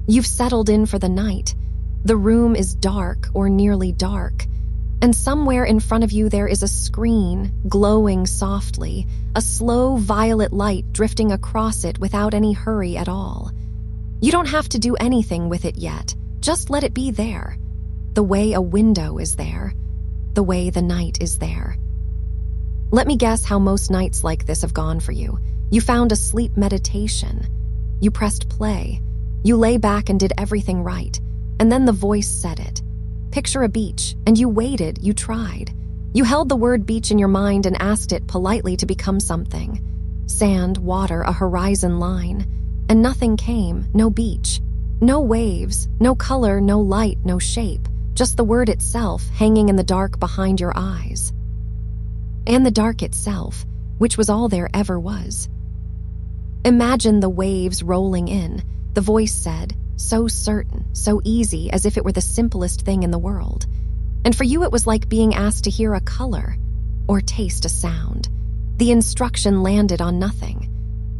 You've settled in for the night. The room is dark or nearly dark, and somewhere in front of you there is a screen glowing softly, a slow violet light drifting across it without any hurry at all. You don't have to do anything with it yet, just let it be there. The way a window is there, the way the night is there. Let me guess how most nights like this have gone for you. You found a sleep meditation. You pressed play. You lay back and did everything right, and then the voice said it. Picture a beach, and you waited, you tried. You held the word beach in your mind and asked it politely to become something. Sand, water, a horizon line. And nothing came, no beach. No waves, no color, no light, no shape. Just the word itself hanging in the dark behind your eyes. And the dark itself, which was all there ever was. Imagine the waves rolling in, the voice said, so certain, so easy, as if it were the simplest thing in the world. And for you it was like being asked to hear a color or taste a sound. The instruction landed on nothing.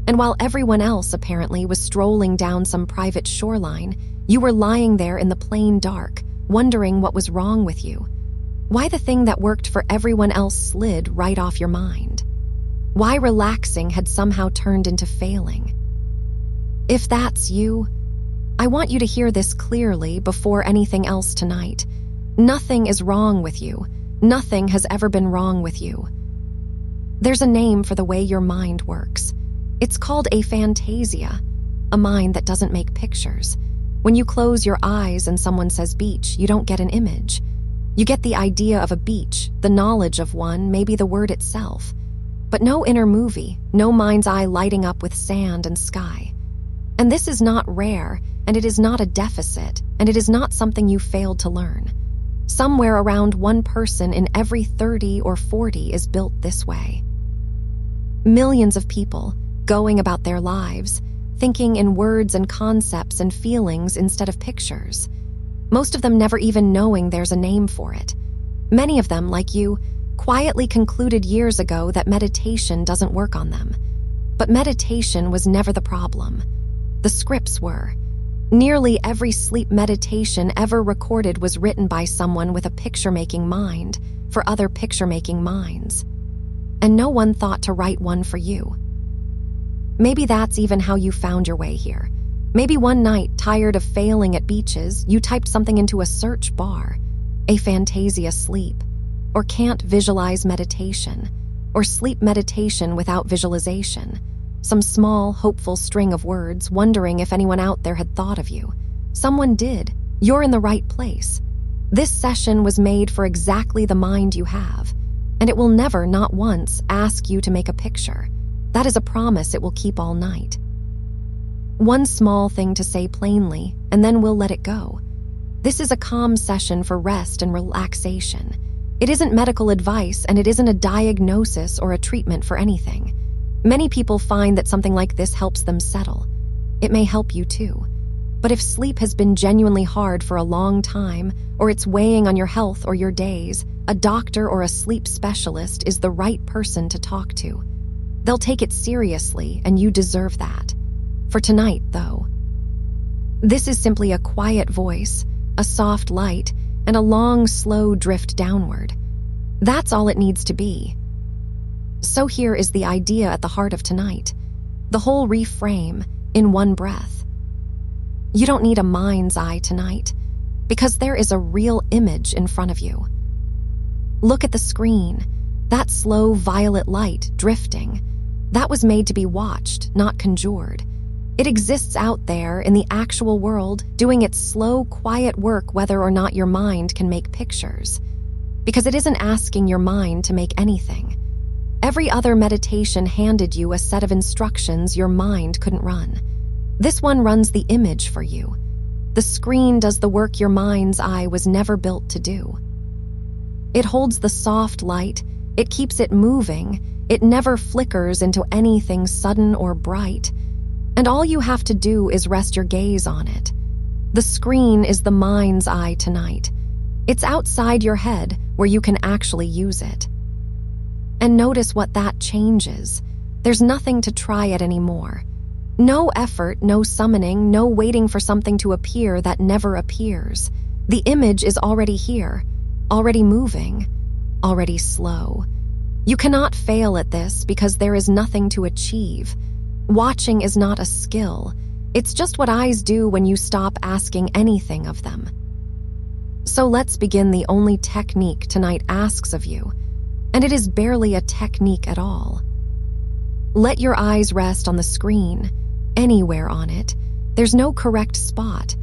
And while everyone else apparently was strolling down some private shoreline, you were lying there in the plain dark, wondering what was wrong with you. Why the thing that worked for everyone else slid right off your mind? Why relaxing had somehow turned into failing? If that's you, I want you to hear this clearly before anything else tonight. Nothing is wrong with you. Nothing has ever been wrong with you. There's a name for the way your mind works. It's called aphantasia, a mind that doesn't make pictures. When you close your eyes and someone says beach, you don't get an image. You get the idea of a beach, the knowledge of one, maybe the word itself. But no inner movie, no mind's eye lighting up with sand and sky. And this is not rare, and it is not a deficit, and it is not something you failed to learn. Somewhere around one person in every 30 or 40 is built this way. Millions of people, going about their lives, thinking in words and concepts and feelings instead of pictures. Most of them never even knowing there's a name for it. Many of them, like you, quietly concluded years ago that meditation doesn't work on them. But meditation was never the problem. The scripts were. Nearly every sleep meditation ever recorded was written by someone with a picture-making mind for other picture-making minds. And no one thought to write one for you. Maybe that's even how you found your way here. Maybe one night, tired of failing at beaches, you typed something into a search bar. Aphantasia sleep, or can't visualize meditation, or sleep meditation without visualization. Some small, hopeful string of words, wondering if anyone out there had thought of you. Someone did. You're in the right place. This session was made for exactly the mind you have, and it will never, not once, ask you to make a picture. That is a promise it will keep all night. One small thing to say plainly, and then we'll let it go. This is a calm session for rest and relaxation. It isn't medical advice, and it isn't a diagnosis or a treatment for anything. Many people find that something like this helps them settle. It may help you too. But if sleep has been genuinely hard for a long time, or it's weighing on your health or your days, a doctor or a sleep specialist is the right person to talk to. They'll take it seriously, and you deserve that. For tonight, though, this is simply a quiet voice, a soft light, and a long, slow drift downward. That's all it needs to be. So here is the idea at the heart of tonight. The whole reframe in one breath. You don't need a mind's eye tonight, because there is a real image in front of you. Look at the screen, that slow violet light drifting. That was made to be watched, not conjured. It exists out there in the actual world, doing its slow, quiet work whether or not your mind can make pictures. Because it isn't asking your mind to make anything. Every other meditation handed you a set of instructions your mind couldn't run. This one runs the image for you. The screen does the work your mind's eye was never built to do. It holds the soft light, it keeps it moving, it never flickers into anything sudden or bright. And all you have to do is rest your gaze on it. The screen is the mind's eye tonight. It's outside your head where you can actually use it. And notice what that changes. There's nothing to try at anymore. No effort, no summoning, no waiting for something to appear that never appears. The image is already here, already moving, already slow. You cannot fail at this because there is nothing to achieve. Watching is not a skill. It's just what eyes do when you stop asking anything of them. So let's begin the only technique tonight asks of you, and it is barely a technique at all. Let your eyes rest on the screen, anywhere on it. There's no correct spot.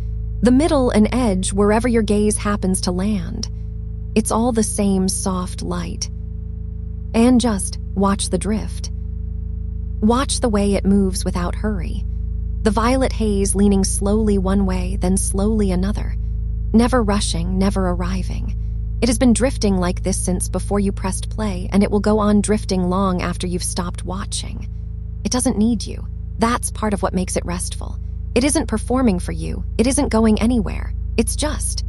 The middle and edge, wherever your gaze happens to land. It's all the same soft light. And just watch the drift. Watch the way it moves without hurry. The violet haze leaning slowly one way, then slowly another. Never rushing, never arriving. It has been drifting like this since before you pressed play, and it will go on drifting long after you've stopped watching. It doesn't need you. That's part of what makes it restful. It isn't performing for you. It isn't going anywhere. It's just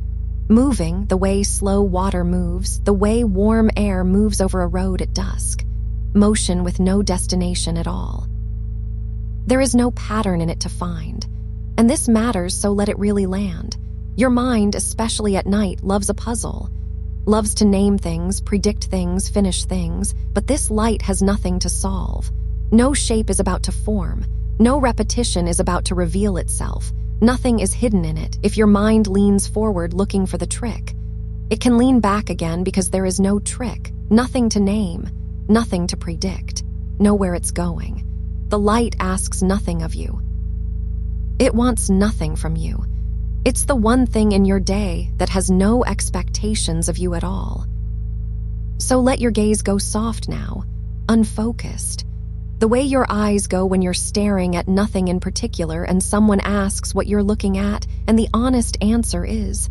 moving the way slow water moves, the way warm air moves over a road at dusk. Motion with no destination at all. There is no pattern in it to find. And this matters, so let it really land. Your mind, especially at night, loves a puzzle. Loves to name things, predict things, finish things, but this light has nothing to solve. No shape is about to form. No repetition is about to reveal itself. Nothing is hidden in it if your mind leans forward looking for the trick. It can lean back again because there is no trick, nothing to name, nothing to predict, know where it's going. The light asks nothing of you. It wants nothing from you. It's the one thing in your day that has no expectations of you at all. So let your gaze go soft now, unfocused. The way your eyes go when you're staring at nothing in particular and someone asks what you're looking at, and the honest answer is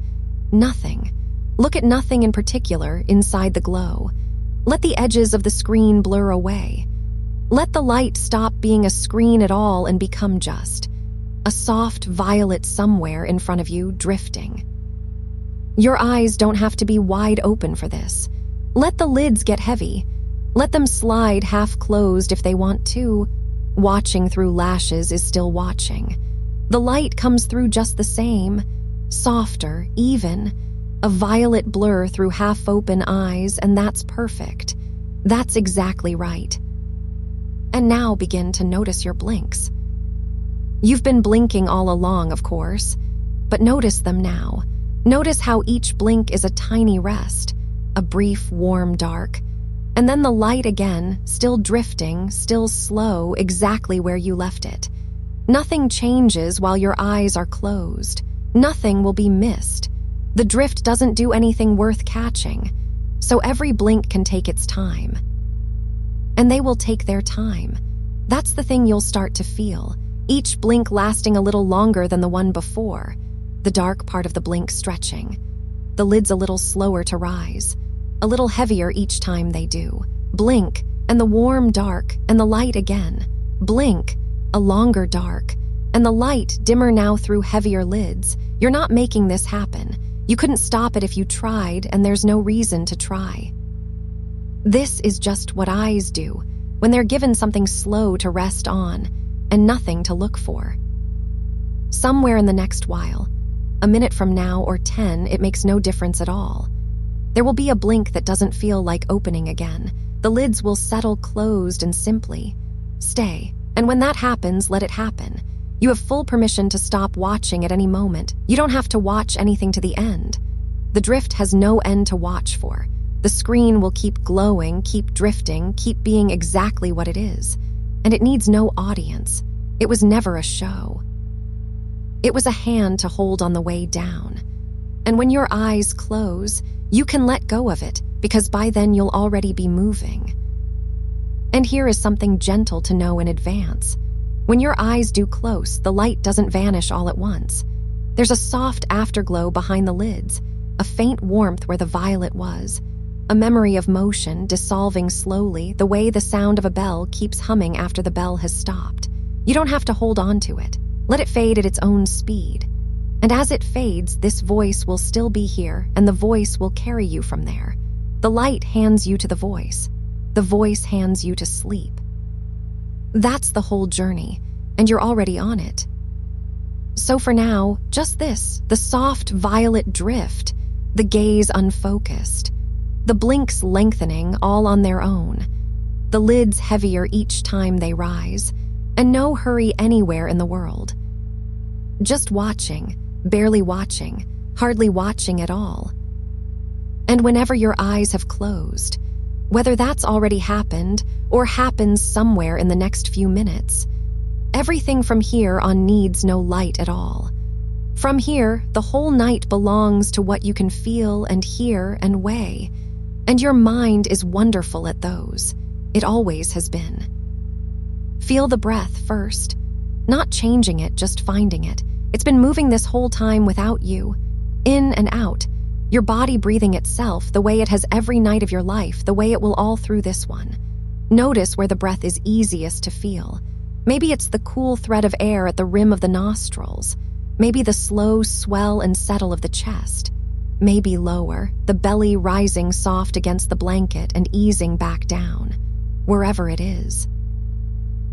nothing. Look at nothing in particular inside the glow. Let the edges of the screen blur away. Let the light stop being a screen at all and become just a soft violet somewhere in front of you, drifting. Your eyes don't have to be wide open for this. Let the lids get heavy. Let them slide half-closed if they want to. Watching through lashes is still watching. The light comes through just the same, softer, even, a violet blur through half-open eyes, and that's perfect. That's exactly right. And now begin to notice your blinks. You've been blinking all along, of course, but notice them now. Notice how each blink is a tiny rest, a brief, warm dark, and then the light again, still drifting, still slow, exactly where you left it. Nothing changes while your eyes are closed. Nothing will be missed. The drift doesn't do anything worth catching, so every blink can take its time. And they will take their time. That's the thing you'll start to feel. Each blink lasting a little longer than the one before, the dark part of the blink stretching, the lids a little slower to rise, a little heavier each time they do. Blink, and the warm dark, and the light again. Blink, a longer dark, and the light dimmer now through heavier lids. You're not making this happen. You couldn't stop it if you tried, and there's no reason to try. This is just what eyes do when they're given something slow to rest on, and nothing to look for. Somewhere in the next while, a minute from now or 10, it makes no difference at all. There will be a blink that doesn't feel like opening again. The lids will settle closed and simply stay. And when that happens, let it happen. You have full permission to stop watching at any moment. You don't have to watch anything to the end. The drift has no end to watch for. The screen will keep glowing, keep drifting, keep being exactly what it is. And it needs no audience. It was never a show. It was a hand to hold on the way down. And when your eyes close, you can let go of it, because by then you'll already be moving. And here is something gentle to know in advance. When your eyes do close, the light doesn't vanish all at once. There's a soft afterglow behind the lids, a faint warmth where the violet was, a memory of motion dissolving slowly, the way the sound of a bell keeps humming after the bell has stopped. You don't have to hold on to it. Let it fade at its own speed. And as it fades, this voice will still be here, and the voice will carry you from there. The light hands you to the voice. The voice hands you to sleep. That's the whole journey. and you're already on it. So for now, just this, the soft violet drift, the gaze unfocused, the blinks lengthening all on their own, the lids heavier each time they rise, and no hurry anywhere in the world. Just watching, barely watching, hardly watching at all. And whenever your eyes have closed, whether that's already happened or happens somewhere in the next few minutes, everything from here on needs no light at all. From here, the whole night belongs to what you can feel and hear and weigh, and your mind is wonderful at those. It always has been. Feel the breath first, not changing it, just finding it. It's been moving this whole time without you, in and out, your body breathing itself the way it has every night of your life, the way it will all through this one. Notice where the breath is easiest to feel. Maybe it's the cool thread of air at the rim of the nostrils. Maybe the slow swell and settle of the chest. Maybe lower, the belly rising soft against the blanket and easing back down, wherever it is.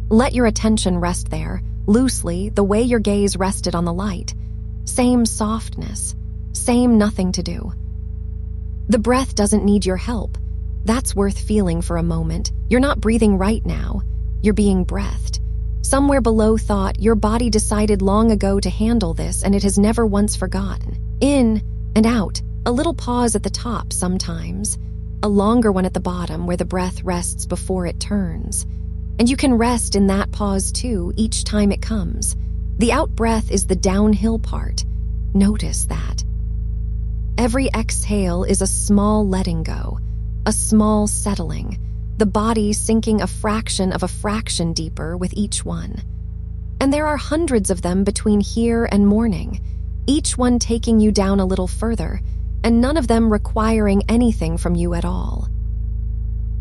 Let your attention rest there, loosely, the way your gaze rested on the light. Same softness, same nothing to do. The breath doesn't need your help. That's worth feeling for a moment. You're not breathing right now. You're being breathed. Somewhere below thought, your body decided long ago to handle this, and it has never once forgotten. In and out, a little pause at the top sometimes, a longer one at the bottom where the breath rests before it turns. And you can rest in that pause too each time it comes. The out-breath is the downhill part. Notice that. Every exhale is a small letting go, a small settling, the body sinking a fraction of a fraction deeper with each one. And there are hundreds of them between here and morning, each one taking you down a little further, and none of them requiring anything from you at all.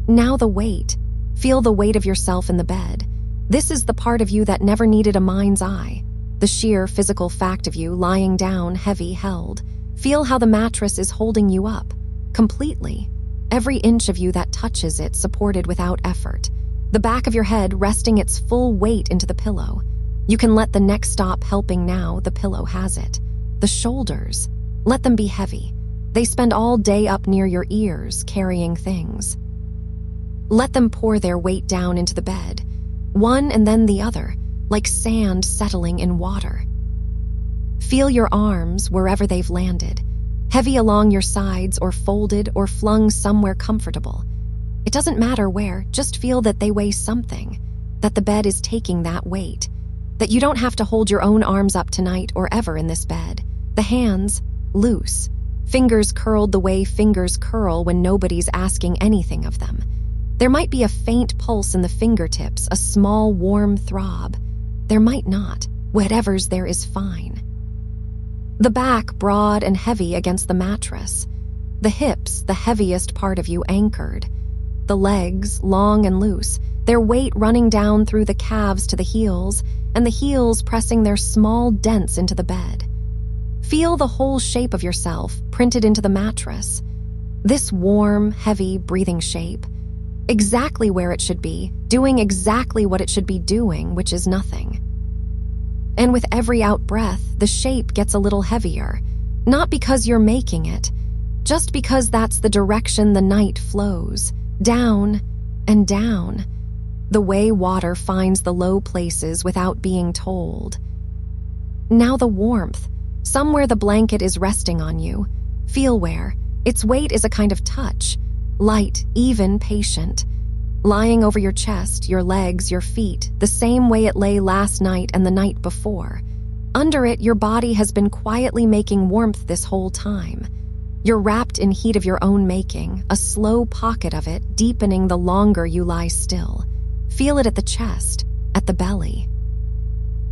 Now the weight. Feel the weight of yourself in the bed. This is the part of you that never needed a mind's eye. The sheer physical fact of you lying down, heavy held. Feel how the mattress is holding you up, completely. Every inch of you that touches it supported without effort. The back of your head resting its full weight into the pillow. You can let the neck stop helping now, the pillow has it. The shoulders, let them be heavy. They spend all day up near your ears, carrying things. Let them pour their weight down into the bed, one and then the other, like sand settling in water. Feel your arms wherever they've landed, heavy along your sides or folded or flung somewhere comfortable. It doesn't matter where, just feel that they weigh something, that the bed is taking that weight, that you don't have to hold your own arms up tonight or ever in this bed. The hands, loose, fingers curled the way fingers curl when nobody's asking anything of them. There might be a faint pulse in the fingertips, a small warm throb. There might not. Whatever's there is fine. The back broad and heavy against the mattress. The hips, the heaviest part of you, anchored. The legs, long and loose, their weight running down through the calves to the heels, and the heels pressing their small dents into the bed. Feel the whole shape of yourself printed into the mattress. This warm, heavy, breathing shape. Exactly where it should be, doing exactly what it should be doing, which is nothing. And with every out-breath, the shape gets a little heavier, not because you're making it, just because that's the direction the night flows, down and down, the way water finds the low places without being told. Now the warmth, somewhere the blanket is resting on you, feel where, its weight is a kind of touch, light, even, patient, lying over your chest, your legs, your feet, the same way it lay last night and the night before. Under it, your body has been quietly making warmth this whole time. You're wrapped in heat of your own making, a slow pocket of it deepening the longer you lie still. Feel it at the chest, at the belly.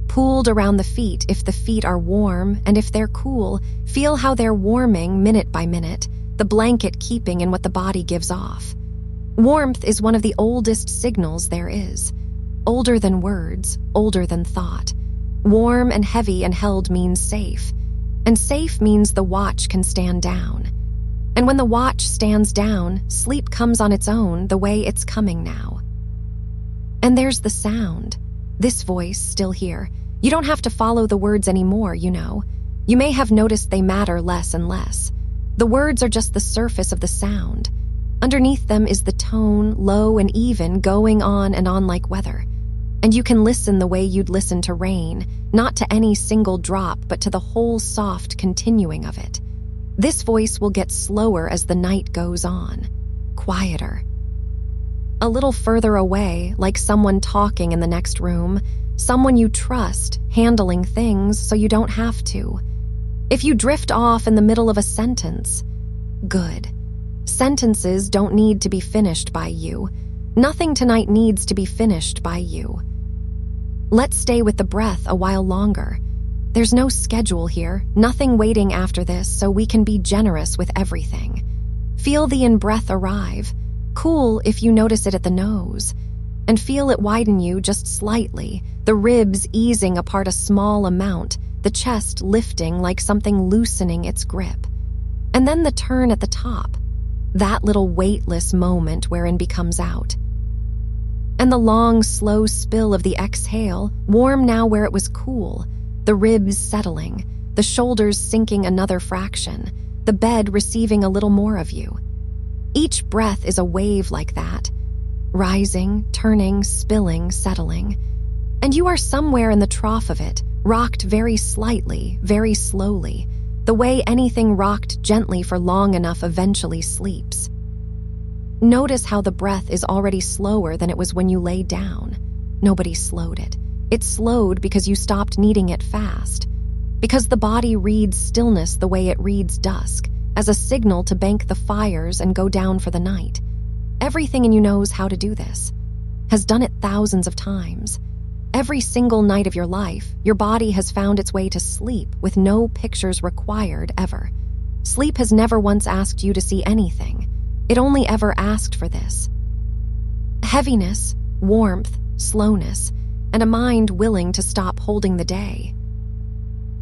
Pooled around the feet if the feet are warm, and if they're cool, feel how they're warming minute by minute, the blanket keeping in what the body gives off. Warmth is one of the oldest signals there is. Older than words, older than thought. Warm and heavy and held means safe. And safe means the watch can stand down. And when the watch stands down, sleep comes on its own the way it's coming now. And there's the sound. This voice, still here. You don't have to follow the words anymore, you know. You may have noticed they matter less and less. The words are just the surface of the sound. Underneath them is the tone, low and even, going on and on like weather. And you can listen the way you'd listen to rain, not to any single drop, but to the whole soft continuing of it. This voice will get slower as the night goes on, quieter. A little further away, like someone talking in the next room, someone you trust, handling things so you don't have to. If you drift off in the middle of a sentence, good. Sentences don't need to be finished by you. Nothing tonight needs to be finished by you. Let's stay with the breath a while longer. There's no schedule here, nothing waiting after this, so we can be generous with everything. Feel the in-breath arrive. Cool if you notice it at the nose. And feel it widen you just slightly, the ribs easing apart a small amount, the chest lifting like something loosening its grip. And then the turn at the top. That little weightless moment wherein becomes out. And the long, slow spill of the exhale, warm now where it was cool, the ribs settling, the shoulders sinking another fraction, the bed receiving a little more of you. Each breath is a wave like that, rising, turning, spilling, settling. And you are somewhere in the trough of it, rocked very slightly, very slowly, the way anything rocked gently for long enough eventually sleeps. Notice how the breath is already slower than it was when you lay down. Nobody slowed it. It slowed because you stopped needing it fast. Because the body reads stillness the way it reads dusk, as a signal to bank the fires and go down for the night. Everything in you knows how to do this, has done it thousands of times. Every single night of your life, your body has found its way to sleep with no pictures required ever. Sleep has never once asked you to see anything. It only ever asked for this. Heaviness, warmth, slowness, and a mind willing to stop holding the day.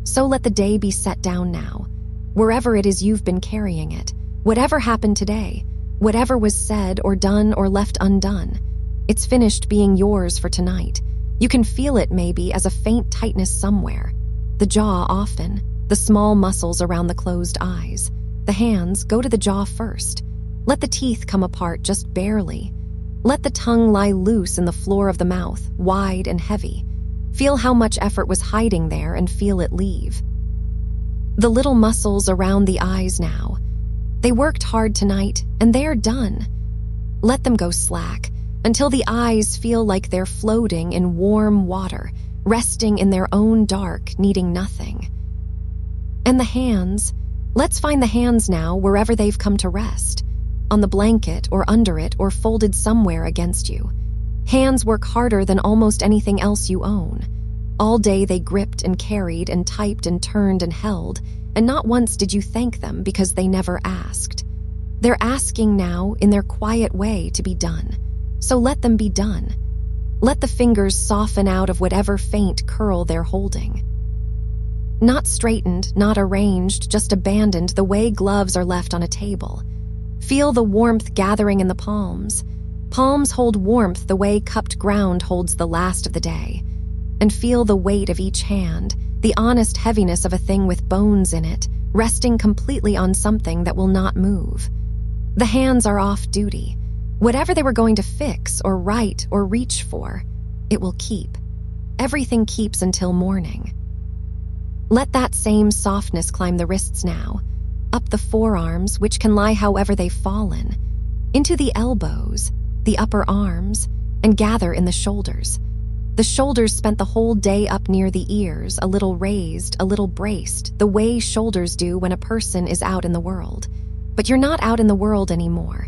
So let the day be set down now, wherever it is you've been carrying it. Whatever happened today, whatever was said or done or left undone, it's finished being yours for tonight. You can feel it maybe as a faint tightness somewhere. The jaw often, the small muscles around the closed eyes. The hands go to the jaw first. Let the teeth come apart just barely. Let the tongue lie loose in the floor of the mouth, wide and heavy. Feel how much effort was hiding there and feel it leave. The little muscles around the eyes now. They worked hard tonight, and they're done. Let them go slack, until the eyes feel like they're floating in warm water, resting in their own dark, needing nothing. And the hands, let's find the hands now wherever they've come to rest. On the blanket or under it or folded somewhere against you. Hands work harder than almost anything else you own. All day they gripped and carried and typed and turned and held, and not once did you thank them because they never asked. They're asking now in their quiet way to be done. So let them be done. Let the fingers soften out of whatever faint curl they're holding. Not straightened, not arranged, just abandoned the way gloves are left on a table. Feel the warmth gathering in the palms. Palms hold warmth the way cupped ground holds the last of the day. And feel the weight of each hand, the honest heaviness of a thing with bones in it, resting completely on something that will not move. The hands are off duty. Whatever they were going to fix or write or reach for, it will keep. Everything keeps until morning. Let that same softness climb the wrists now, up the forearms, which can lie however they've fallen, into the elbows, the upper arms, and gather in the shoulders. The shoulders spent the whole day up near the ears, a little raised, a little braced, the way shoulders do when a person is out in the world. But you're not out in the world anymore.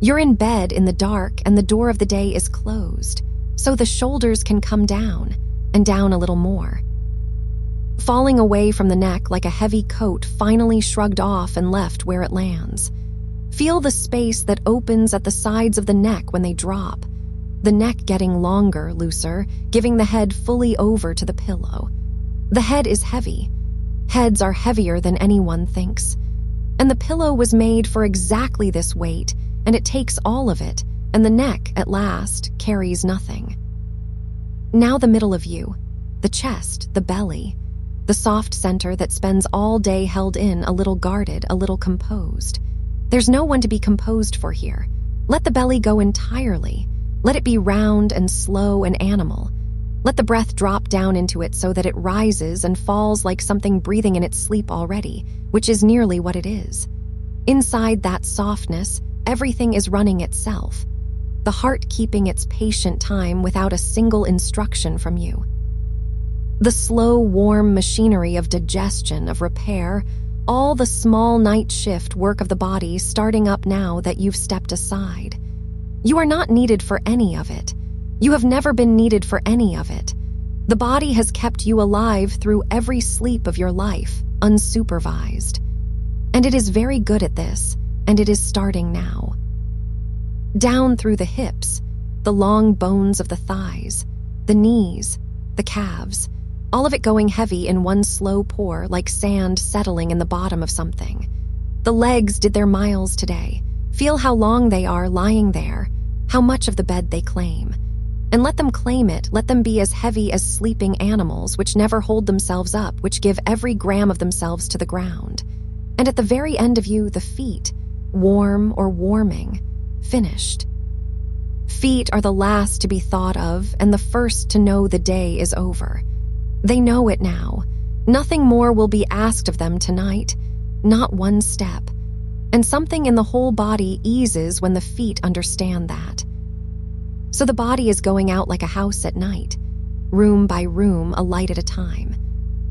You're in bed in the dark and the door of the day is closed, so the shoulders can come down, and down a little more. Falling away from the neck like a heavy coat finally shrugged off and left where it lands. Feel the space that opens at the sides of the neck when they drop. The neck getting longer, looser, giving the head fully over to the pillow. The head is heavy. Heads are heavier than anyone thinks. And the pillow was made for exactly this weight, and it takes all of it, and the neck, at last, carries nothing. Now the middle of you, the chest, the belly, the soft center that spends all day held in, a little guarded, a little composed. There's no one to be composed for here. Let the belly go entirely. Let it be round and slow and animal. Let the breath drop down into it so that it rises and falls like something breathing in its sleep already, which is nearly what it is. Inside that softness, everything is running itself, the heart keeping its patient time without a single instruction from you. The slow, warm machinery of digestion, of repair, all the small night shift work of the body starting up now that you've stepped aside. You are not needed for any of it. You have never been needed for any of it. The body has kept you alive through every sleep of your life, unsupervised. And it is very good at this, and it is starting now. Down through the hips, the long bones of the thighs, the knees, the calves, all of it going heavy in one slow pour like sand settling in the bottom of something. The legs did their miles today. Feel how long they are lying there, how much of the bed they claim. And let them claim it, let them be as heavy as sleeping animals which never hold themselves up, which give every gram of themselves to the ground. And at the very end of you, the feet, warm or warming, finished. Feet are the last to be thought of and the first to know the day is over. They know it now. Nothing more will be asked of them tonight, not one step. And something in the whole body eases when the feet understand that. So the body is going out like a house at night, room by room, a light at a time.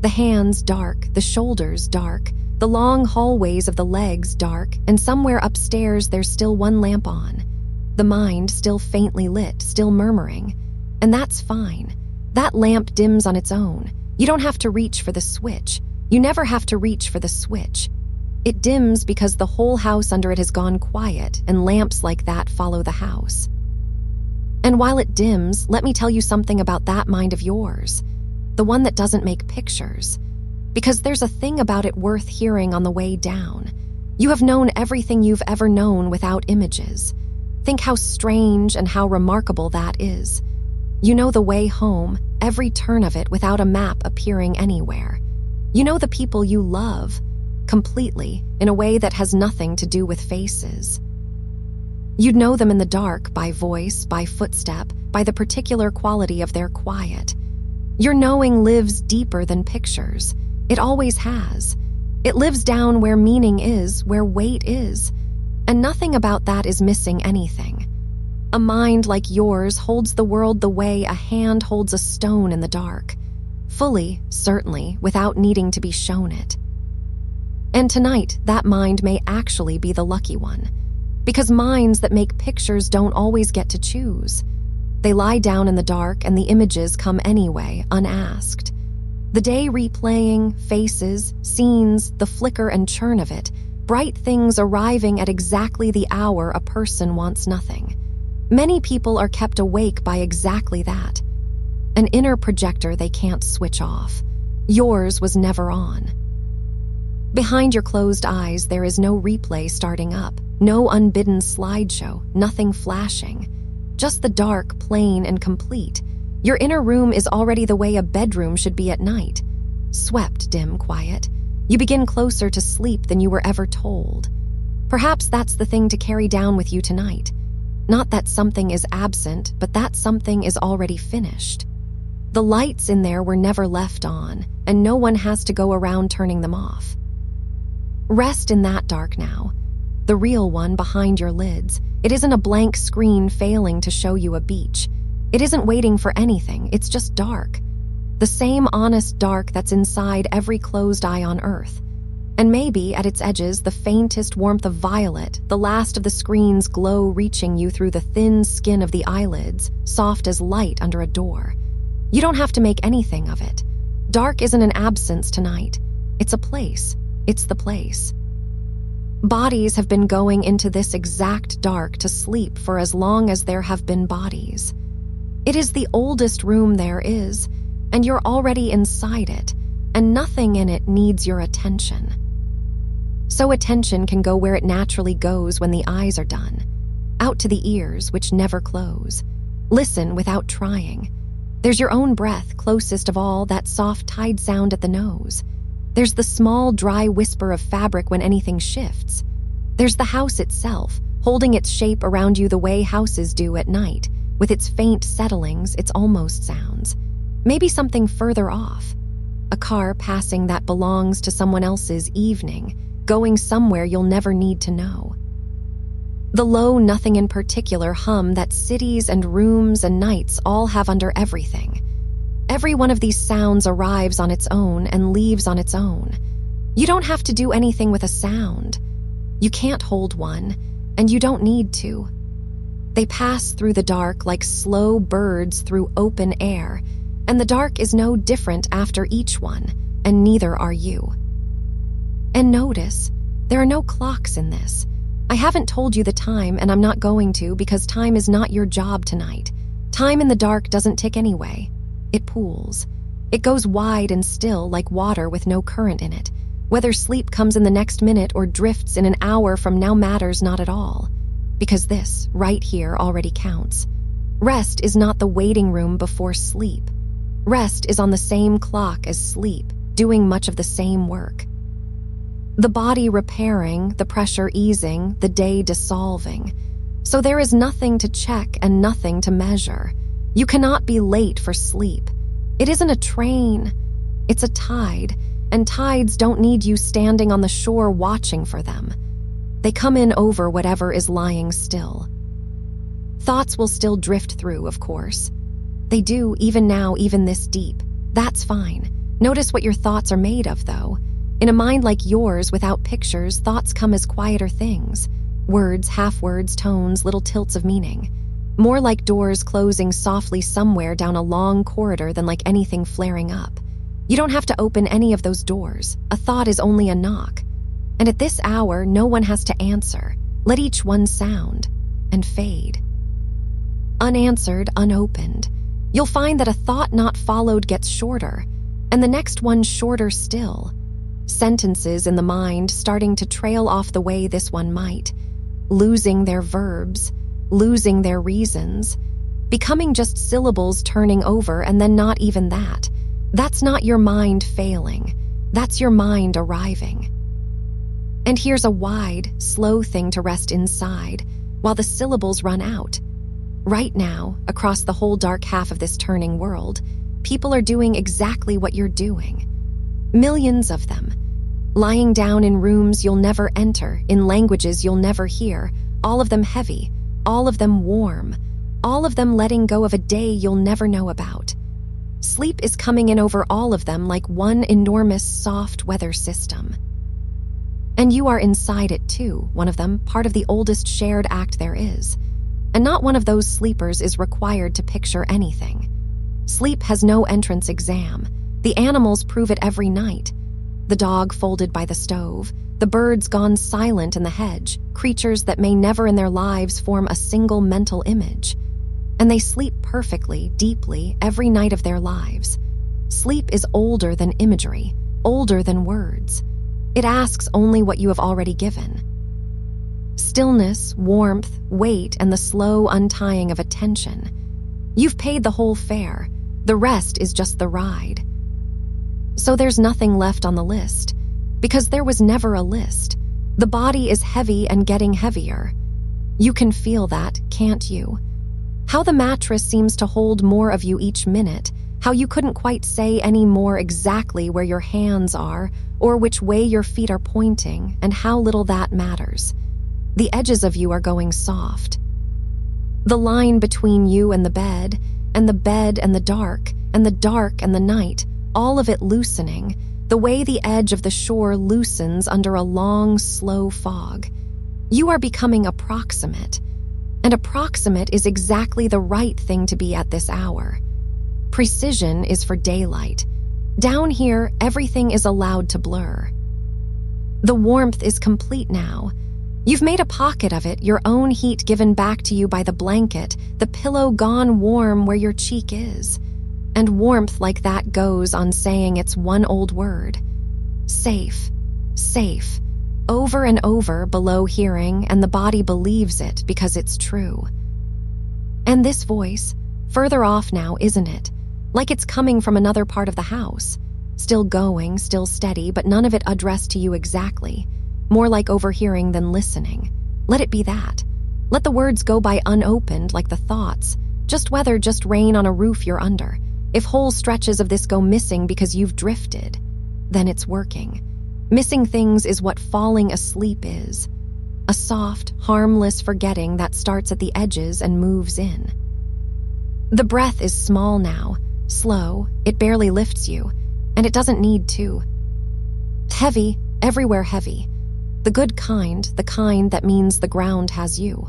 The hands dark, the shoulders dark, the long hallways of the legs dark, and somewhere upstairs there's still one lamp on. The mind still faintly lit, still murmuring. And that's fine. That lamp dims on its own. You don't have to reach for the switch. You never have to reach for the switch. It dims because the whole house under it has gone quiet, and lamps like that follow the house. And while it dims, let me tell you something about that mind of yours, the one that doesn't make pictures, because there's a thing about it worth hearing on the way down. You have known everything you've ever known without images. Think how strange and how remarkable that is. You know the way home, every turn of it without a map appearing anywhere. You know the people you love, completely, in a way that has nothing to do with faces. You'd know them in the dark by voice, by footstep, by the particular quality of their quiet. Your knowing lives deeper than pictures. It always has. It lives down where meaning is, where weight is. And nothing about that is missing anything. A mind like yours holds the world the way a hand holds a stone in the dark. Fully, certainly, without needing to be shown it. And tonight, that mind may actually be the lucky one. Because minds that make pictures don't always get to choose. They lie down in the dark and the images come anyway, unasked. The day replaying, faces, scenes, the flicker and churn of it, bright things arriving at exactly the hour a person wants nothing. Many people are kept awake by exactly that. An inner projector they can't switch off. Yours was never on. Behind your closed eyes, there is no replay starting up, no unbidden slideshow, nothing flashing. Just the dark, plain, and complete. Your inner room is already the way a bedroom should be at night. Swept, dim, quiet. You begin closer to sleep than you were ever told. Perhaps that's the thing to carry down with you tonight. Not that something is absent, but that something is already finished. The lights in there were never left on, and no one has to go around turning them off. Rest in that dark now. The real one behind your lids. It isn't a blank screen failing to show you a beach. It isn't waiting for anything, it's just dark. The same honest dark that's inside every closed eye on Earth. And maybe, at its edges, the faintest warmth of violet, the last of the screen's glow reaching you through the thin skin of the eyelids, soft as light under a door. You don't have to make anything of it. Dark isn't an absence tonight. It's a place. It's the place. Bodies have been going into this exact dark to sleep for as long as there have been bodies. It is the oldest room there is, and you're already inside it, and nothing in it needs your attention. So attention can go where it naturally goes when the eyes are done, out to the ears, which never close. Listen without trying. There's your own breath, closest of all, that soft tide sound at the nose. There's the small, dry whisper of fabric when anything shifts. There's the house itself, holding its shape around you the way houses do at night, with its faint settlings, its almost sounds. Maybe something further off. A car passing that belongs to someone else's evening, going somewhere you'll never need to know. The low nothing in particular hum that cities and rooms and nights all have under everything. Every one of these sounds arrives on its own and leaves on its own. You don't have to do anything with a sound. You can't hold one, and you don't need to. They pass through the dark like slow birds through open air, and the dark is no different after each one, and neither are you. And notice, there are no clocks in this. I haven't told you the time, and I'm not going to, because time is not your job tonight. Time in the dark doesn't tick anyway. It pools. It goes wide and still like water with no current in it. Whether sleep comes in the next minute or drifts in an hour from now matters not at all. Because this, right here, already counts. Rest is not the waiting room before sleep. Rest is on the same clock as sleep, doing much of the same work. The body repairing, the pressure easing, the day dissolving. So there is nothing to check and nothing to measure. You cannot be late for sleep. It isn't a train. It's a tide, and tides don't need you standing on the shore watching for them. They come in over whatever is lying still. Thoughts will still drift through, of course. They do, even now, even this deep. That's fine. Notice what your thoughts are made of, though. In a mind like yours, without pictures, thoughts come as quieter things. Words, half-words, tones, little tilts of meaning. More like doors closing softly somewhere down a long corridor than like anything flaring up. You don't have to open any of those doors. A thought is only a knock. And at this hour, no one has to answer. Let each one sound and fade. Unanswered, unopened. You'll find that a thought not followed gets shorter, and the next one shorter still. Sentences in the mind starting to trail off the way this one might, losing their verbs, losing their reasons, becoming just syllables turning over, and then not even that. That's not your mind failing. That's your mind arriving. And here's a wide, slow thing to rest inside while the syllables run out. Right now, across the whole dark half of this turning world, people are doing exactly what you're doing. Millions of them. Lying down in rooms you'll never enter, in languages you'll never hear, all of them heavy, all of them warm, all of them letting go of a day you'll never know about. Sleep is coming in over all of them like one enormous soft weather system. And you are inside it too, one of them, part of the oldest shared act there is. And not one of those sleepers is required to picture anything. Sleep has no entrance exam. The animals prove it every night. The dog folded by the stove, the birds gone silent in the hedge, creatures that may never in their lives form a single mental image. And they sleep perfectly, deeply, every night of their lives. Sleep is older than imagery, older than words. It asks only what you have already given. Stillness, warmth, weight, and the slow untying of attention. You've paid the whole fare. The rest is just the ride. So there's nothing left on the list, because there was never a list. The body is heavy and getting heavier. You can feel that, can't you? How the mattress seems to hold more of you each minute, how you couldn't quite say any more exactly where your hands are or which way your feet are pointing, and how little that matters. The edges of you are going soft. The line between you and the bed and the dark, and the dark and the night, all of it loosening, the way the edge of the shore loosens under a long, slow fog. You are becoming approximate, and approximate is exactly the right thing to be at this hour. Precision is for daylight. Down here, everything is allowed to blur. The warmth is complete now. You've made a pocket of it, your own heat given back to you by the blanket, the pillow gone warm where your cheek is. And warmth like that goes on saying its one old word. Safe, safe, over and over below hearing, and the body believes it because it's true. And this voice, further off now, isn't it? like it's coming from another part of the house. Still going, still steady, but none of it addressed to you exactly. More like overhearing than listening. Let it be that. Let the words go by unopened like the thoughts. Just weather, just rain on a roof you're under. If whole stretches of this go missing because you've drifted, then it's working. Missing things is what falling asleep is. A soft, harmless forgetting that starts at the edges and moves in. The breath is small now, slow, it barely lifts you, and it doesn't need to. Heavy, everywhere heavy. The good kind, the kind that means the ground has you.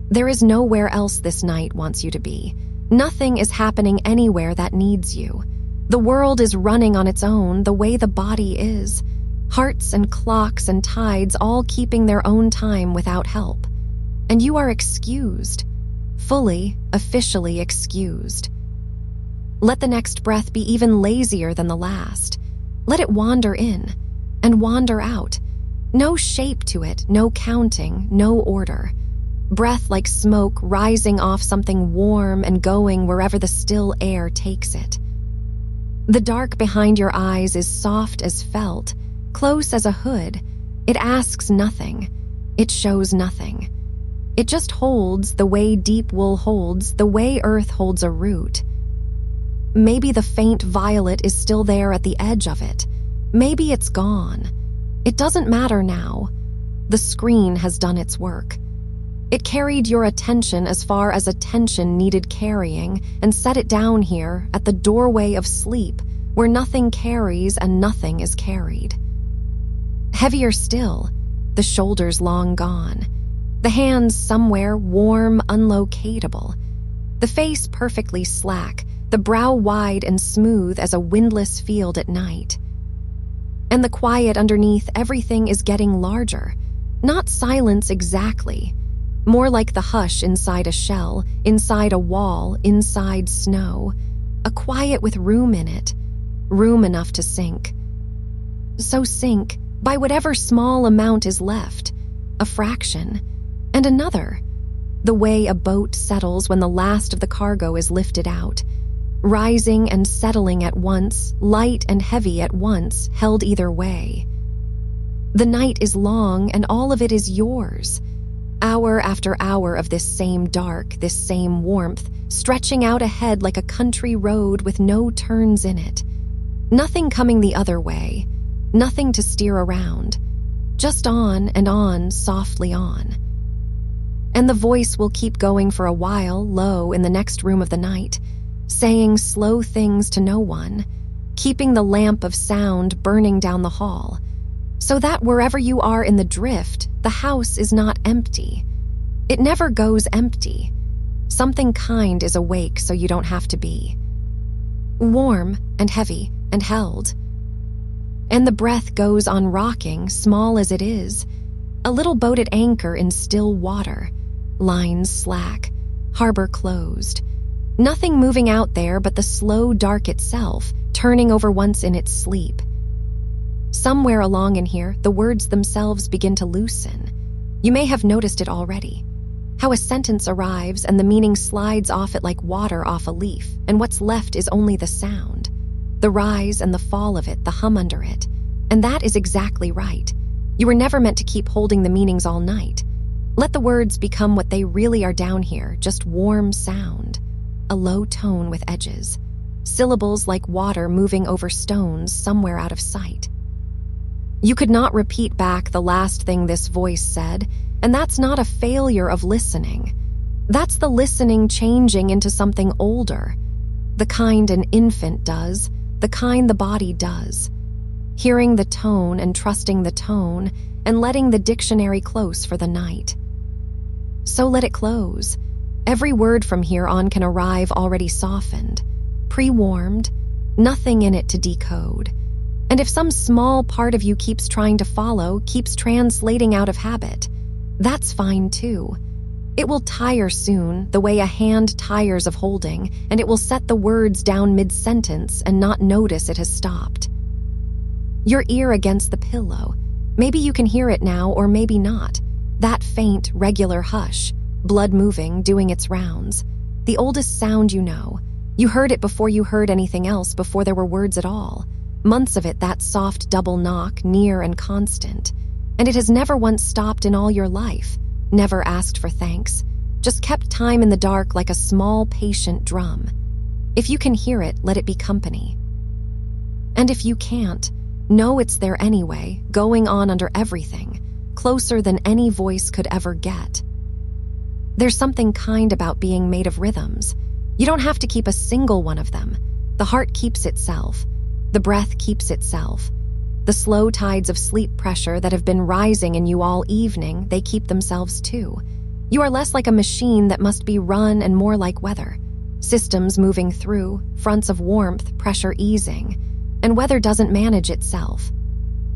There is nowhere else this night wants you to be. Nothing is happening anywhere that needs you. The world is running on its own the way the body is. Hearts and clocks and tides all keeping their own time without help. And you are excused. Fully, officially excused. Let the next breath be even lazier than the last. Let it wander in and wander out. No shape to it, no counting, no order. Breath like smoke rising off something warm and going wherever the still air takes it. The dark behind your eyes is soft as felt, close as a hood. It asks nothing. It shows nothing. It just holds the way deep wool holds, the way earth holds a root. Maybe the faint violet is still there at the edge of it. Maybe it's gone. It doesn't matter now. The screen has done its work. It carried your attention as far as attention needed carrying and set it down here at the doorway of sleep where nothing carries and nothing is carried. Heavier still, the shoulders long gone. The hands somewhere warm, unlocatable. The face perfectly slack, the brow wide and smooth as a windless field at night. And the quiet underneath everything is getting larger. Not silence exactly. More like the hush inside a shell, inside a wall, inside snow. A quiet with room in it. Room enough to sink. So sink by whatever small amount is left. A fraction. And another. The way a boat settles when the last of the cargo is lifted out. Rising and settling at once, light and heavy at once, held either way. The night is long and all of it is yours. Hour after hour of this same dark, this same warmth, stretching out ahead like a country road with no turns in it. Nothing coming the other way, nothing to steer around. Just on and on, softly on. And the voice will keep going for a while, low in the next room of the night, saying slow things to no one, keeping the lamp of sound burning down the hall, so that wherever you are in the drift, the house is not empty. It never goes empty. Something kind is awake so you don't have to be. Warm and heavy and held. And the breath goes on rocking, small as it is, a little boat at anchor in still water, lines slack, harbor closed. Nothing moving out there but the slow dark itself, turning over once in its sleep. Somewhere along in here, the words themselves begin to loosen. You may have noticed it already. How a sentence arrives and the meaning slides off it like water off a leaf, and what's left is only the sound. The rise and the fall of it, the hum under it. And that is exactly right. You were never meant to keep holding the meanings all night. Let the words become what they really are down here, just warm sound. A low tone with edges. Syllables like water moving over stones somewhere out of sight. You could not repeat back the last thing this voice said, and that's not a failure of listening. That's the listening changing into something older. The kind an infant does, the kind the body does. Hearing the tone and trusting the tone, and letting the dictionary close for the night. So let it close. Every word from here on can arrive already softened, pre-warmed, nothing in it to decode. And if some small part of you keeps trying to follow, keeps translating out of habit, that's fine too. It will tire soon, the way a hand tires of holding, and it will set the words down mid-sentence and not notice it has stopped. Your ear against the pillow. Maybe you can hear it now or maybe not. That faint, regular hush, blood moving, doing its rounds. The oldest sound you know. You heard it before you heard anything else, before there were words at all. Months of it, that soft double knock, near and constant. And it has never once stopped in all your life, never asked for thanks, just kept time in the dark like a small, patient drum. If you can hear it, let it be company. And if you can't, know it's there anyway, going on under everything, closer than any voice could ever get. There's something kind about being made of rhythms. You don't have to keep a single one of them. The heart keeps itself. The breath keeps itself. The slow tides of sleep pressure that have been rising in you all evening, they keep themselves too. You are less like a machine that must be run and more like weather. Systems moving through, fronts of warmth, pressure easing. And weather doesn't manage itself.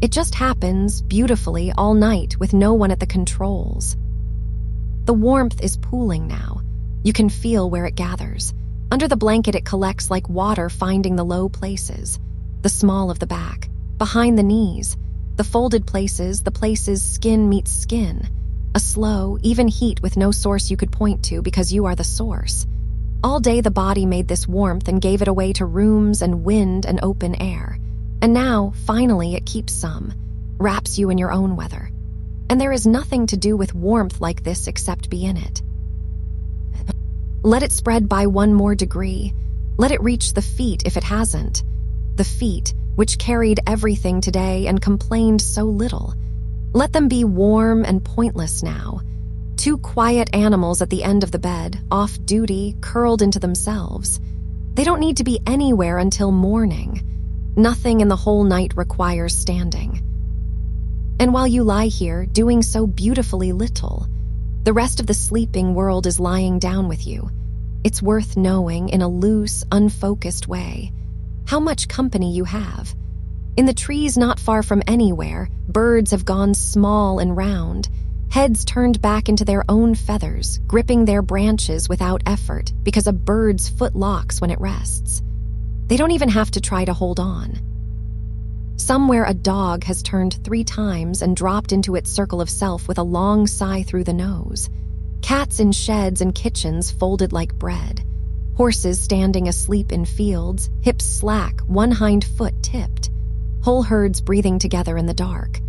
It just happens beautifully all night with no one at the controls. The warmth is pooling now. You can feel where it gathers. Under the blanket, it collects like water finding the low places, the small of the back, behind the knees, the folded places, the places skin meets skin, a slow, even heat with no source you could point to because you are the source. All day the body made this warmth and gave it away to rooms and wind and open air. And now, finally, it keeps some, wraps you in your own weather. And there is nothing to do with warmth like this except be in it. Let it spread by one more degree. Let it reach the feet if it hasn't. The feet, which carried everything today and complained so little. Let them be warm and pointless now. Two quiet animals at the end of the bed, off duty, curled into themselves. They don't need to be anywhere until morning. Nothing in the whole night requires standing. And while you lie here, doing so beautifully little, the rest of the sleeping world is lying down with you. It's worth knowing in a loose, unfocused way how much company you have. In the trees not far from anywhere, birds have gone small and round, heads turned back into their own feathers, gripping their branches without effort because a bird's foot locks when it rests. They don't even have to try to hold on. Somewhere a dog has turned 3 times and dropped into its circle of self with a long sigh through the nose. Cats in sheds and kitchens folded like bread. Horses standing asleep in fields, hips slack, one hind foot tipped. Whole herds breathing together in the dark.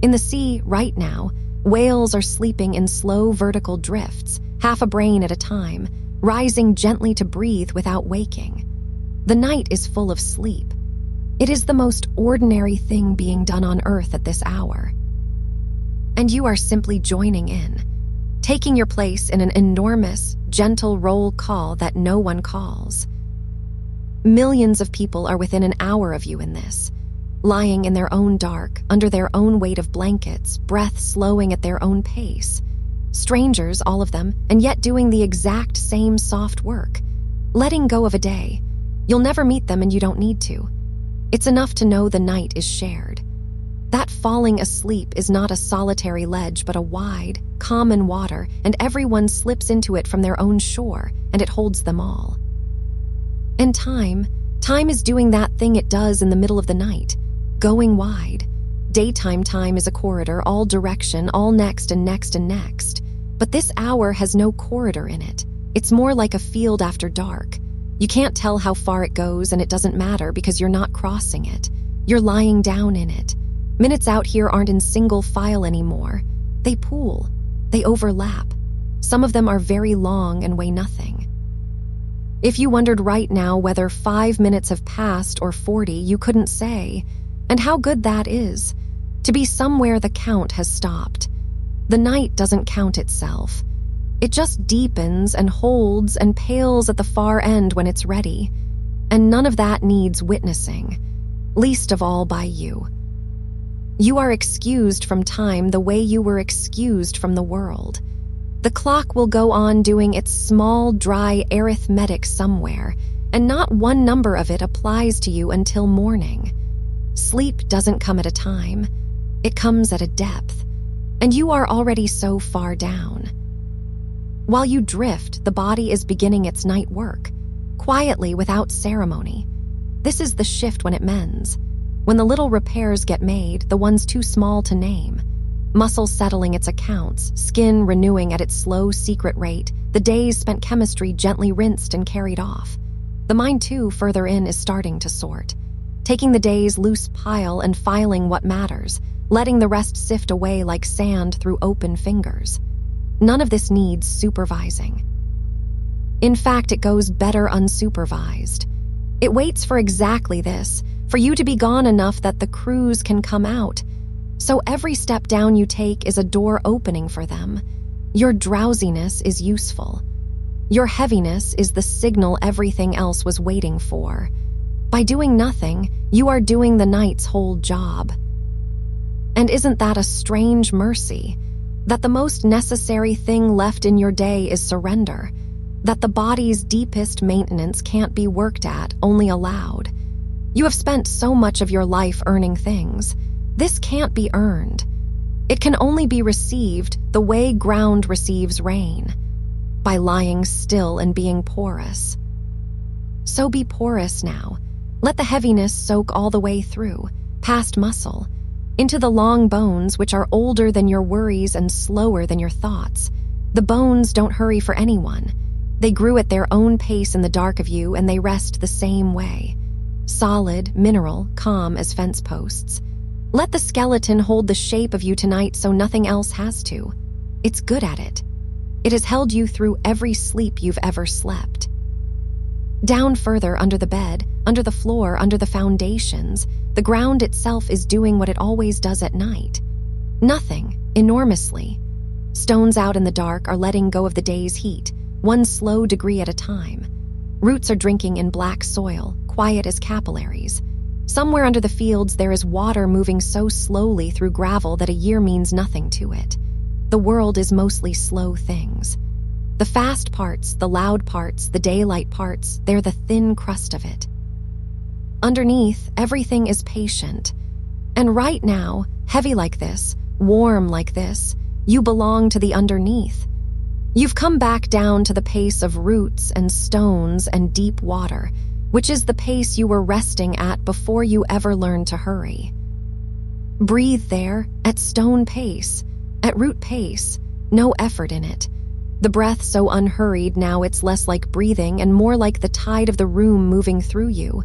In the sea, right now, whales are sleeping in slow vertical drifts, half a brain at a time, rising gently to breathe without waking. The night is full of sleep. It is the most ordinary thing being done on Earth at this hour. And you are simply joining in, taking your place in an enormous, gentle roll call that no one calls. Millions of people are within an hour of you in this, lying in their own dark, under their own weight of blankets, breath slowing at their own pace. Strangers, all of them, and yet doing the exact same soft work, letting go of a day. You'll never meet them and you don't need to. It's enough to know the night is shared. That falling asleep is not a solitary ledge, but a wide, common water, and everyone slips into it from their own shore, and it holds them all. And time is doing that thing it does in the middle of the night, going wide. Daytime time is a corridor, all direction, all next and next and next. But this hour has no corridor in it. It's more like a field after dark. You can't tell how far it goes, and it doesn't matter because you're not crossing it. You're lying down in it. Minutes out here aren't in single file anymore. They pool. They overlap. Some of them are very long and weigh nothing. If you wondered right now whether 5 minutes have passed or 40, you couldn't say. And how good that is. To be somewhere the count has stopped. The night doesn't count itself. It just deepens and holds and pales at the far end when it's ready. And none of that needs witnessing, least of all by you. You are excused from time the way you were excused from the world. The clock will go on doing its small, dry arithmetic somewhere, and not one number of it applies to you until morning. Sleep doesn't come at a time. It comes at a depth, and you are already so far down. While you drift, the body is beginning its night work, quietly without ceremony. This is the shift when it mends, when the little repairs get made, the ones too small to name. Muscle settling its accounts, skin renewing at its slow secret rate, the days spent chemistry gently rinsed and carried off. The mind, too, further in is starting to sort, taking the day's loose pile and filing what matters, letting the rest sift away like sand through open fingers. None of this needs supervising. In fact, it goes better unsupervised. It waits for exactly this, for you to be gone enough that the crews can come out. So every step down you take is a door opening for them. Your drowsiness is useful. Your heaviness is the signal everything else was waiting for. By doing nothing, you are doing the night's whole job. And isn't that a strange mercy? That the most necessary thing left in your day is surrender. That the body's deepest maintenance can't be worked at, only allowed. You have spent so much of your life earning things. This can't be earned. It can only be received the way ground receives rain, by lying still and being porous. So be porous now. Let the heaviness soak all the way through, past muscle, into the long bones which are older than your worries and slower than your thoughts. The bones don't hurry for anyone. They grew at their own pace in the dark of you, and they rest the same way. Solid, mineral, calm as fence posts. Let the skeleton hold the shape of you tonight so nothing else has to. It's good at it. It has held you through every sleep you've ever slept. Down further under the bed, under the floor, under the foundations, the ground itself is doing what it always does at night. Nothing, enormously. Stones out in the dark are letting go of the day's heat, one slow degree at a time. Roots are drinking in black soil, quiet as capillaries. Somewhere under the fields there is water moving so slowly through gravel that a year means nothing to it. The world is mostly slow things. The fast parts, the loud parts, the daylight parts, they're the thin crust of it. Underneath, everything is patient. And right now, heavy like this, warm like this, you belong to the underneath. You've come back down to the pace of roots and stones and deep water, which is the pace you were resting at before you ever learned to hurry. Breathe there, at stone pace, at root pace, no effort in it. The breath so unhurried now it's less like breathing and more like the tide of the room moving through you.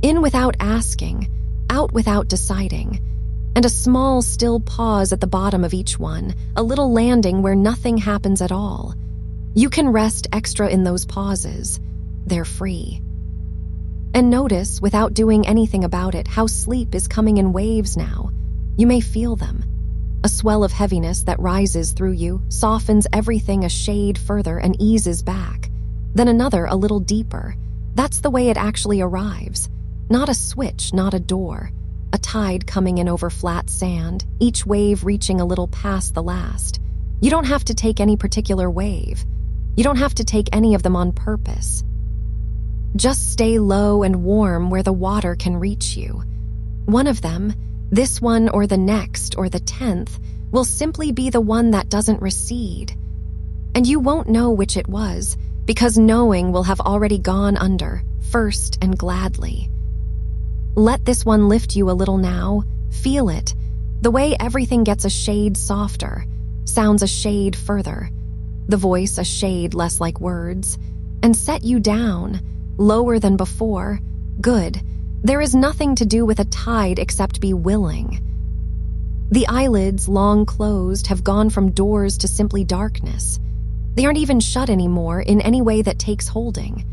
In without asking, out without deciding. And a small, still pause at the bottom of each one, a little landing where nothing happens at all. You can rest extra in those pauses. They're free. And notice, without doing anything about it, how sleep is coming in waves now. You may feel them. A swell of heaviness that rises through you, softens everything a shade further and eases back. Then another a little deeper. That's the way it actually arrives. Not a switch, not a door. A tide coming in over flat sand, each wave reaching a little past the last. You don't have to take any particular wave. You don't have to take any of them on purpose. Just stay low and warm where the water can reach you. One of them, this one or the next or the 10th, will simply be the one that doesn't recede. And you won't know which it was, because knowing will have already gone under, first and gladly. Let this one lift you a little now. Feel it, the way everything gets a shade softer, sounds a shade further, the voice a shade less like words, and set you down, lower than before. Good. There is nothing to do with a tide except be willing. The eyelids, long closed, have gone from doors to simply darkness. They aren't even shut anymore in any way that takes holding.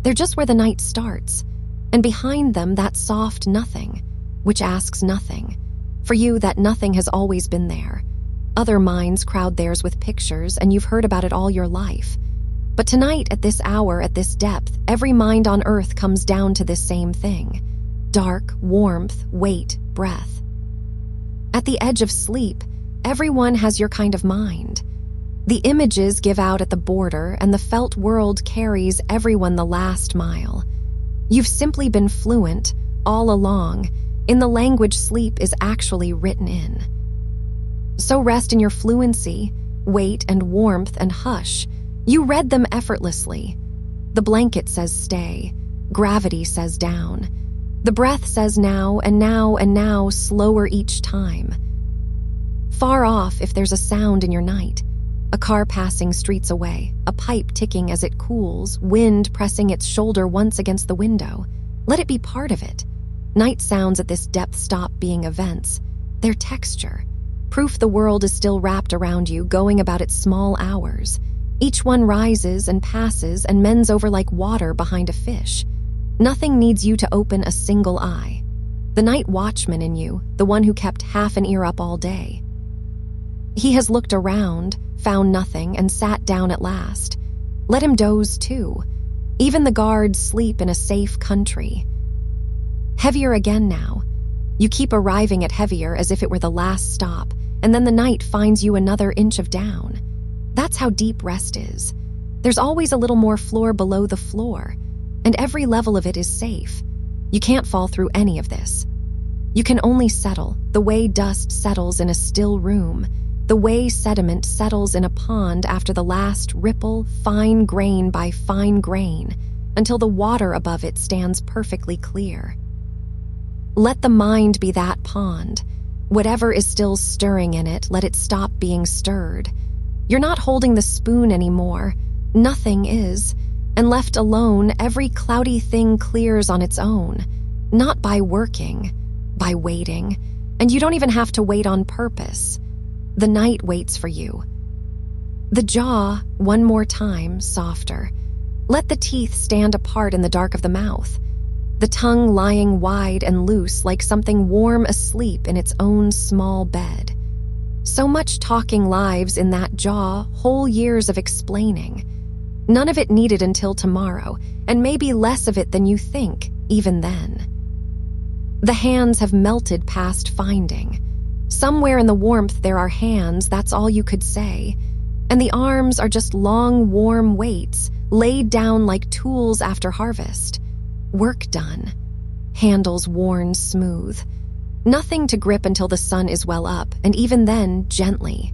They're just where the night starts, and behind them that soft nothing, which asks nothing. For you, that nothing has always been there. Other minds crowd theirs with pictures, and you've heard about it all your life. But tonight, at this hour, at this depth, every mind on earth comes down to this same thing. Dark, warmth, weight, breath. At the edge of sleep, everyone has your kind of mind. The images give out at the border, and the felt world carries everyone the last mile. You've simply been fluent, all along, in the language sleep is actually written in. So rest in your fluency, weight and warmth and hush. You read them effortlessly. The blanket says stay, gravity says down. The breath says now and now and now, slower each time. Far off if there's a sound in your night, A car passing streets away, a pipe ticking as it cools, wind pressing its shoulder once against the window. Let it be part of it. Night sounds at this depth stop being events. Their texture. Proof the world is still wrapped around you, going about its small hours. Each one rises and passes and mends over like water behind a fish. Nothing needs you to open a single eye. The night watchman in you, the one who kept half an ear up all day. He has looked around, found nothing, and sat down at last. Let him doze too. Even the guards sleep in a safe country. Heavier again now. You keep arriving at heavier as if it were the last stop, and then the night finds you another inch of down. That's how deep rest is. There's always a little more floor below the floor, and every level of it is safe. You can't fall through any of this. You can only settle, the way dust settles in a still room, the way sediment settles in a pond after the last ripple, fine grain by fine grain, until the water above it stands perfectly clear. Let the mind be that pond. Whatever is still stirring in it, let it stop being stirred. You're not holding the spoon anymore. Nothing is. And left alone, every cloudy thing clears on its own. Not by working, by waiting. And you don't even have to wait on purpose. The night waits for you. The jaw, one more time, softer. Let the teeth stand apart in the dark of the mouth. The tongue lying wide and loose like something warm asleep in its own small bed. So much talking lives in that jaw, whole years of explaining. None of it needed until tomorrow, and maybe less of it than you think, even then. The hands have melted past finding. Somewhere in the warmth there are hands, that's all you could say. And the arms are just long, warm weights, laid down like tools after harvest. Work done. Handles worn smooth. Nothing to grip until the sun is well up, and even then, gently.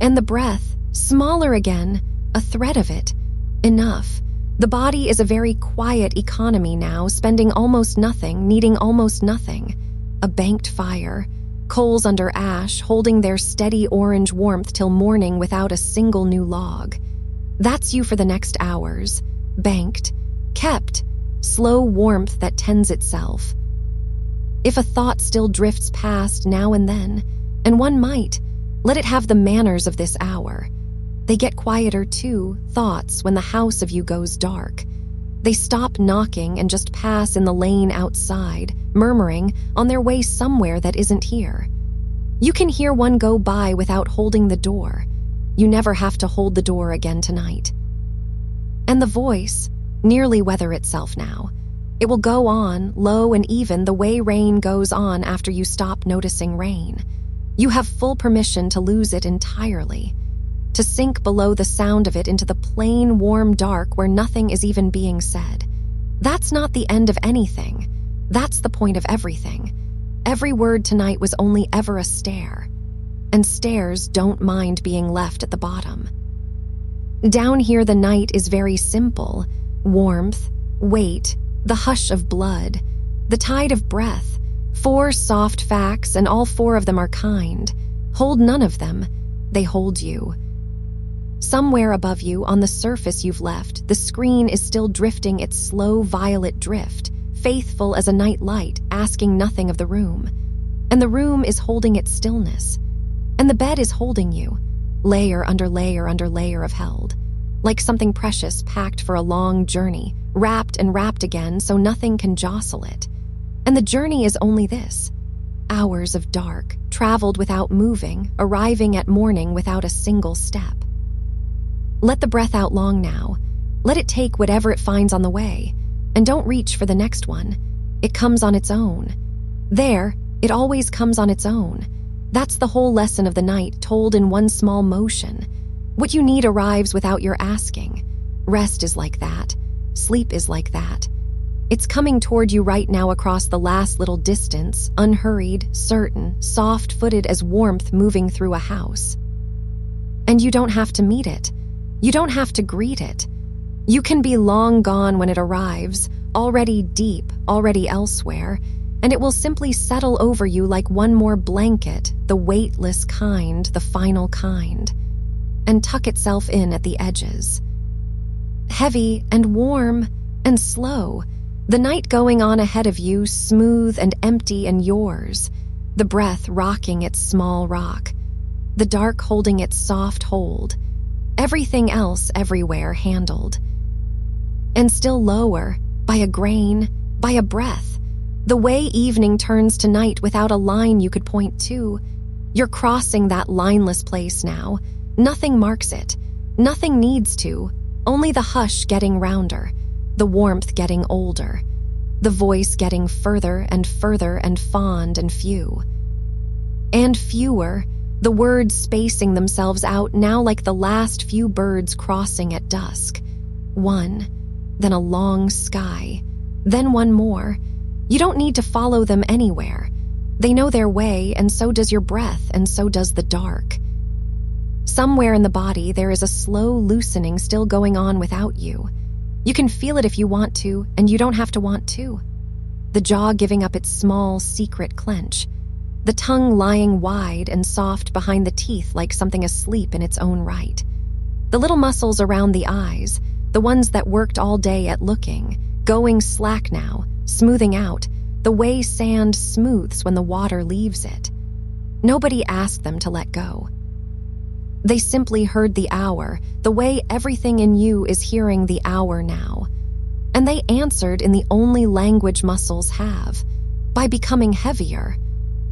And the breath, smaller again, a thread of it. Enough. The body is a very quiet economy now, spending almost nothing, needing almost nothing. A banked fire. Coals under ash, holding their steady orange warmth till morning without a single new log. That's you for the next hours. Banked. Kept. Slow warmth that tends itself. If a thought still drifts past now and then, and one might, let it have the manners of this hour. They get quieter too, thoughts, when the house of you goes dark. They stop knocking and just pass in the lane outside, murmuring, on their way somewhere that isn't here. You can hear one go by without holding the door. You never have to hold the door again tonight. And the voice, nearly weather itself now. It will go on, low and even, the way rain goes on after you stop noticing rain. You have full permission to lose it entirely, to sink below the sound of it into the plain, warm dark where nothing is even being said. That's not the end of anything. That's the point of everything. Every word tonight was only ever a stare. And stares don't mind being left at the bottom. Down here the night is very simple. Warmth, weight, the hush of blood, the tide of breath, 4 soft facts, and all 4 of them are kind. Hold none of them. They hold you. Somewhere above you, on the surface you've left, the screen is still drifting its slow violet drift, faithful as a night light, asking nothing of the room. And the room is holding its stillness. And the bed is holding you, layer under layer under layer of held, like something precious packed for a long journey, wrapped and wrapped again so nothing can jostle it. And the journey is only this: hours of dark, traveled without moving, arriving at morning without a single step. Let the breath out long now. Let it take whatever it finds on the way, and don't reach for the next one. It comes on its own. There, it always comes on its own. That's the whole lesson of the night, told in one small motion. What you need arrives without your asking. Rest is like that. Sleep is like that. It's coming toward you right now across the last little distance, unhurried, certain, soft-footed as warmth moving through a house. And you don't have to meet it. You don't have to greet it. You can be long gone when it arrives, already deep, already elsewhere, and it will simply settle over you like one more blanket, the weightless kind, the final kind. and tuck itself in at the edges. Heavy and warm and slow, the night going on ahead of you, smooth and empty and yours, the breath rocking its small rock, the dark holding its soft hold, everything else everywhere handled. And still lower, by a grain, by a breath, the way evening turns to night without a line you could point to. You're crossing that lineless place now. Nothing marks it. Nothing needs to. Only the hush getting rounder, the warmth getting older, the voice getting further and further and fond and few. And fewer, the words spacing themselves out now like the last few birds crossing at dusk. One, then a long sky, then one more. You don't need to follow them anywhere. They know their way, and so does your breath, and so does the dark. Somewhere in the body, there is a slow loosening still going on without you. You can feel it if you want to, and you don't have to want to. The jaw giving up its small, secret clench. The tongue lying wide and soft behind the teeth like something asleep in its own right. The little muscles around the eyes, the ones that worked all day at looking, going slack now, smoothing out, the way sand smooths when the water leaves it. Nobody asked them to let go. They simply heard the hour, the way everything in you is hearing the hour now. And they answered in the only language muscles have, by becoming heavier,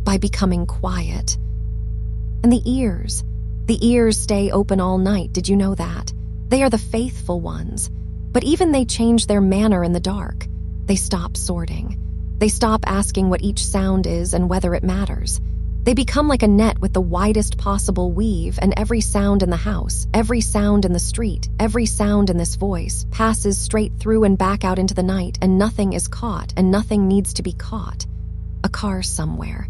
by becoming quiet. And the ears stay open all night, did you know that? They are the faithful ones, but even they change their manner in the dark. They stop sorting. They stop asking what each sound is and whether it matters. They become like a net with the widest possible weave, and every sound in the house, every sound in the street, every sound in this voice passes straight through and back out into the night, and nothing is caught and nothing needs to be caught. A car somewhere,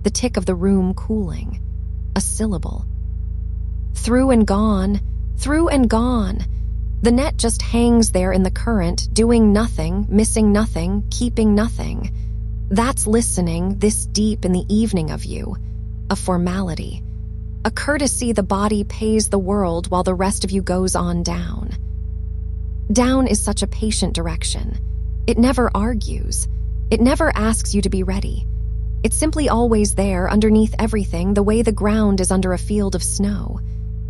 the tick of the room cooling, a syllable. Through and gone, through and gone. The net just hangs there in the current, doing nothing, missing nothing, keeping nothing. That's listening this deep in the evening of you. A formality. A courtesy the body pays the world while the rest of you goes on down. Down is such a patient direction. It never argues. It never asks you to be ready. It's simply always there underneath everything, the way the ground is under a field of snow.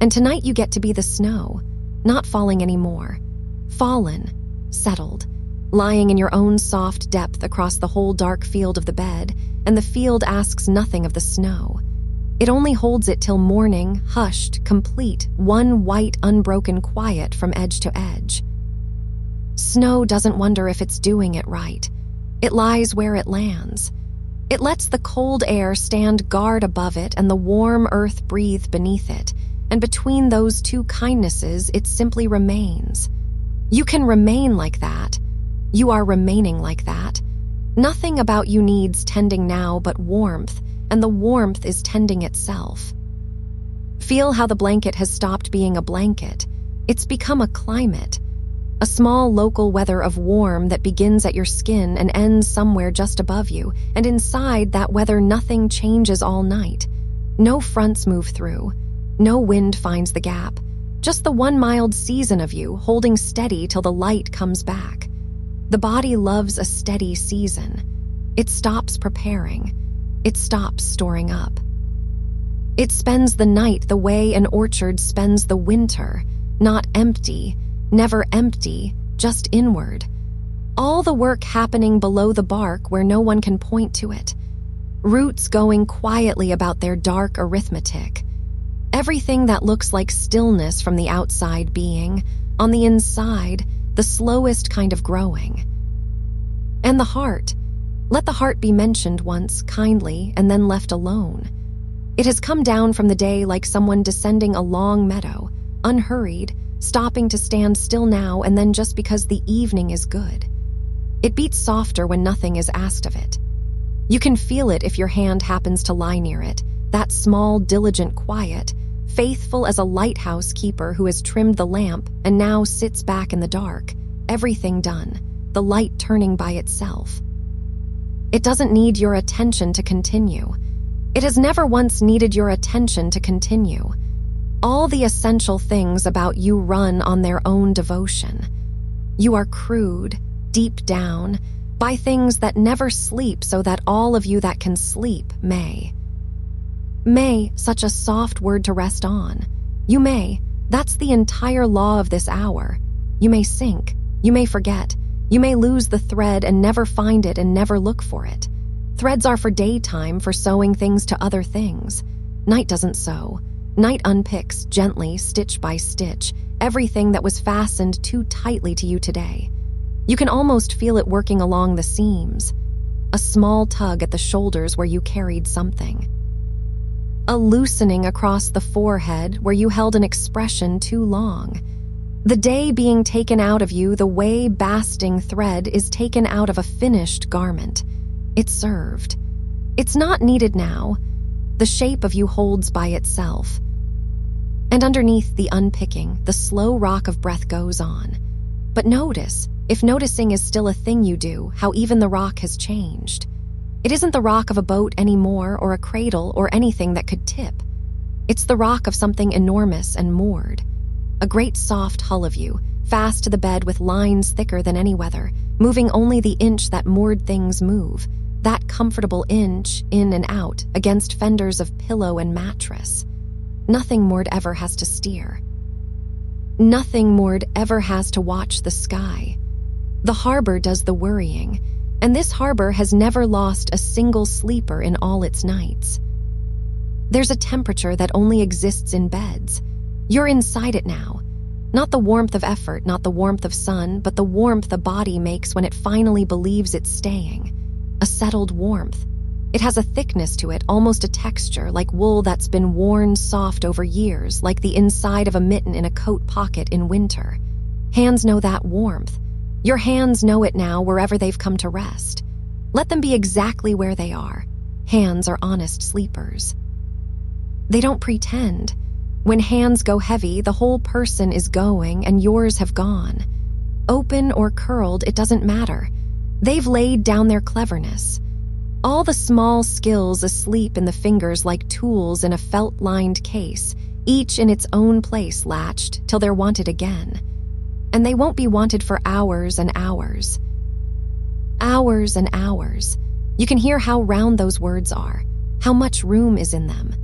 And tonight you get to be the snow. Not falling anymore. Fallen, settled, lying in your own soft depth across the whole dark field of the bed, and the field asks nothing of the snow. It only holds it till morning, hushed, complete, one white, unbroken quiet from edge to edge. Snow doesn't wonder if it's doing it right. It lies where it lands. It lets the cold air stand guard above it and the warm earth breathe beneath it. And between those two kindnesses, it simply remains. You can remain like that. You are remaining like that. Nothing about you needs tending now but warmth, and the warmth is tending itself. Feel how the blanket has stopped being a blanket. It's become a climate. A small local weather of warm that begins at your skin and ends somewhere just above you, and inside that weather nothing changes all night. No fronts move through. No wind finds the gap, just the one mild season of you holding steady till the light comes back. The body loves a steady season. It stops preparing. It stops storing up. It spends the night the way an orchard spends the winter, not empty, never empty, just inward. All the work happening below the bark where no one can point to it. Roots going quietly about their dark arithmetic. Everything that looks like stillness from the outside being, on the inside, the slowest kind of growing. And the heart. Let the heart be mentioned once, kindly, and then left alone. It has come down from the day like someone descending a long meadow, unhurried, stopping to stand still now and then just because the evening is good. It beats softer when nothing is asked of it. You can feel it if your hand happens to lie near it, that small, diligent quiet, faithful as a lighthouse keeper who has trimmed the lamp and now sits back in the dark, everything done, the light turning by itself. It doesn't need your attention to continue. It has never once needed your attention to continue. All the essential things about you run on their own devotion. You are crewed, deep down, by things that never sleep so that all of you that can sleep may. May, such a soft word to rest on. You may, that's the entire law of this hour. You may sink, you may forget, you may lose the thread and never find it and never look for it. Threads are for daytime, for sewing things to other things. Night doesn't sew. Night unpicks, gently, stitch by stitch, everything that was fastened too tightly to you today. You can almost feel it working along the seams. A small tug at the shoulders where you carried something. A loosening across the forehead where you held an expression too long. The day being taken out of you the way basting thread is taken out of a finished garment. It served. It's not needed now. The shape of you holds by itself. And underneath the unpicking, the slow rock of breath goes on. But notice, if noticing is still a thing you do, how even the rock has changed. It isn't the rock of a boat anymore, or a cradle, or anything that could tip. It's the rock of something enormous and moored. A great soft hull of you, fast to the bed with lines thicker than any weather, moving only the inch that moored things move. That comfortable inch, in and out, against fenders of pillow and mattress. Nothing moored ever has to steer. Nothing moored ever has to watch the sky. The harbor does the worrying, and this harbor has never lost a single sleeper in all its nights. There's a temperature that only exists in beds. You're inside it now. Not the warmth of effort, not the warmth of sun, but the warmth a body makes when it finally believes it's staying. A settled warmth. It has a thickness to it, almost a texture, like wool that's been worn soft over years, like the inside of a mitten in a coat pocket in winter. Hands know that warmth. Your hands know it now wherever they've come to rest. Let them be exactly where they are. Hands are honest sleepers. They don't pretend. When hands go heavy, the whole person is going and yours have gone. Open or curled, it doesn't matter. They've laid down their cleverness. All the small skills asleep in the fingers like tools in a felt-lined case, each in its own place latched till they're wanted again. And they won't be wanted for hours and hours. Hours and hours. You can hear how round those words are, how much room is in them.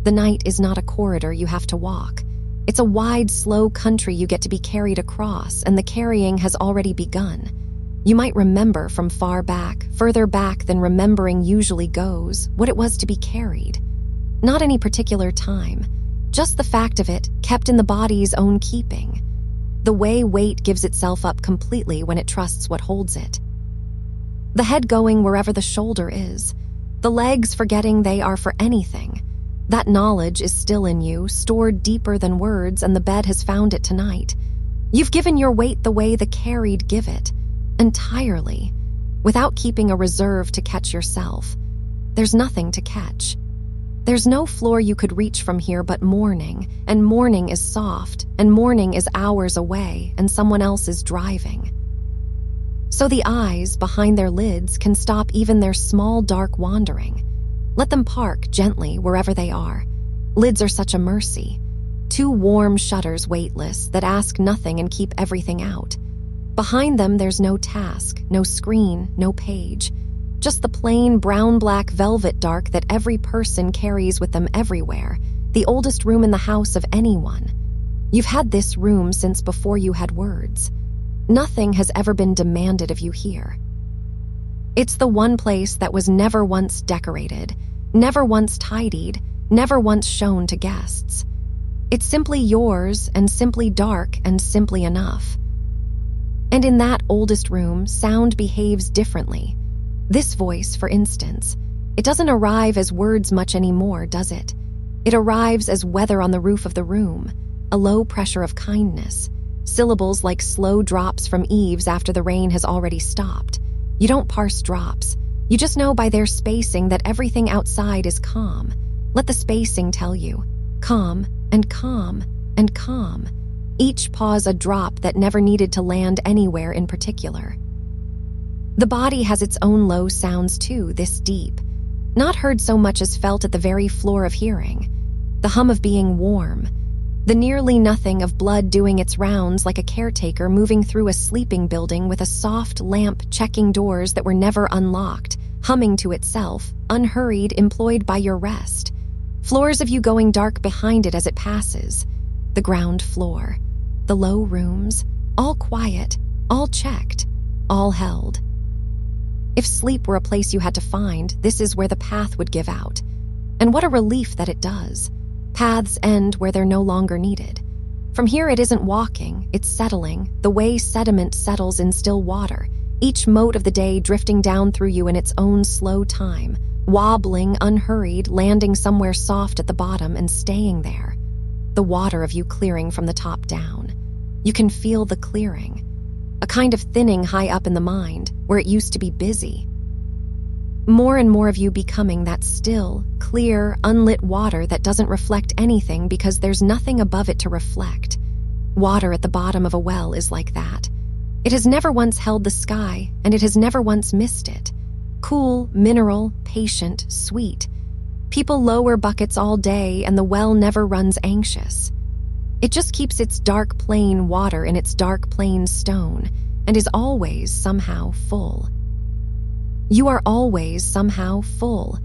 The night is not a corridor you have to walk. It's a wide, slow country you get to be carried across, and the carrying has already begun. You might remember from far back, further back than remembering usually goes, what it was to be carried. Not any particular time, just the fact of it kept in the body's own keeping. The way weight gives itself up completely when it trusts what holds it. The head going wherever the shoulder is, the legs forgetting they are for anything. That knowledge is still in you, stored deeper than words, and the bed has found it tonight. You've given your weight the way the carried give it, entirely, without keeping a reserve to catch yourself. There's nothing to catch. There's no floor you could reach from here but morning, and morning is soft, and morning is hours away, and someone else is driving. So the eyes, behind their lids, can stop even their small dark wandering. Let them park gently wherever they are. Lids are such a mercy. Two warm shutters weightless that ask nothing and keep everything out. Behind them there's no task, no screen, no page. Just the plain brown-black velvet dark that every person carries with them everywhere, the oldest room in the house of anyone. You've had this room since before you had words. Nothing has ever been demanded of you here. It's the one place that was never once decorated, never once tidied, never once shown to guests. It's simply yours and simply dark and simply enough. And in that oldest room, sound behaves differently. This voice, for instance, it doesn't arrive as words much anymore, does it? It arrives as weather on the roof of the room, a low pressure of kindness, syllables like slow drops from eaves after the rain has already stopped. You don't parse drops. You just know by their spacing that everything outside is calm. Let the spacing tell you. Calm and calm and calm. Each pause a drop that never needed to land anywhere in particular. The body has its own low sounds too, this deep. Not heard so much as felt at the very floor of hearing. The hum of being warm. The nearly nothing of blood doing its rounds like a caretaker moving through a sleeping building with a soft lamp checking doors that were never unlocked, humming to itself, unhurried, employed by your rest. Floors of you going dark behind it as it passes. The ground floor. The low rooms. All quiet. All checked. All held. If sleep were a place you had to find, this is where the path would give out. And what a relief that it does. Paths end where they're no longer needed. From here it isn't walking, it's settling, the way sediment settles in still water, each mote of the day drifting down through you in its own slow time, wobbling, unhurried, landing somewhere soft at the bottom and staying there. The water of you clearing from the top down. You can feel the clearing. A kind of thinning high up in the mind, where it used to be busy. More and more of you becoming that still, clear, unlit water that doesn't reflect anything because there's nothing above it to reflect. Water at the bottom of a well is like that. It has never once held the sky, and it has never once missed it. Cool, mineral, patient, sweet. People lower buckets all day and the well never runs anxious. It just keeps its dark plain water in its dark plain stone and is always somehow full. You are always somehow full.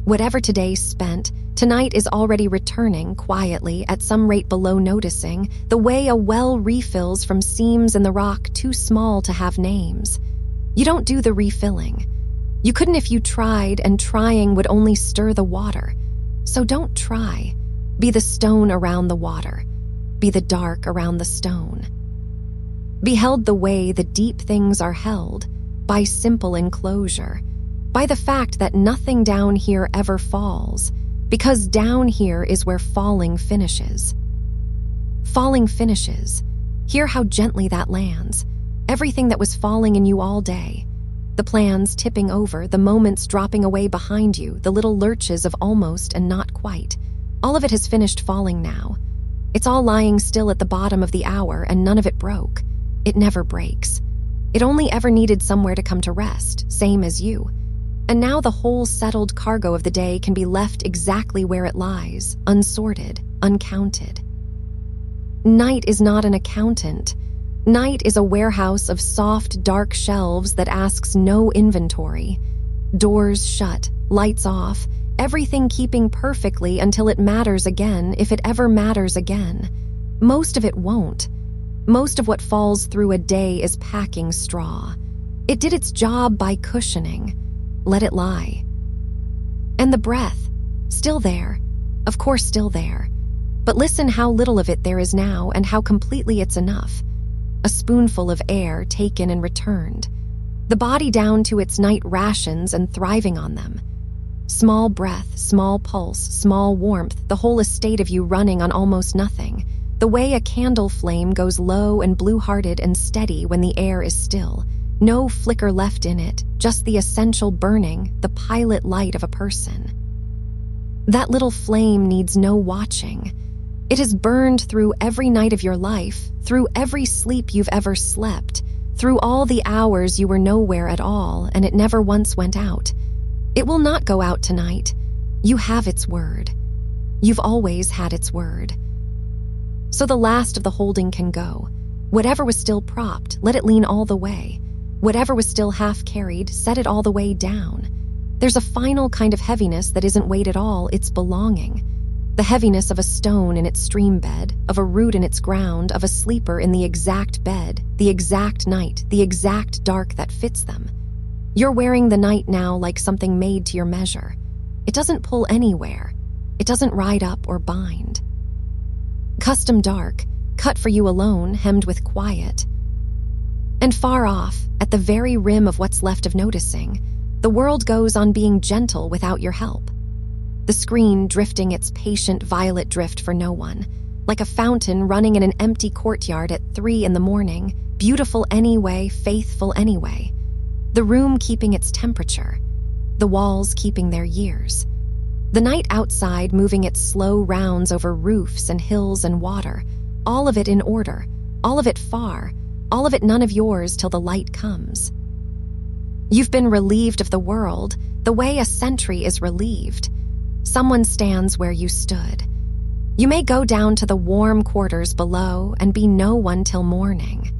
Whatever today spent, tonight is already returning quietly at some rate below noticing, the way a well refills from seams in the rock too small to have names. You don't do the refilling. You couldn't if you tried, and trying would only stir the water. So don't try. Be the stone around the water. Be the dark around the stone. Be held the way the deep things are held, by simple enclosure, by the fact that nothing down here ever falls, because down here is where falling finishes. Falling finishes. Hear how gently that lands. Everything that was falling in you all day. The plans tipping over, the moments dropping away behind you, the little lurches of almost and not quite. All of it has finished falling now. It's all lying still at the bottom of the hour, and none of it broke. It never breaks. It only ever needed somewhere to come to rest, same as you. And now the whole settled cargo of the day can be left exactly where it lies, unsorted, uncounted. Night is not an accountant. Night is a warehouse of soft, dark shelves that asks no inventory. Doors shut, lights off, everything keeping perfectly until it matters again, if it ever matters again. Most of it won't. Most of what falls through a day is packing straw. It did its job by cushioning. Let it lie. And the breath, still there, of course still there. But listen how little of it there is now and how completely it's enough. A spoonful of air taken and returned. The body down to its night rations and thriving on them. Small breath, small pulse, small warmth, the whole estate of you running on almost nothing. The way a candle flame goes low and blue-hearted and steady when the air is still. No flicker left in it, just the essential burning, the pilot light of a person. That little flame needs no watching. It has burned through every night of your life, through every sleep you've ever slept, through all the hours you were nowhere at all, and it never once went out. It will not go out tonight. You have its word. You've always had its word. So the last of the holding can go. Whatever was still propped, let it lean all the way. Whatever was still half carried, set it all the way down. There's a final kind of heaviness that isn't weight at all, it's belonging. The heaviness of a stone in its stream bed, of a root in its ground, of a sleeper in the exact bed, the exact night, the exact dark that fits them. You're wearing the night now like something made to your measure. It doesn't pull anywhere. It doesn't ride up or bind. Custom dark, cut for you alone, hemmed with quiet. And far off, at the very rim of what's left of noticing, the world goes on being gentle without your help. The screen drifting its patient violet drift for no one, like a fountain running in an empty courtyard at 3 a.m, beautiful anyway, faithful anyway. The room keeping its temperature, the walls keeping their years. The night outside moving its slow rounds over roofs and hills and water, all of it in order, all of it far, all of it none of yours till the light comes. You've been relieved of the world, the way a sentry is relieved. Someone stands where you stood. You may go down to the warm quarters below and be no one till morning.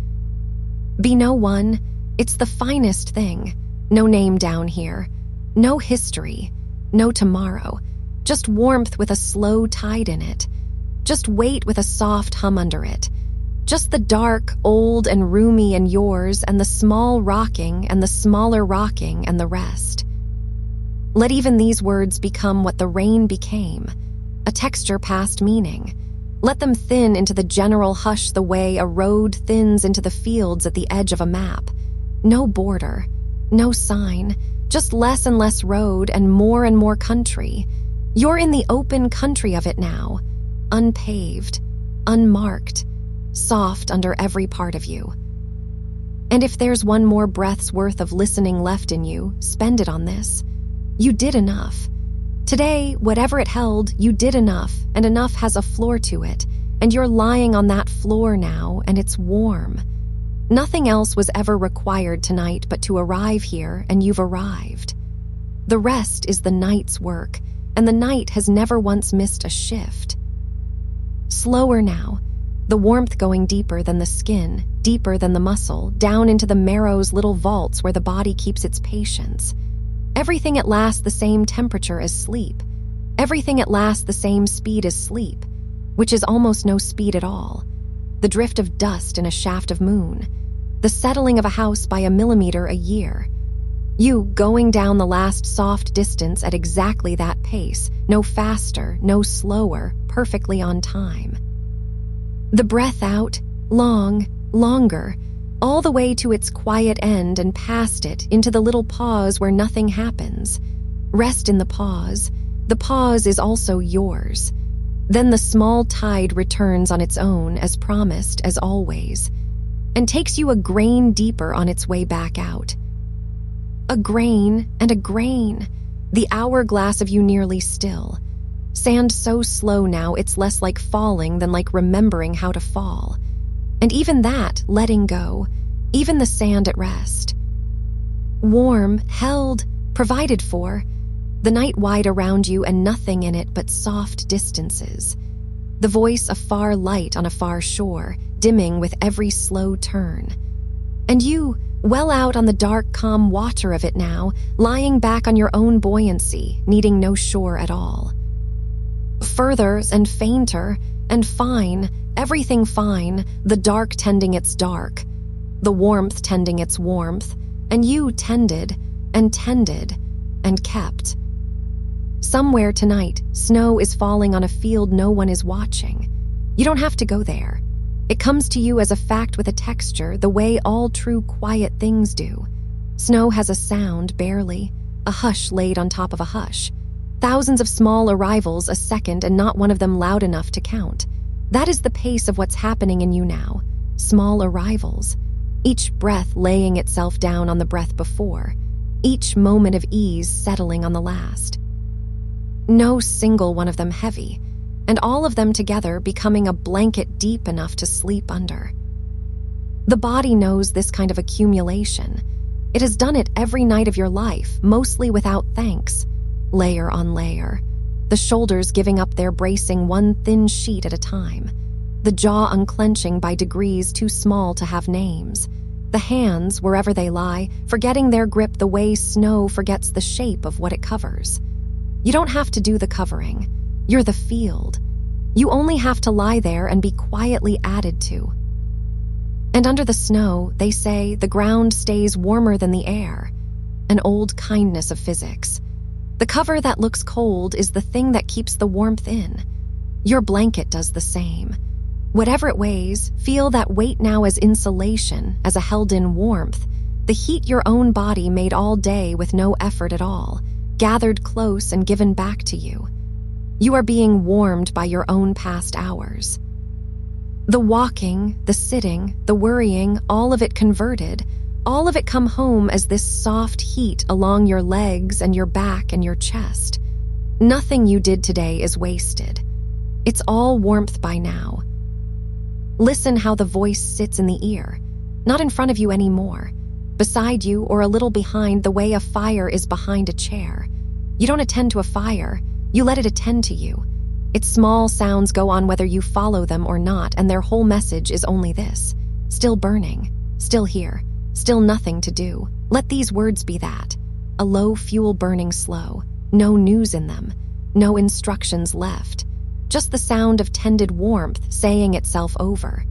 Be no one, it's the finest thing. No name down here, no history, no tomorrow, just warmth with a slow tide in it, just weight with a soft hum under it, just the dark, old and roomy and yours and the small rocking and the smaller rocking and the rest. Let even these words become what the rain became, a texture past meaning. Let them thin into the general hush the way a road thins into the fields at the edge of a map. No border, no sign, just less and less road and more country. You're in the open country of it now, unpaved, unmarked, soft under every part of you. And if there's one more breath's worth of listening left in you, spend it on this. You did enough. Today, whatever it held, you did enough, and enough has a floor to it, and you're lying on that floor now, and it's warm. Nothing else was ever required tonight but to arrive here, and you've arrived. The rest is the night's work, and the night has never once missed a shift. Slower now, the warmth going deeper than the skin, deeper than the muscle, down into the marrow's little vaults where the body keeps its patience. Everything at last the same temperature as sleep. Everything at last the same speed as sleep, which is almost no speed at all. The drift of dust in a shaft of moon. The settling of a house by a millimeter a year. You going down the last soft distance at exactly that pace, no faster, no slower, perfectly on time. The breath out, long, longer, all the way to its quiet end and past it into the little pause where nothing happens. Rest in the pause. The pause is also yours. Then the small tide returns on its own, as promised, as always, and takes you a grain deeper on its way back out. A grain and a grain, the hourglass of you nearly still. Sand so slow now it's less like falling than like remembering how to fall. And even that, letting go, even the sand at rest. Warm, held, provided for, the night wide around you and nothing in it but soft distances. The voice of far light on a far shore, dimming with every slow turn. And you, well out on the dark, calm water of it now, lying back on your own buoyancy, needing no shore at all. Further and fainter and fine, everything fine, the dark tending its dark, the warmth tending its warmth, and you tended and kept. Somewhere tonight, snow is falling on a field no one is watching. You don't have to go there. It comes to you as a fact with a texture, the way all true quiet things do. Snow has a sound, barely, a hush laid on top of a hush. Thousands of small arrivals a second and not one of them loud enough to count. That is the pace of what's happening in you now. Small arrivals. Each breath laying itself down on the breath before. Each moment of ease settling on the last. No single one of them heavy, and all of them together becoming a blanket deep enough to sleep under. The body knows this kind of accumulation. It has done it every night of your life, mostly without thanks. Layer on layer, the shoulders giving up their bracing one thin sheet at a time, the jaw unclenching by degrees too small to have names, the hands, wherever they lie, forgetting their grip the way snow forgets the shape of what it covers. You don't have to do the covering. You're the field. You only have to lie there and be quietly added to. And under the snow, they say, the ground stays warmer than the air, an old kindness of physics. The cover that looks cold is the thing that keeps the warmth in. Your blanket does the same. Whatever it weighs, feel that weight now as insulation, as a held-in warmth, the heat your own body made all day with no effort at all, gathered close and given back to you. You are being warmed by your own past hours. The walking, the sitting, the worrying, all of it converted, all of it come home as this soft heat along your legs and your back and your chest. Nothing you did today is wasted. It's all warmth by now. Listen how the voice sits in the ear, not in front of you anymore, beside you or a little behind the way a fire is behind a chair. You don't attend to a fire, you let it attend to you. Its small sounds go on whether you follow them or not, and their whole message is only this: still burning, still here, still nothing to do. Let these words be that: a low fuel burning slow, no news in them, no instructions left, just the sound of tended warmth saying itself over.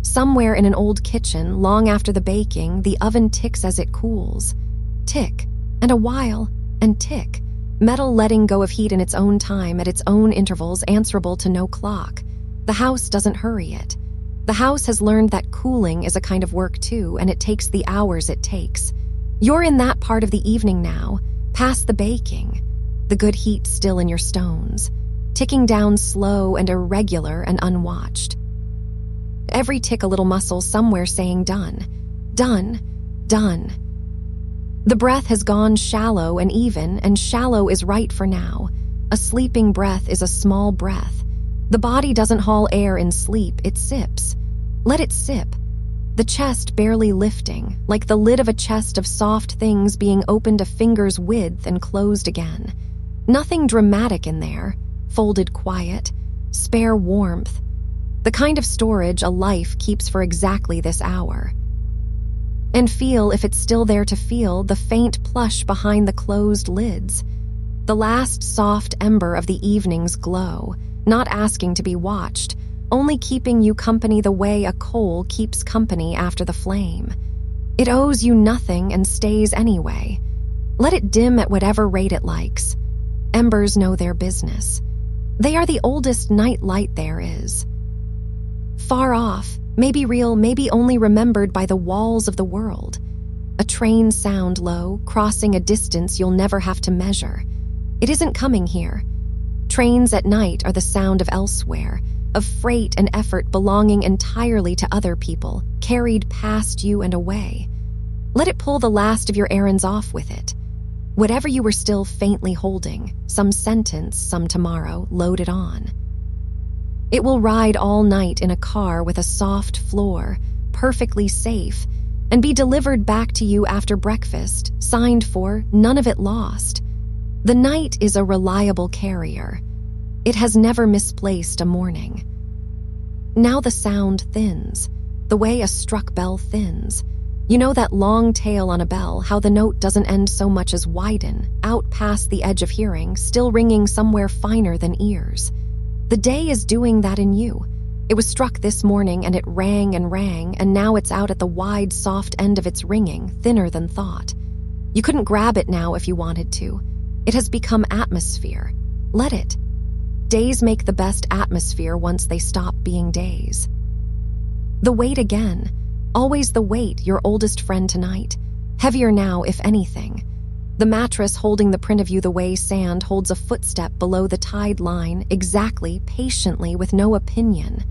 Somewhere in an old kitchen, long after the baking, the oven ticks as it cools. Tick, and a while, and tick. Metal letting go of heat in its own time, at its own intervals, answerable to no clock. The house doesn't hurry it. The house has learned that cooling is a kind of work too, and it takes the hours it takes. You're in that part of the evening now, past the baking. The good heat still in your stones, ticking down slow and irregular and unwatched. Every tick a little muscle somewhere saying done, done, done. The breath has gone shallow and even, and shallow is right for now. A sleeping breath is a small breath. The body doesn't haul air in sleep, it sips. Let it sip. The chest barely lifting, like the lid of a chest of soft things being opened a finger's width and closed again. Nothing dramatic in there, folded quiet, spare warmth. The kind of storage a life keeps for exactly this hour. And feel, if it's still there to feel, the faint plush behind the closed lids. The last soft ember of the evening's glow, not asking to be watched, only keeping you company the way a coal keeps company after the flame. It owes you nothing and stays anyway. Let it dim at whatever rate it likes. Embers know their business. They are the oldest night light there is. Far off, maybe real, maybe only remembered by the walls of the world. A train sound low, crossing a distance you'll never have to measure. It isn't coming here. Trains at night are the sound of elsewhere, of freight and effort belonging entirely to other people, carried past you and away. Let it pull the last of your errands off with it. Whatever you were still faintly holding, some sentence, some tomorrow, load it on. It will ride all night in a car with a soft floor, perfectly safe, and be delivered back to you after breakfast, signed for, none of it lost. The night is a reliable carrier. It has never misplaced a morning. Now the sound thins, the way a struck bell thins. You know that long tail on a bell, how the note doesn't end so much as widen, out past the edge of hearing, still ringing somewhere finer than ears. The day is doing that in you. It was struck this morning and it rang, and now it's out at the wide, soft end of its ringing, thinner than thought. You couldn't grab it now if you wanted to. It has become atmosphere. Let it. Days make the best atmosphere once they stop being days. The weight again. Always the weight, your oldest friend tonight. Heavier now, if anything. The mattress holding the print of you the way sand holds a footstep below the tide line, exactly, patiently, with no opinion.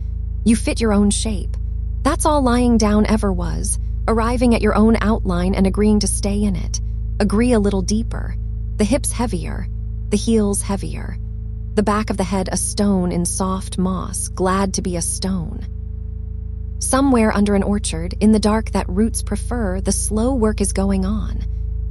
You fit your own shape. That's all lying down ever was, arriving at your own outline and agreeing to stay in it. Agree a little deeper. The hips heavier, the heels heavier. The back of the head a stone in soft moss, glad to be a stone. Somewhere under an orchard, in the dark that roots prefer, the slow work is going on.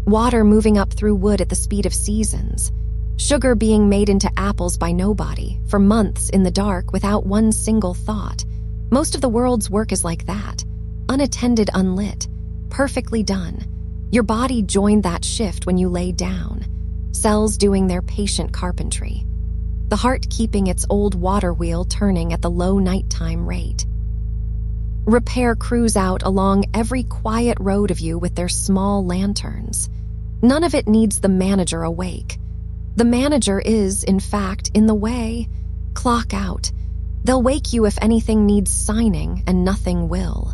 Water moving up through wood at the speed of seasons. Sugar being made into apples by nobody, for months in the dark without one single thought. Most of the world's work is like that. Unattended, unlit. Perfectly done. Your body joined that shift when you lay down. Cells doing their patient carpentry. The heart keeping its old water wheel turning at the low nighttime rate. Repair crews out along every quiet road of you with their small lanterns. None of it needs the manager awake. The manager is, in fact, in the way. Clock out. They'll wake you if anything needs signing, and nothing will.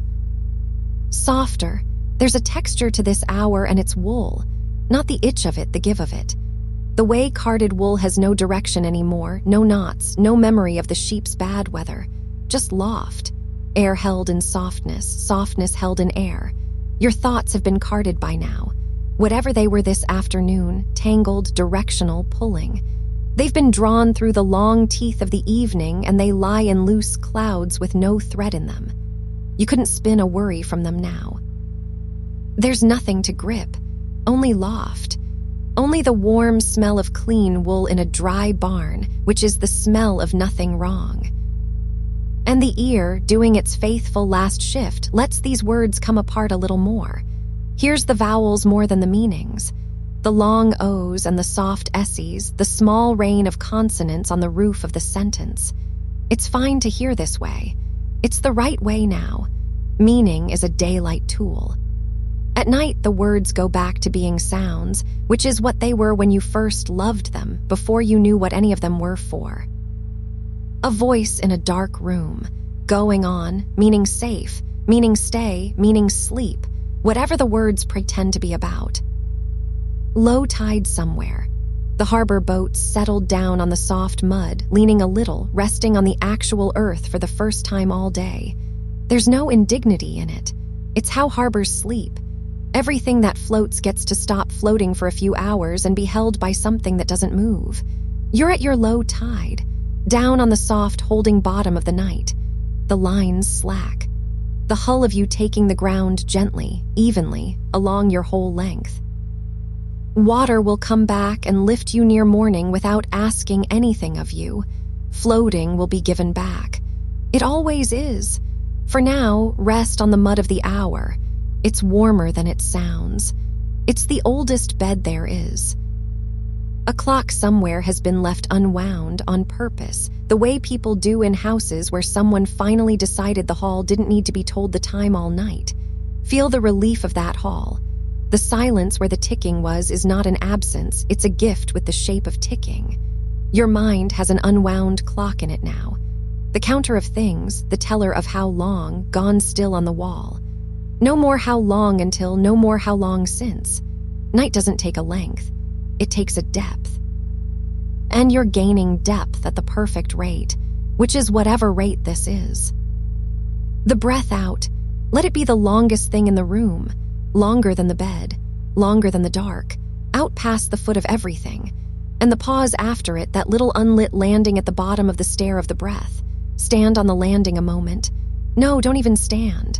Softer. There's a texture to this hour and its wool. Not the itch of it, the give of it. The way carded wool has no direction anymore, no knots, no memory of the sheep's bad weather. Just loft. Air held in softness, softness held in air. Your thoughts have been carded by now. Whatever they were this afternoon, tangled, directional, pulling. They've been drawn through the long teeth of the evening and they lie in loose clouds with no thread in them. You couldn't spin a worry from them now. There's nothing to grip, only loft. Only the warm smell of clean wool in a dry barn, which is the smell of nothing wrong. And the ear, doing its faithful last shift, lets these words come apart a little more. Hears the vowels more than the meanings. The long O's and the soft S's, the small rain of consonants on the roof of the sentence. It's fine to hear this way. It's the right way now. Meaning is a daylight tool. At night, the words go back to being sounds, which is what they were when you first loved them, before you knew what any of them were for. A voice in a dark room, going on, meaning safe, meaning stay, meaning sleep, whatever the words pretend to be about. Low tide somewhere. The harbor boats settled down on the soft mud, leaning a little, resting on the actual earth for the first time all day. There's no indignity in it. It's how harbors sleep. Everything that floats gets to stop floating for a few hours and be held by something that doesn't move. You're at your low tide, down on the soft holding bottom of the night. The lines slack. The hull of you taking the ground gently, evenly, along your whole length. Water will come back and lift you near morning without asking anything of you. Floating will be given back. It always is. For now, rest on the mud of the hour. It's warmer than it sounds. It's the oldest bed there is. A clock somewhere has been left unwound on purpose, the way people do in houses where someone finally decided the hall didn't need to be told the time all night. Feel the relief of that hall. The silence where the ticking was is not an absence, it's a gift with the shape of ticking. Your mind has an unwound clock in it now. The counter of things, the teller of how long, gone still on the wall. No more how long until no more how long since. Night doesn't take a length, it takes a depth. And you're gaining depth at the perfect rate, which is whatever rate this is. The breath out, let it be the longest thing in the room, longer than the bed, longer than the dark, out past the foot of everything. And the pause after it, that little unlit landing at the bottom of the stair of the breath. Stand on the landing a moment. No, don't even stand.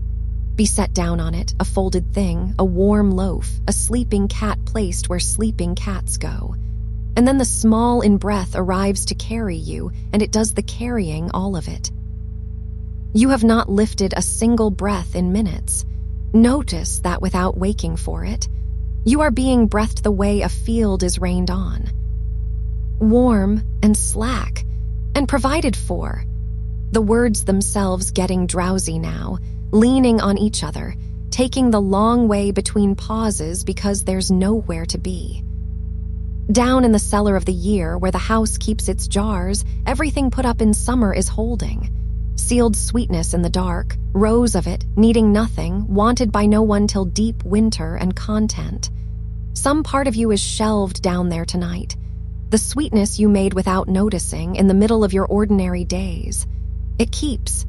Be set down on it, a folded thing, a warm loaf, a sleeping cat placed where sleeping cats go. And then the small in-breath arrives to carry you, and it does the carrying, all of it. You have not lifted a single breath in minutes. Notice that without waking for it. You are being breathed the way a field is rained on. Warm and slack, and provided for. The words themselves getting drowsy now, leaning on each other, taking the long way between pauses because there's nowhere to be. Down in the cellar of the year where the house keeps its jars, everything put up in summer is holding. Sealed sweetness in the dark, rows of it, needing nothing, wanted by no one till deep winter and content. Some part of you is shelved down there tonight. The sweetness you made without noticing in the middle of your ordinary days. It keeps.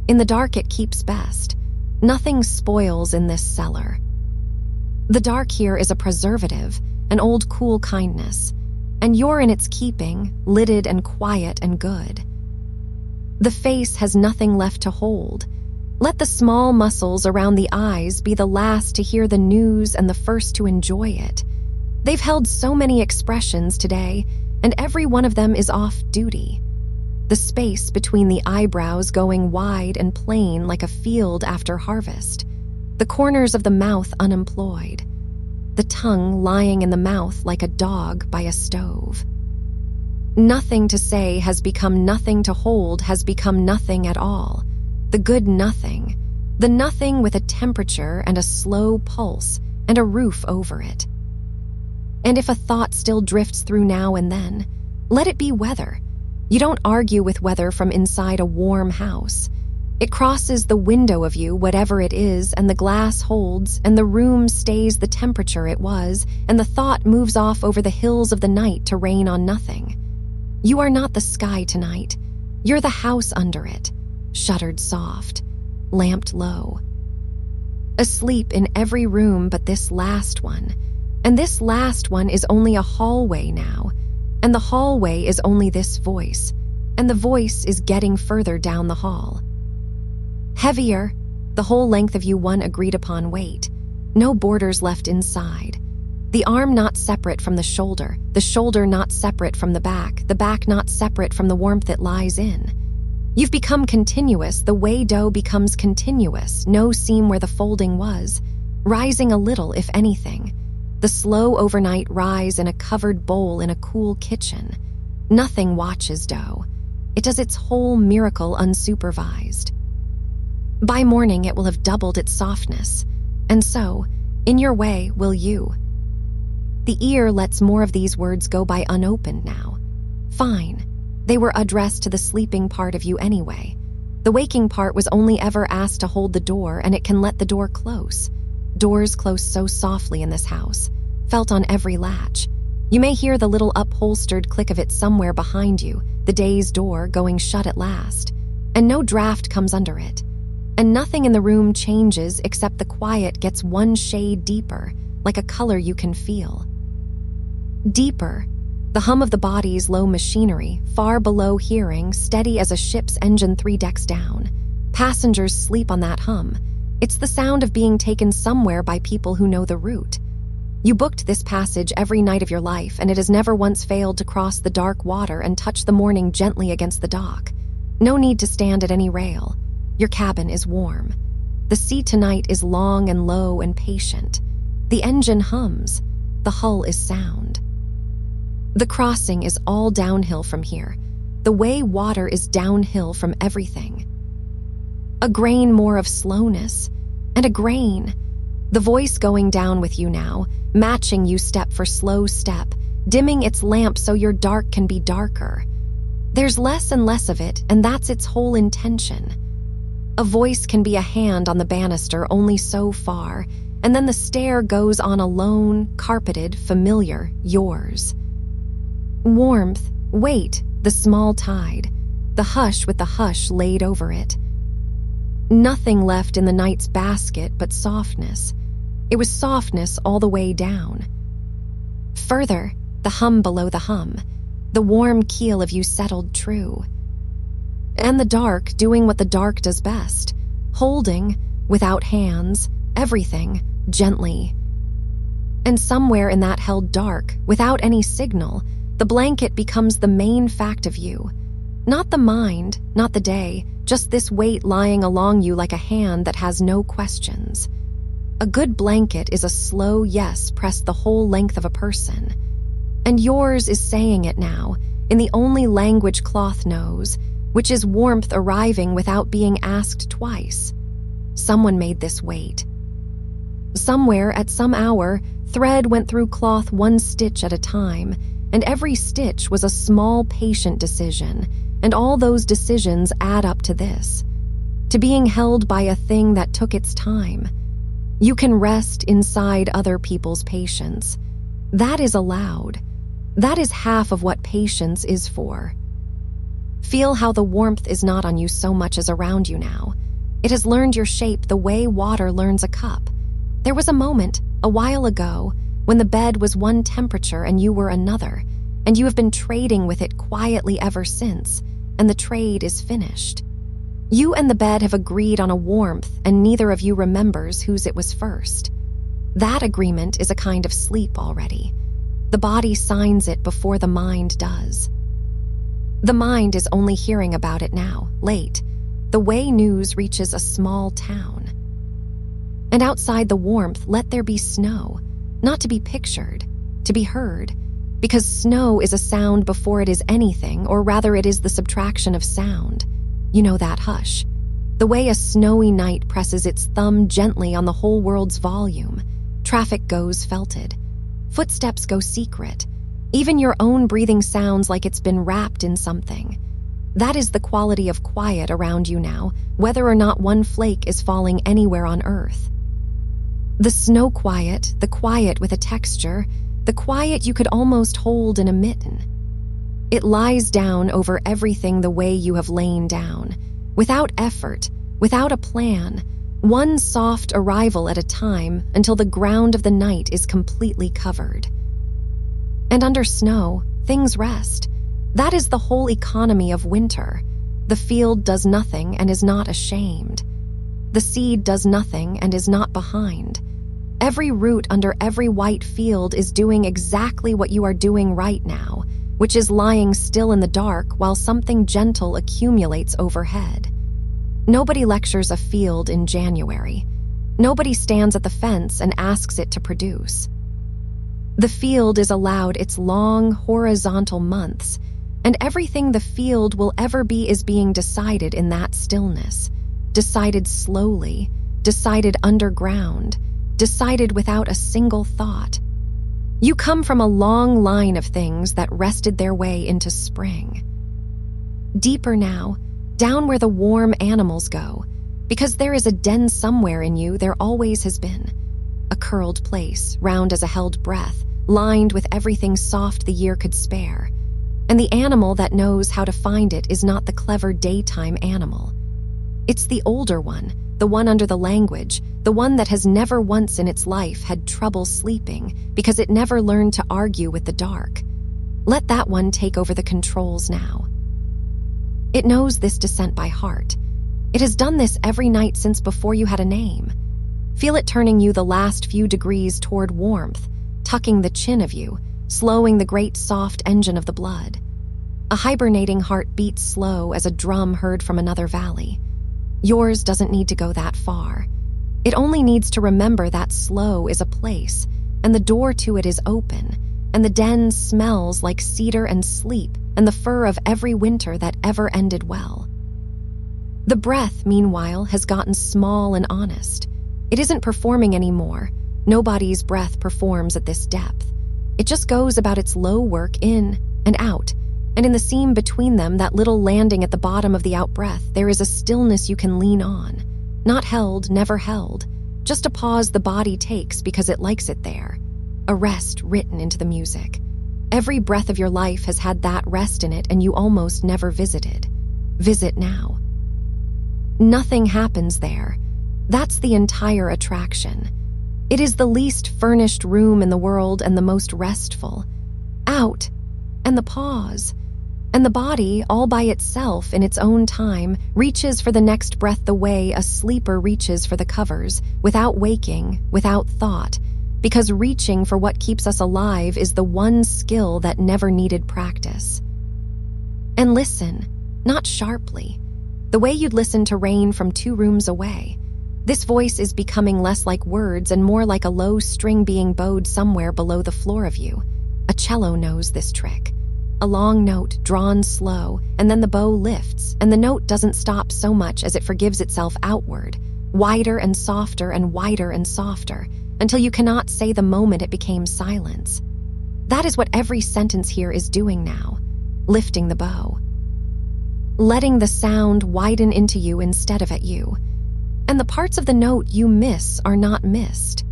In the dark it keeps best. Nothing spoils in this cellar. The dark here is a preservative, an old cool kindness, and you're in its keeping, lidded and quiet and good. The face has nothing left to hold. Let the small muscles around the eyes be the last to hear the news and the first to enjoy it. They've held so many expressions today, and every one of them is off duty. The space between the eyebrows going wide and plain like a field after harvest. The corners of the mouth unemployed. The tongue lying in the mouth like a dog by a stove. Nothing to say has become nothing to hold has become nothing at all. The good nothing. The nothing with a temperature and a slow pulse and a roof over it. And if a thought still drifts through now and then, let it be weather. You don't argue with weather from inside a warm house. It crosses the window of you, whatever it is, and the glass holds, and the room stays the temperature it was, and the thought moves off over the hills of the night to rain on nothing. You are not the sky tonight. You're the house under it, shuttered soft, lamped low. Asleep in every room but this last one. And this last one is only a hallway now. And the hallway is only this voice. And the voice is getting further down the hall. Heavier, the whole length of you one agreed upon weight. No borders left inside. The arm not separate from the shoulder not separate from the back not separate from the warmth it lies in. You've become continuous, the way dough becomes continuous, no seam where the folding was, rising a little if anything. The slow overnight rise in a covered bowl in a cool kitchen. Nothing watches dough. It does its whole miracle unsupervised. By morning it will have doubled its softness, and so, in your way, will you. The ear lets more of these words go by unopened now. Fine. They were addressed to the sleeping part of you anyway. The waking part was only ever asked to hold the door, and it can let the door close. Doors close so softly in this house, felt on every latch. You may hear the little upholstered click of it somewhere behind you, the day's door going shut at last, and no draft comes under it. And nothing in the room changes except the quiet gets one shade deeper, like a color you can feel. Deeper. The hum of the body's low machinery, far below hearing, steady as a ship's engine 3 decks down. Passengers sleep on that hum. It's the sound of being taken somewhere by people who know the route. You booked this passage every night of your life, and it has never once failed to cross the dark water and touch the morning gently against the dock. No need to stand at any rail. Your cabin is warm. The sea tonight is long and low and patient. The engine hums. The hull is sound. The crossing is all downhill from here. The way water is downhill from everything. A grain more of slowness, and a grain. The voice going down with you now, matching you step for slow step, dimming its lamp so your dark can be darker. There's less and less of it, and that's its whole intention. A voice can be a hand on the banister only so far, and then the stair goes on alone, carpeted, familiar, yours. Warmth, weight, the small tide, the hush with the hush laid over it. Nothing left in the night's basket but softness. It was softness all the way down. Further, the hum below the hum, the warm keel of you settled true. And the dark doing what the dark does best, holding, without hands, everything, gently. And somewhere in that held dark, without any signal, the blanket becomes the main fact of you. Not the mind, not the day, just this weight lying along you like a hand that has no questions. A good blanket is a slow yes pressed the whole length of a person. And yours is saying it now, in the only language cloth knows, which is warmth arriving without being asked twice. Someone made this weight. Somewhere, at some hour, thread went through cloth one stitch at a time, and every stitch was a small patient decision, and all those decisions add up to this, to being held by a thing that took its time. You can rest inside other people's patience. That is allowed. That is half of what patience is for. Feel how the warmth is not on you so much as around you now. It has learned your shape the way water learns a cup. There was a moment, a while ago, when the bed was one temperature and you were another, and you have been trading with it quietly ever since, and the trade is finished. You and the bed have agreed on a warmth, and neither of you remembers whose it was first. That agreement is a kind of sleep already. The body signs it before the mind does. The mind is only hearing about it now, late, the way news reaches a small town. And outside the warmth, let there be snow, not to be pictured, to be heard, because snow is a sound before it is anything, or rather it is the subtraction of sound. You know that hush. The way a snowy night presses its thumb gently on the whole world's volume. Traffic goes felted. Footsteps go secret. Even your own breathing sounds like it's been wrapped in something. That is the quality of quiet around you now, whether or not one flake is falling anywhere on earth. The snow quiet, the quiet with a texture, the quiet you could almost hold in a mitten. It lies down over everything the way you have lain down, without effort, without a plan, one soft arrival at a time until the ground of the night is completely covered. And under snow, things rest. That is the whole economy of winter. The field does nothing and is not ashamed. The seed does nothing and is not behind. Every root under every white field is doing exactly what you are doing right now, which is lying still in the dark while something gentle accumulates overhead. Nobody lectures a field in January. Nobody stands at the fence and asks it to produce. The field is allowed its long, horizontal months, and everything the field will ever be is being decided in that stillness, decided slowly, decided underground, decided without a single thought. You come from a long line of things that rested their way into spring. Deeper now, down where the warm animals go, because there is a den somewhere in you there always has been. A curled place, round as a held breath, lined with everything soft the year could spare. And the animal that knows how to find it is not the clever daytime animal. It's the older one, the one under the language, the one that has never once in its life had trouble sleeping because it never learned to argue with the dark. Let that one take over the controls now. It knows this descent by heart. It has done this every night since before you had a name. Feel it turning you the last few degrees toward warmth, tucking the chin of you, slowing the great soft engine of the blood. A hibernating heart beats slow as a drum heard from another valley. Yours doesn't need to go that far. It only needs to remember that slow is a place, and the door to it is open, and the den smells like cedar and sleep and the fur of every winter that ever ended well. The breath, meanwhile, has gotten small and honest. It isn't performing anymore. Nobody's breath performs at this depth. It just goes about its low work in and out, and in the seam between them, that little landing at the bottom of the out-breath, there is a stillness you can lean on. Not held, never held. Just a pause the body takes because it likes it there. A rest written into the music. Every breath of your life has had that rest in it, and you almost never visited. Visit now. Nothing happens there. That's the entire attraction. It is the least furnished room in the world and the most restful. Out, and the pause. And the body, all by itself in its own time, reaches for the next breath the way a sleeper reaches for the covers, without waking, without thought, because reaching for what keeps us alive is the one skill that never needed practice. And listen, not sharply, the way you'd listen to rain from 2 rooms away. This voice is becoming less like words and more like a low string being bowed somewhere below the floor of you. A cello knows this trick. A long note, drawn slow, and then the bow lifts, and the note doesn't stop so much as it forgives itself outward, wider and softer and wider and softer, until you cannot say the moment it became silence. That is what every sentence here is doing now, lifting the bow. Letting the sound widen into you instead of at you. And the parts of the note you miss are not missed.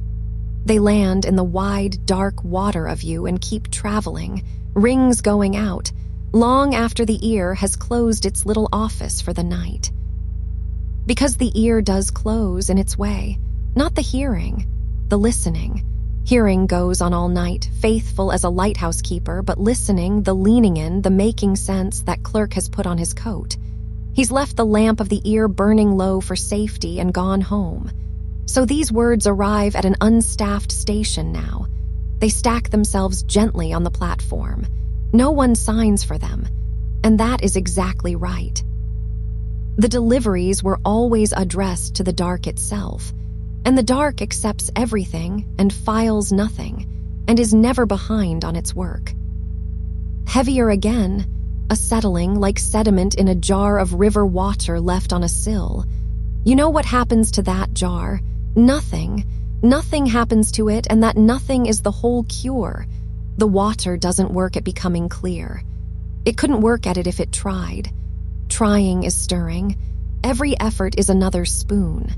They land in the wide, dark water of you and keep traveling, rings going out, long after the ear has closed its little office for the night. Because the ear does close in its way, not the hearing, the listening. Hearing goes on all night, faithful as a lighthouse keeper, but listening, the leaning in, the making sense that clerk has put on his coat. He's left the lamp of the ear burning low for safety and gone home. So these words arrive at an unstaffed station now. They stack themselves gently on the platform. No one signs for them, and that is exactly right. The deliveries were always addressed to the dark itself, and the dark accepts everything and files nothing, and is never behind on its work. Heavier again, a settling like sediment in a jar of river water left on a sill. You know what happens to that jar? Nothing. Nothing happens to it, and that nothing is the whole cure. The water doesn't work at becoming clear. It couldn't work at it if it tried. Trying is stirring. Every effort is another spoon.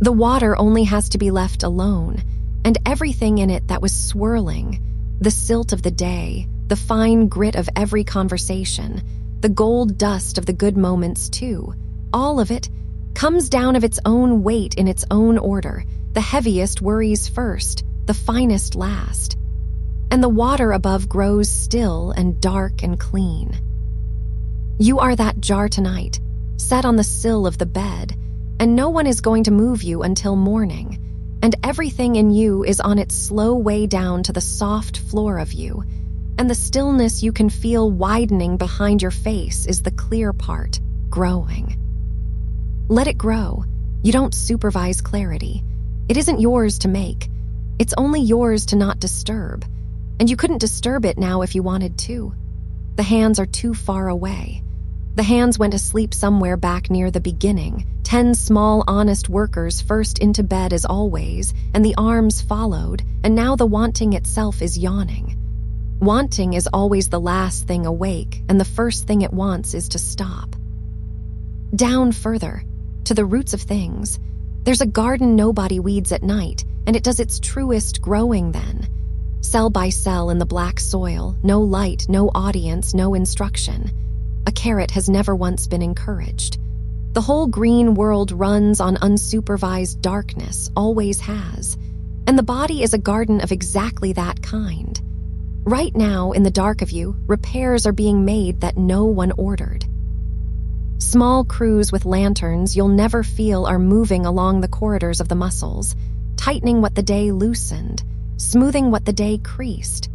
The water only has to be left alone, and everything in it that was swirling, the silt of the day, the fine grit of every conversation, the gold dust of the good moments too, all of it comes down of its own weight in its own order. The heaviest worries first, the finest last. And the water above grows still and dark and clean. You are that jar tonight, set on the sill of the bed, and no one is going to move you until morning. and everything in you is on its slow way down to the soft floor of you, and the stillness you can feel widening behind your face is the clear part, growing. Let it grow. You don't supervise clarity. It isn't yours to make. It's only yours to not disturb, and you couldn't disturb it now if you wanted to. The hands are too far away. The hands went to sleep somewhere back near the beginning, 10 small, honest workers first into bed as always, and the arms followed, and now the wanting itself is yawning. Wanting is always the last thing awake, and the first thing it wants is to stop. Down further, to the roots of things. There's a garden nobody weeds at night, and it does its truest growing then. Cell by cell in the black soil, no light, no audience, no instruction. A carrot has never once been encouraged. The whole green world runs on unsupervised darkness, always has. And the body is a garden of exactly that kind. Right now, in the dark of you, repairs are being made that no one ordered. Small crews with lanterns you'll never feel are moving along the corridors of the muscles, tightening what the day loosened, smoothing what the day creased.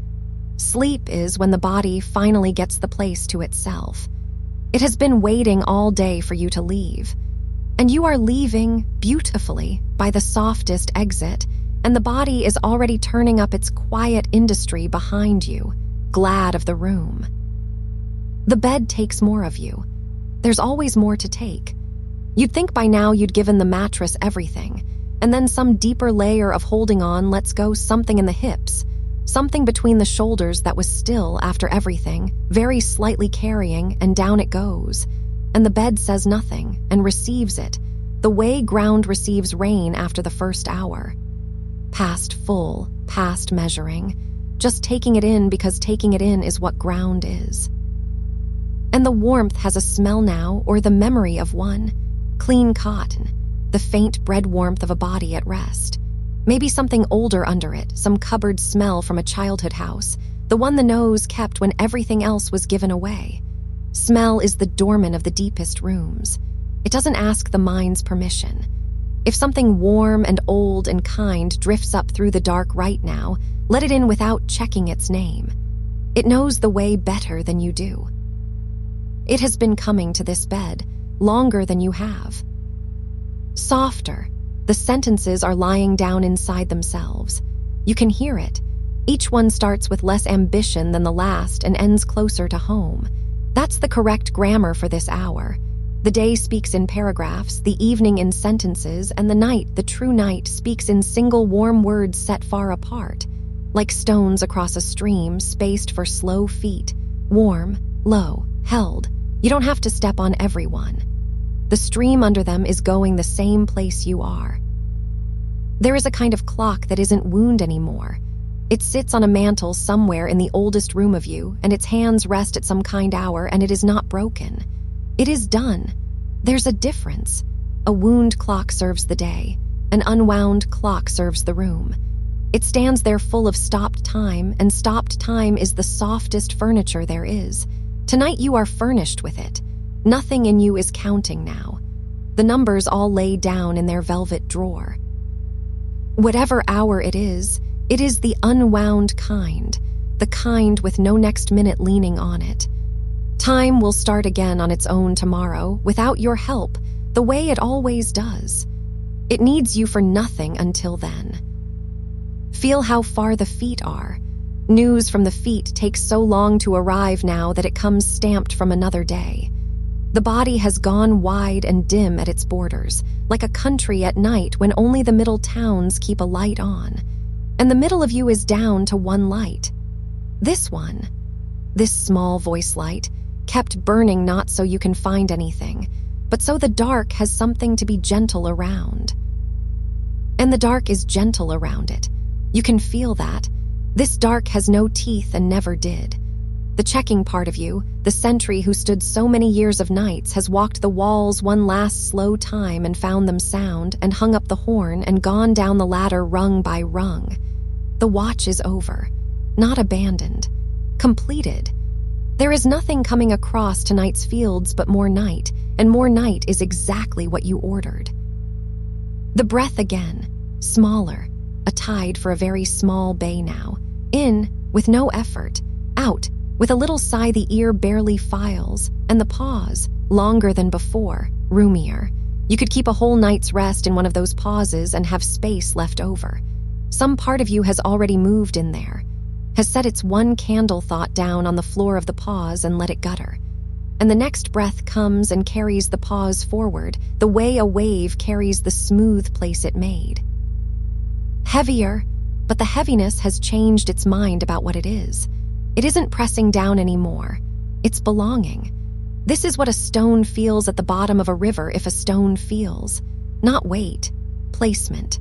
Sleep is when the body finally gets the place to itself. It has been waiting all day for you to leave. And you are leaving beautifully by the softest exit, and the body is already turning up its quiet industry behind you, glad of the room. The bed takes more of you. There's always more to take. You'd think by now you'd given the mattress everything, and then some deeper layer of holding on lets go something in the hips, something between the shoulders that was still after everything, very slightly carrying, and down it goes. And the bed says nothing and receives it, the way ground receives rain after the first hour. Past full, past measuring, just taking it in because taking it in is what ground is. And the warmth has a smell now, or the memory of one. Clean cotton, the faint bread warmth of a body at rest. Maybe something older under it, some cupboard smell from a childhood house, the one the nose kept when everything else was given away. Smell is the doorman of the deepest rooms. It doesn't ask the mind's permission. If something warm and old and kind drifts up through the dark right now, let it in without checking its name. It knows the way better than you do. It has been coming to this bed longer than you have. Softer. The sentences are lying down inside themselves. You can hear it. Each one starts with less ambition than the last and ends closer to home. That's the correct grammar for this hour. The day speaks in paragraphs, the evening in sentences, and the night, the true night, speaks in single warm words set far apart, like stones across a stream spaced for slow feet, warm, low, held. You don't have to step on everyone. The stream under them is going the same place you are. There is a kind of clock that isn't wound anymore. It sits on a mantle somewhere in the oldest room of you, and its hands rest at some kind hour, and it is not broken. It is done. There's a difference. A wound clock serves the day. An unwound clock serves the room. It stands there full of stopped time, and stopped time is the softest furniture there is. Tonight you are furnished with it. Nothing in you is counting now. The numbers all lay down in their velvet drawer. Whatever hour it is the unwound kind, the kind with no next minute leaning on it. Time will start again on its own tomorrow, without your help, the way it always does. It needs you for nothing until then. Feel how far the feet are. News from the feet takes so long to arrive now that it comes stamped from another day. The body has gone wide and dim at its borders, like a country at night when only the middle towns keep a light on. And the middle of you is down to one light. This one. This small voice light, kept burning not so you can find anything, but so the dark has something to be gentle around. And the dark is gentle around it. You can feel that. This dark has no teeth and never did. The checking part of you, the sentry who stood so many years of nights, has walked the walls one last slow time and found them sound, and hung up the horn and gone down the ladder rung by rung. The watch is over, not abandoned, completed. There is nothing coming across tonight's fields but more night, and more night is exactly what you ordered. The breath again. Smaller, a tide for a very small bay now. In, with no effort. Out, with a little sigh the ear barely files, and the pause, longer than before, roomier. You could keep a whole night's rest in one of those pauses and have space left over. Some part of you has already moved in there, has set its one candle thought down on the floor of the pause and let it gutter. And the next breath comes and carries the pause forward, the way a wave carries the smooth place it made. Heavier, but the heaviness has changed its mind about what it is. It isn't pressing down anymore. It's belonging. This is what a stone feels at the bottom of a river if a stone feels. Not weight, placement.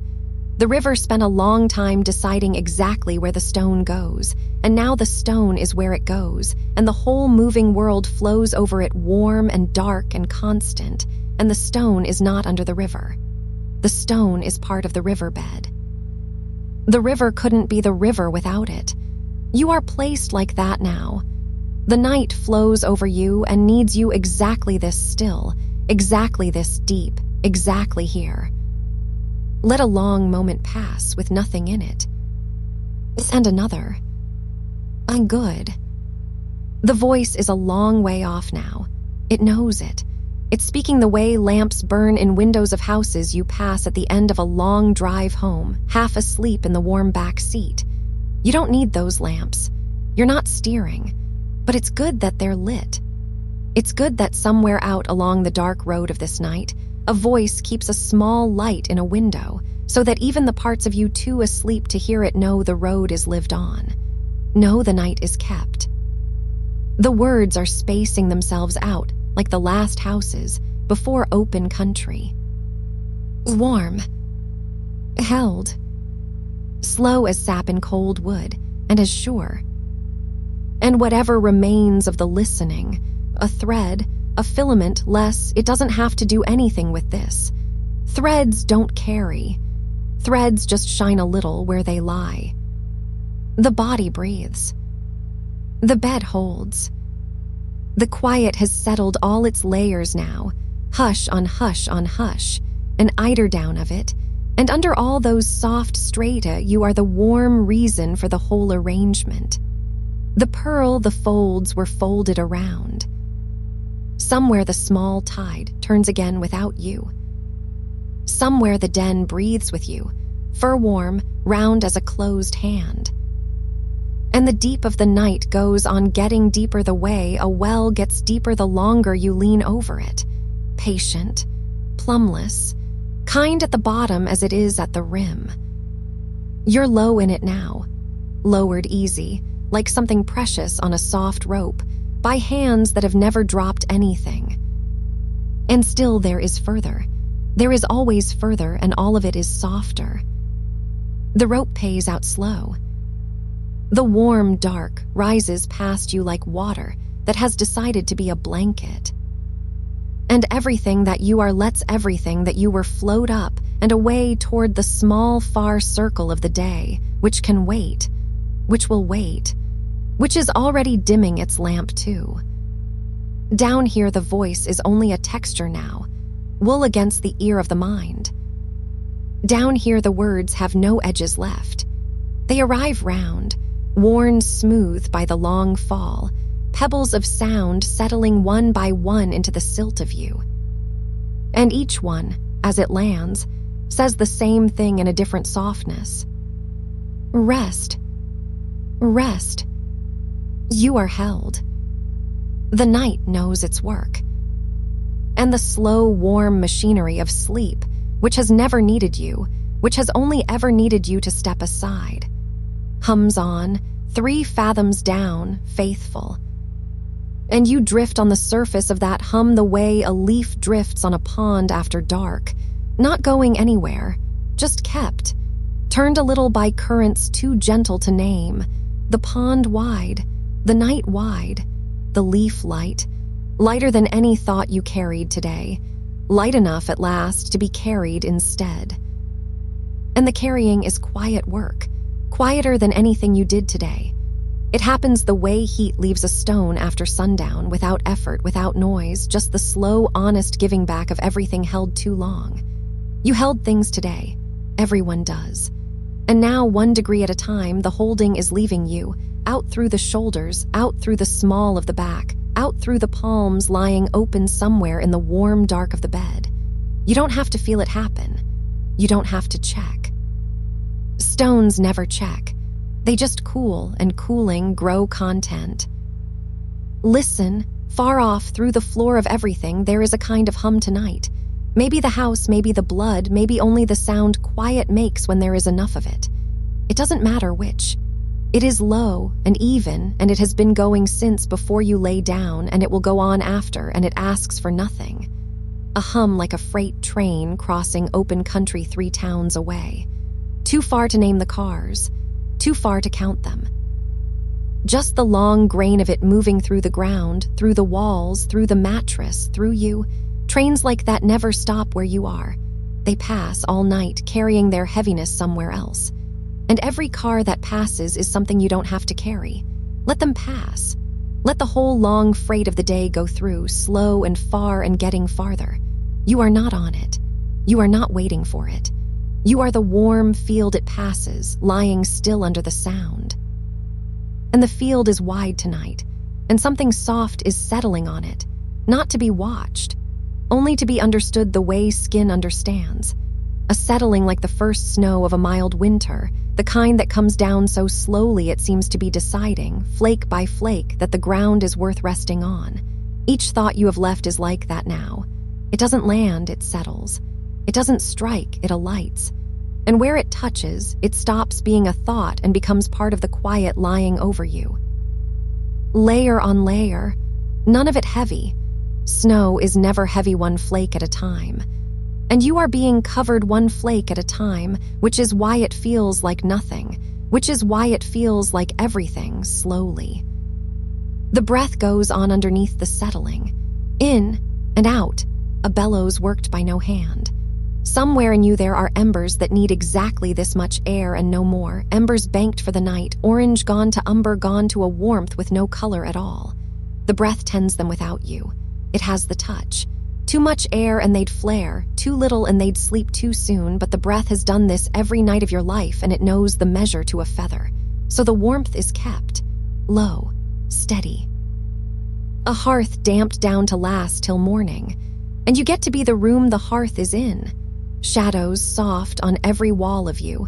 The river spent a long time deciding exactly where the stone goes, and now the stone is where it goes, and the whole moving world flows over it warm and dark and constant, and the stone is not under the river. The stone is part of the riverbed. The river couldn't be the river without it. You are placed like that now. The night flows over you and needs you exactly this still, exactly this deep, exactly here. Let a long moment pass with nothing in it. And another. I'm good. The voice is a long way off now. It knows it. It's speaking the way lamps burn in windows of houses you pass at the end of a long drive home, half asleep in the warm back seat. You don't need those lamps. You're not steering. But it's good that they're lit. It's good that somewhere out along the dark road of this night, a voice keeps a small light in a window so that even the parts of you too asleep to hear it know the road is lived on. Know the night is kept. The words are spacing themselves out like the last houses before open country. Warm. Held. Slow as sap in cold wood, and as sure. And whatever remains of the listening, a thread, a filament less, it doesn't have to do anything with this. Threads don't carry. Threads just shine a little where they lie. The body breathes. The bed holds. The quiet has settled all its layers now, hush on hush on hush, an eiderdown of it, and under all those soft strata you are the warm reason for the whole arrangement. The pearl the folds were folded around. Somewhere the small tide turns again without you. Somewhere the den breathes with you, fur-warm, round as a closed hand. And the deep of the night goes on getting deeper the way a well gets deeper the longer you lean over it. Patient, plumbless, kind at the bottom as it is at the rim. You're low in it now, lowered easy, like something precious on a soft rope, by hands that have never dropped anything. And still there is further. There is always further, and all of it is softer. The rope pays out slow. The warm dark rises past you like water that has decided to be a blanket. And everything that you are lets everything that you were float up and away toward the small far circle of the day, which can wait, which will wait, which is already dimming its lamp too. Down here the voice is only a texture now, wool against the ear of the mind. Down here the words have no edges left. They arrive round, worn smooth by the long fall, pebbles of sound settling one by one into the silt of you. And each one, as it lands, says the same thing in a different softness. Rest. Rest. You are held. The night knows its work. And the slow, warm machinery of sleep, which has never needed you, which has only ever needed you to step aside, hums on, 3 fathoms down, faithful. And you drift on the surface of that hum the way a leaf drifts on a pond after dark, not going anywhere, just kept, turned a little by currents too gentle to name, the pond wide, the night wide, the leaf light, lighter than any thought you carried today, light enough at last to be carried instead. And the carrying is quiet work, quieter than anything you did today. It happens the way heat leaves a stone after sundown, without effort, without noise, just the slow, honest giving back of everything held too long. You held things today, Everyone does. And now, 1 degree at a time, the holding is leaving you, out through the shoulders, out through the small of the back, out through the palms lying open somewhere in the warm dark of the bed. You don't have to feel it happen. You don't have to check. Stones never check. They just cool, and cooling grow content. Listen, far off through the floor of everything, there is a kind of hum tonight. Maybe the house, maybe the blood, maybe only the sound quiet makes when there is enough of it. It doesn't matter which. It is low and even, and it has been going since before you lay down, and it will go on after, and it asks for nothing. A hum like a freight train crossing open country 3 towns away. Too far to name the cars, too far to count them. Just the long grain of it moving through the ground, through the walls, through the mattress, through you. Trains like that never stop where you are. They pass all night, carrying their heaviness somewhere else. And every car that passes is something you don't have to carry. Let them pass. Let the whole long freight of the day go through, slow and far and getting farther. You are not on it. You are not waiting for it. You are the warm field it passes, lying still under the sound. And the field is wide tonight, and something soft is settling on it, not to be watched, only to be understood the way skin understands. A settling like the first snow of a mild winter, the kind that comes down so slowly it seems to be deciding, flake by flake, that the ground is worth resting on. Each thought you have left is like that now. It doesn't land, it settles. It doesn't strike, it alights. And where it touches, it stops being a thought and becomes part of the quiet lying over you. Layer on layer, none of it heavy. Snow is never heavy, 1 flake at a time. And you are being covered 1 flake at a time, which is why it feels like nothing, which is why it feels like everything, slowly. The breath goes on underneath the settling, in and out, a bellows worked by no hand. Somewhere in you there are embers that need exactly this much air and no more, embers banked for the night, orange gone to umber, gone to a warmth with no color at all. The breath tends them without you. It has the touch. Too much air and they'd flare, too little and they'd sleep too soon, but the breath has done this every night of your life, and it knows the measure to a feather. So the warmth is kept, low, steady. A hearth damped down to last till morning, and you get to be the room the hearth is in. Shadows soft on every wall of you,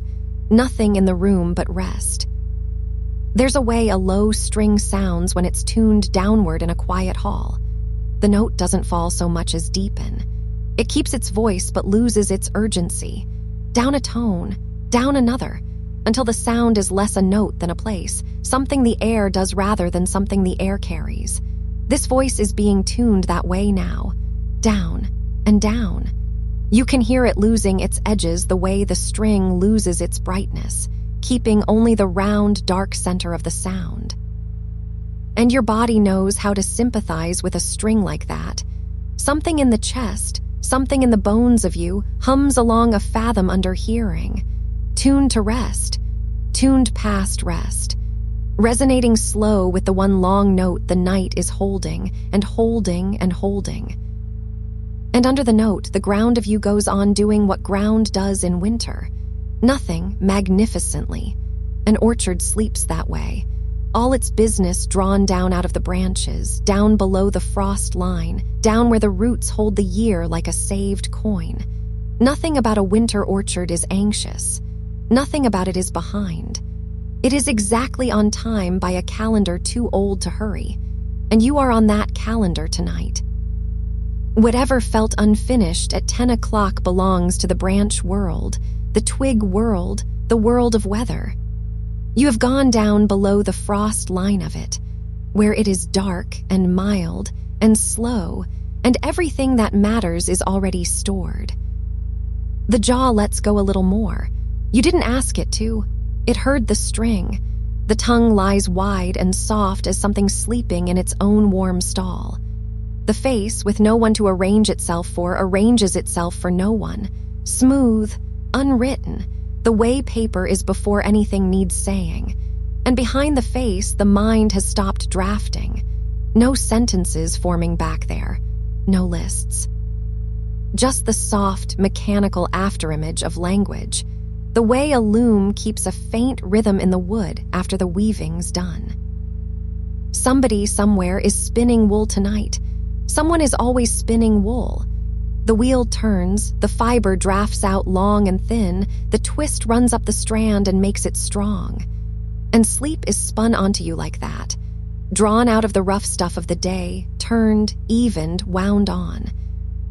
nothing in the room but rest. There's a way a low string sounds when it's tuned downward in a quiet hall. The note doesn't fall so much as deepen. It keeps its voice but loses its urgency. Down a tone, down another, until the sound is less a note than a place, something the air does rather than something the air carries. This voice is being tuned that way now, down and down. You can hear it losing its edges the way the string loses its brightness, keeping only the round, dark center of the sound. And your body knows how to sympathize with a string like that. Something in the chest, something in the bones of you, hums along a fathom under hearing, tuned to rest, tuned past rest, resonating slow with the 1 long note the night is holding and holding and holding. And under the note, the ground of you goes on doing what ground does in winter. Nothing magnificently. An orchard sleeps that way. All its business drawn down out of the branches, down below the frost line, down where the roots hold the year like a saved coin. Nothing about a winter orchard is anxious. Nothing about it is behind. It is exactly on time by a calendar too old to hurry. And you are on that calendar tonight. Whatever felt unfinished at 10 o'clock belongs to the branch world, the twig world, the world of weather. You have gone down below the frost line of it, where it is dark and mild and slow, and everything that matters is already stored. The jaw lets go a little more. You didn't ask it to. It heard the string. The tongue lies wide and soft as something sleeping in its own warm stall. The face, with no one to arrange itself for, arranges itself for no one. Smooth, unwritten, the way paper is before anything needs saying. And behind the face, the mind has stopped drafting. No sentences forming back there. No lists. Just the soft, mechanical afterimage of language. the way a loom keeps a faint rhythm in the wood after the weaving's done. Somebody somewhere is spinning wool tonight. Someone is always spinning wool. The wheel turns, the fiber drafts out long and thin, the twist runs up the strand and makes it strong. And sleep is spun onto you like that, drawn out of the rough stuff of the day, turned, evened, wound on.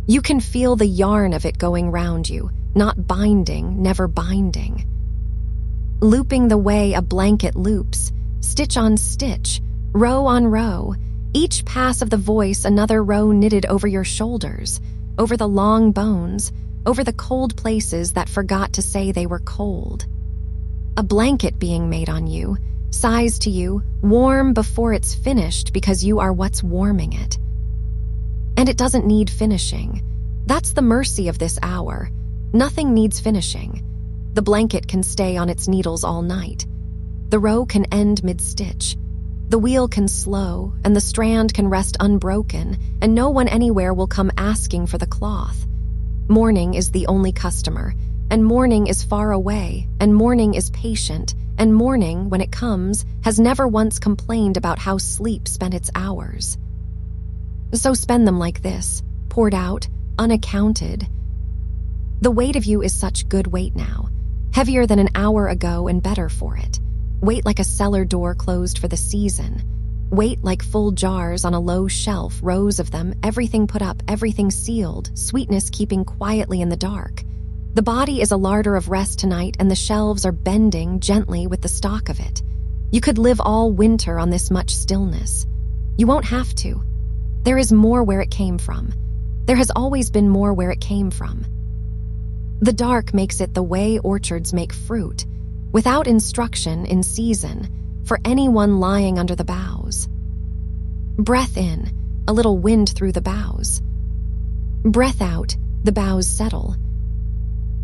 You can feel the yarn of it going round you, not binding, never binding. Looping the way a blanket loops, stitch on stitch, row on row, each pass of the voice another row knitted over your shoulders, over the long bones, over the cold places that forgot to say they were cold. A blanket being made on you, sighs to you, warm before it's finished because you are what's warming it. And it doesn't need finishing. That's the mercy of this hour. Nothing needs finishing. The blanket can stay on its needles all night. The row can end mid-stitch. The wheel can slow, and the strand can rest unbroken, and no one anywhere will come asking for the cloth. Morning is the only customer, and morning is far away, and morning is patient, and morning, when it comes, has never once complained about how sleep spent its hours. So spend them like this, poured out, unaccounted. The weight of you is such good weight now, heavier than an hour ago and better for it. Weight like a cellar door closed for the season. Weight like full jars on a low shelf, rows of them, everything put up, everything sealed, sweetness keeping quietly in the dark. The body is a larder of rest tonight, and the shelves are bending gently with the stock of it. You could live all winter on this much stillness. You won't have to. There is more where it came from. There has always been more where it came from. The dark makes it the way orchards make fruit, without instruction in season, for anyone lying under the boughs. Breath in, a little wind through the boughs. Breath out, the boughs settle.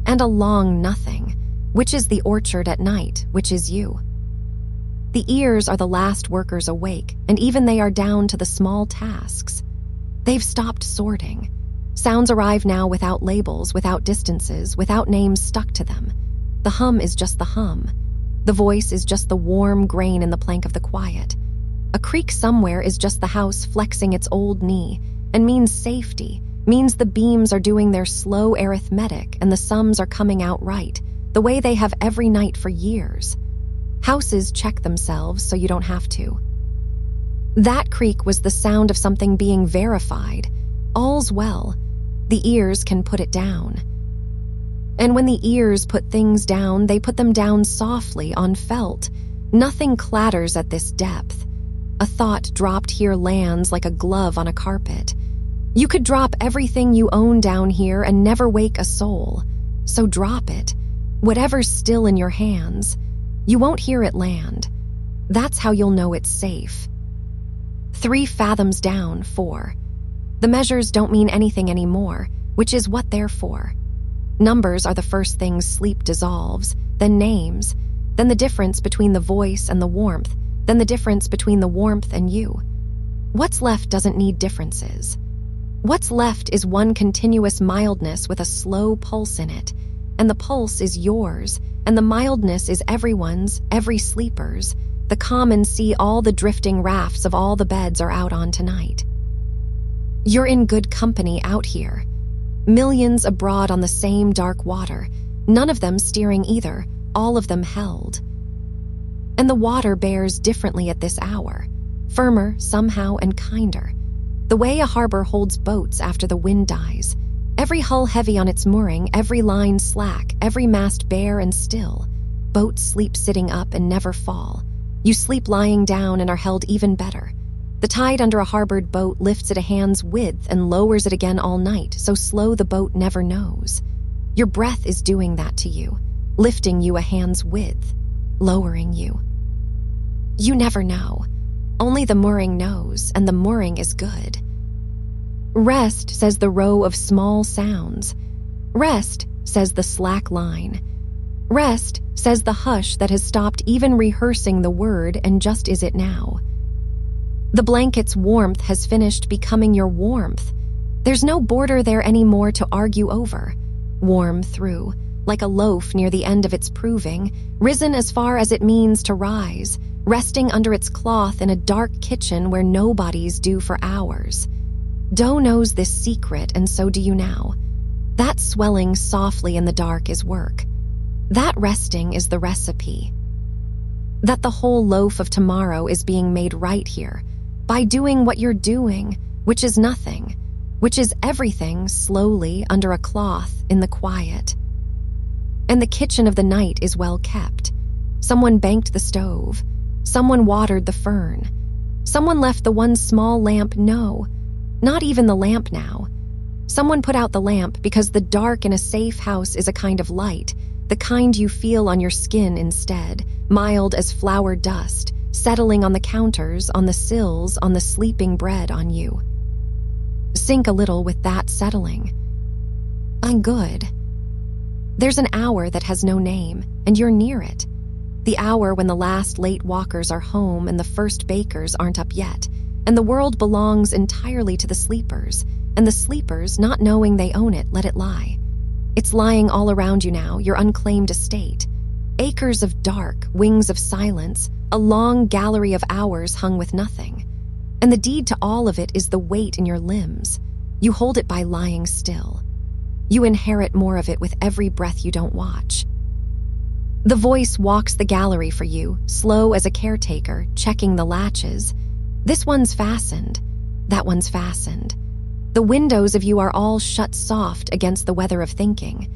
And a long nothing, which is the orchard at night, which is you. The ears are the last workers awake, and even they are down to the small tasks. They've stopped sorting. Sounds arrive now without labels, without distances, without names stuck to them. The hum is just the hum. The voice is just the warm grain in the plank of the quiet. A creak somewhere is just the house flexing its old knee, and means safety, means the beams are doing their slow arithmetic and the sums are coming out right, the way they have every night for years. Houses check themselves so you don't have to. That creak was the sound of something being verified. All's well. The ears can put it down. And when the ears put things down, they put them down softly on felt. Nothing clatters at this depth. A thought dropped here lands like a glove on a carpet. You could drop everything you own down here and never wake a soul. So drop it. Whatever's still in your hands. You won't hear it land. That's how you'll know it's safe. 3 fathoms down, 4. The measures don't mean anything anymore, which is what they're for. Numbers are the first things sleep dissolves, then names, then the difference between the voice and the warmth, then the difference between the warmth and you. What's left doesn't need differences. What's left is one continuous mildness with a slow pulse in it, and the pulse is yours, and the mildness is everyone's, every sleeper's, the common sea all the drifting rafts of all the beds are out on tonight. You're in good company out here. Millions abroad on the same dark water, none of them steering either, all of them held. And the water bears differently at this hour, firmer somehow and kinder. The way a harbor holds boats after the wind dies, every hull heavy on its mooring, every line slack, every mast bare and still. Boats sleep sitting up and never fall. You sleep lying down and are held even better. The tide under a harbored boat lifts it a hand's width and lowers it again all night, so slow the boat never knows. Your breath is doing that to you, lifting you a hand's width, lowering you. You never know. Only the mooring knows, and the mooring is good. Rest, says the row of small sounds. Rest, says the slack line. Rest, says the hush that has stopped even rehearsing the word and just is it now. The blanket's warmth has finished becoming your warmth. There's no border there anymore to argue over. Warm through. like a loaf near the end of its proving, risen as far as it means to rise, resting under its cloth in a dark kitchen where nobody's due for hours. Dough knows this secret, and so do you now. That swelling softly in the dark is work. That resting is the recipe. That the whole loaf of tomorrow is being made right here, by doing what you're doing, which is nothing, which is everything slowly under a cloth in the quiet. And the kitchen of the night is well kept. Someone banked the stove. Someone watered the fern. Someone left the one small lamp, no, not even the lamp now. Someone put out the lamp because the dark in a safe house is a kind of light, the kind you feel on your skin instead, mild as flour dust, settling on the counters, on the sills, on the sleeping bread on you. Sink a little with that settling. I'm good. There's an hour that has no name, and you're near it. The hour when the last late walkers are home and the first bakers aren't up yet, and the world belongs entirely to the sleepers, and the sleepers, not knowing they own it, let it lie. It's lying all around you now, your unclaimed estate. Acres of dark, wings of silence, a long gallery of hours hung with nothing. And the deed to all of it is the weight in your limbs. You hold it by lying still. You inherit more of it with every breath you don't watch. The voice walks the gallery for you, slow as a caretaker, checking the latches. This one's fastened. That one's fastened. The windows of you are all shut soft against the weather of thinking.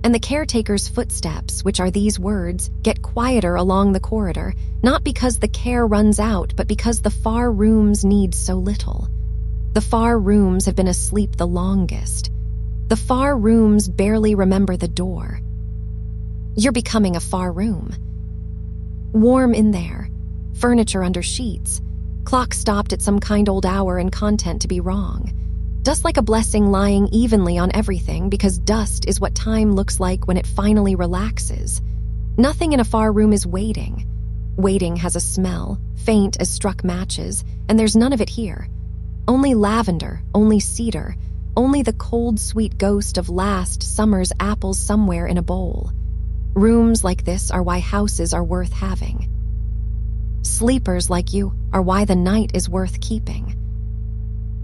And the caretaker's footsteps, which are these words, get quieter along the corridor, not because the care runs out, but because the far rooms need so little. The far rooms have been asleep the longest. The far rooms barely remember the door. You're becoming a far room. Warm in there, furniture under sheets, clock stopped at some kind old hour and content to be wrong. Dust like a blessing lying evenly on everything because dust is what time looks like when it finally relaxes. Nothing in a far room is waiting. Waiting has a smell, faint as struck matches, and there's none of it here. Only lavender, only cedar, only the cold, sweet ghost of last summer's apples somewhere in a bowl. Rooms like this are why houses are worth having. Sleepers like you are why the night is worth keeping.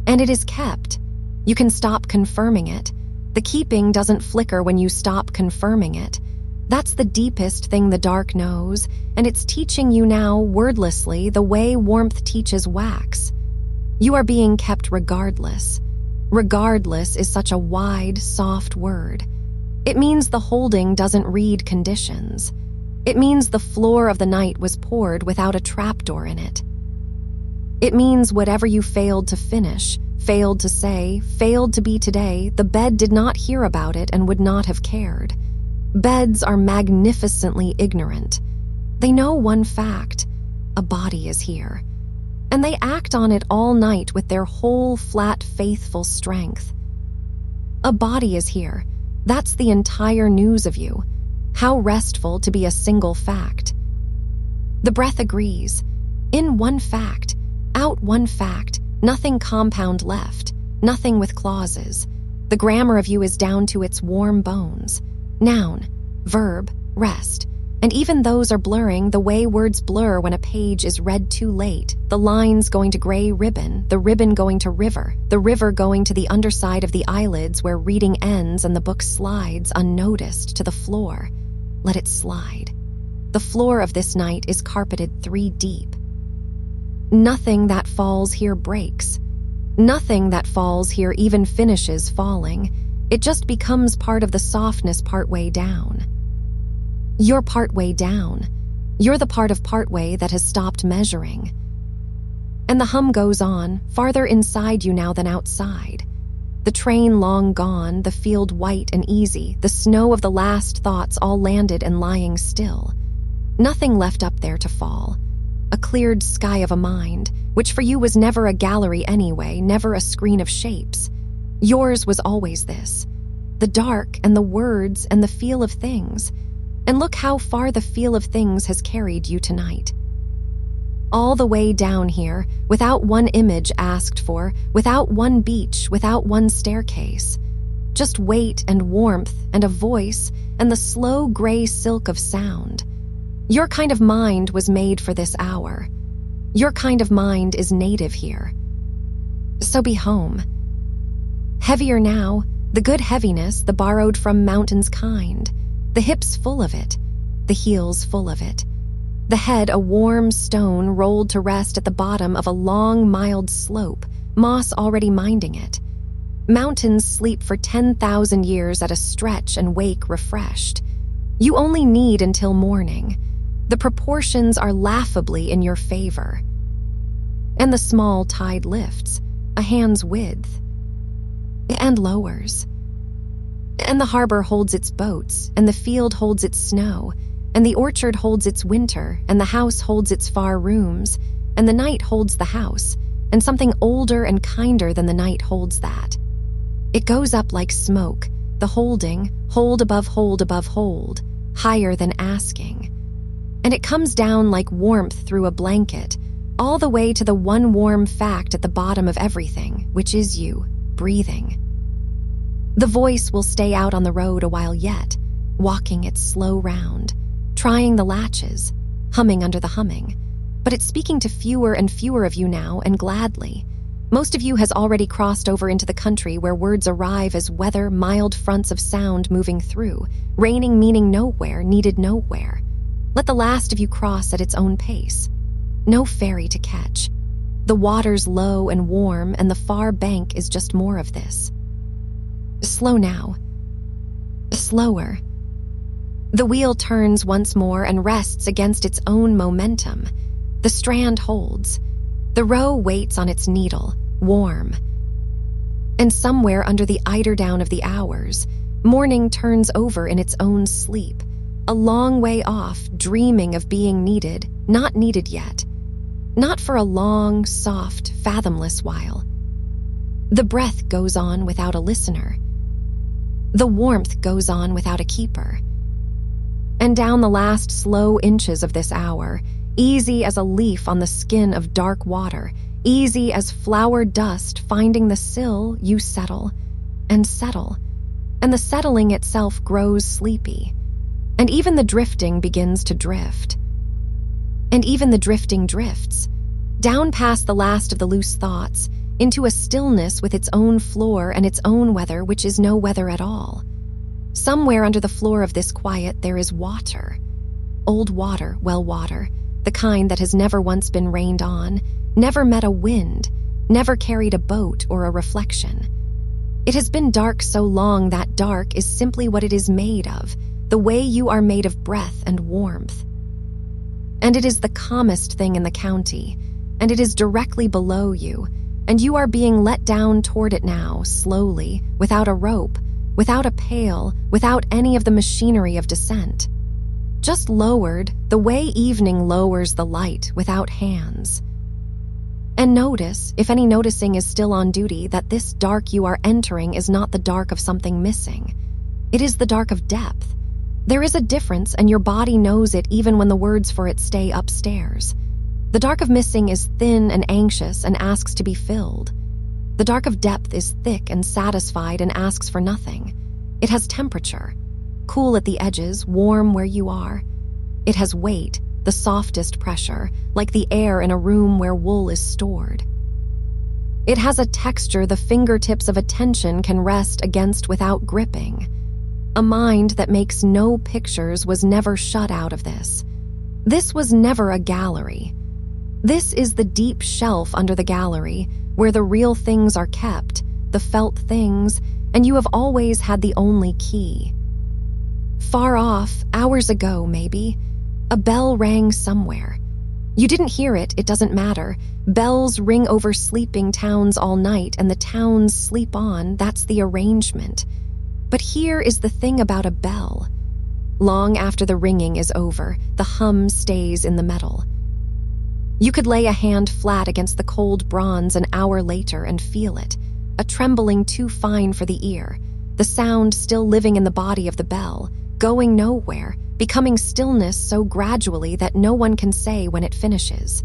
And it is kept. You can stop confirming it. The keeping doesn't flicker when you stop confirming it. That's the deepest thing the dark knows, and it's teaching you now, wordlessly, the way warmth teaches wax. You are being kept regardless. Regardless is such a wide, soft word. It means the holding doesn't read conditions. It means the floor of the night was poured without a trapdoor in it. It means whatever you failed to finish, failed to say, failed to be today, the bed did not hear about it and would not have cared. Beds are magnificently ignorant. They know one fact: a body is here. And they act on it all night with their whole, flat, faithful strength. A body is here. That's the entire news of you. How restful to be a single fact. The breath agrees. In one fact, out one fact, nothing compound left, nothing with clauses. The grammar of you is down to its warm bones. Noun, verb, rest. And even those are blurring the way words blur when a page is read too late, the lines going to gray ribbon, the ribbon going to river, the river going to the underside of the eyelids where reading ends and the book slides unnoticed to the floor. Let it slide. The floor of this night is carpeted 3 deep. Nothing that falls here breaks. Nothing that falls here even finishes falling. It just becomes part of the softness partway down. You're partway down. You're the part of partway that has stopped measuring. And the hum goes on, farther inside you now than outside. The train long gone, the field white and easy, the snow of the last thoughts all landed and lying still. Nothing left up there to fall. A cleared sky of a mind, which for you was never a gallery anyway, never a screen of shapes. Yours was always this: the dark and the words and the feel of things. And look how far the feel of things has carried you tonight. All the way down here, without one image asked for, without one beach, without one staircase. Just weight and warmth and a voice and the slow gray silk of sound. Your kind of mind was made for this hour. Your kind of mind is native here. So be home. Heavier now, the good heaviness, the borrowed from mountains kind. The hips full of it, the heels full of it. The head a warm stone rolled to rest at the bottom of a long, mild slope, moss already minding it. Mountains sleep for 10,000 years at a stretch and wake refreshed. You only need until morning. The proportions are laughably in your favor. And the small tide lifts, a hand's width, and lowers. And the harbor holds its boats, and the field holds its snow, and the orchard holds its winter, and the house holds its far rooms, and the night holds the house, and something older and kinder than the night holds that. It goes up like smoke, the holding, hold above hold above hold, higher than asking. And it comes down like warmth through a blanket, all the way to the one warm fact at the bottom of everything, which is you, breathing. The voice will stay out on the road a while yet, walking its slow round, trying the latches, humming under the humming. But it's speaking to fewer and fewer of you now, and gladly. Most of you has already crossed over into the country where words arrive as weather, mild fronts of sound moving through, raining meaning nowhere, needed nowhere. Let the last of you cross at its own pace. No ferry to catch. The water's low and warm, and the far bank is just more of this. Slow now. Slower. The wheel turns once more and rests against its own momentum. The strand holds. The row waits on its needle, warm. And somewhere under the eiderdown of the hours, morning turns over in its own sleep, a long way off, dreaming of being needed, not needed yet. Not for a long, soft, fathomless while. The breath goes on without a listener. The warmth goes on without a keeper. And down the last slow inches of this hour, easy as a leaf on the skin of dark water, easy as flower dust finding the sill, you settle, and the settling itself grows sleepy. And even the drifting begins to drift. And even the drifting drifts, down past the last of the loose thoughts, into a stillness with its own floor and its own weather, which is no weather at all. Somewhere under the floor of this quiet there is water. Old water, well water, the kind that has never once been rained on, never met a wind, never carried a boat or a reflection. It has been dark so long that dark is simply what it is made of, the way you are made of breath and warmth. And it is the calmest thing in the county, and it is directly below you, and you are being let down toward it now, slowly, without a rope, without a pail, without any of the machinery of descent. Just lowered, the way evening lowers the light, without hands. And notice, if any noticing is still on duty, that this dark you are entering is not the dark of something missing. It is the dark of depth. There is a difference, and your body knows it even when the words for it stay upstairs. The dark of missing is thin and anxious and asks to be filled. The dark of depth is thick and satisfied and asks for nothing. It has temperature, cool at the edges, warm where you are. It has weight, the softest pressure, like the air in a room where wool is stored. It has a texture the fingertips of attention can rest against without gripping. A mind that makes no pictures was never shut out of this. This was never a gallery. This is the deep shelf under the gallery, where the real things are kept, the felt things, and you have always had the only key. Far off, hours ago maybe, a bell rang somewhere. You didn't hear it, it doesn't matter. Bells ring over sleeping towns all night, and the towns sleep on, that's the arrangement. But here is the thing about a bell. Long after the ringing is over, the hum stays in the metal. You could lay a hand flat against the cold bronze an hour later and feel it, a trembling too fine for the ear, the sound still living in the body of the bell, going nowhere, becoming stillness so gradually that no one can say when it finishes.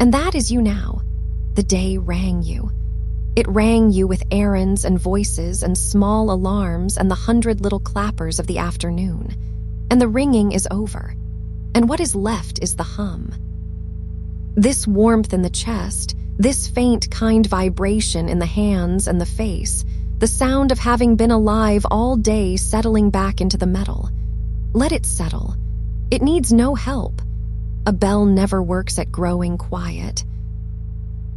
And that is you now. The day rang you. It rang you with errands and voices and small alarms and the 100 little clappers of the afternoon. And the ringing is over. And what is left is the hum. This warmth in the chest, this faint, kind vibration in the hands and the face, the sound of having been alive all day settling back into the metal. Let it settle. It needs no help. A bell never works at growing quiet.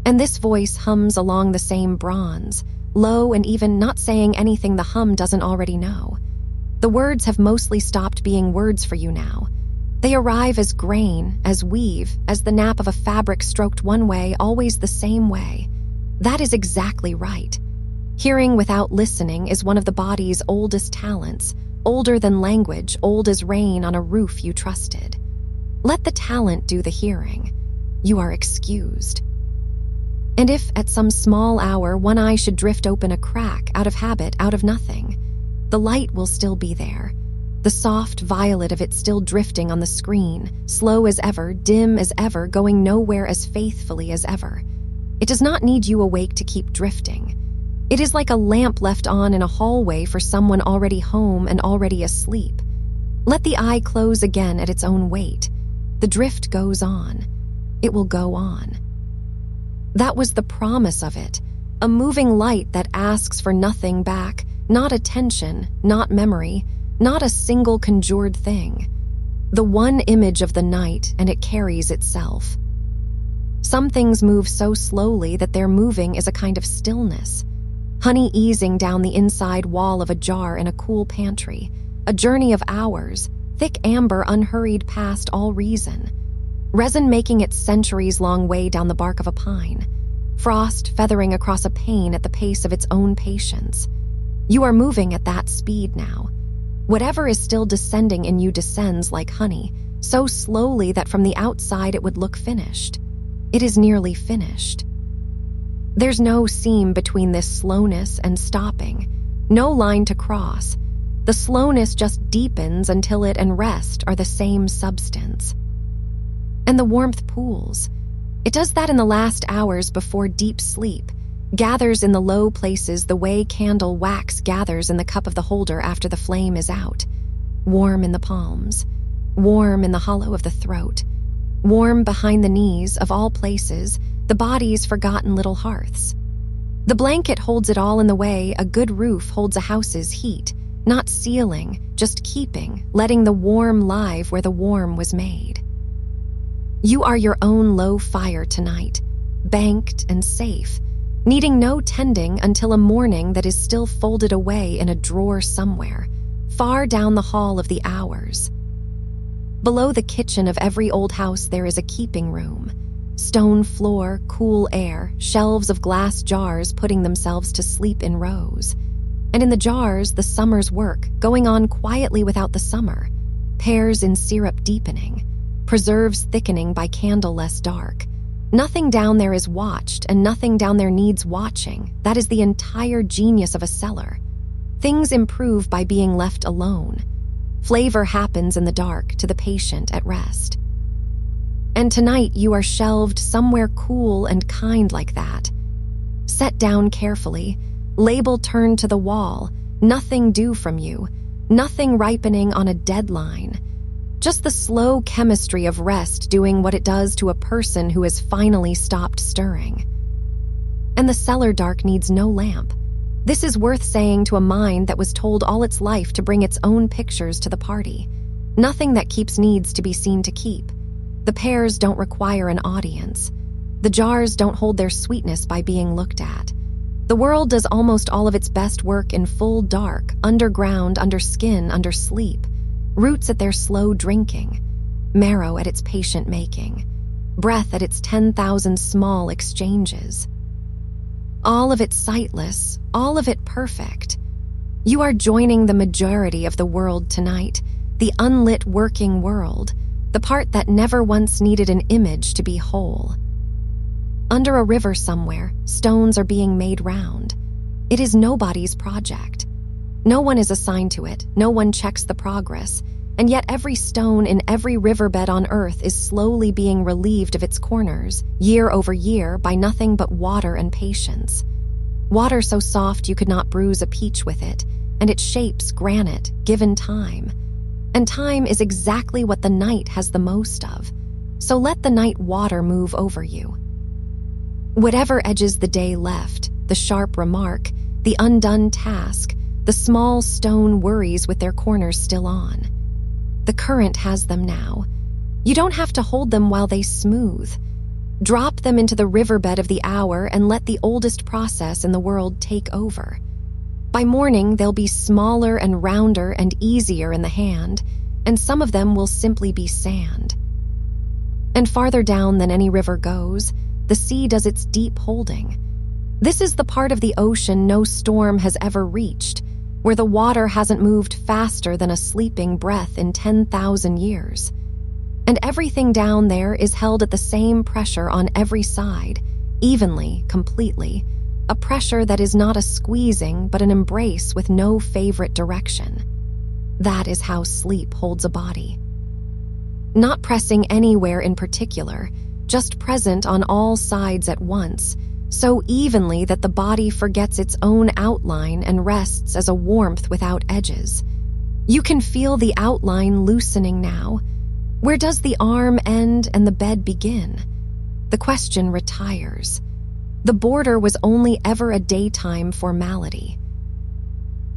And this voice hums along the same bronze, low and even not saying anything the hum doesn't already know. The words have mostly stopped being words for you now. They arrive as grain, as weave, as the nap of a fabric stroked one way, always the same way. That is exactly right. Hearing without listening is one of the body's oldest talents, older than language, old as rain on a roof you trusted. Let the talent do the hearing. You are excused. And if at some small hour one eye should drift open a crack, out of habit, out of nothing, the light will still be there. The soft violet of it still drifting on the screen, slow as ever, dim as ever, going nowhere as faithfully as ever. It does not need you awake to keep drifting. It is like a lamp left on in a hallway for someone already home and already asleep. Let the eye close again at its own weight. The drift goes on. It will go on. That was the promise of it, a moving light that asks for nothing back, not attention, not memory, not a single conjured thing. The one image of the night, and it carries itself. Some things move so slowly that their moving is a kind of stillness. Honey easing down the inside wall of a jar in a cool pantry, a journey of hours, thick amber unhurried past all reason. Resin making its centuries-long way down the bark of a pine. Frost feathering across a pane at the pace of its own patience. You are moving at that speed now. Whatever is still descending in you descends like honey, so slowly that from the outside it would look finished. It is nearly finished. There's no seam between this slowness and stopping, no line to cross. The slowness just deepens until it and rest are the same substance. And the warmth pools. It does that in the last hours before deep sleep, gathers in the low places the way candle wax gathers in the cup of the holder after the flame is out. Warm in the palms, warm in the hollow of the throat, warm behind the knees of all places, the body's forgotten little hearths. The blanket holds it all in the way a good roof holds a house's heat, not sealing, just keeping, letting the warm live where the warm was made. You are your own low fire tonight, banked and safe, needing no tending until a morning that is still folded away in a drawer somewhere, far down the hall of the hours. Below the kitchen of every old house there is a keeping room. Stone floor, cool air, shelves of glass jars putting themselves to sleep in rows. And in the jars, the summer's work, going on quietly without the summer. Pears in syrup deepening. Preserves thickening by candle less dark. Nothing down there is watched, and nothing down there needs watching. That is the entire genius of a cellar. Things improve by being left alone. Flavor happens in the dark to the patient at rest. And tonight you are shelved somewhere cool and kind like that. Set down carefully, label turned to the wall, nothing due from you, nothing ripening on a deadline. Just the slow chemistry of rest doing what it does to a person who has finally stopped stirring. And the cellar dark needs no lamp. This is worth saying to a mind that was told all its life to bring its own pictures to the party. Nothing that keeps needs to be seen to keep. The pears don't require an audience. The jars don't hold their sweetness by being looked at. The world does almost all of its best work in full dark, underground, under skin, under sleep. Roots at their slow drinking, marrow at its patient making, breath at its 10,000 small exchanges. All of it sightless, all of it perfect. You are joining the majority of the world tonight, the unlit working world, the part that never once needed an image to be whole. Under a river somewhere, stones are being made round. It is nobody's project. No one is assigned to it, no one checks the progress, and yet every stone in every riverbed on earth is slowly being relieved of its corners, year over year, by nothing but water and patience. Water so soft you could not bruise a peach with it, and it shapes granite, given time. And time is exactly what the night has the most of, so let the night water move over you. Whatever edges the day left, the sharp remark, the undone task, the small stone worries with their corners still on. The current has them now. You don't have to hold them while they smooth. Drop them into the riverbed of the hour and let the oldest process in the world take over. By morning, they'll be smaller and rounder and easier in the hand, and some of them will simply be sand. And farther down than any river goes, the sea does its deep holding. This is the part of the ocean no storm has ever reached, where the water hasn't moved faster than a sleeping breath in 10,000 years. And everything down there is held at the same pressure on every side, evenly, completely, a pressure that is not a squeezing but an embrace with no favorite direction. That is how sleep holds a body. Not pressing anywhere in particular, just present on all sides at once, so evenly that the body forgets its own outline and rests as a warmth without edges. You can feel the outline loosening now. Where does the arm end and the bed begin? The question retires. The border was only ever a daytime formality.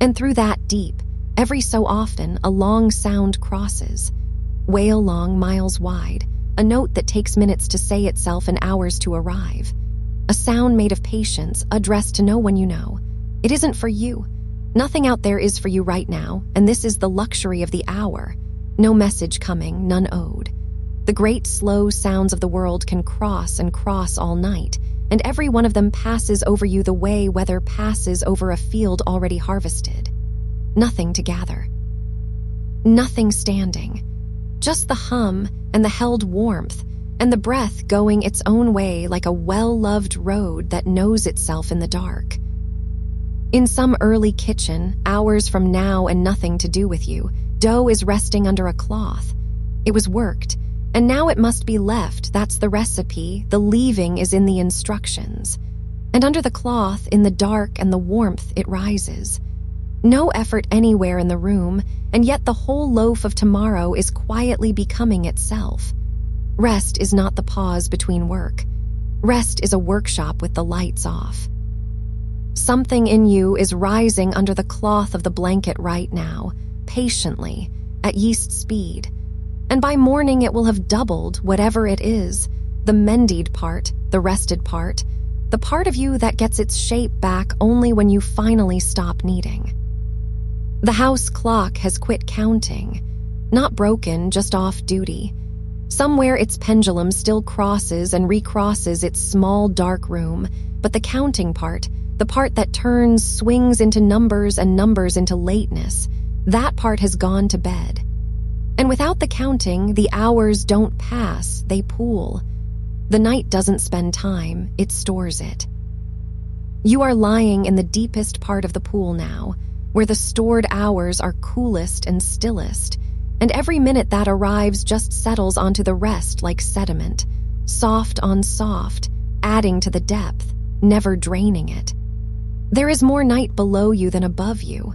And through that deep, every so often, a long sound crosses. Whale long, miles wide, a note that takes minutes to say itself and hours to arrive. A sound made of patience, addressed to no one you know. It isn't for you. Nothing out there is for you right now, and this is the luxury of the hour. No message coming, none owed. The great slow sounds of the world can cross and cross all night, and every one of them passes over you the way weather passes over a field already harvested. Nothing to gather. Nothing standing. Just the hum and the held warmth, and the breath going its own way like a well-loved road that knows itself in the dark. In some early kitchen, hours from now and nothing to do with you, dough is resting under a cloth. It was worked, and now it must be left. That's the recipe. The leaving is in the instructions. And under the cloth, in the dark and the warmth, it rises. No effort anywhere in the room, and yet the whole loaf of tomorrow is quietly becoming itself. Rest is not the pause between work. Rest is a workshop with the lights off. Something in you is rising under the cloth of the blanket right now, patiently, at yeast speed. And by morning it will have doubled whatever it is, the mended part, the rested part, the part of you that gets its shape back only when you finally stop needing. The house clock has quit counting, not broken, just off duty. Somewhere its pendulum still crosses and recrosses its small dark room, but the counting part, the part that turns, swings into numbers and numbers into lateness, that part has gone to bed. And without the counting, the hours don't pass, they pool. The night doesn't spend time, it stores it. You are lying in the deepest part of the pool now, where the stored hours are coolest and stillest, and every minute that arrives just settles onto the rest like sediment, soft on soft, adding to the depth, never draining it. There is more night below you than above you.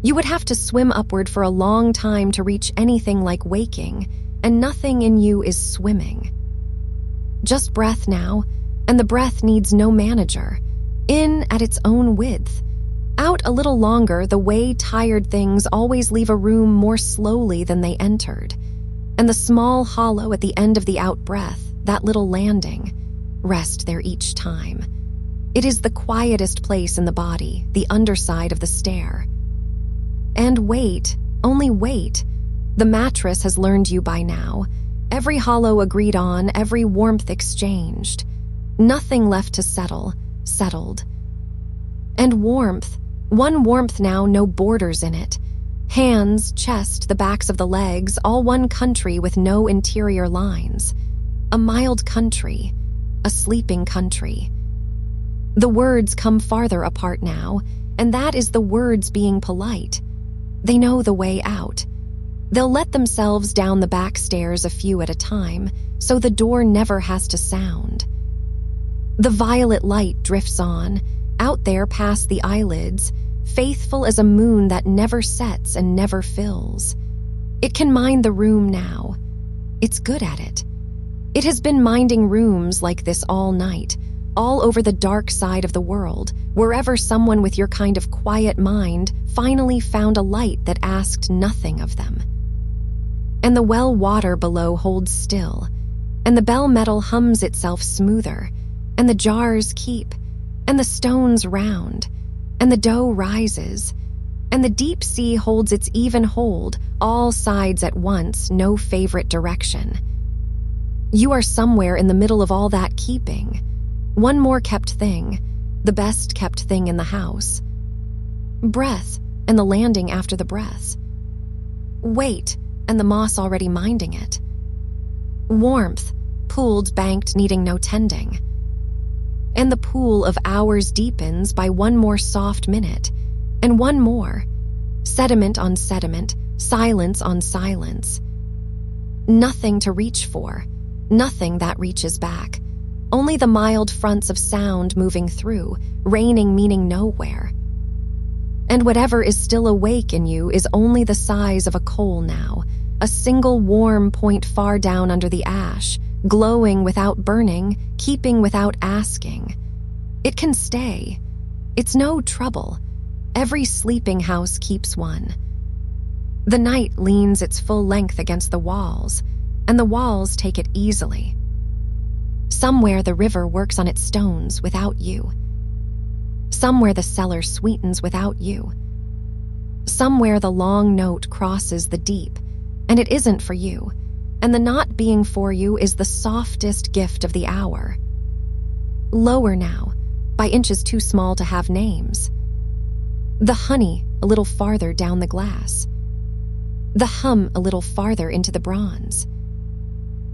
You would have to swim upward for a long time to reach anything like waking, and nothing in you is swimming. Just breath now, and the breath needs no manager. In at its own width. Out a little longer, the way tired things always leave a room more slowly than they entered. And the small hollow at the end of the out-breath, that little landing, rest there each time. It is the quietest place in the body, the underside of the stair. And wait, only wait. The mattress has learned you by now. Every hollow agreed on, every warmth exchanged. Nothing left to settle, settled. And warmth. One warmth now, no borders in it. Hands, chest, the backs of the legs, all one country with no interior lines. A mild country, a sleeping country. The words come farther apart now, and that is the words being polite. They know the way out. They'll let themselves down the back stairs a few at a time, so the door never has to sound. The violet light drifts on, out there past the eyelids, faithful as a moon that never sets and never fills. It can mind the room now. It's good at it. It has been minding rooms like this all night, all over the dark side of the world, wherever someone with your kind of quiet mind finally found a light that asked nothing of them. And the well water below holds still, and the bell metal hums itself smoother, and the jars keep, and the stones round, and the dough rises, and the deep sea holds its even hold, all sides at once, no favorite direction. You are somewhere in the middle of all that keeping. One more kept thing, the best kept thing in the house. Breath, and the landing after the breath. Weight, and the moss already minding it. Warmth, pooled, banked, needing no tending. And the pool of hours deepens by one more soft minute, and one more. Sediment on sediment, silence on silence. Nothing to reach for, nothing that reaches back. Only the mild fronts of sound moving through, raining meaning nowhere. And whatever is still awake in you is only the size of a coal now, a single warm point far down under the ash, glowing without burning, keeping without asking. It can stay. It's no trouble. Every sleeping house keeps one. The night leans its full length against the walls, and the walls take it easily. Somewhere the river works on its stones without you. Somewhere the cellar sweetens without you. Somewhere the long note crosses the deep, and it isn't for you, and the not being for you is the softest gift of the hour. Lower now, by inches too small to have names. The honey a little farther down the glass. The hum a little farther into the bronze.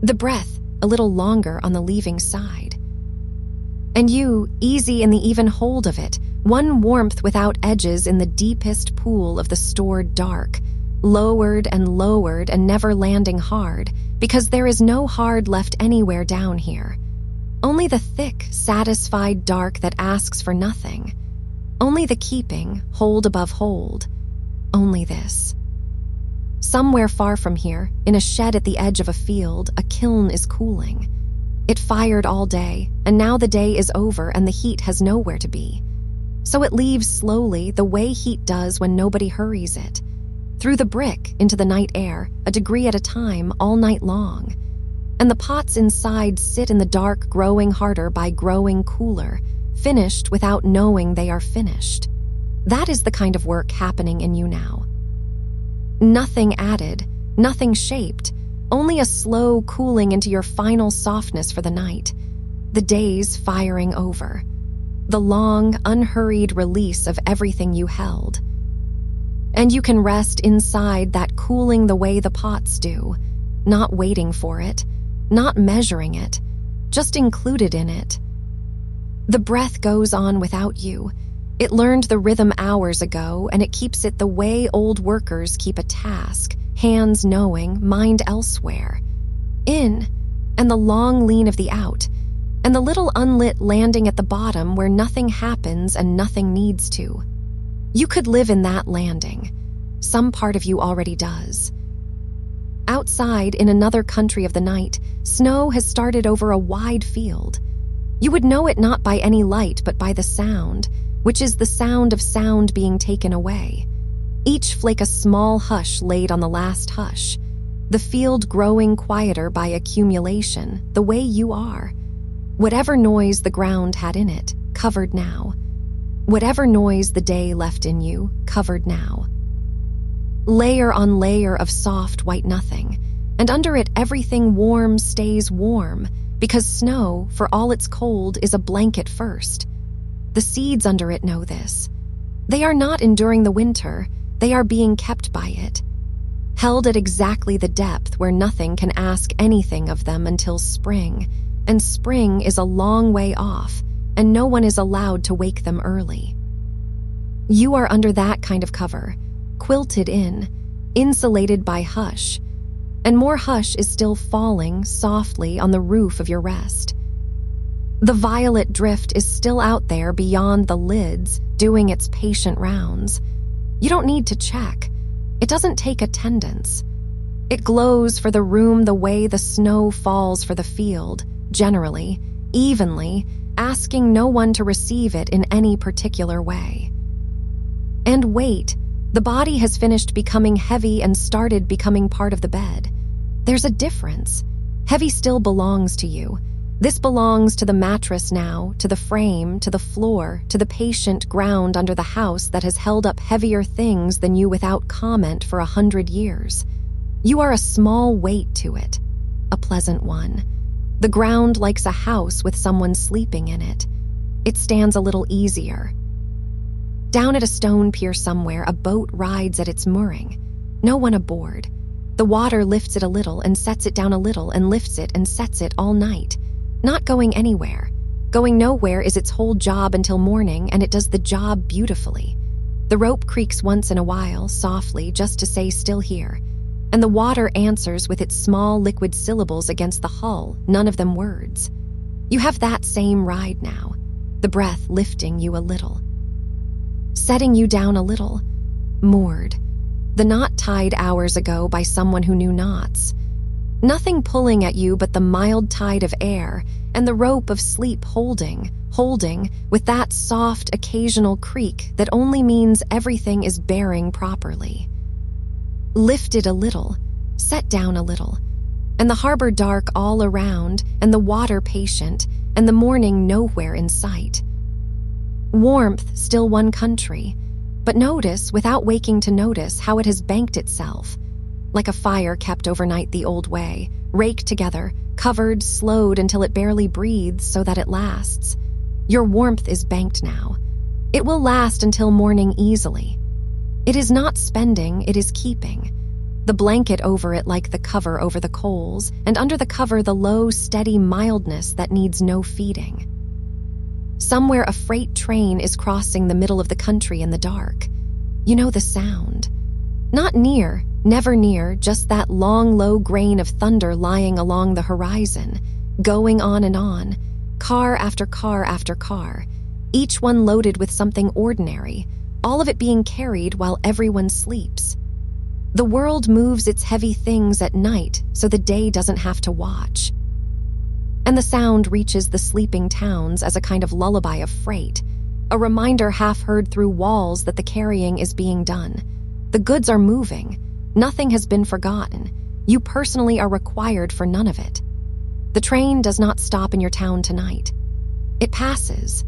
The breath a little longer on the leaving side. And you, easy in the even hold of it, one warmth without edges in the deepest pool of the stored dark, lowered and never landing hard, because there is no hard left anywhere down here. Only the thick, satisfied dark that asks for nothing. Only the keeping, hold above hold. Only this. Somewhere far from here, in a shed at the edge of a field, a kiln is cooling. It fired all day, and now the day is over and the heat has nowhere to be. So it leaves slowly, the way heat does when nobody hurries it. Through the brick, into the night air, a degree at a time, all night long. And the pots inside sit in the dark, growing harder by growing cooler, finished without knowing they are finished. That is the kind of work happening in you now. Nothing added, nothing shaped, only a slow cooling into your final softness for the night. The days firing over. The long, unhurried release of everything you held. And you can rest inside that cooling the way the pots do, not waiting for it, not measuring it, just included in it. The breath goes on without you. It learned the rhythm hours ago, and it keeps it the way old workers keep a task, hands knowing, mind elsewhere. In, and the long lean of the out, and the little unlit landing at the bottom where nothing happens and nothing needs to. You could live in that landing. Some part of you already does. Outside, in another country of the night, snow has started over a wide field. You would know it not by any light but by the sound, which is the sound of sound being taken away. Each flake a small hush laid on the last hush. The field growing quieter by accumulation, the way you are. Whatever noise the ground had in it, covered now. Whatever noise the day left in you, covered now. Layer on layer of soft white nothing, and under it everything warm stays warm, because snow, for all its cold, is a blanket first. The seeds under it know this. They are not enduring the winter, they are being kept by it. Held at exactly the depth where nothing can ask anything of them until spring, and spring is a long way off, and no one is allowed to wake them early. You are under that kind of cover, quilted in, insulated by hush, and more hush is still falling softly on the roof of your rest. The violet drift is still out there beyond the lids, doing its patient rounds. You don't need to check. It doesn't take attendance. It glows for the room the way the snow falls for the field, generally, evenly, asking no one to receive it in any particular way. And wait, the body has finished becoming heavy and started becoming part of the bed. There's a difference. Heavy still belongs to you. This belongs to the mattress now, to the frame, to the floor, to the patient ground under the house that has held up heavier things than you without comment for 100 years. You are a small weight to it, a pleasant one. The ground likes a house with someone sleeping in it. It stands a little easier. Down at a stone pier somewhere, a boat rides at its mooring. No one aboard. The water lifts it a little and sets it down a little and lifts it and sets it all night. Not going anywhere. Going nowhere is its whole job until morning, and it does the job beautifully. The rope creaks once in a while, softly, just to say still here. And the water answers with its small liquid syllables against the hull, none of them words. You have that same ride now, the breath lifting you a little. Setting you down a little. Moored. The knot tied hours ago by someone who knew knots. Nothing pulling at you but the mild tide of air and the rope of sleep holding, with that soft occasional creak that only means everything is bearing properly. Lifted a little, set down a little, and the harbor dark all around, and the water patient, and the morning nowhere in sight. Warmth still one country, but notice, without waking to notice, how it has banked itself. Like a fire kept overnight the old way, raked together, covered, slowed until it barely breathes so that it lasts. Your warmth is banked now. It will last until morning easily. It is not spending, it is keeping. The blanket over it like the cover over the coals, and under the cover the low, steady mildness that needs no feeding. Somewhere a freight train is crossing the middle of the country in the dark. You know the sound. Not near, never near, just that long, low grain of thunder lying along the horizon, going on, car after car after car, each one loaded with something ordinary, all of it being carried while everyone sleeps. The world moves its heavy things at night so the day doesn't have to watch. And the sound reaches the sleeping towns as a kind of lullaby of freight, a reminder half heard through walls that the carrying is being done. The goods are moving. Nothing has been forgotten. You personally are required for none of it. The train does not stop in your town tonight. It passes.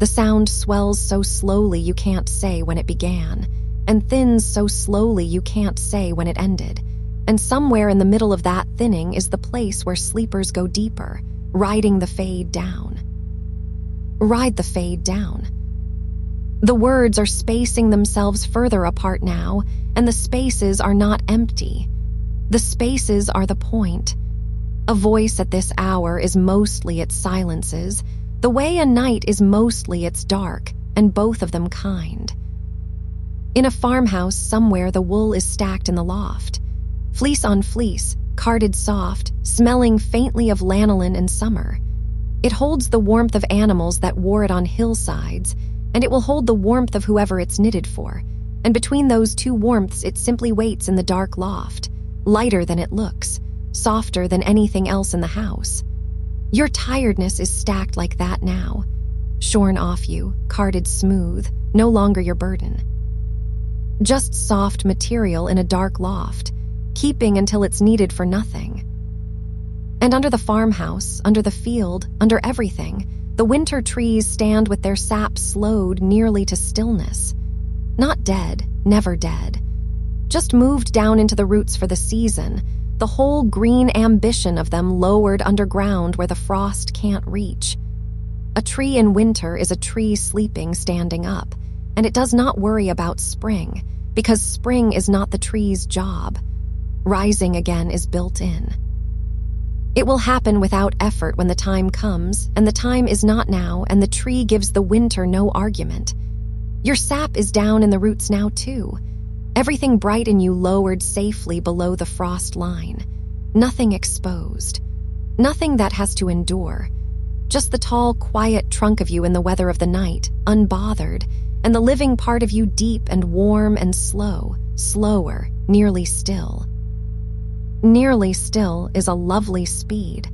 The sound swells so slowly you can't say when it began, and thins so slowly you can't say when it ended. And somewhere in the middle of that thinning is the place where sleepers go deeper, riding the fade down. Ride the fade down. The words are spacing themselves further apart now, and the spaces are not empty. The spaces are the point. A voice at this hour is mostly its silences, the way a night is mostly its dark, and both of them kind. In a farmhouse somewhere the wool is stacked in the loft. Fleece on fleece, carded soft, smelling faintly of lanolin and summer. It holds the warmth of animals that wore it on hillsides, and it will hold the warmth of whoever it's knitted for, and between those two warmths it simply waits in the dark loft, lighter than it looks, softer than anything else in the house. Your tiredness is stacked like that now, shorn off you, carded smooth, no longer your burden. Just soft material in a dark loft, keeping until it's needed for nothing. And under the farmhouse, under the field, under everything, the winter trees stand with their sap slowed nearly to stillness. Not dead, never dead. Just moved down into the roots for the season, the whole green ambition of them lowered underground where the frost can't reach. A tree in winter is a tree sleeping standing up, and it does not worry about spring, because spring is not the tree's job. Rising again is built in. It will happen without effort when the time comes, and the time is not now, and the tree gives the winter no argument. Your sap is down in the roots now too. Everything bright in you lowered safely below the frost line. Nothing exposed. Nothing that has to endure. Just the tall, quiet trunk of you in the weather of the night, unbothered, and the living part of you deep and warm and slow, slower, nearly still. Nearly still is a lovely speed.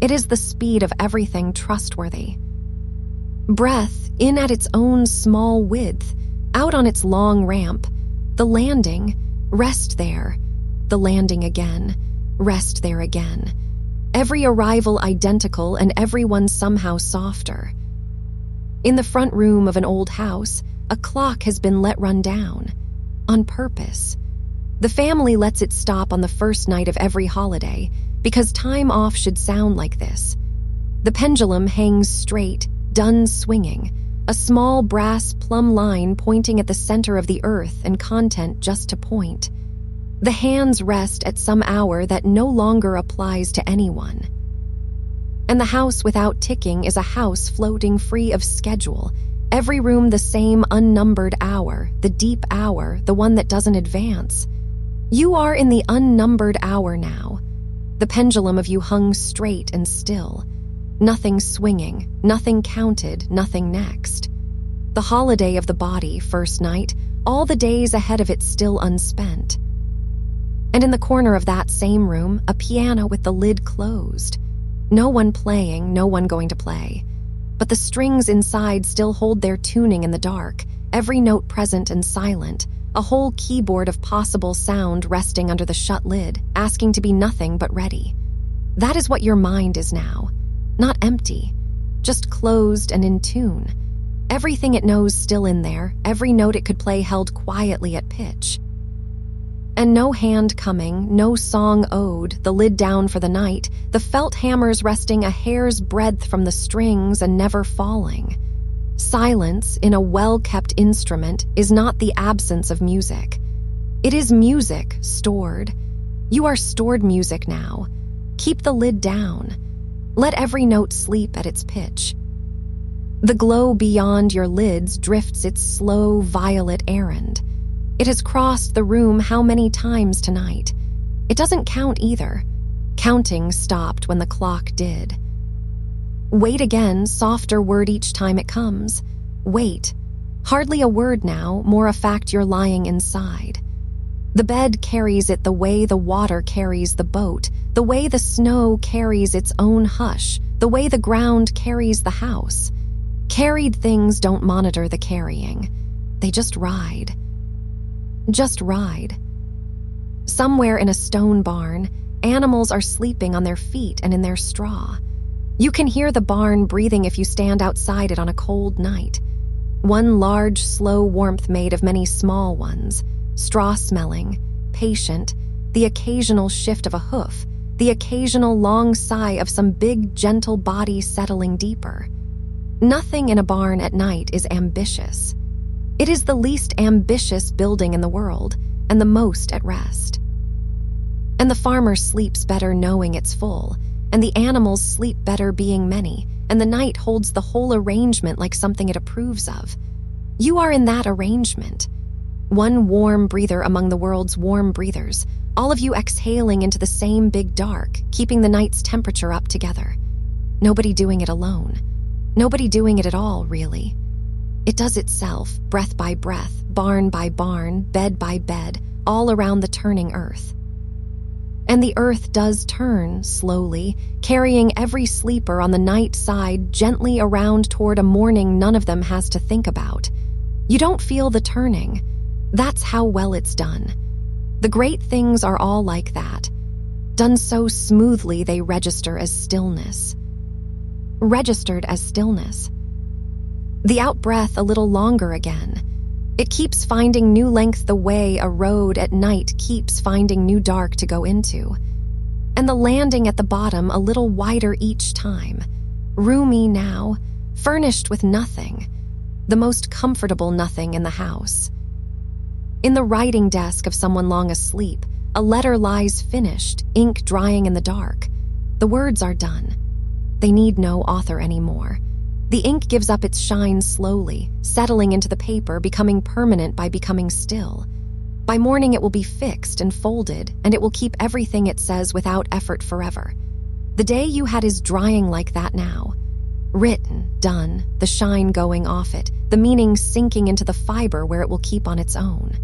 It is the speed of everything trustworthy. Breath in at its own small width, out on its long ramp. The landing, rest there. The landing again, rest there again. Every arrival identical and everyone somehow softer. In the front room of an old house, a clock has been let run down. On purpose. The family lets it stop on the first night of every holiday because time off should sound like this. The pendulum hangs straight, done swinging, a small brass plumb line pointing at the center of the earth and content just to point. The hands rest at some hour that no longer applies to anyone. And the house without ticking is a house floating free of schedule, every room the same unnumbered hour, the deep hour, the one that doesn't advance. You are in the unnumbered hour now. The pendulum of you hung straight and still. Nothing swinging, nothing counted, nothing next. The holiday of the body, first night, all the days ahead of it still unspent. And in the corner of that same room, a piano with the lid closed. No one playing, no one going to play. But the strings inside still hold their tuning in the dark, every note present and silent, a whole keyboard of possible sound resting under the shut lid, asking to be nothing but ready. That is what your mind is now. Not empty, just closed and in tune. Everything it knows still in there, every note it could play held quietly at pitch. And no hand coming, no song owed, the lid down for the night, the felt hammers resting a hair's breadth from the strings and never falling. Silence in a well-kept instrument is not the absence of music. It is music stored. You are stored music now. Keep the lid down. Let every note sleep at its pitch. The glow beyond your lids drifts its slow, violet errand. It has crossed the room how many times tonight? It doesn't count either. Counting stopped when the clock did. Wait again, softer word each time it comes. Wait. Hardly a word now, more a fact you're lying inside. The bed carries it the way the water carries the boat, the way the snow carries its own hush, the way the ground carries the house. Carried things don't monitor the carrying. They just ride. Just ride. Somewhere in a stone barn, animals are sleeping on their feet and in their straw. You can hear the barn breathing if you stand outside it on a cold night. One large, slow warmth made of many small ones, straw-smelling, patient, the occasional shift of a hoof, the occasional long sigh of some big, gentle body settling deeper. Nothing in a barn at night is ambitious. It is the least ambitious building in the world, and the most at rest. And the farmer sleeps better knowing it's full, and the animals sleep better being many, and the night holds the whole arrangement like something it approves of. You are in that arrangement. One warm breather among the world's warm breathers, all of you exhaling into the same big dark, keeping the night's temperature up together. Nobody doing it alone. Nobody doing it at all, really. It does itself, breath by breath, barn by barn, bed by bed, all around the turning earth. And the earth does turn, slowly, carrying every sleeper on the night side gently around toward a morning none of them has to think about. You don't feel the turning. That's how well it's done. The great things are all like that. Done so smoothly they register as stillness. Registered as stillness. The out-breath a little longer again. It keeps finding new length the way a road at night keeps finding new dark to go into. And the landing at the bottom a little wider each time. Roomy now, furnished with nothing. The most comfortable nothing in the house. In the writing desk of someone long asleep, a letter lies finished, ink drying in the dark. The words are done. They need no author anymore. The ink gives up its shine slowly, settling into the paper, becoming permanent by becoming still. By morning it will be fixed and folded, and it will keep everything it says without effort forever. The day you had is drying like that now. Written, done, the shine going off it, the meaning sinking into the fiber where it will keep on its own.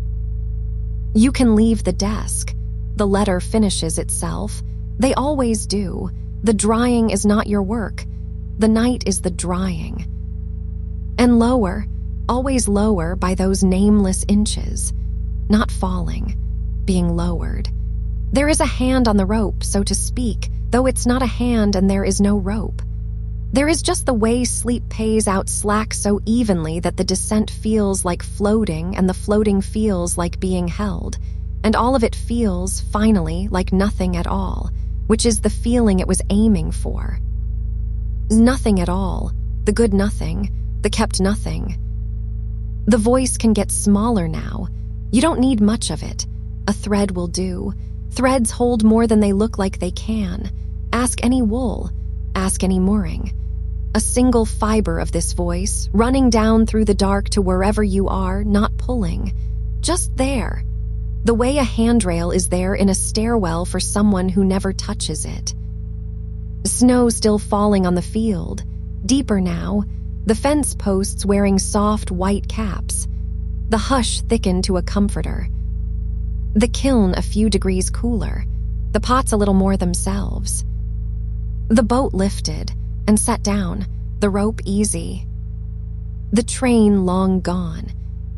You can leave the desk. The letter finishes itself. They always do. The drying is not your work. The night is the drying. And lower, always lower by those nameless inches. Not falling, being lowered. There is a hand on the rope, so to speak, though it's not a hand and there is no rope. There is just the way sleep pays out slack so evenly that the descent feels like floating and the floating feels like being held, and all of it feels, finally, like nothing at all, which is the feeling it was aiming for. Nothing at all, the good nothing, the kept nothing. The voice can get smaller now. You don't need much of it. A thread will do. Threads hold more than they look like they can. Ask any wool. Ask any mooring. A single fiber of this voice, running down through the dark to wherever you are, not pulling. Just there. The way a handrail is there in a stairwell for someone who never touches it. Snow still falling on the field. Deeper now. The fence posts wearing soft white caps. The hush thickened to a comforter. The kiln a few degrees cooler. The pots a little more themselves. The boat lifted and set down, the rope easy. The train long gone.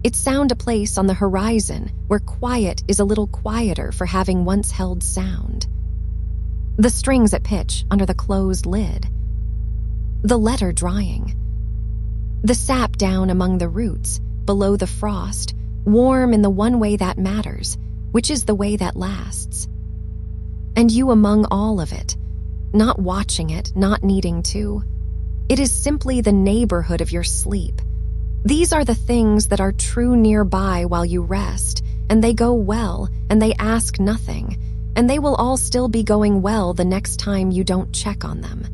Its sound a place on the horizon where quiet is a little quieter for having once held sound. The strings at pitch under the closed lid. The letter drying. The sap down among the roots, below the frost, warm in the one way that matters, which is the way that lasts. And you among all of it, not watching it, not needing to. It is simply the neighborhood of your sleep. These are the things that are true nearby while you rest, and they go well, and they ask nothing, and they will all still be going well the next time you don't check on them.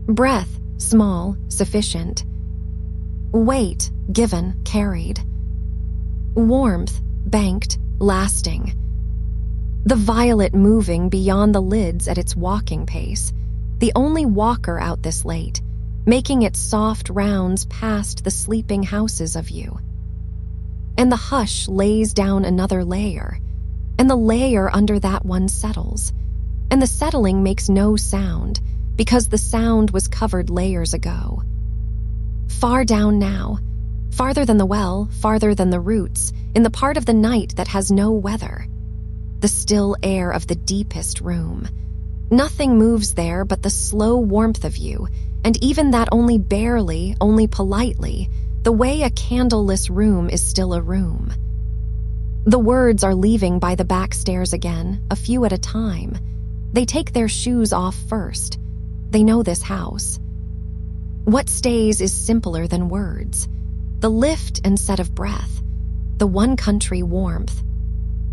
Breath, small, sufficient. Weight, given, carried. Warmth, banked, lasting. The violet moving beyond the lids at its walking pace, the only walker out this late, making its soft rounds past the sleeping houses of you. And the hush lays down another layer, and the layer under that one settles, and the settling makes no sound, because the sound was covered layers ago. Far down now, farther than the well, farther than the roots, in the part of the night that has no weather. The still air of the deepest room. Nothing moves there but the slow warmth of you, and even that only barely, only politely, the way a candleless room is still a room. The words are leaving by the back stairs again, a few at a time. They take their shoes off first. They know this house. What stays is simpler than words. The lift and set of breath. The one country warmth.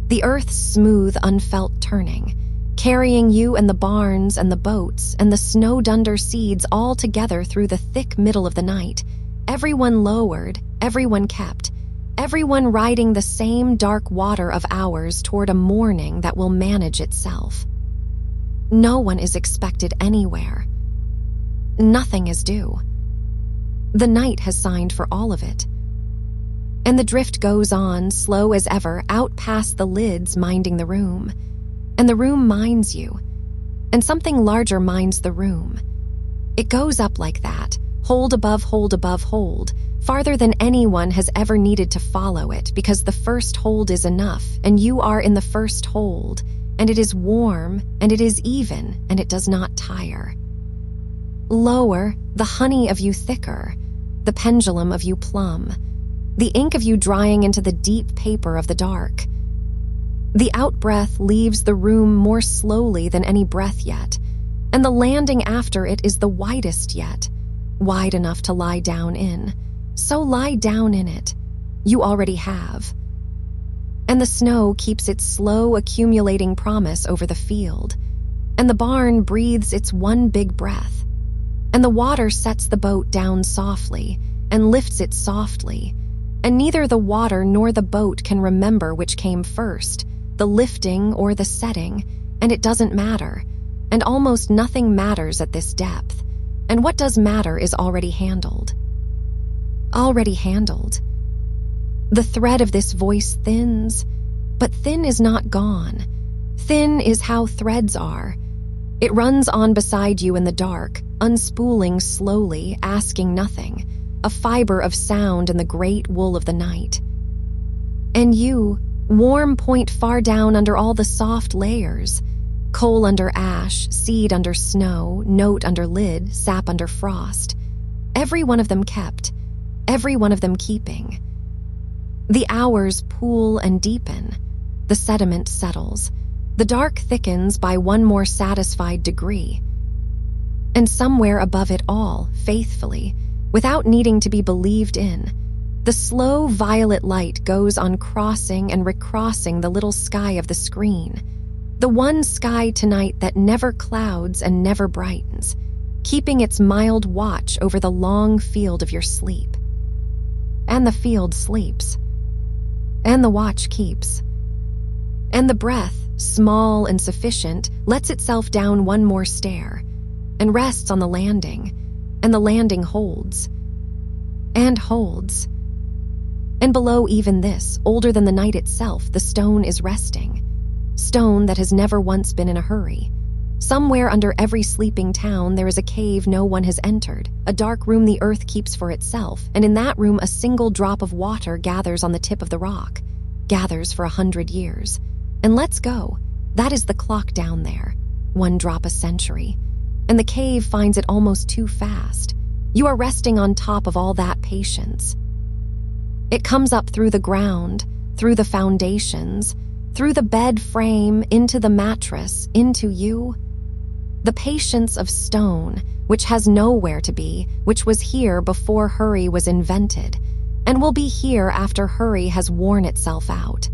The earth's smooth, unfelt turning, carrying you and the barns and the boats and the snowed-under seeds all together through the thick middle of the night, everyone lowered, everyone kept, everyone riding the same dark water of hours toward a morning that will manage itself. No one is expected anywhere. Nothing is due. The night has signed for all of it. And the drift goes on, slow as ever, out past the lids minding the room. And the room minds you. And something larger minds the room. It goes up like that, hold above hold above hold, farther than anyone has ever needed to follow it, because the first hold is enough, and you are in the first hold, and it is warm, and it is even, and it does not tire. Lower, the honey of you thicker, the pendulum of you plumb, the ink of you drying into the deep paper of the dark. The out-breath leaves the room more slowly than any breath yet, and the landing after it is the widest yet, wide enough to lie down in. So lie down in it. You already have. And the snow keeps its slow accumulating promise over the field, and the barn breathes its one big breath, and the water sets the boat down softly and lifts it softly, and neither the water nor the boat can remember which came first, the lifting or the setting, and it doesn't matter, and almost nothing matters at this depth, and what does matter is already handled. Already handled. The thread of this voice thins, but thin is not gone. Thin is how threads are. It runs on beside you in the dark, unspooling slowly, asking nothing, a fiber of sound in the great wool of the night. And you, warm point far down under all the soft layers, coal under ash, seed under snow, note under lid, sap under frost. Every one of them kept, every one of them keeping. The hours pool and deepen. The sediment settles. The dark thickens by one more satisfied degree. And somewhere above it all, faithfully, without needing to be believed in, the slow violet light goes on crossing and recrossing the little sky of the screen, the one sky tonight that never clouds and never brightens, keeping its mild watch over the long field of your sleep. And the field sleeps. And the watch keeps. And the breath, small and sufficient, lets itself down one more stair, and rests on the landing, and the landing holds. And holds. And below even this, older than the night itself, the stone is resting. Stone that has never once been in a hurry. Somewhere under every sleeping town there is a cave no one has entered, a dark room the earth keeps for itself, and in that room a single drop of water gathers on the tip of the rock, gathers for 100 years. And let's go. That is the clock down there. 1 drop a century. And the cave finds it almost too fast. You are resting on top of all that patience. It comes up through the ground, through the foundations, through the bed frame, into the mattress, into you. The patience of stone, which has nowhere to be, which was here before hurry was invented, and will be here after hurry has worn itself out.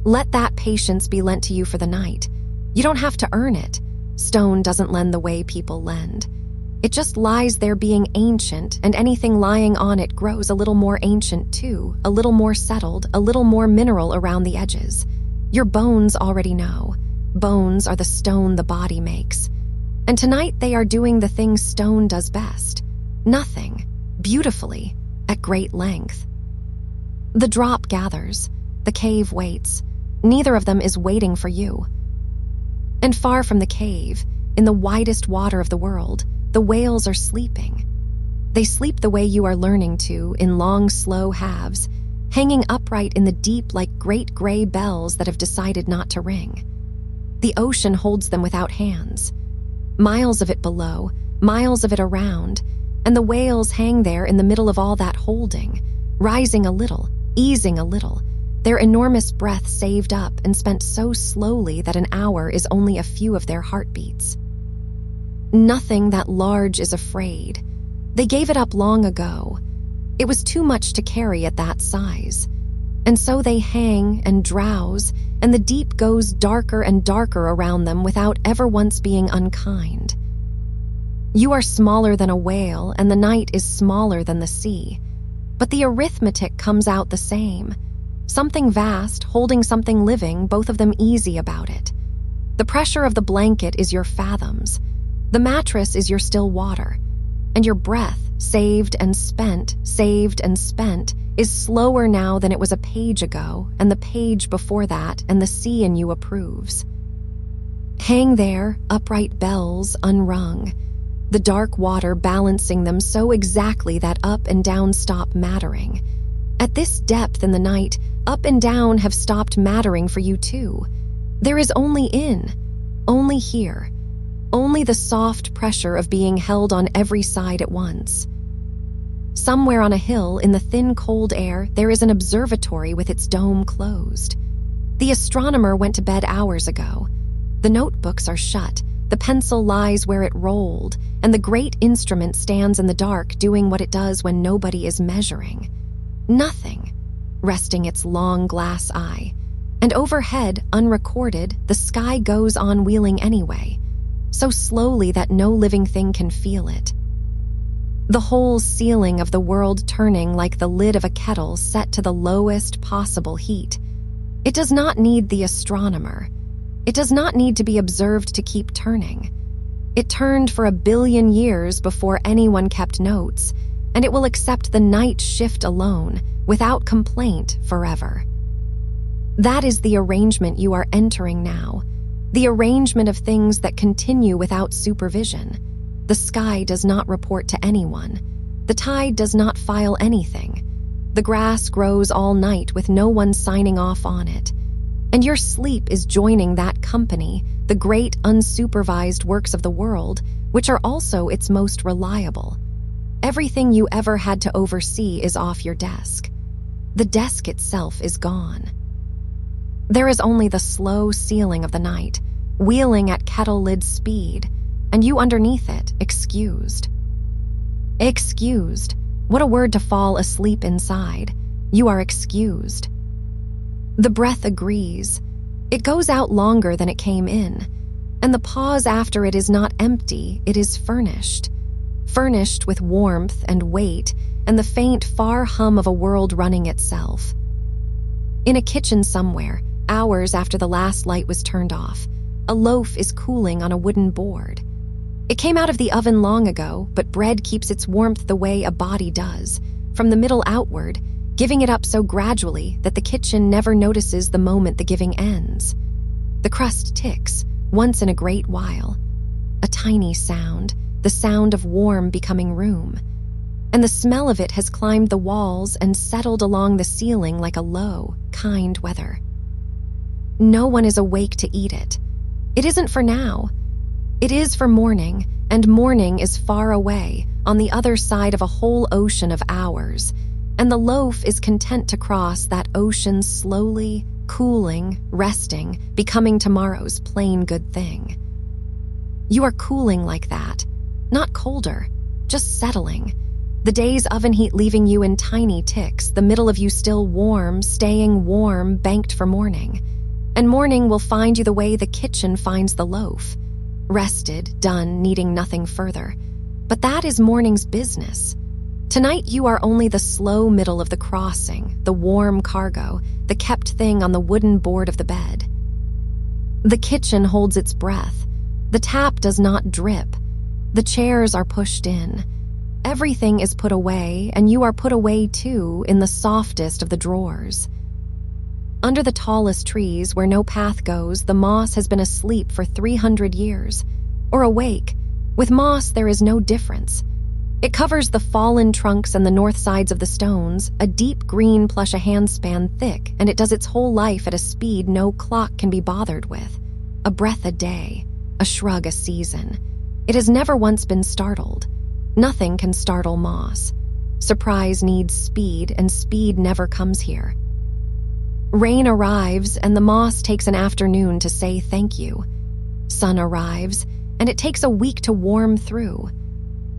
Let that patience be lent to you for the night. You don't have to earn it. Stone doesn't lend the way people lend. It just lies there being ancient, and anything lying on it grows a little more ancient too, a little more settled, a little more mineral around the edges. Your bones already know. Bones are the stone the body makes. And tonight they are doing the thing stone does best. Nothing. Beautifully. At great length. The drop gathers. The cave waits. Neither of them is waiting for you. And far from the cave, in the widest water of the world, the whales are sleeping. They sleep the way you are learning to, in long, slow halves, hanging upright in the deep like great gray bells that have decided not to ring. The ocean holds them without hands. Miles of it below, miles of it around, and the whales hang there in the middle of all that holding, rising a little, easing a little, their enormous breath saved up and spent so slowly that an hour is only a few of their heartbeats. Nothing that large is afraid. They gave it up long ago. It was too much to carry at that size. And so they hang and drowse, and the deep goes darker and darker around them without ever once being unkind. You are smaller than a whale, and the night is smaller than the sea. But the arithmetic comes out the same. Something vast, holding something living, both of them easy about it. The pressure of the blanket is your fathoms. The mattress is your still water. And your breath, saved and spent, is slower now than it was a page ago, and the page before that, and the sea in you approves. Hang there, upright bells, unrung, the dark water balancing them so exactly that up and down stop mattering. At this depth in the night, up and down have stopped mattering for you too. There is only in, only here, only the soft pressure of being held on every side at once. Somewhere on a hill, in the thin cold air, there is an observatory with its dome closed. The astronomer went to bed hours ago. The notebooks are shut, the pencil lies where it rolled, and the great instrument stands in the dark doing what it does when nobody is measuring. Nothing, resting its long glass eye. And overhead, unrecorded, the sky goes on wheeling anyway, so slowly that no living thing can feel it. The whole ceiling of the world turning like the lid of a kettle set to the lowest possible heat. It does not need the astronomer. It does not need to be observed to keep turning. It turned for 1,000,000,000 years before anyone kept notes, and it will accept the night shift alone, without complaint, forever. That is the arrangement you are entering now, the arrangement of things that continue without supervision. The sky does not report to anyone. The tide does not file anything. The grass grows all night with no one signing off on it. And your sleep is joining that company, the great unsupervised works of the world, which are also its most reliable. Everything you ever had to oversee is off your desk. The desk itself is gone. There is only the slow ceiling of the night, wheeling at kettle-lid speed, and you underneath it, excused. Excused. What a word to fall asleep inside. You are excused. The breath agrees. It goes out longer than it came in, and the pause after it is not empty, it is furnished. Furnished with warmth and weight and the faint, far hum of a world running itself. In a kitchen somewhere, hours after the last light was turned off, a loaf is cooling on a wooden board. It came out of the oven long ago, but bread keeps its warmth the way a body does, from the middle outward, giving it up so gradually that the kitchen never notices the moment the giving ends. The crust ticks, once in a great while. A tiny sound, the sound of warm becoming room. And the smell of it has climbed the walls and settled along the ceiling like a low, kind weather. No one is awake to eat it. It isn't for now. It is for morning, and morning is far away, on the other side of a whole ocean of hours, and the loaf is content to cross that ocean slowly, cooling, resting, becoming tomorrow's plain good thing. You are cooling like that, not colder, just settling. The day's oven heat leaving you in tiny ticks, the middle of you still warm, staying warm, banked for morning. And morning will find you the way the kitchen finds the loaf. Rested, done, needing nothing further. But that is morning's business. Tonight you are only the slow middle of the crossing, the warm cargo, the kept thing on the wooden board of the bed. The kitchen holds its breath. The tap does not drip. The chairs are pushed in. Everything is put away, and you are put away too in the softest of the drawers. Under the tallest trees where no path goes, the moss has been asleep for 300 years. Or awake. With moss there is no difference. It covers the fallen trunks and the north sides of the stones, a deep green plush a handspan thick, and it does its whole life at a speed no clock can be bothered with. A breath a day, a shrug a season. It has never once been startled. Nothing can startle moss. Surprise needs speed, and speed never comes here. Rain arrives, and the moss takes an afternoon to say thank you. Sun arrives, and it takes a week to warm through.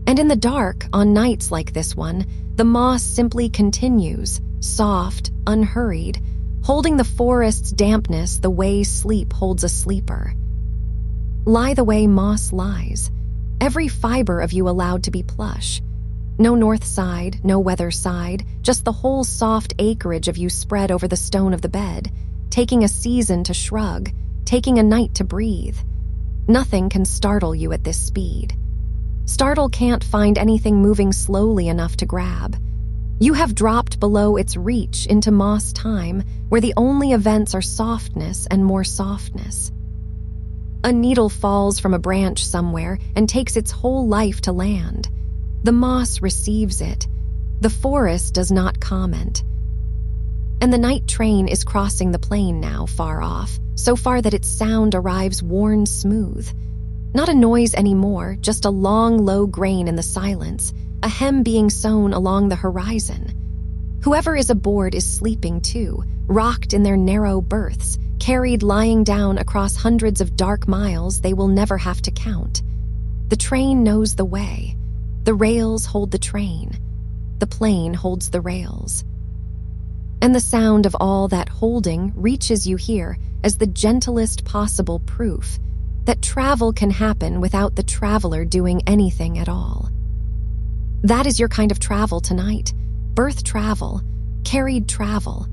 And in the dark, on nights like this one, the moss simply continues, soft, unhurried, holding the forest's dampness the way sleep holds a sleeper. Lie the way moss lies, every fiber of you allowed to be plush. No north side, no weather side, just the whole soft acreage of you spread over the stone of the bed, taking a season to shrug, taking a night to breathe. Nothing can startle you at this speed. Startle can't find anything moving slowly enough to grab. You have dropped below its reach into moss time, where the only events are softness and more softness. A needle falls from a branch somewhere and takes its whole life to land. The moss receives it. The forest does not comment. And the night train is crossing the plain now, far off, so far that its sound arrives worn smooth. Not a noise anymore, just a long, low grain in the silence, a hem being sown along the horizon. Whoever is aboard is sleeping too, rocked in their narrow berths, carried lying down across hundreds of dark miles they will never have to count. The train knows the way. The rails hold the train. The plane holds the rails. And the sound of all that holding reaches you here as the gentlest possible proof that travel can happen without the traveler doing anything at all. That is your kind of travel tonight. Birth travel, carried travel.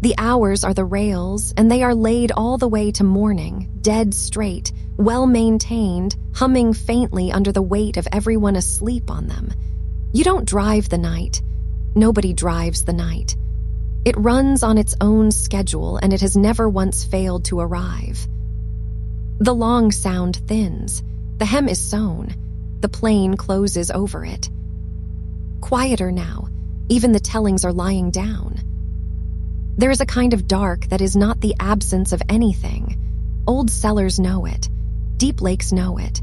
The hours are the rails, and they are laid all the way to morning, dead straight, well-maintained, humming faintly under the weight of everyone asleep on them. You don't drive the night. Nobody drives the night. It runs on its own schedule, and it has never once failed to arrive. The long sound thins. The hem is sewn. The plane closes over it. Quieter now. Even the tellings are lying down. There is a kind of dark that is not the absence of anything. Old cellars know it. Deep lakes know it.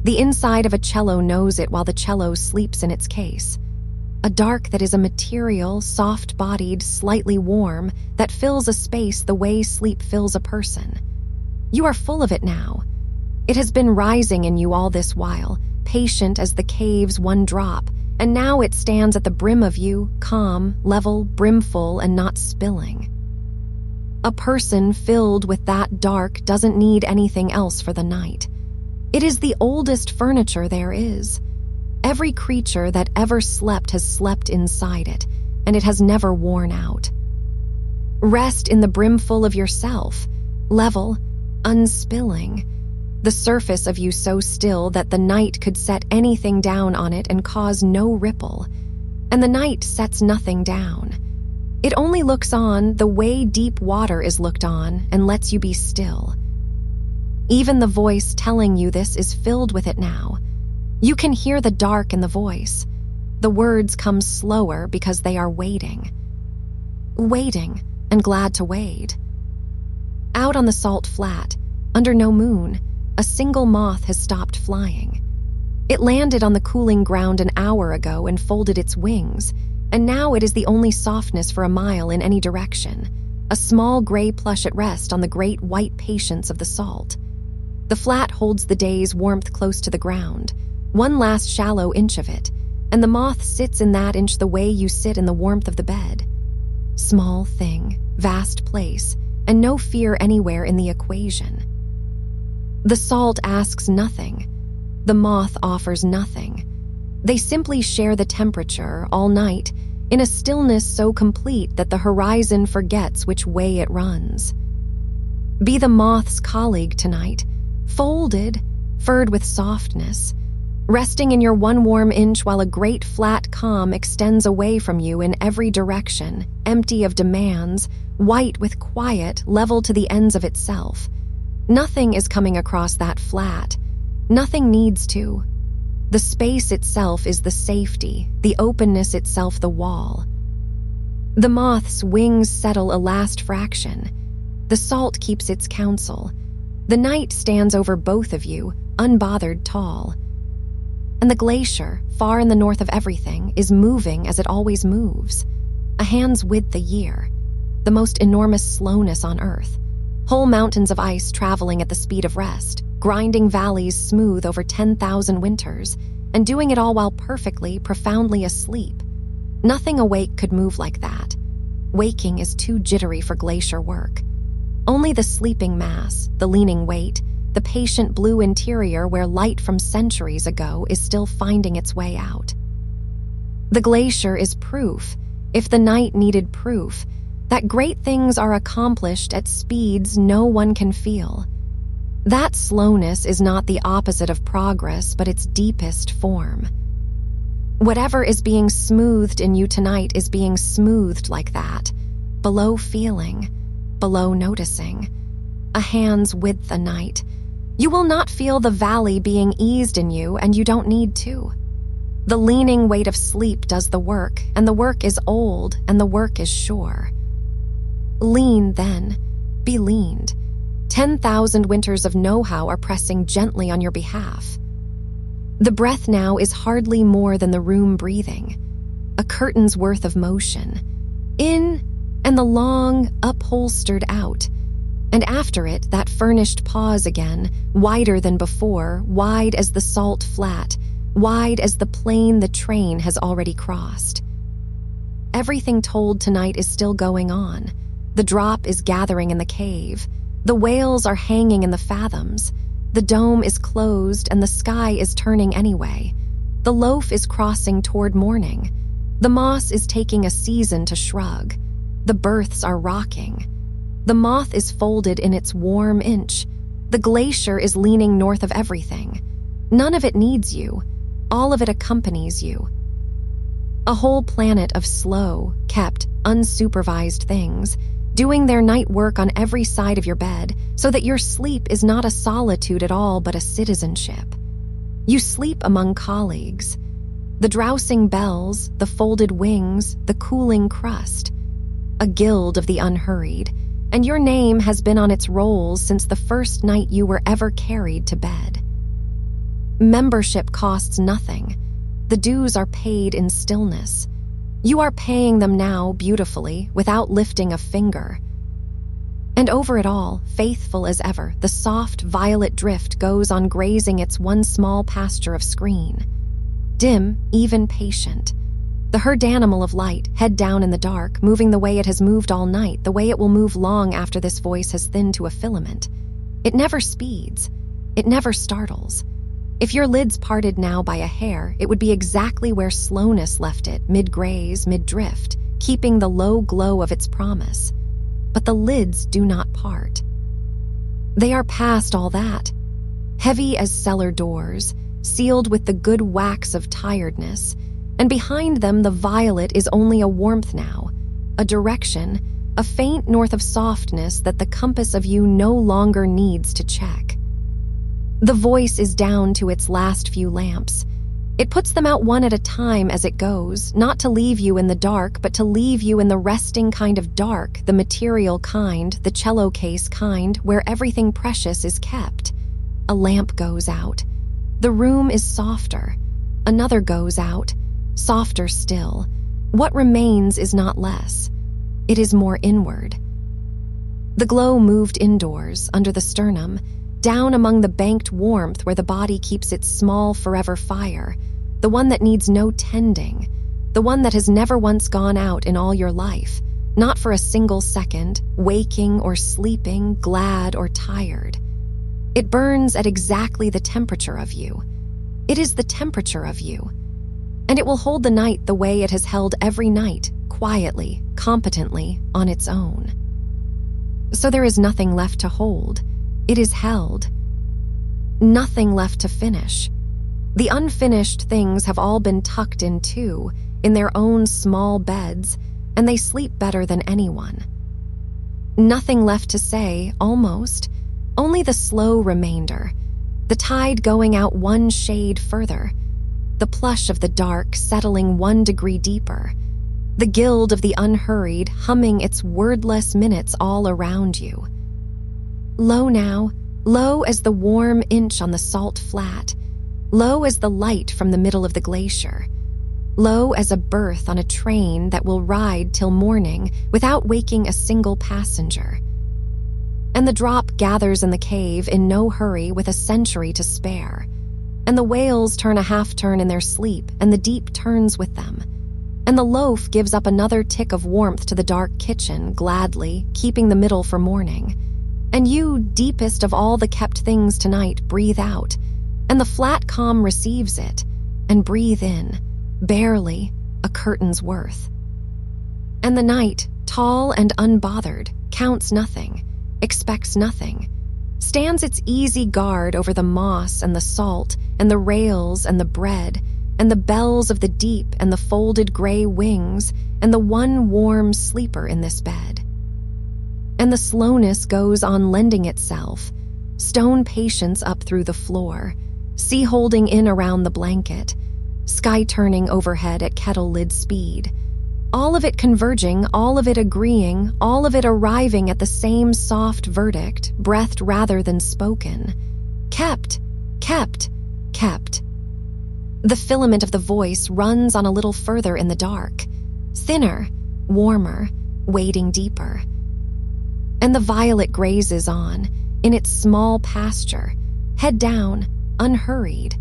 The inside of a cello knows it while the cello sleeps in its case. A dark that is a material, soft-bodied, slightly warm, that fills a space the way sleep fills a person. You are full of it now. It has been rising in you all this while, patient as the cave's one drop, and now it stands at the brim of you, calm, level, brimful, and not spilling. A person filled with that dark doesn't need anything else for the night. It is the oldest furniture there is. Every creature that ever slept has slept inside it, and it has never worn out. Rest in the brimful of yourself, level, unspilling. The surface of you so still that the night could set anything down on it and cause no ripple. And the night sets nothing down. It only looks on the way deep water is looked on and lets you be still. Even the voice telling you this is filled with it now. You can hear the dark in the voice. The words come slower because they are waiting. Waiting and glad to wade. Out on the salt flat, under no moon, a single moth has stopped flying. It landed on the cooling ground an hour ago and folded its wings, and now it is the only softness for a mile in any direction, a small gray plush at rest on the great white patience of the salt. The flat holds the day's warmth close to the ground, one last shallow inch of it, and the moth sits in that inch the way you sit in the warmth of the bed. Small thing, vast place, and no fear anywhere in the equation. The salt asks nothing. The moth offers nothing. They simply share the temperature all night in a stillness so complete that the horizon forgets which way it runs. Be the moth's colleague tonight, folded, furred with softness, resting in your one warm inch while a great flat calm extends away from you in every direction, empty of demands, white with quiet, level to the ends of itself. Nothing is coming across that flat. Nothing needs to. The space itself is the safety, the openness itself the wall. The moth's wings settle a last fraction. The salt keeps its counsel. The night stands over both of you, unbothered tall. And the glacier, far in the north of everything, is moving as it always moves. A hand's width a year. The most enormous slowness on Earth. Whole mountains of ice traveling at the speed of rest, grinding valleys smooth over 10,000 winters, and doing it all while perfectly, profoundly asleep. Nothing awake could move like that. Waking is too jittery for glacier work. Only the sleeping mass, the leaning weight, the patient blue interior where light from centuries ago is still finding its way out. The glacier is proof, if the night needed proof, that great things are accomplished at speeds no one can feel. That slowness is not the opposite of progress, but its deepest form. Whatever is being smoothed in you tonight is being smoothed like that, below feeling, below noticing. A hand's width a night. You will not feel the valley being eased in you, and you don't need to. The leaning weight of sleep does the work, and the work is old, and the work is sure. Lean, then. Be leaned. 10,000 winters of know-how are pressing gently on your behalf. The breath now is hardly more than the room breathing. A curtain's worth of motion. In, and the long, upholstered out. And after it, that furnished pause again, wider than before, wide as the salt flat, wide as the plain the train has already crossed. Everything told tonight is still going on. The drop is gathering in the cave. The whales are hanging in the fathoms. The dome is closed and the sky is turning anyway. The loaf is crossing toward morning. The moss is taking a season to shrug. The berths are rocking. The moth is folded in its warm inch. The glacier is leaning north of everything. None of it needs you. All of it accompanies you. A whole planet of slow, kept, unsupervised things, doing their night work on every side of your bed so that your sleep is not a solitude at all but a citizenship. You sleep among colleagues. The drowsing bells, the folded wings, the cooling crust. A guild of the unhurried, and your name has been on its rolls since the first night you were ever carried to bed. Membership costs nothing. The dues are paid in stillness. You are paying them now beautifully, without lifting a finger. And over it all, faithful as ever, the soft violet drift goes on grazing its one small pasture of screen. Dim, even patient. The herd animal of light, head down in the dark, moving the way it has moved all night, the way it will move long after this voice has thinned to a filament. It never speeds. It never startles. If your lids parted now by a hair, it would be exactly where slowness left it, mid-graze, mid-drift, keeping the low glow of its promise. But the lids do not part. They are past all that. Heavy as cellar doors, sealed with the good wax of tiredness, and behind them the violet is only a warmth now, a direction, a faint north of softness that the compass of you no longer needs to check. The voice is down to its last few lamps. It puts them out one at a time as it goes, not to leave you in the dark, but to leave you in the resting kind of dark, the material kind, the cello case kind, where everything precious is kept. A lamp goes out. The room is softer. Another goes out, softer still. What remains is not less. It is more inward. The glow moved indoors, under the sternum, down among the banked warmth where the body keeps its small forever fire, the one that needs no tending, the one that has never once gone out in all your life, not for a single second, waking or sleeping, glad or tired. It burns at exactly the temperature of you. It is the temperature of you. And it will hold the night the way it has held every night, quietly, competently, on its own. So there is nothing left to hold. It is held. Nothing left to finish. The unfinished things have all been tucked in too, in their own small beds, and they sleep better than anyone. Nothing left to say, almost. Only the slow remainder. The tide going out one shade further. The plush of the dark settling 1 degree deeper. The guild of the unhurried humming its wordless minutes all around you. Low now, low as the warm inch on the salt flat, low as the light from the middle of the glacier, low as a berth on a train that will ride till morning without waking a single passenger. And the drop gathers in the cave in no hurry with a century to spare, and the whales turn a half-turn in their sleep and the deep turns with them, and the loaf gives up another tick of warmth to the dark kitchen gladly, keeping the middle for morning. And you, deepest of all the kept things tonight, breathe out, and the flat calm receives it, and breathe in, barely, a curtain's worth. And the night, tall and unbothered, counts nothing, expects nothing, stands its easy guard over the moss and the salt and the rails and the bread and the bells of the deep and the folded gray wings and the one warm sleeper in this bed. And the slowness goes on lending itself, stone patience up through the floor, sea holding in around the blanket, sky turning overhead at kettle lid speed, all of it converging, all of it agreeing, all of it arriving at the same soft verdict, breathed rather than spoken. Kept, kept, kept. The filament of the voice runs on a little further in the dark, thinner, warmer, wading deeper. And the violet grazes on, in its small pasture, head down, unhurried,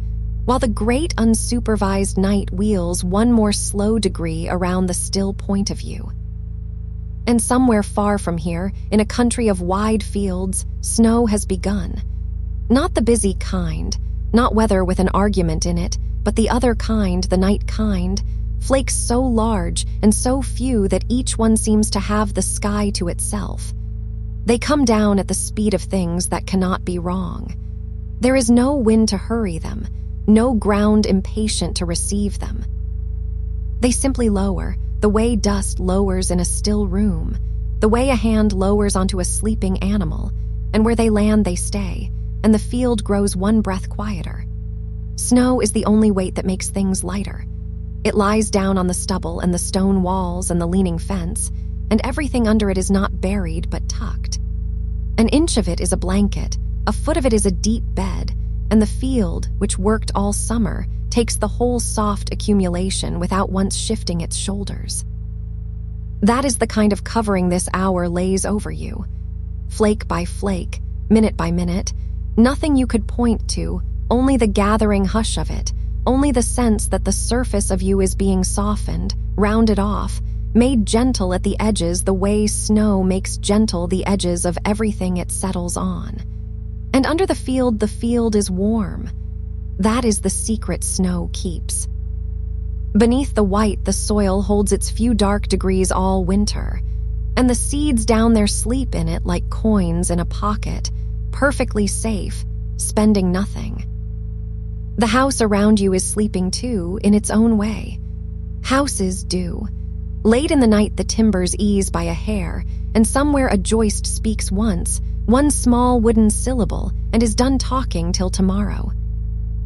while the great unsupervised night wheels one more slow degree around the still point of view. And somewhere far from here, in a country of wide fields, snow has begun. Not the busy kind, not weather with an argument in it, but the other kind, the night kind, flakes so large and so few that each one seems to have the sky to itself. They come down at the speed of things that cannot be wrong. There is no wind to hurry them, no ground impatient to receive them. They simply lower, the way dust lowers in a still room, the way a hand lowers onto a sleeping animal, and where they land they stay, and the field grows one breath quieter. Snow is the only weight that makes things lighter. It lies down on the stubble and the stone walls and the leaning fence, and everything under it is not buried but tucked. An inch of it is a blanket, a foot of it is a deep bed, and the field, which worked all summer, takes the whole soft accumulation without once shifting its shoulders. That is the kind of covering this hour lays over you. Flake by flake, minute by minute, nothing you could point to, only the gathering hush of it, only the sense that the surface of you is being softened, rounded off, made gentle at the edges the way snow makes gentle the edges of everything it settles on. And under the field is warm. That is the secret snow keeps. Beneath the white, the soil holds its few dark degrees all winter, and the seeds down there sleep in it like coins in a pocket, perfectly safe, spending nothing. The house around you is sleeping too, in its own way. Houses do. Late in the night the timbers ease by a hair, and somewhere a joist speaks once, one small wooden syllable, and is done talking till tomorrow.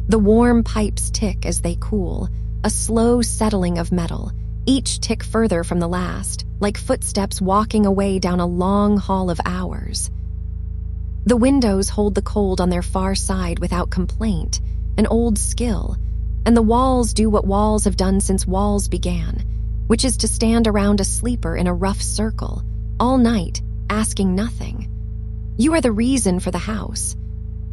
The warm pipes tick as they cool, a slow settling of metal, each tick further from the last, like footsteps walking away down a long hall of hours. The windows hold the cold on their far side without complaint, an old skill, and the walls do what walls have done since walls began, which is to stand around a sleeper in a rough circle, all night, asking nothing. You are the reason for the house.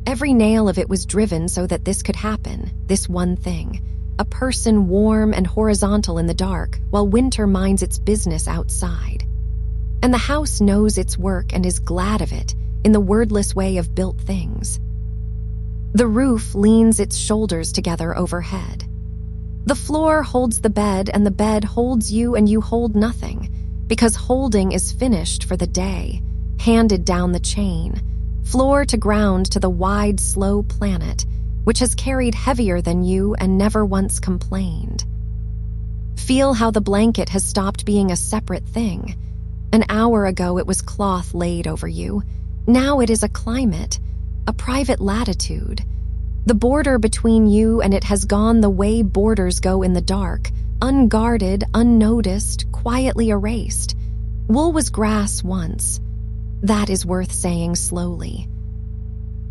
Every nail of it was driven so that this could happen, this one thing, a person warm and horizontal in the dark while winter minds its business outside. And the house knows its work and is glad of it in the wordless way of built things. The roof leans its shoulders together overhead. The floor holds the bed and the bed holds you and you hold nothing, because holding is finished for the day, handed down the chain, floor to ground to the wide, slow planet, which has carried heavier than you and never once complained. Feel how the blanket has stopped being a separate thing. An hour ago it was cloth laid over you. Now it is a climate, a private latitude. The border between you and it has gone the way borders go in the dark, unguarded, unnoticed, quietly erased. Wool was grass once. That is worth saying slowly.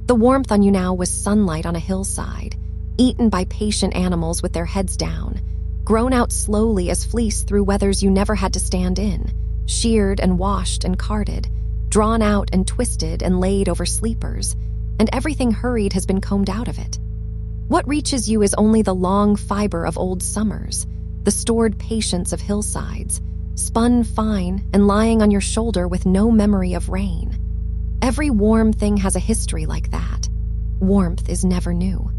The warmth on you now was sunlight on a hillside, eaten by patient animals with their heads down, grown out slowly as fleece through weathers you never had to stand in, sheared and washed and carded, drawn out and twisted and laid over sleepers, and everything hurried has been combed out of it. What reaches you is only the long fiber of old summers, the stored patience of hillsides, spun fine and lying on your shoulder with no memory of rain. Every warm thing has a history like that. Warmth is never new.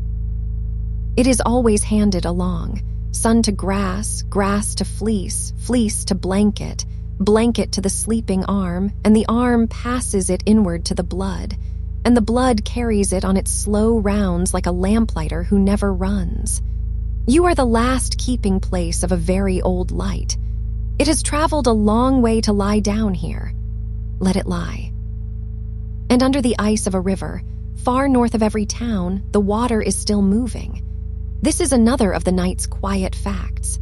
It is always handed along, sun to grass, grass to fleece, fleece to blanket, blanket to the sleeping arm, and the arm passes it inward to the blood, and the blood carries it on its slow rounds like a lamplighter who never runs. You are the last keeping place of a very old light. It has traveled a long way to lie down here. Let it lie. And under the ice of a river, far north of every town, the water is still moving. This is another of the night's quiet facts.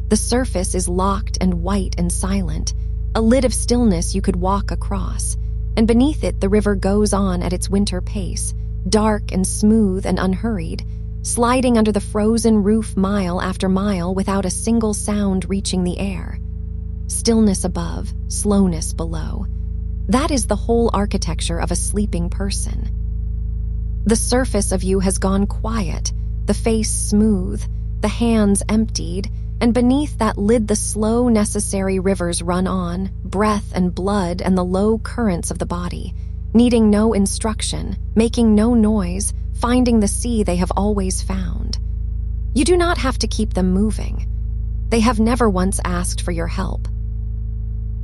The surface is locked and white and silent, a lid of stillness you could walk across, and beneath it the river goes on at its winter pace, dark and smooth and unhurried, sliding under the frozen roof mile after mile without a single sound reaching the air. Stillness above, slowness below. That is the whole architecture of a sleeping person. The surface of you has gone quiet, the face smooth, the hands emptied, and beneath that lid the slow, necessary rivers run on, breath and blood and the low currents of the body, needing no instruction, making no noise, finding the sea they have always found. You do not have to keep them moving. They have never once asked for your help.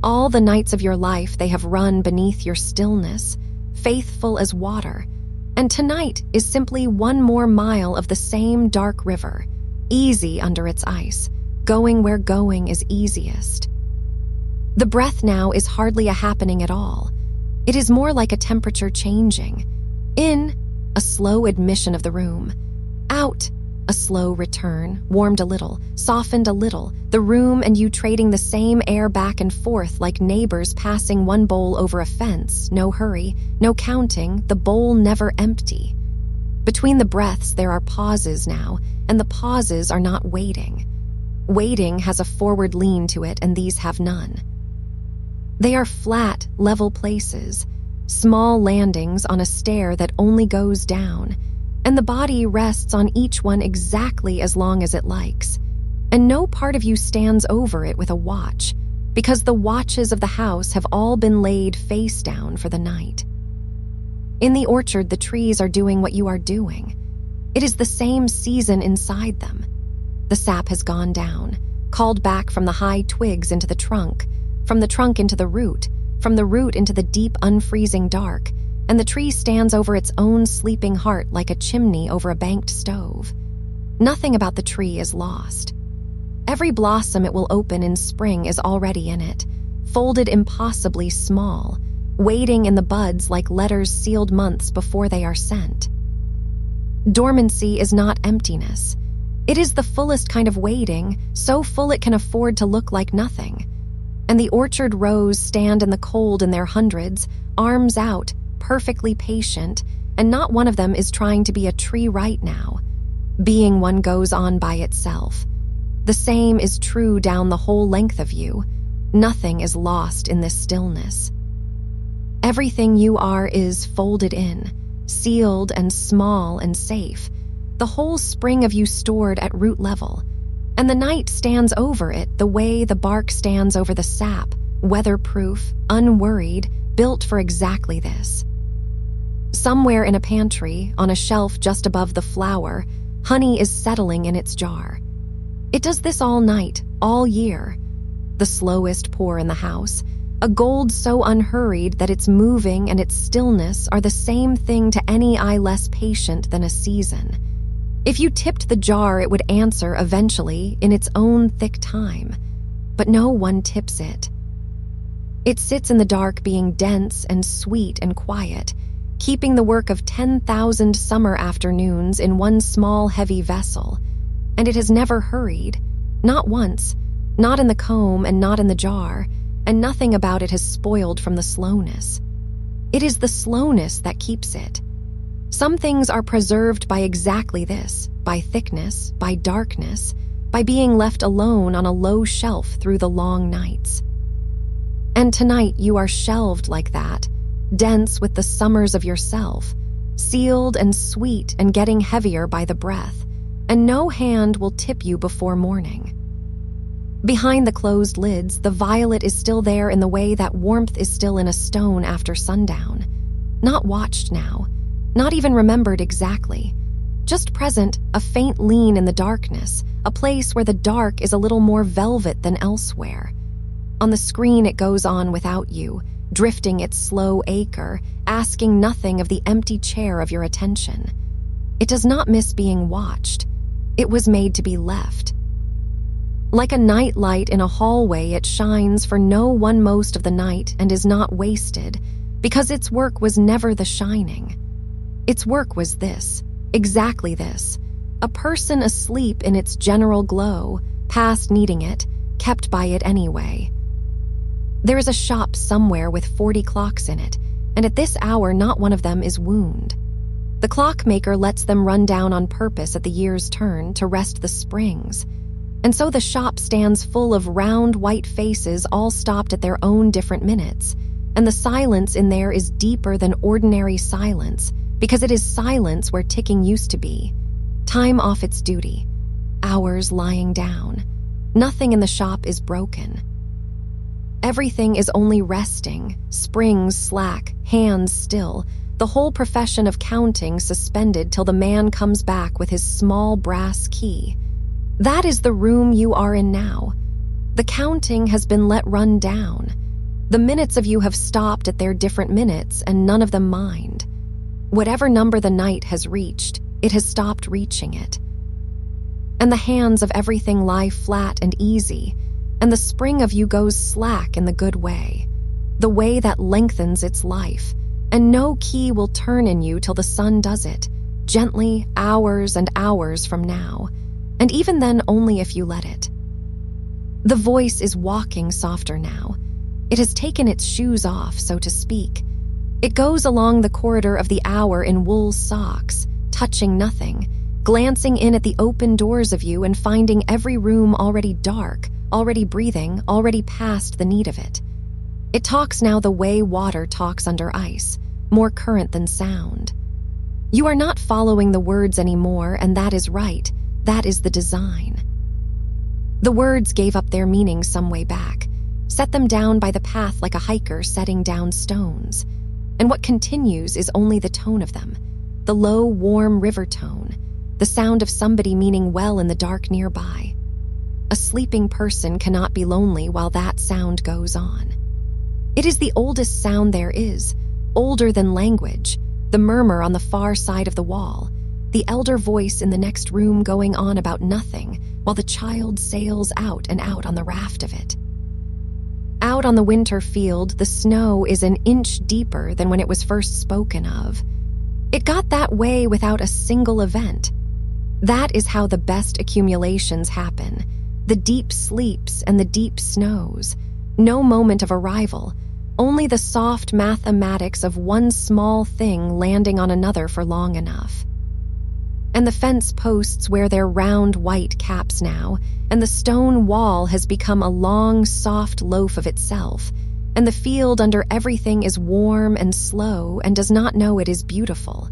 All the nights of your life they have run beneath your stillness, faithful as water, and tonight is simply one more mile of the same dark river, easy under its ice, going where going is easiest. The breath now is hardly a happening at all. It is more like a temperature changing. In, a slow admission of the room. Out, a slow return, warmed a little, softened a little, the room and you trading the same air back and forth like neighbors passing one bowl over a fence, no hurry, no counting, the bowl never empty. Between the breaths there are pauses now, and the pauses are not waiting. Waiting has a forward lean to it, and these have none. They are flat, level places, small landings on a stair that only goes down, and the body rests on each one exactly as long as it likes, and no part of you stands over it with a watch, because the watches of the house have all been laid face down for the night. In the orchard, the trees are doing what you are doing. It is the same season inside them. The sap has gone down, called back from the high twigs into the trunk, from the trunk into the root, from the root into the deep unfreezing dark, and the tree stands over its own sleeping heart like a chimney over a banked stove. Nothing about the tree is lost. Every blossom it will open in spring is already in it, folded impossibly small, waiting in the buds like letters sealed months before they are sent. Dormancy is not emptiness. It is the fullest kind of waiting, so full it can afford to look like nothing. And the orchard rows stand in the cold in their hundreds, arms out, perfectly patient, and not one of them is trying to be a tree right now. Being one goes on by itself. The same is true down the whole length of you. Nothing is lost in this stillness. Everything you are is folded in, sealed and small and safe, the whole spring of you stored at root level, and the night stands over it the way the bark stands over the sap, weatherproof, unworried, built for exactly this. Somewhere in a pantry, on a shelf just above the flower, honey is settling in its jar. It does this all night, all year. The slowest pour in the house, a gold so unhurried that its moving and its stillness are the same thing to any eye less patient than a season. If you tipped the jar, it would answer eventually in its own thick time, but no one tips it. It sits in the dark being dense and sweet and quiet, keeping the work of 10,000 summer afternoons in one small heavy vessel, and it has never hurried, not once, not in the comb and not in the jar, and nothing about it has spoiled from the slowness. It is the slowness that keeps it. Some things are preserved by exactly this, by thickness, by darkness, by being left alone on a low shelf through the long nights. And tonight you are shelved like that, dense with the summers of yourself, sealed and sweet and getting heavier by the breath, and no hand will tip you before morning. Behind the closed lids, the violet is still there in the way that warmth is still in a stone after sundown. Not watched now, not even remembered exactly. Just present, a faint lean in the darkness, a place where the dark is a little more velvet than elsewhere. On the screen it goes on without you, drifting its slow acre, asking nothing of the empty chair of your attention. It does not miss being watched. It was made to be left. Like a night light in a hallway, it shines for no one most of the night and is not wasted, because its work was never the shining. Its work was this, exactly this, a person asleep in its general glow, past needing it, kept by it anyway. There is a shop somewhere with 40 clocks in it, and at this hour not one of them is wound. The clockmaker lets them run down on purpose at the year's turn to rest the springs, and so the shop stands full of round white faces all stopped at their own different minutes, and the silence in there is deeper than ordinary silence, because it is silence where ticking used to be. Time off its duty. Hours lying down. Nothing in the shop is broken. Everything is only resting, springs slack, hands still, the whole profession of counting suspended till the man comes back with his small brass key. That is the room you are in now. The counting has been let run down. The minutes of you have stopped at their different minutes, and none of them mind. Whatever number the night has reached, it has stopped reaching it. And the hands of everything lie flat and easy, and the spring of you goes slack in the good way, the way that lengthens its life, and no key will turn in you till the sun does it, gently, hours and hours from now, and even then only if you let it. The voice is walking softer now. It has taken its shoes off, so to speak. It goes along the corridor of the hour in wool socks, touching nothing, glancing in at the open doors of you and finding every room already dark, already breathing, already past the need of it. It talks now the way water talks under ice, more current than sound. You are not following the words anymore, and that is right. That is the design. The words gave up their meaning some way back, set them down by the path like a hiker setting down stones. And what continues is only the tone of them, the low, warm river tone, the sound of somebody meaning well in the dark nearby. A sleeping person cannot be lonely while that sound goes on. It is the oldest sound there is, older than language, the murmur on the far side of the wall, the elder voice in the next room going on about nothing while the child sails out and out on the raft of it. Out on the winter field, the snow is an inch deeper than when it was first spoken of. It got that way without a single event. That is how the best accumulations happen, the deep sleeps and the deep snows. No moment of arrival, only the soft mathematics of one small thing landing on another for long enough. And the fence posts wear their round white caps now, and the stone wall has become a long, soft loaf of itself, and the field under everything is warm and slow and does not know it is beautiful.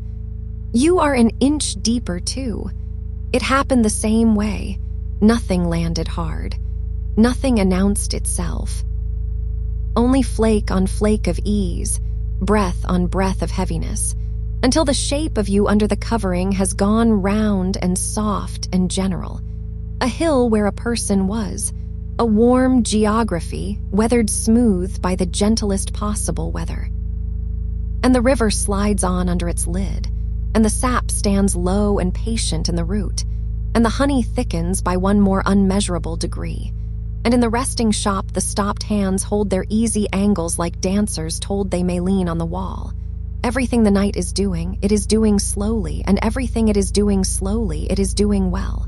You are an inch deeper, too. It happened the same way. Nothing landed hard. Nothing announced itself. Only flake on flake of ease, breath on breath of heaviness, until the shape of you under the covering has gone round and soft and general. A hill where a person was, a warm geography weathered smooth by the gentlest possible weather. And the river slides on under its lid, and the sap stands low and patient in the root, and the honey thickens by one more unmeasurable degree. And in the resting shop the stopped hands hold their easy angles like dancers told they may lean on the wall. Everything the night is doing, it is doing slowly, and everything it is doing slowly, it is doing well.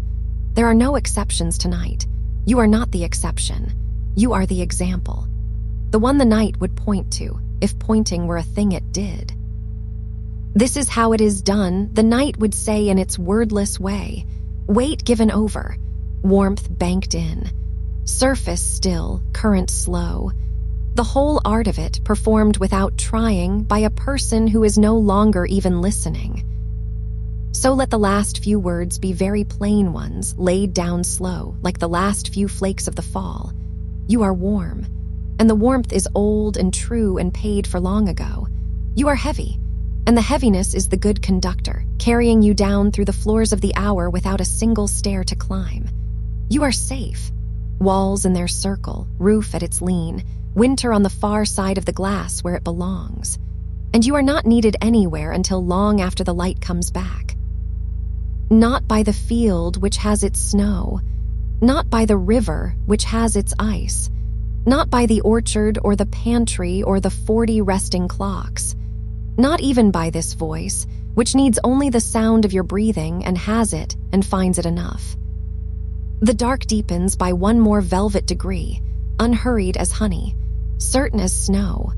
There are no exceptions tonight. You are not the exception. You are the example. The one the night would point to, if pointing were a thing it did. This is how it is done, the night would say in its wordless way. Weight given over, warmth banked in, surface still, current slow. The whole art of it performed without trying by a person who is no longer even listening. So let the last few words be very plain ones, laid down slow, like the last few flakes of the fall. You are warm, and the warmth is old and true and paid for long ago. You are heavy, and the heaviness is the good conductor, carrying you down through the floors of the hour without a single stair to climb. You are safe, walls in their circle, roof at its lean, winter on the far side of the glass where it belongs. And you are not needed anywhere until long after the light comes back. Not by the field which has its snow, not by the river which has its ice, not by the orchard or the pantry or the 40 resting clocks, not even by this voice, which needs only the sound of your breathing and has it and finds it enough. The dark deepens by one more velvet degree, unhurried as honey, certain as snow.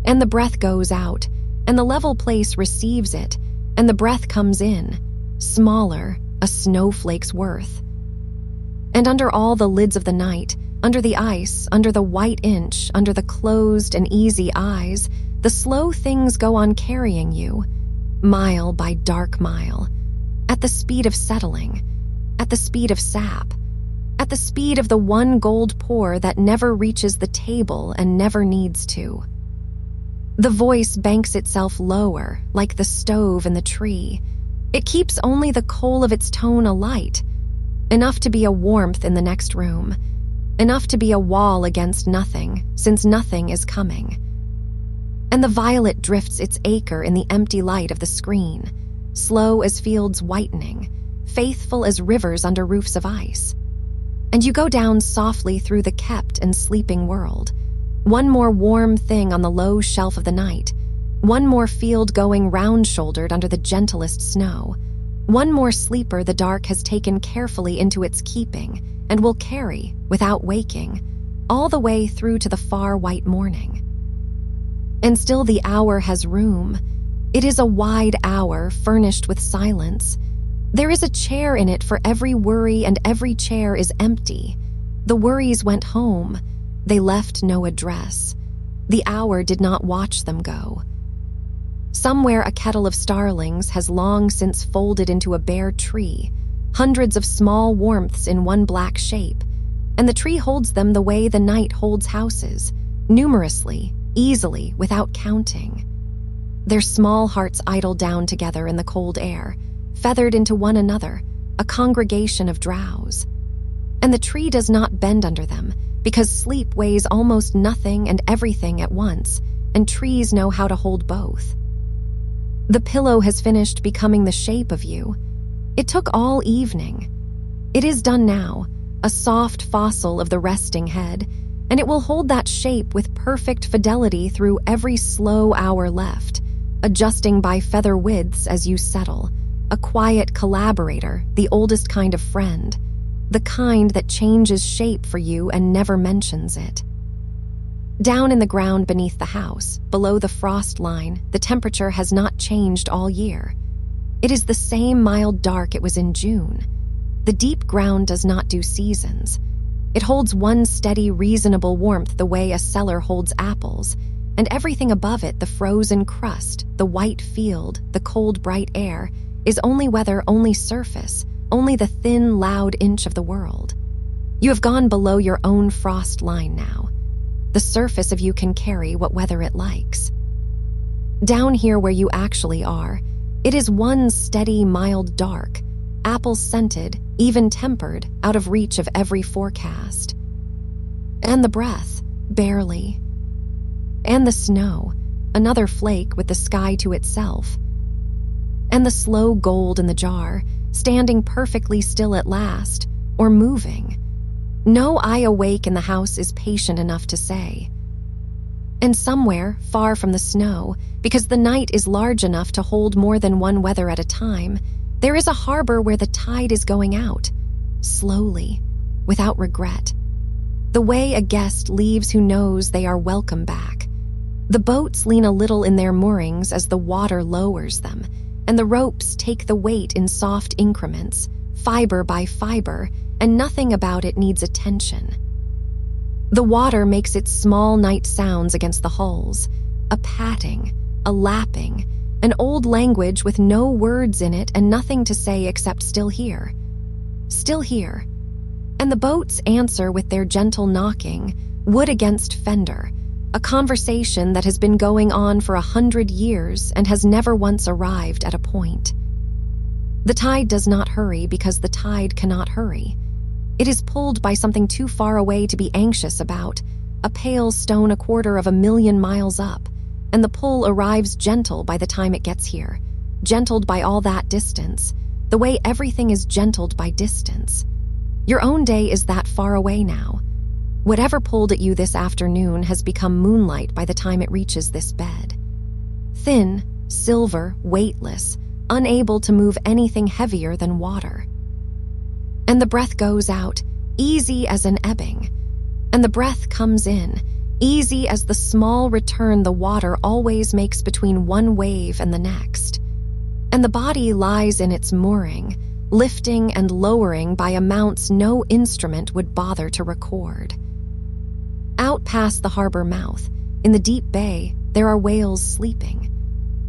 And the breath goes out, and the level place receives it, and the breath comes in, smaller, a snowflake's worth. And under all the lids of the night, under the ice, under the white inch, under the closed and easy eyes, the slow things go on carrying you, mile by dark mile, at the speed of settling, at the speed of sap, at the speed of the one gold pour that never reaches the table and never needs to. The voice banks itself lower, like the stove in the tree. It keeps only the coal of its tone alight. Enough to be a warmth in the next room. Enough to be a wall against nothing, since nothing is coming. And the violet drifts its acre in the empty light of the screen, slow as fields whitening, faithful as rivers under roofs of ice. And you go down softly through the kept and sleeping world. One more warm thing on the low shelf of the night. One more field going round-shouldered under the gentlest snow. One more sleeper the dark has taken carefully into its keeping and will carry, without waking, all the way through to the far white morning. And still the hour has room. It is a wide hour furnished with silence. There is a chair in it for every worry, and every chair is empty. The worries went home. They left no address. The hour did not watch them go. Somewhere a kettle of starlings has long since folded into a bare tree, hundreds of small warmths in one black shape, and the tree holds them the way the night holds houses, numerously, easily, without counting. Their small hearts idle down together in the cold air, feathered into one another, a congregation of drows. And the tree does not bend under them, because sleep weighs almost nothing and everything at once, and trees know how to hold both. The pillow has finished becoming the shape of you. It took all evening. It is done now, a soft fossil of the resting head, and it will hold that shape with perfect fidelity through every slow hour left, adjusting by feather widths as you settle, a quiet collaborator, the oldest kind of friend, the kind that changes shape for you and never mentions it. Down in the ground beneath the house, below the frost line, the temperature has not changed all year. It is the same mild dark it was in June. The deep ground does not do seasons. It holds one steady, reasonable warmth the way a cellar holds apples, and everything above it, the frozen crust, the white field, the cold, bright air, is only weather, only surface, only the thin, loud inch of the world. You have gone below your own frost line now. The surface of you can carry what weather it likes. Down here where you actually are, it is one steady, mild dark, apple-scented, even-tempered, out of reach of every forecast. And the breath, barely. And the snow, another flake with the sky to itself. And the slow gold in the jar, standing perfectly still at last, or moving. No eye awake in the house is patient enough to say. And somewhere, far from the snow, because the night is large enough to hold more than one weather at a time, there is a harbor where the tide is going out, slowly, without regret. The way a guest leaves who knows they are welcome back. The boats lean a little in their moorings as the water lowers them, and the ropes take the weight in soft increments, fiber by fiber, and nothing about it needs attention. The water makes its small night sounds against the hulls, a patting, a lapping, an old language with no words in it and nothing to say except still here. Still here. And the boats answer with their gentle knocking, wood against fender, a conversation that has been going on for 100 years and has never once arrived at a point. The tide does not hurry because the tide cannot hurry. It is pulled by something too far away to be anxious about, a pale stone 250,000 miles up, and the pull arrives gentle by the time it gets here, gentled by all that distance, the way everything is gentled by distance. Your own day is that far away now. Whatever pulled at you this afternoon has become moonlight by the time it reaches this bed. Thin, silver, weightless, unable to move anything heavier than water. And the breath goes out, easy as an ebbing. And the breath comes in, easy as the small return the water always makes between one wave and the next. And the body lies in its mooring, lifting and lowering by amounts no instrument would bother to record. Out past the harbor mouth, in the deep bay, there are whales sleeping.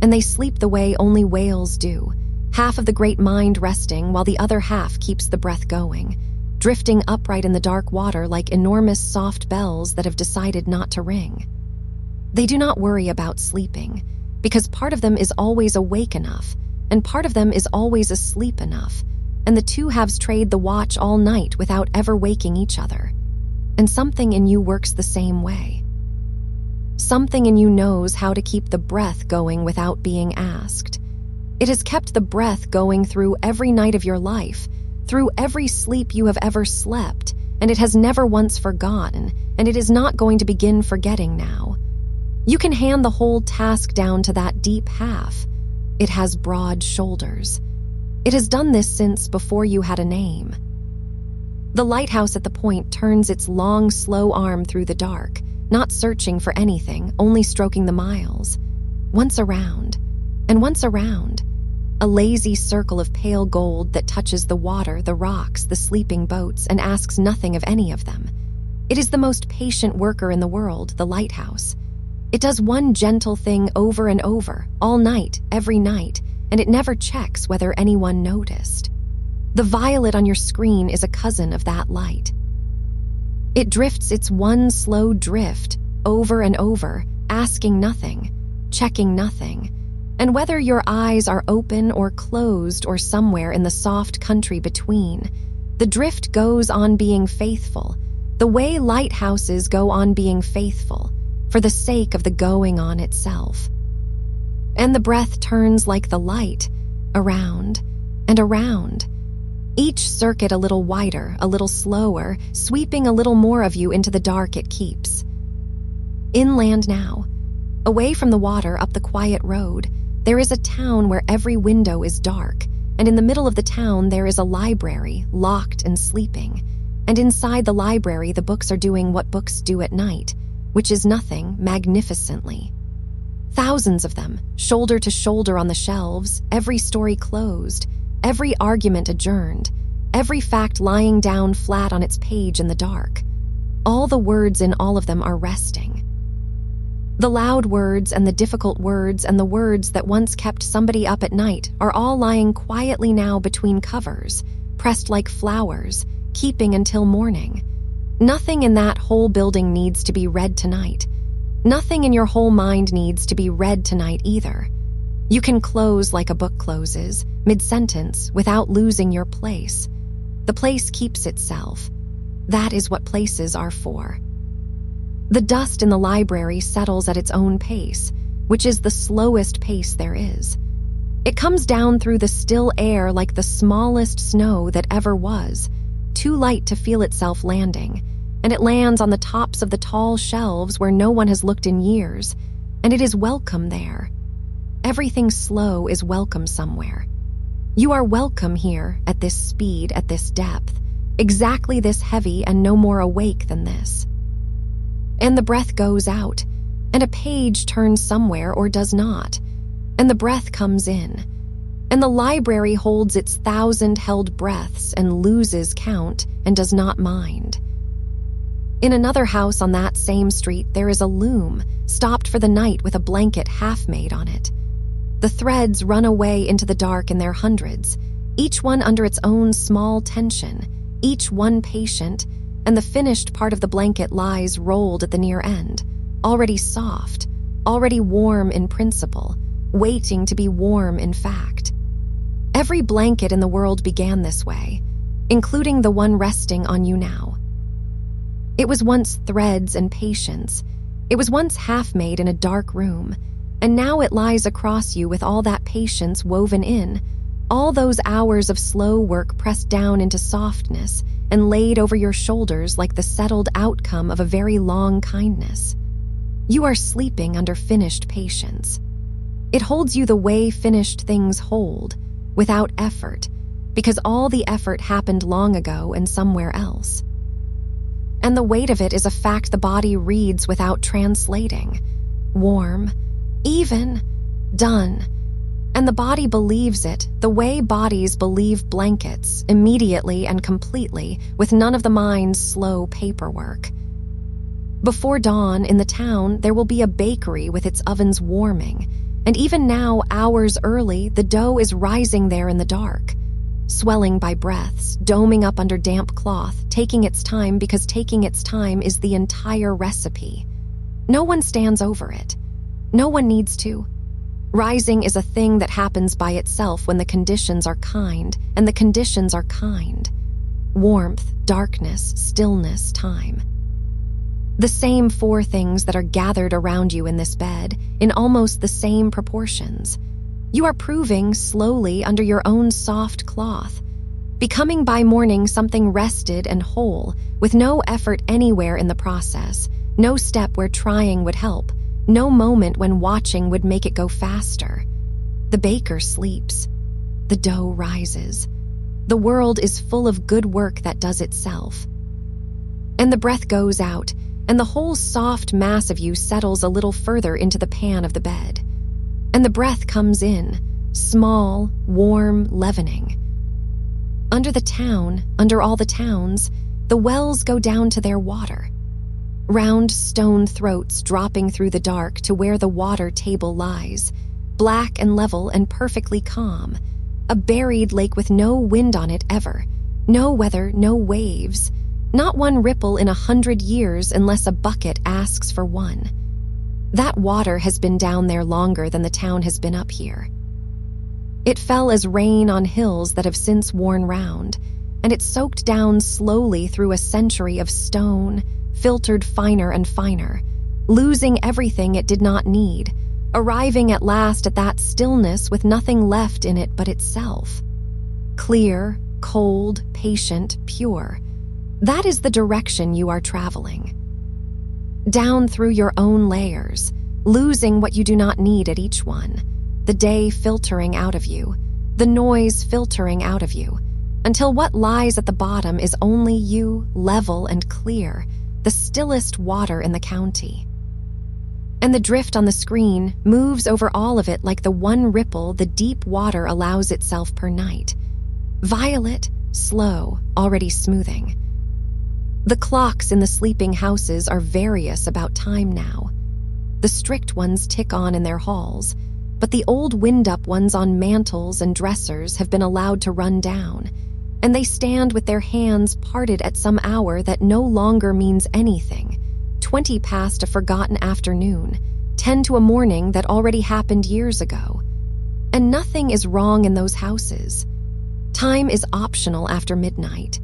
And they sleep the way only whales do, half of the great mind resting while the other half keeps the breath going, drifting upright in the dark water like enormous soft bells that have decided not to ring. They do not worry about sleeping, because part of them is always awake enough, and part of them is always asleep enough, and the two halves trade the watch all night without ever waking each other. And something in you works the same way. Something in you knows how to keep the breath going without being asked. It has kept the breath going through every night of your life, through every sleep you have ever slept, and it has never once forgotten, and it is not going to begin forgetting now. You can hand the whole task down to that deep half. It has broad shoulders. It has done this since before you had a name. The lighthouse at the point turns its long, slow arm through the dark, not searching for anything, only stroking the miles. Once around, and once around. A lazy circle of pale gold that touches the water, the rocks, the sleeping boats, and asks nothing of any of them. It is the most patient worker in the world, the lighthouse. It does one gentle thing over and over, all night, every night, and it never checks whether anyone noticed. The violet on your screen is a cousin of that light. It drifts its one slow drift over and over, asking nothing, checking nothing. And whether your eyes are open or closed or somewhere in the soft country between, the drift goes on being faithful, the way lighthouses go on being faithful, for the sake of the going on itself. And the breath turns like the light, around and around. Each circuit a little wider, a little slower, sweeping a little more of you into the dark it keeps. Inland now, away from the water up the quiet road, there is a town where every window is dark, and in the middle of the town there is a library, locked and sleeping. And inside the library the books are doing what books do at night, which is nothing, magnificently. Thousands of them, shoulder to shoulder on the shelves, every story closed, every argument adjourned, every fact lying down flat on its page in the dark. All the words in all of them are resting. The loud words and the difficult words and the words that once kept somebody up at night are all lying quietly now between covers, pressed like flowers, keeping until morning. Nothing in that whole building needs to be read tonight. Nothing in your whole mind needs to be read tonight either. You can close like a book closes, mid-sentence, without losing your place. The place keeps itself. That is what places are for. The dust in the library settles at its own pace, which is the slowest pace there is. It comes down through the still air like the smallest snow that ever was, too light to feel itself landing, and it lands on the tops of the tall shelves where no one has looked in years, and it is welcome there. Everything slow is welcome somewhere. You are welcome here, at this speed, at this depth, exactly this heavy and no more awake than this. And the breath goes out, and a page turns somewhere or does not, and the breath comes in, and the library holds its 1,000 held breaths and loses count and does not mind. In another house on that same street there is a loom, stopped for the night with a blanket half made on it. The threads run away into the dark in their hundreds, each one under its own small tension, each one patient, and the finished part of the blanket lies rolled at the near end, already soft, already warm in principle, waiting to be warm in fact. Every blanket in the world began this way, including the one resting on you now. It was once threads and patience. It was once half-made in a dark room, and now it lies across you with all that patience woven in, all those hours of slow work pressed down into softness and laid over your shoulders like the settled outcome of a very long kindness. You are sleeping under finished patience. It holds you the way finished things hold, without effort, because all the effort happened long ago and somewhere else. And the weight of it is a fact the body reads without translating. Warm, even, done. And the body believes it, the way bodies believe blankets, immediately and completely, with none of the mind's slow paperwork. Before dawn, in the town, there will be a bakery with its ovens warming, and even now, hours early, the dough is rising there in the dark, swelling by breaths, doming up under damp cloth, taking its time because taking its time is the entire recipe. No one stands over it. No one needs to. Rising is a thing that happens by itself when the conditions are kind, and the conditions are kind. Warmth, darkness, stillness, time. The same four things that are gathered around you in this bed, in almost the same proportions. You are proving slowly under your own soft cloth, becoming by morning something rested and whole, with no effort anywhere in the process, no step where trying would help, no moment when watching would make it go faster. The baker sleeps. The dough rises. The world is full of good work that does itself. And the breath goes out, and the whole soft mass of you settles a little further into the pan of the bed. And the breath comes in, small, warm, leavening. Under the town, under all the towns, the wells go down to their water. Round stone throats dropping through the dark to where the water table lies, black and level and perfectly calm, a buried lake with no wind on it ever, no weather, no waves, not one ripple in 100 years unless a bucket asks for one. That water has been down there longer than the town has been up here. It fell as rain on hills that have since worn round, and it soaked down slowly through a century of stone, filtered finer and finer, losing everything it did not need, arriving at last at that stillness with nothing left in it but itself. Clear, cold, patient, pure. That is the direction you are traveling. Down through your own layers, losing what you do not need at each one, the day filtering out of you, the noise filtering out of you, until what lies at the bottom is only you, level and clear, the stillest water in the county. And the drift on the screen moves over all of it like the one ripple the deep water allows itself per night. Violet, slow, already smoothing. The clocks in the sleeping houses are various about time now. The strict ones tick on in their halls, but the old wind-up ones on mantels and dressers have been allowed to run down, and they stand with their hands parted at some hour that no longer means anything, 20 past a forgotten afternoon, 10 to a morning that already happened years ago. And nothing is wrong in those houses. Time is optional after midnight.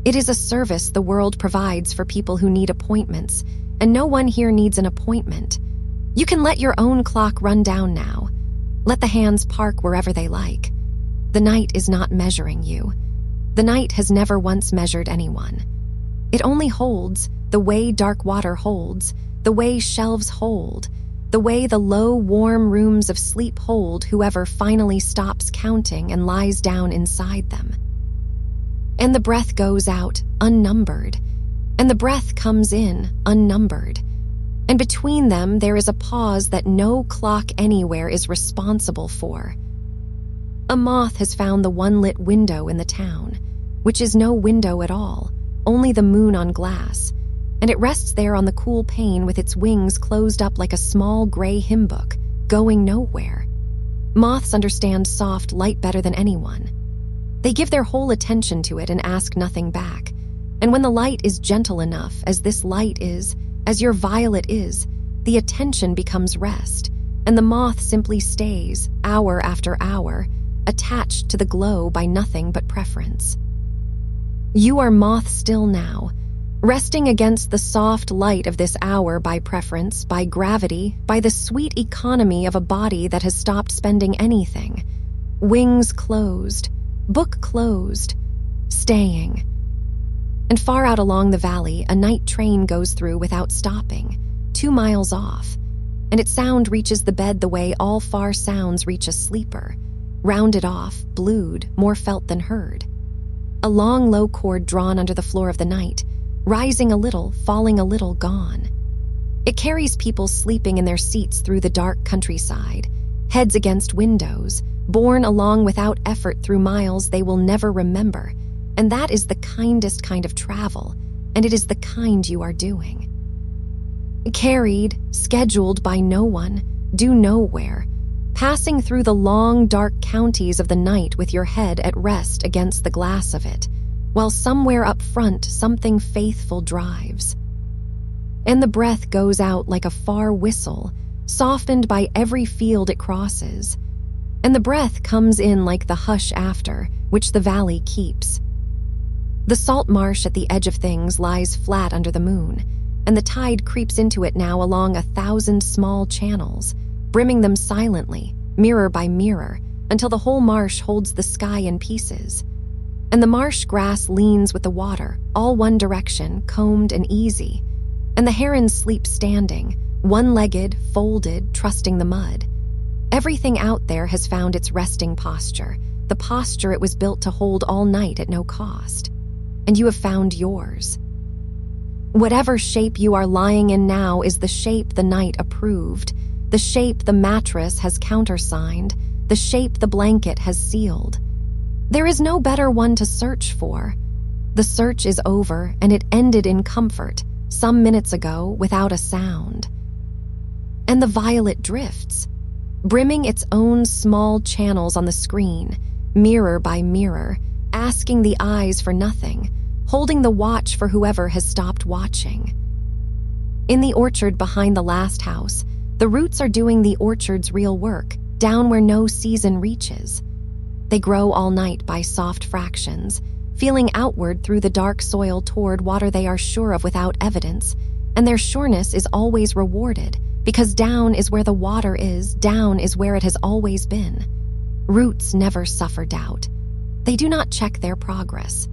It is a service the world provides for people who need appointments, and no one here needs an appointment. You can let your own clock run down now. Let the hands park wherever they like. The night is not measuring you. The night has never once measured anyone. It only holds the way dark water holds, the way shelves hold, the way the low, warm rooms of sleep hold whoever finally stops counting and lies down inside them. And the breath goes out, unnumbered, and the breath comes in, unnumbered. And between them there is a pause that no clock anywhere is responsible for. A moth has found the one lit window in the town, which is no window at all, only the moon on glass, and it rests there on the cool pane with its wings closed up like a small gray hymn book, going nowhere. Moths understand soft light better than anyone. They give their whole attention to it and ask nothing back, and when the light is gentle enough, as this light is, as your violet is, the attention becomes rest, and the moth simply stays, hour after hour, attached to the glow by nothing but preference. You are moth still now, resting against the soft light of this hour by preference, by gravity, by the sweet economy of a body that has stopped spending anything. Wings closed, book closed, staying. And far out along the valley, a night train goes through without stopping, 2 miles off, and its sound reaches the bed the way all far sounds reach a sleeper, rounded off, blued, more felt than heard. A long, low cord drawn under the floor of the night, rising a little, falling a little, gone. It carries people sleeping in their seats through the dark countryside, heads against windows, borne along without effort through miles they will never remember, and that is the kindest kind of travel, and it is the kind you are doing. Carried, scheduled by no one, due nowhere, passing through the long, dark counties of the night with your head at rest against the glass of it, while somewhere up front something faithful drives. And the breath goes out like a far whistle, softened by every field it crosses. And the breath comes in like the hush after, which the valley keeps. The salt marsh at the edge of things lies flat under the moon, and the tide creeps into it now along 1,000 small channels, brimming them silently, mirror by mirror, until the whole marsh holds the sky in pieces. And the marsh grass leans with the water, all one direction, combed and easy, and the herons sleep standing, one-legged, folded, trusting the mud. Everything out there has found its resting posture, the posture it was built to hold all night at no cost. And you have found yours. Whatever shape you are lying in now is the shape the night approved, the shape the mattress has countersigned, the shape the blanket has sealed. There is no better one to search for. The search is over, and it ended in comfort, some minutes ago, without a sound. And the violet drifts, brimming its own small channels on the screen, mirror by mirror, asking the eyes for nothing, holding the watch for whoever has stopped watching. In the orchard behind the last house, the roots are doing the orchard's real work, down where no season reaches. They grow all night by soft fractions, feeling outward through the dark soil toward water they are sure of without evidence, and their sureness is always rewarded, because down is where the water is, down is where it has always been. Roots never suffer doubt. They do not check their progress.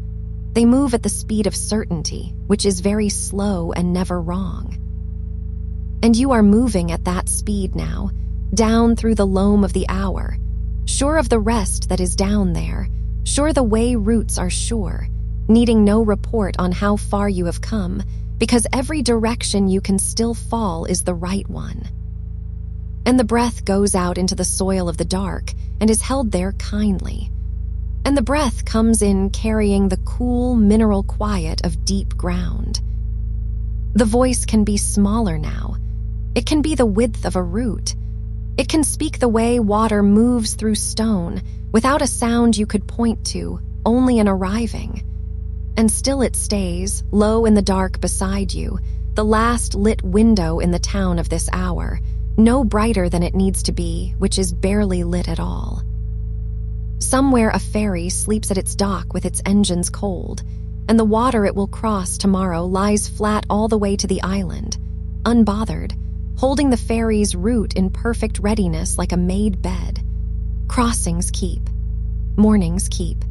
They move at the speed of certainty, which is very slow and never wrong. And you are moving at that speed now, down through the loam of the hour, sure of the rest that is down there, sure the way roots are sure, needing no report on how far you have come, because every direction you can still fall is the right one. And the breath goes out into the soil of the dark and is held there kindly. And the breath comes in carrying the cool mineral quiet of deep ground. The voice can be smaller now. It can be the width of a root. It can speak the way water moves through stone, without a sound you could point to, only an arriving. And still it stays, low in the dark beside you, the last lit window in the town of this hour, no brighter than it needs to be, which is barely lit at all. Somewhere a ferry sleeps at its dock with its engines cold, and the water it will cross tomorrow lies flat all the way to the island, unbothered, holding the ferry's route in perfect readiness like a made bed. Crossings keep. Mornings keep.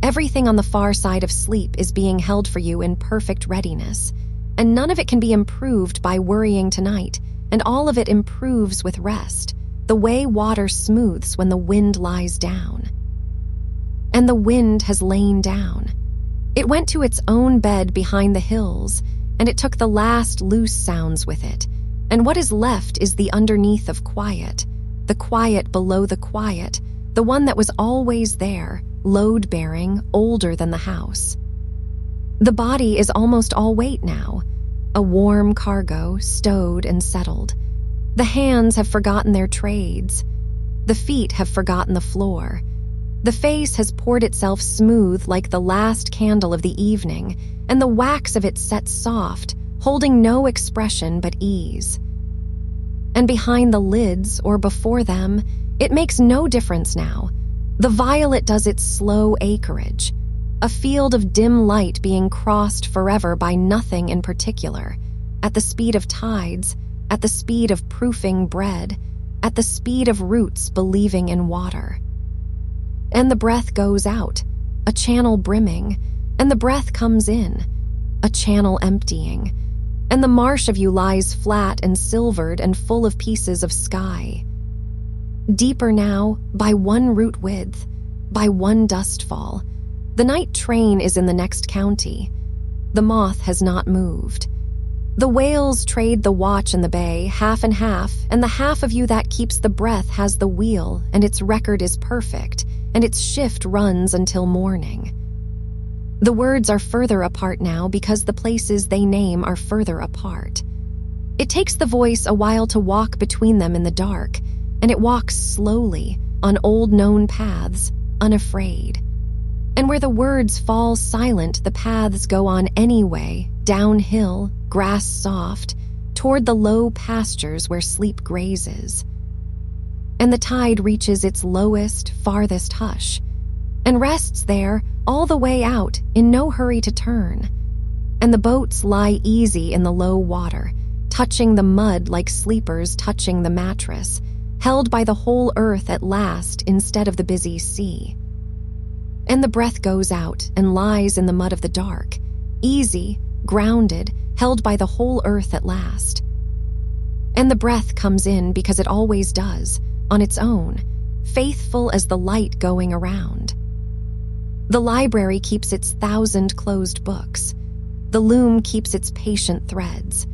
Everything on the far side of sleep is being held for you in perfect readiness, and none of it can be improved by worrying tonight, and all of it improves with rest, the way water smooths when the wind lies down. And the wind has lain down. It went to its own bed behind the hills, and it took the last loose sounds with it, and what is left is the underneath of quiet, the quiet below the quiet, the one that was always there, load-bearing, older than the house. The body is almost all weight now, a warm cargo, stowed and settled. The hands have forgotten their trades. The feet have forgotten the floor. The face has poured itself smooth like the last candle of the evening, and the wax of it set soft, holding no expression but ease. And behind the lids, or before them, it makes no difference now. The violet does its slow acreage, a field of dim light being crossed forever by nothing in particular, at the speed of tides, at the speed of proofing bread, at the speed of roots believing in water. And the breath goes out, a channel brimming, and the breath comes in, a channel emptying, and the marsh of you lies flat and silvered and full of pieces of sky. Deeper now, by one root width, by one dustfall, the night train is in the next county. The moth has not moved. The whales trade the watch in the bay, half and half, and the half of you that keeps the breath has the wheel, and its record is perfect, and its shift runs until morning. The words are further apart now because the places they name are further apart. It takes the voice a while to walk between them in the dark, and it walks slowly, on old known paths, unafraid. And where the words fall silent, the paths go on anyway, downhill, grass soft, toward the low pastures where sleep grazes. And the tide reaches its lowest, farthest hush, and rests there all the way out in no hurry to turn. And the boats lie easy in the low water, touching the mud like sleepers touching the mattress, held by the whole earth at last instead of the busy sea. And the breath goes out and lies in the mud of the dark, easy, grounded, held by the whole earth at last. And the breath comes in because it always does, on its own, faithful as the light going around. The library keeps its 1,000 closed books. The loom keeps its patient threads.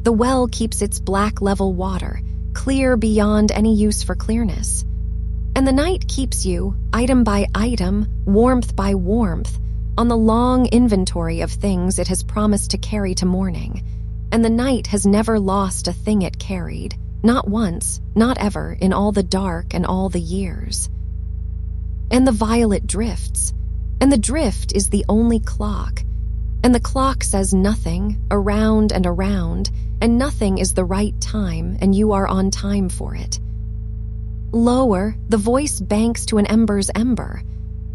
The well keeps its black level water, clear beyond any use for clearness. And the night keeps you, item by item, warmth by warmth, on the long inventory of things it has promised to carry to morning. And the night has never lost a thing it carried, not once, not ever, in all the dark and all the years. And the violet drifts, and the drift is the only clock, and the clock says nothing, around and around, and nothing is the right time, and you are on time for it. Lower, the voice banks to an ember's ember.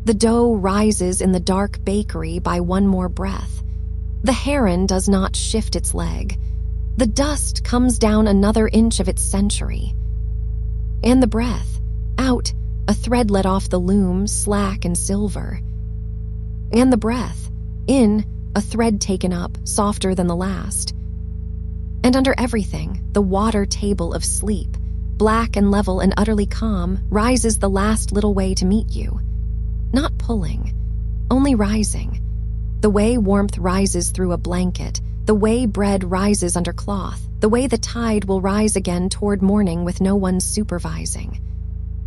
The dough rises in the dark bakery by one more breath. The heron does not shift its leg. The dust comes down another inch of its century. And the breath, out, a thread let off the loom, slack and silver. And the breath, in, a thread taken up, softer than the last. And under everything, the water table of sleep, black and level and utterly calm, rises the last little way to meet you. Not pulling, only rising. The way warmth rises through a blanket, the way bread rises under cloth, the way the tide will rise again toward morning with no one supervising.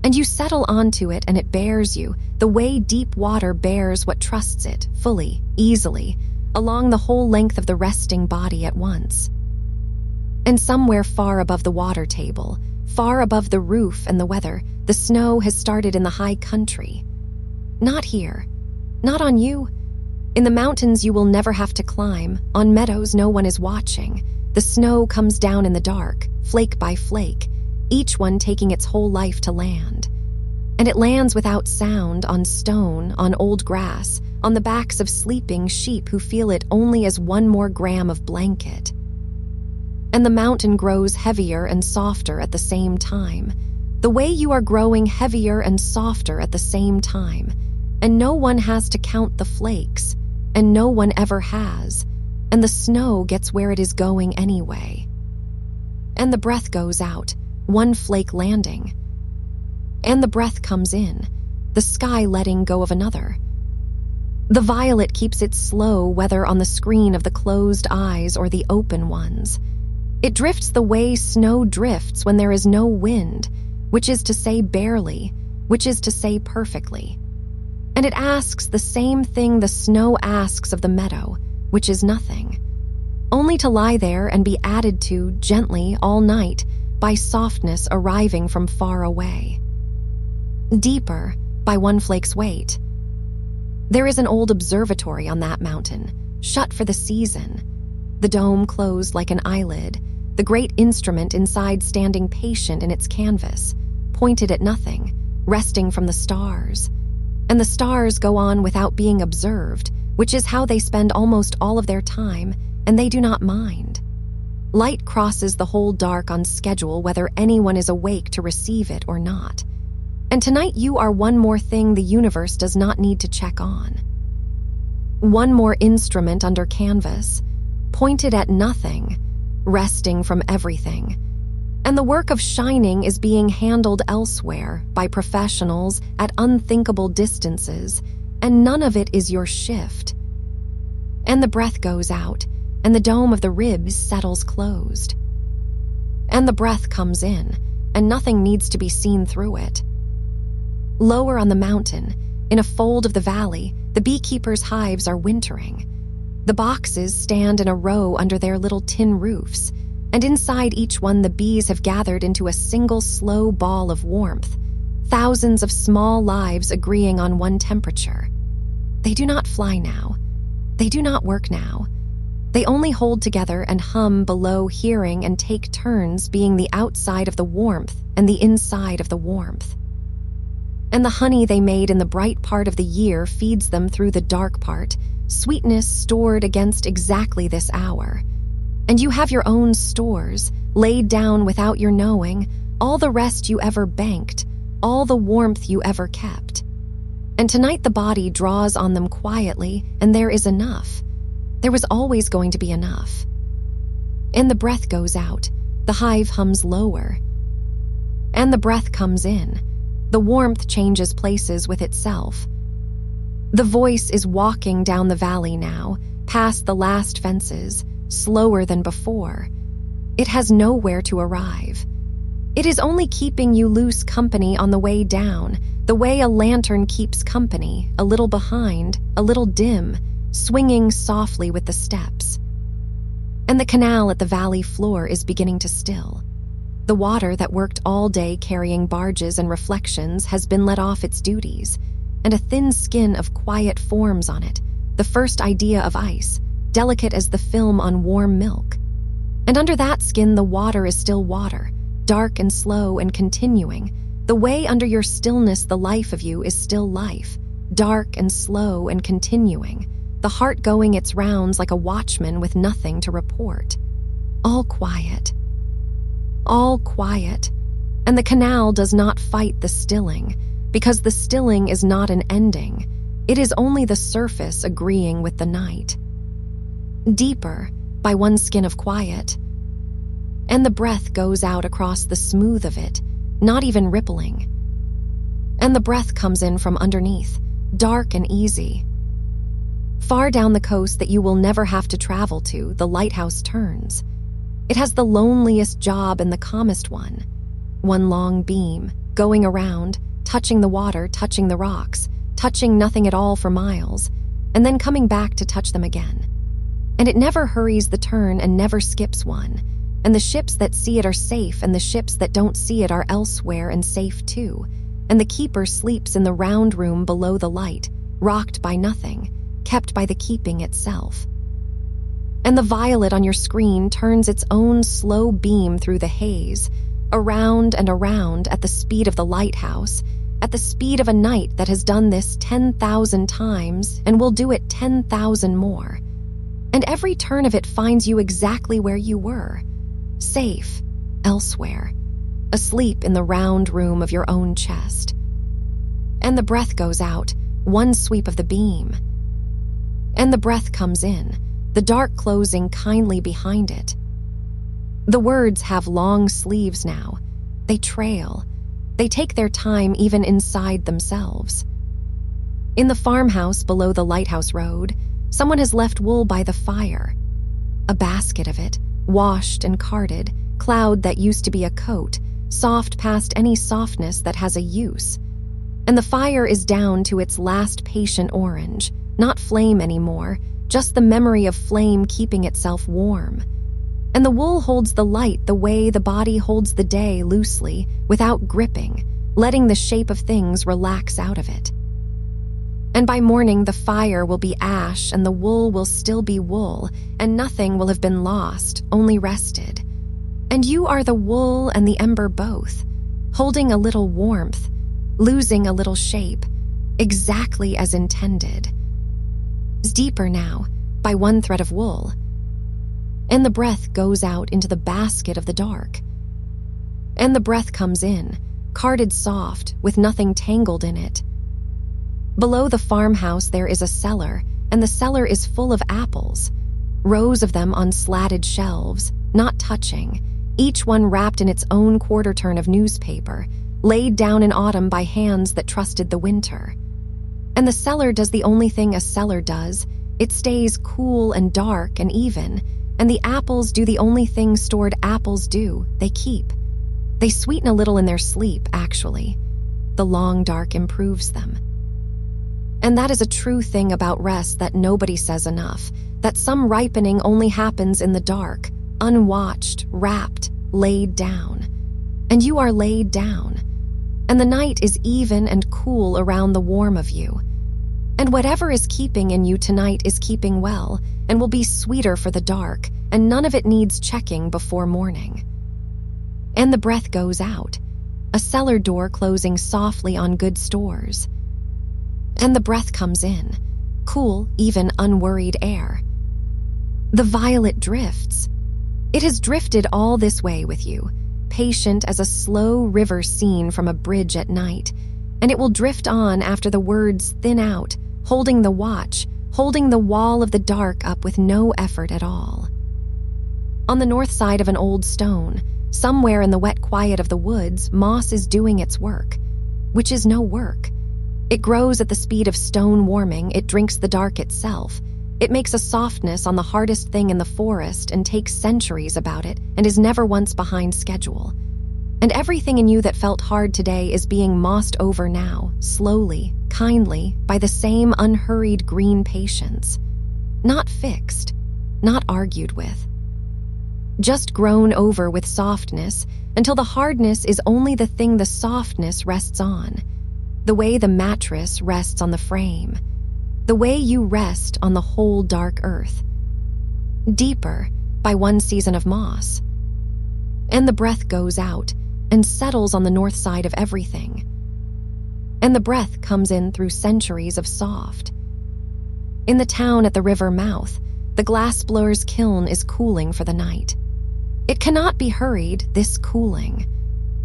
And you settle onto it and it bears you, the way deep water bears what trusts it, fully, easily, along the whole length of the resting body at once. And somewhere far above the water table, far above the roof and the weather, the snow has started in the high country. Not here, not on you. In the mountains you will never have to climb, on meadows no one is watching. The snow comes down in the dark, flake by flake, each one taking its whole life to land. And it lands without sound, on stone, on old grass, on the backs of sleeping sheep who feel it only as one more gram of blanket. And the mountain grows heavier and softer at the same time, the way you are growing heavier and softer at the same time, and no one has to count the flakes, and no one ever has, and the snow gets where it is going anyway. And the breath goes out, one flake landing. And the breath comes in, the sky letting go of another. The violet keeps it slow whether on the screen of the closed eyes or the open ones. It drifts the way snow drifts when there is no wind, which is to say barely, which is to say perfectly. And it asks the same thing the snow asks of the meadow, which is nothing, only to lie there and be added to gently all night by softness arriving from far away. Deeper, by one flake's weight. There is an old observatory on that mountain, shut for the season, the dome closed like an eyelid, the great instrument inside standing patient in its canvas, pointed at nothing, resting from the stars. And the stars go on without being observed, which is how they spend almost all of their time, and they do not mind. Light crosses the whole dark on schedule whether anyone is awake to receive it or not. And tonight you are one more thing the universe does not need to check on. One more instrument under canvas, pointed at nothing, resting from everything. And the work of shining is being handled elsewhere by professionals at unthinkable distances, and none of it is your shift. And the breath goes out, and the dome of the ribs settles closed. And the breath comes in, and nothing needs to be seen through it. Lower on the mountain, in a fold of the valley, the beekeepers' hives are wintering. The boxes stand in a row under their little tin roofs, and inside each one the bees have gathered into a single slow ball of warmth, thousands of small lives agreeing on one temperature. They do not fly now. They do not work now. They only hold together and hum below hearing and take turns being the outside of the warmth and the inside of the warmth. And the honey they made in the bright part of the year feeds them through the dark part, sweetness stored against exactly this hour. And you have your own stores, laid down without your knowing, all the rest you ever banked, all the warmth you ever kept. And tonight the body draws on them quietly, and there is enough. There was always going to be enough. And the breath goes out, the hive hums lower. And the breath comes in. The warmth changes places with itself. The voice is walking down the valley now, past the last fences, slower than before. It has nowhere to arrive. It is only keeping you loose company on the way down, the way a lantern keeps company, a little behind, a little dim, swinging softly with the steps. And the canal at the valley floor is beginning to still. The water that worked all day carrying barges and reflections has been let off its duties, and a thin skin of quiet forms on it, the first idea of ice, delicate as the film on warm milk. And under that skin the water is still water, dark and slow and continuing, the way under your stillness the life of you is still life, dark and slow and continuing, the heart going its rounds like a watchman with nothing to report. All quiet. All quiet, and the canal does not fight the stilling, because the stilling is not an ending. It is only the surface agreeing with the night. Deeper, by one skin of quiet, and the breath goes out across the smooth of it, not even rippling. And the breath comes in from underneath, dark and easy. Far down the coast that you will never have to travel to, the lighthouse turns. It has the loneliest job and the calmest one. One long beam, going around, touching the water, touching the rocks, touching nothing at all for miles, and then coming back to touch them again. And it never hurries the turn and never skips one. And the ships that see it are safe, and the ships that don't see it are elsewhere and safe too. And the keeper sleeps in the round room below the light, rocked by nothing, kept by the keeping itself. And the violet on your screen turns its own slow beam through the haze, around and around at the speed of the lighthouse, at the speed of a night that has done this 10,000 times and will do it 10,000 more. And every turn of it finds you exactly where you were, safe, elsewhere, asleep in the round room of your own chest. And the breath goes out, one sweep of the beam. And the breath comes in, the dark closing kindly behind it. The words have long sleeves now. They trail. They take their time even inside themselves. In the farmhouse below the lighthouse road, someone has left wool by the fire. A basket of it, washed and carded, cloud that used to be a coat, soft past any softness that has a use. And the fire is down to its last patient orange, not flame anymore, just the memory of flame keeping itself warm. And the wool holds the light the way the body holds the day loosely, without gripping, letting the shape of things relax out of it. And by morning the fire will be ash and the wool will still be wool, and nothing will have been lost, only rested. And you are the wool and the ember both, holding a little warmth, losing a little shape, exactly as intended. Deeper now, by one thread of wool. And the breath goes out into the basket of the dark. And the breath comes in, carded soft, with nothing tangled in it. Below the farmhouse there is a cellar, and the cellar is full of apples, rows of them on slatted shelves, not touching, each one wrapped in its own quarter turn of newspaper, laid down in autumn by hands that trusted the winter. And the cellar does the only thing a cellar does. It stays cool and dark and even, and the apples do the only thing stored apples do, they keep. They sweeten a little in their sleep, actually. The long dark improves them. And that is a true thing about rest that nobody says enough, that some ripening only happens in the dark, unwatched, wrapped, laid down. And you are laid down. And the night is even and cool around the warm of you. And whatever is keeping in you tonight is keeping well and will be sweeter for the dark, and none of it needs checking before morning. And the breath goes out, a cellar door closing softly on good stores. And the breath comes in, cool, even unworried air. The violet drifts. It has drifted all this way with you, patient as a slow river seen from a bridge at night, and it will drift on after the words thin out, holding the watch, holding the wall of the dark up with no effort at all. On the north side of an old stone, somewhere in the wet quiet of the woods, moss is doing its work, which is no work. It grows at the speed of stone warming, it drinks the dark itself. It makes a softness on the hardest thing in the forest and takes centuries about it and is never once behind schedule. And everything in you that felt hard today is being mossed over now, slowly, kindly, by the same unhurried green patience. Not fixed, not argued with. Just grown over with softness until the hardness is only the thing the softness rests on, the way the mattress rests on the frame, the way you rest on the whole dark earth. Deeper by one season of moss. And the breath goes out and settles on the north side of everything. And the breath comes in through centuries of soft. In the town at the river mouth, the glassblower's kiln is cooling for the night. It cannot be hurried, this cooling.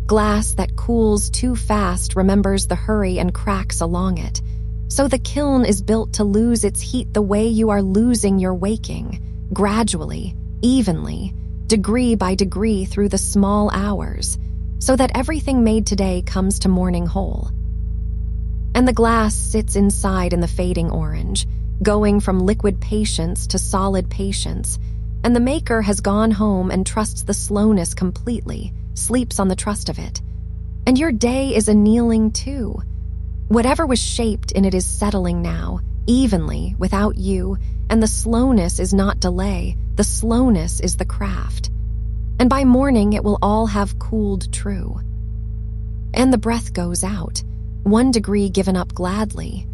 Glass that cools too fast remembers the hurry and cracks along it. So the kiln is built to lose its heat the way you are losing your waking, gradually, evenly, degree by degree through the small hours, so that everything made today comes to morning whole. And the glass sits inside in the fading orange, going from liquid patience to solid patience, and the maker has gone home and trusts the slowness completely, sleeps on the trust of it. And your day is annealing too. Whatever was shaped in it is settling now, evenly, without you, and the slowness is not delay, the slowness is the craft. And by morning it will all have cooled true. And the breath goes out, 1 degree given up gladly.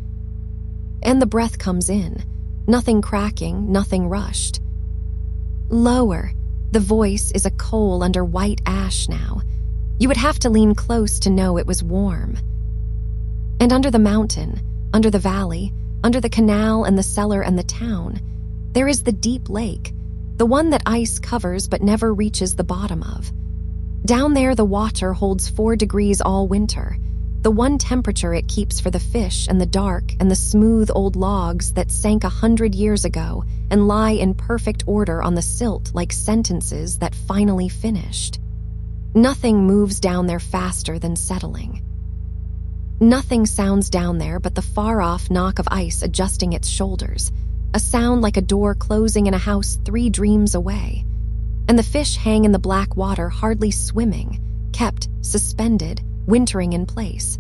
And the breath comes in, nothing cracking, nothing rushed. Lower, the voice is a coal under white ash now. You would have to lean close to know it was warm. And under the mountain, under the valley, under the canal and the cellar and the town, there is the deep lake, the one that ice covers but never reaches the bottom of. Down there the water holds 4 degrees all winter, the one temperature it keeps for the fish and the dark and the smooth old logs that sank 100 years ago and lie in perfect order on the silt like sentences that finally finished. Nothing moves down there faster than settling. Nothing sounds down there but the far-off knock of ice adjusting its shoulders, a sound like a door closing in a house 3 dreams away. And the fish hang in the black water hardly swimming, kept, suspended, wintering in place.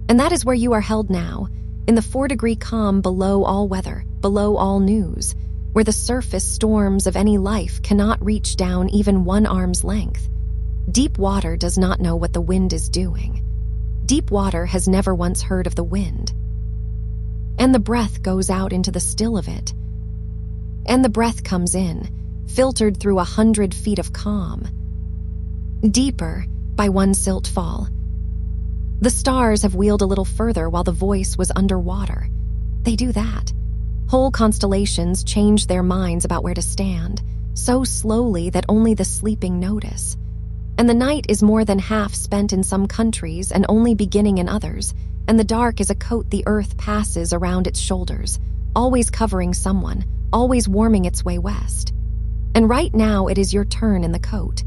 And that is where you are held now, in the 4-degree calm below all weather, below all news, where the surface storms of any life cannot reach down even 1 arm's length. Deep water does not know what the wind is doing. Deep water has never once heard of the wind. And the breath goes out into the still of it. And the breath comes in, filtered through 100 feet of calm. Deeper, by 1 silt fall. The stars have wheeled a little further while the voice was underwater. They do that. Whole constellations change their minds about where to stand, so slowly that only the sleeping notice. And the night is more than half spent in some countries and only beginning in others, and the dark is a coat the earth passes around its shoulders, always covering someone, always warming its way west. And right now it is your turn in the coat.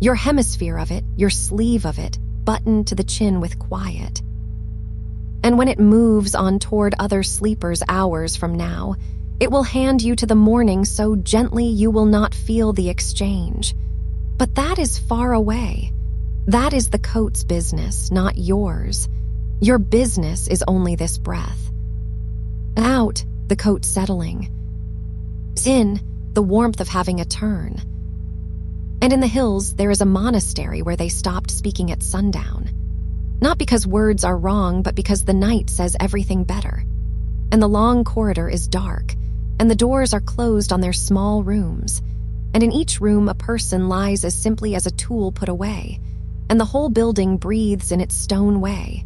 Your hemisphere of it, your sleeve of it, buttoned to the chin with quiet. And when it moves on toward other sleepers hours from now, it will hand you to the morning so gently you will not feel the exchange. But that is far away. That is the coat's business, not yours. Your business is only this breath. Out, the coat settling. In, the warmth of having a turn. And in the hills, there is a monastery where they stopped speaking at sundown. Not because words are wrong, but because the night says everything better. and the long corridor is dark, and the doors are closed on their small rooms, and in each room a person lies as simply as a tool put away, and the whole building breathes in its stone way,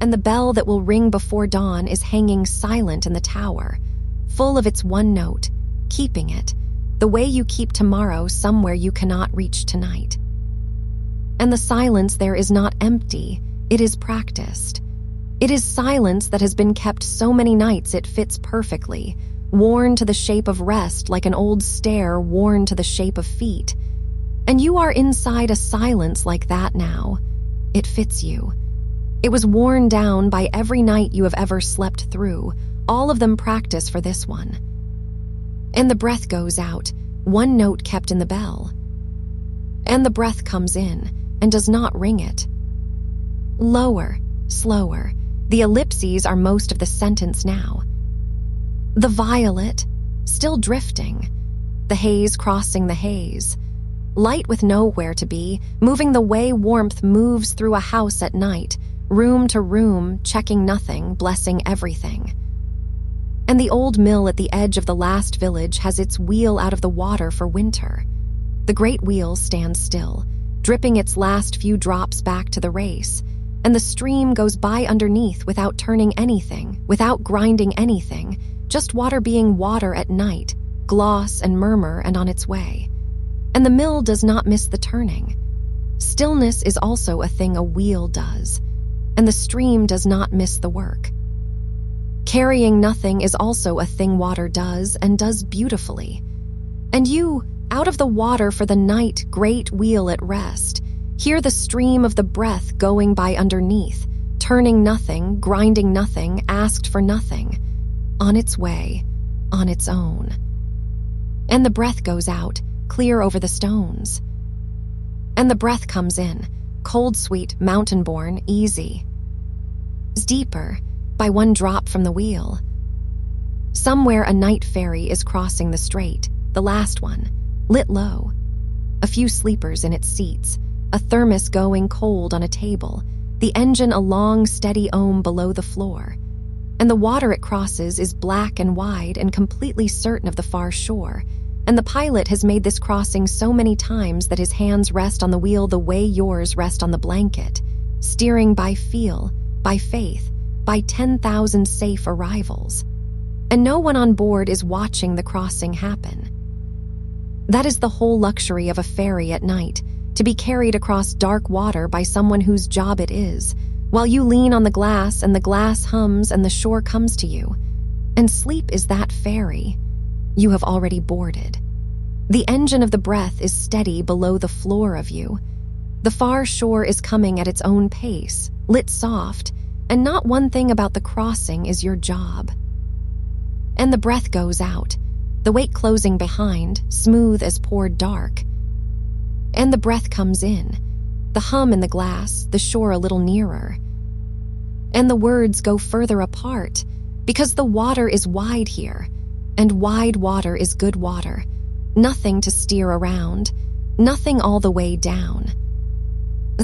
and the bell that will ring before dawn is hanging silent in the tower, full of its one note, keeping it, the way you keep tomorrow somewhere you cannot reach tonight. And the silence there is not empty, it is practiced. It is silence that has been kept so many nights it fits perfectly, worn to the shape of rest like an old stair worn to the shape of feet. And you are inside a silence like that now. It fits you. It was worn down by every night you have ever slept through, all of them practice for this one. And the breath goes out, one note kept in the bell. And the breath comes in and does not ring it. Lower, slower, the ellipses are most of the sentence now. The violet, still drifting, the haze crossing the haze, light with nowhere to be, moving the way warmth moves through a house at night, room to room, checking nothing, blessing everything. And the old mill at the edge of the last village has its wheel out of the water for winter. The great wheel stands still, dripping its last few drops back to the race, and the stream goes by underneath without turning anything, without grinding anything, just water being water at night, gloss and murmur and on its way. And the mill does not miss the turning. Stillness is also a thing a wheel does, and the stream does not miss the work. Carrying nothing is also a thing water does, and does beautifully. And you, out of the water for the night, great wheel at rest, hear the stream of the breath going by underneath, turning nothing, grinding nothing, asked for nothing, on its way, on its own. And the breath goes out, clear over the stones. And the breath comes in, cold sweet, mountain-born, easy. Deeper, by one drop from the wheel. Somewhere a night ferry is crossing the strait, the last one, lit low. A few sleepers in its seats, a thermos going cold on a table, the engine a long, steady ohm below the floor. And the water it crosses is black and wide and completely certain of the far shore, and the pilot has made this crossing so many times that his hands rest on the wheel the way yours rest on the blanket, steering by feel, by faith, by 10,000 safe arrivals. And no one on board is watching the crossing happen. That is the whole luxury of a ferry at night, to be carried across dark water by someone whose job it is, while you lean on the glass and the glass hums and the shore comes to you. And sleep is that ferry. You have already boarded. The engine of the breath is steady below the floor of you. The far shore is coming at its own pace, lit soft, and not one thing about the crossing is your job. And the breath goes out, the weight closing behind, smooth as poured dark. And the breath comes in, the hum in the glass, the shore a little nearer. And the words go further apart, because the water is wide here, and wide water is good water, nothing to steer around, nothing all the way down.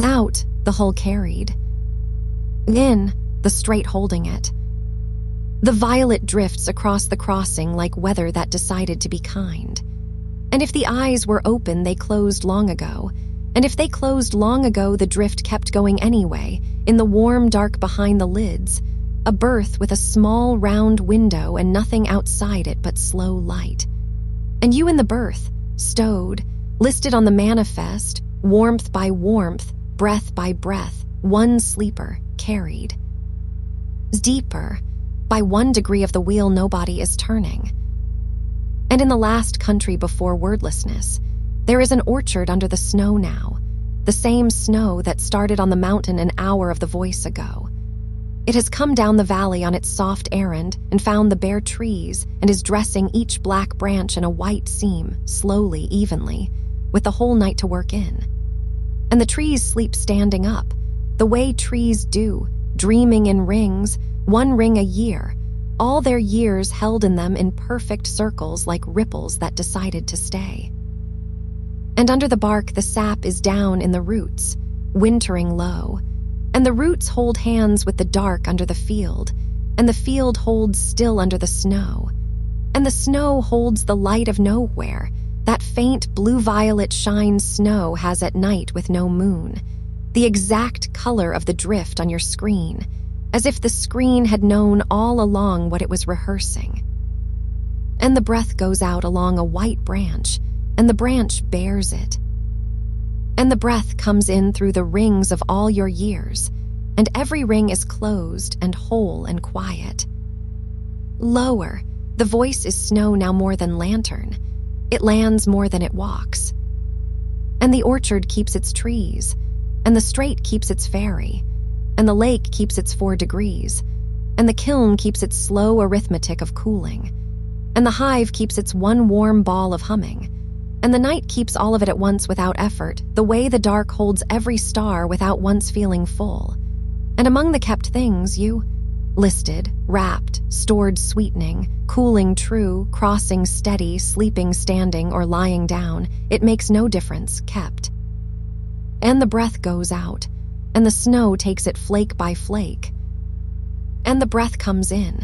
Out, the hull carried. In, the straight holding it. The violet drifts across the crossing like weather that decided to be kind. And if the eyes were open, they closed long ago. And if they closed long ago, the drift kept going anyway, in the warm dark behind the lids, a berth with a small round window and nothing outside it but slow light. And you in the berth, stowed, listed on the manifest, warmth by warmth, breath by breath, one sleeper, carried. Deeper, by 1 degree of the wheel nobody is turning. And in the last country before wordlessness, there is an orchard under the snow now, the same snow that started on the mountain an hour of the voice ago. It has come down the valley on its soft errand and found the bare trees and is dressing each black branch in a white seam, slowly, evenly, with the whole night to work in. And the trees sleep standing up, the way trees do, dreaming in rings, 1 ring a year, all their years held in them in perfect circles like ripples that decided to stay. And under the bark the sap is down in the roots, wintering low, and the roots hold hands with the dark under the field, and the field holds still under the snow. And the snow holds the light of nowhere, that faint blue-violet shine snow has at night with no moon, the exact color of the drift on your screen, as if the screen had known all along what it was rehearsing. And the breath goes out along a white branch, and the branch bears it. And the breath comes in through the rings of all your years, and every ring is closed and whole and quiet. Lower, the voice is snow now more than lantern. It lands more than it walks. And the orchard keeps its trees, and the strait keeps its fairy, and the lake keeps its 4 degrees, and the kiln keeps its slow arithmetic of cooling, and the hive keeps its one warm ball of humming, and the night keeps all of it at once without effort, the way the dark holds every star without once feeling full. And among the kept things, you listed, wrapped, stored sweetening, cooling true, crossing steady, sleeping standing, or lying down, it makes no difference, kept. And the breath goes out, and the snow takes it flake by flake. And the breath comes in,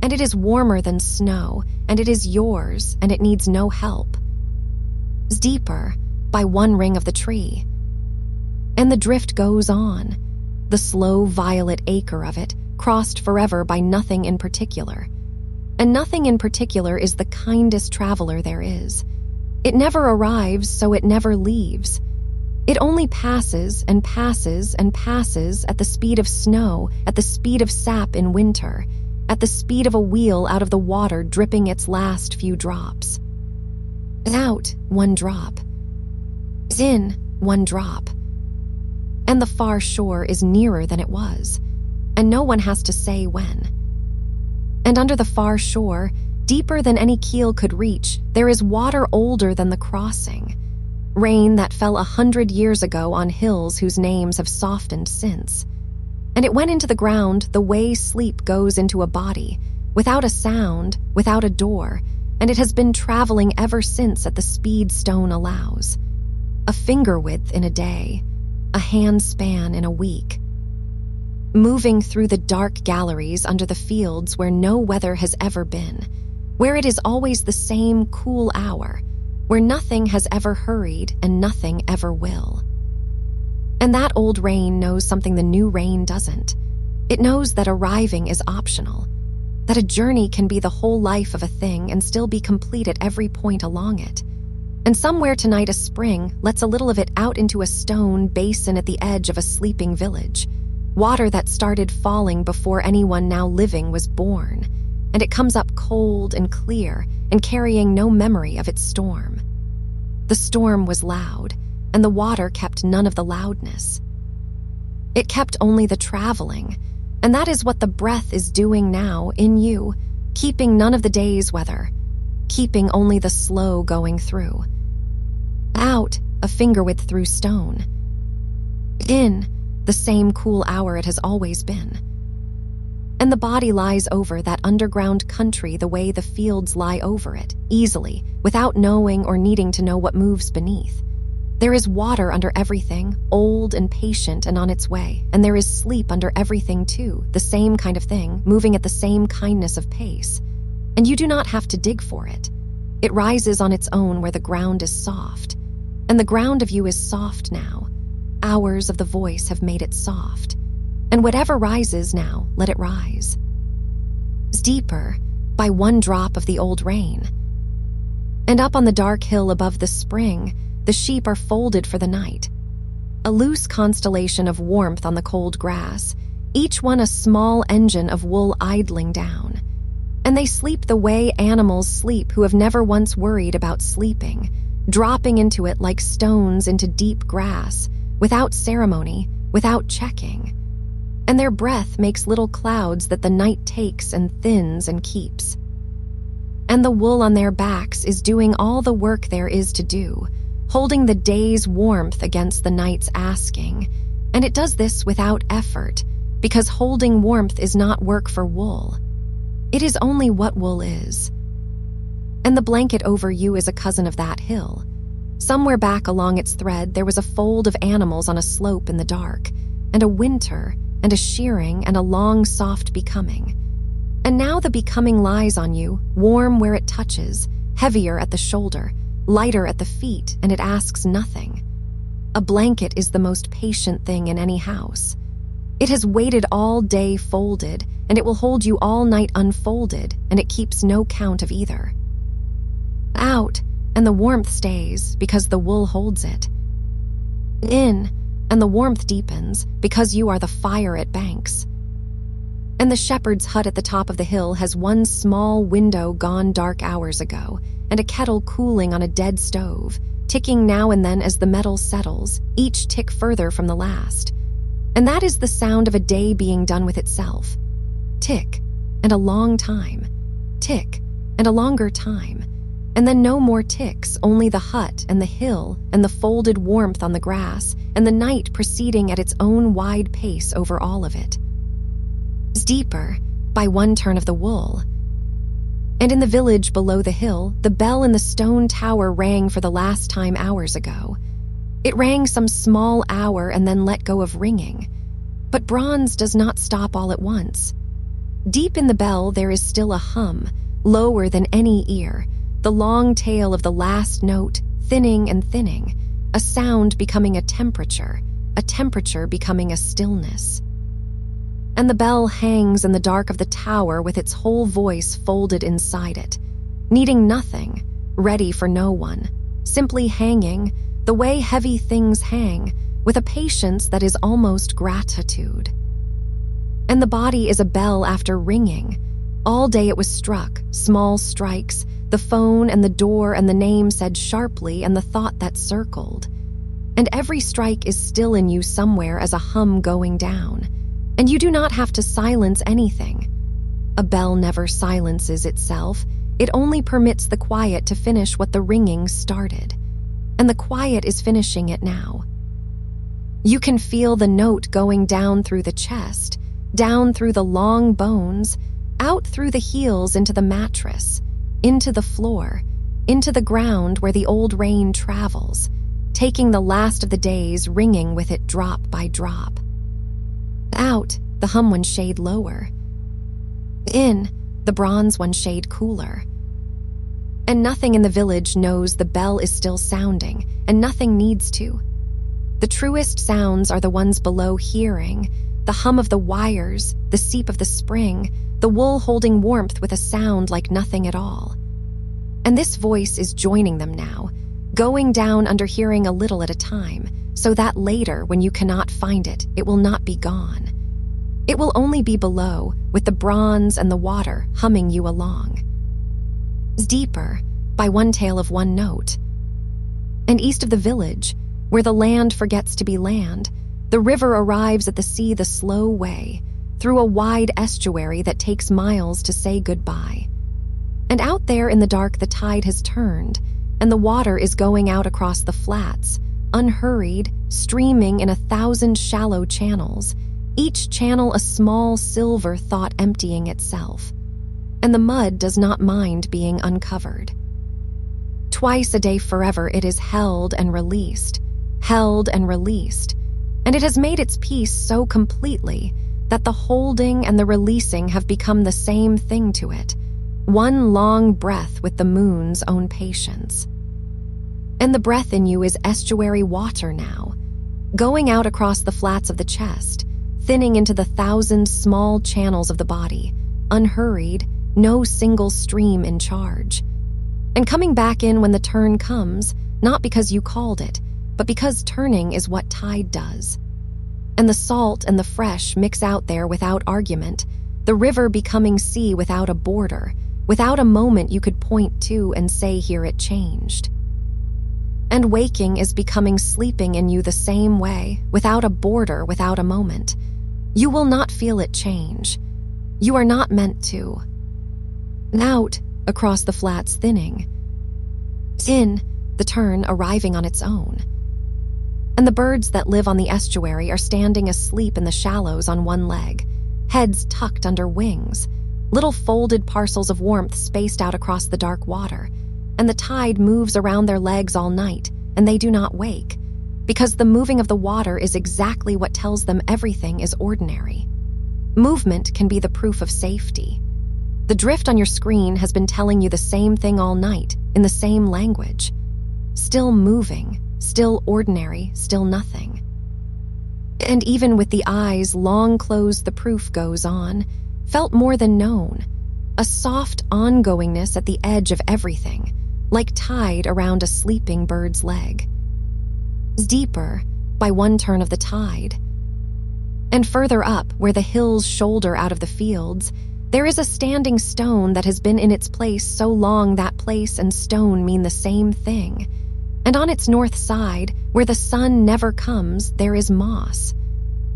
and it is warmer than snow, and it is yours, and it needs no help. It's deeper, by one ring of the tree. And the drift goes on, the slow violet acre of it, crossed forever by nothing in particular. And nothing in particular is the kindest traveler there is. It never arrives, so it never leaves. It only passes and passes and passes at the speed of snow, at the speed of sap in winter, at the speed of a wheel out of the water dripping its last few drops. Out, one drop. In, one drop. And the far shore is nearer than it was, and no one has to say when. And under the far shore, deeper than any keel could reach, there is water older than the crossing. Rain that fell 100 years ago on hills whose names have softened since. And it went into the ground the way sleep goes into a body, without a sound, without a door, and it has been traveling ever since at the speed stone allows. A finger width in a day, a hand span in a week. Moving through the dark galleries under the fields where no weather has ever been, where it is always the same cool hour, where nothing has ever hurried and nothing ever will. And that old rain knows something the new rain doesn't. It knows that arriving is optional, that a journey can be the whole life of a thing and still be complete at every point along it. And somewhere tonight a spring lets a little of it out into a stone basin at the edge of a sleeping village, water that started falling before anyone now living was born, and it comes up cold and clear and carrying no memory of its storm. The storm was loud, and the water kept none of the loudness. It kept only the traveling, and that is what the breath is doing now in you, keeping none of the day's weather, keeping only the slow going through. Out, a finger width through stone. In, the same cool hour it has always been. And the body lies over that underground country the way the fields lie over it, easily, without knowing or needing to know what moves beneath. There is water under everything, old and patient and on its way, and there is sleep under everything too, the same kind of thing, moving at the same kindness of pace. And you do not have to dig for it. It rises on its own where the ground is soft. And the ground of you is soft now. Hours of the voice have made it soft. And whatever rises now, let it rise. Deeper, by one drop of the old rain. And up on the dark hill above the spring, the sheep are folded for the night. A loose constellation of warmth on the cold grass, each one a small engine of wool idling down. And they sleep the way animals sleep who have never once worried about sleeping, dropping into it like stones into deep grass, without ceremony, without checking. And their breath makes little clouds that the night takes and thins and keeps. And the wool on their backs is doing all the work there is to do, holding the day's warmth against the night's asking. And it does this without effort, because holding warmth is not work for wool. It is only what wool is. And the blanket over you is a cousin of that hill. Somewhere back along its thread there was a fold of animals on a slope in the dark, and a winter, and a shearing, and a long soft becoming. And now the becoming lies on you, warm where it touches, heavier at the shoulder, lighter at the feet, and it asks nothing. A blanket is the most patient thing in any house. It has waited all day folded, and it will hold you all night unfolded, and it keeps no count of either. Out, and the warmth stays because the wool holds it. In, and the warmth deepens because you are the fire it banks. And the shepherd's hut at the top of the hill has one small window gone dark hours ago, and a kettle cooling on a dead stove, ticking now and then as the metal settles, each tick further from the last. And that is the sound of a day being done with itself. Tick, and a long time. Tick, and a longer time. And then no more ticks, only the hut and the hill and the folded warmth on the grass, and the night proceeding at its own wide pace over all of it. Deeper, by one turn of the wool. And in the village below the hill, the bell in the stone tower rang for the last time hours ago. It rang some small hour and then let go of ringing. But bronze does not stop all at once. Deep in the bell there is still a hum, lower than any ear, the long tail of the last note, thinning and thinning, a sound becoming a temperature becoming a stillness. And the bell hangs in the dark of the tower with its whole voice folded inside it, needing nothing, ready for no one, simply hanging, the way heavy things hang, with a patience that is almost gratitude. And the body is a bell after ringing. All day it was struck, small strikes, the phone and the door and the name said sharply and the thought that circled. And every strike is still in you somewhere as a hum going down. And you do not have to silence anything. A bell never silences itself. It only permits the quiet to finish what the ringing started. And the quiet is finishing it now. You can feel the note going down through the chest, down through the long bones, out through the heels into the mattress, into the floor, into the ground where the old rain travels, taking the last of the days, ringing with it drop by drop. Out, the hum one shade lower. In, the bronze one shade cooler. And nothing in the village knows the bell is still sounding, and nothing needs to. The truest sounds are the ones below hearing, the hum of the wires, the seep of the spring, the wool holding warmth with a sound like nothing at all. And this voice is joining them now, going down under hearing a little at a time, so that later, when you cannot find it, it will not be gone. It will only be below, with the bronze and the water humming you along. Deeper, by one tail of one note. And east of the village, where the land forgets to be land, the river arrives at the sea the slow way, through a wide estuary that takes miles to say goodbye. And out there in the dark the tide has turned, and the water is going out across the flats, unhurried, streaming in 1,000 shallow channels, each channel a small silver thought emptying itself. And the mud does not mind being uncovered. Twice a day forever it is held and released, and it has made its peace so completely that the holding and the releasing have become the same thing to it, one long breath with the moon's own patience. And the breath in you is estuary water now, going out across the flats of the chest, thinning into the 1,000 small channels of the body, unhurried, no single stream in charge. And coming back in when the turn comes, not because you called it, but because turning is what tide does. And the salt and the fresh mix out there without argument, the river becoming sea without a border, without a moment you could point to and say here it changed. And waking is becoming sleeping in you the same way, without a border, without a moment. You will not feel it change. You are not meant to. Out, across the flats thinning. In, the turn arriving on its own. And the birds that live on the estuary are standing asleep in the shallows on one leg, heads tucked under wings, little folded parcels of warmth spaced out across the dark water, and the tide moves around their legs all night, and they do not wake, because the moving of the water is exactly what tells them everything is ordinary. Movement can be the proof of safety. The drift on your screen has been telling you the same thing all night, in the same language. Still moving, still ordinary, still nothing. And even with the eyes long closed, the proof goes on, felt more than known, a soft ongoingness at the edge of everything, like tide around a sleeping bird's leg. Deeper, by one turn of the tide. And further up, where the hills shoulder out of the fields, there is a standing stone that has been in its place so long that place and stone mean the same thing. And on its north side, where the sun never comes, there is moss.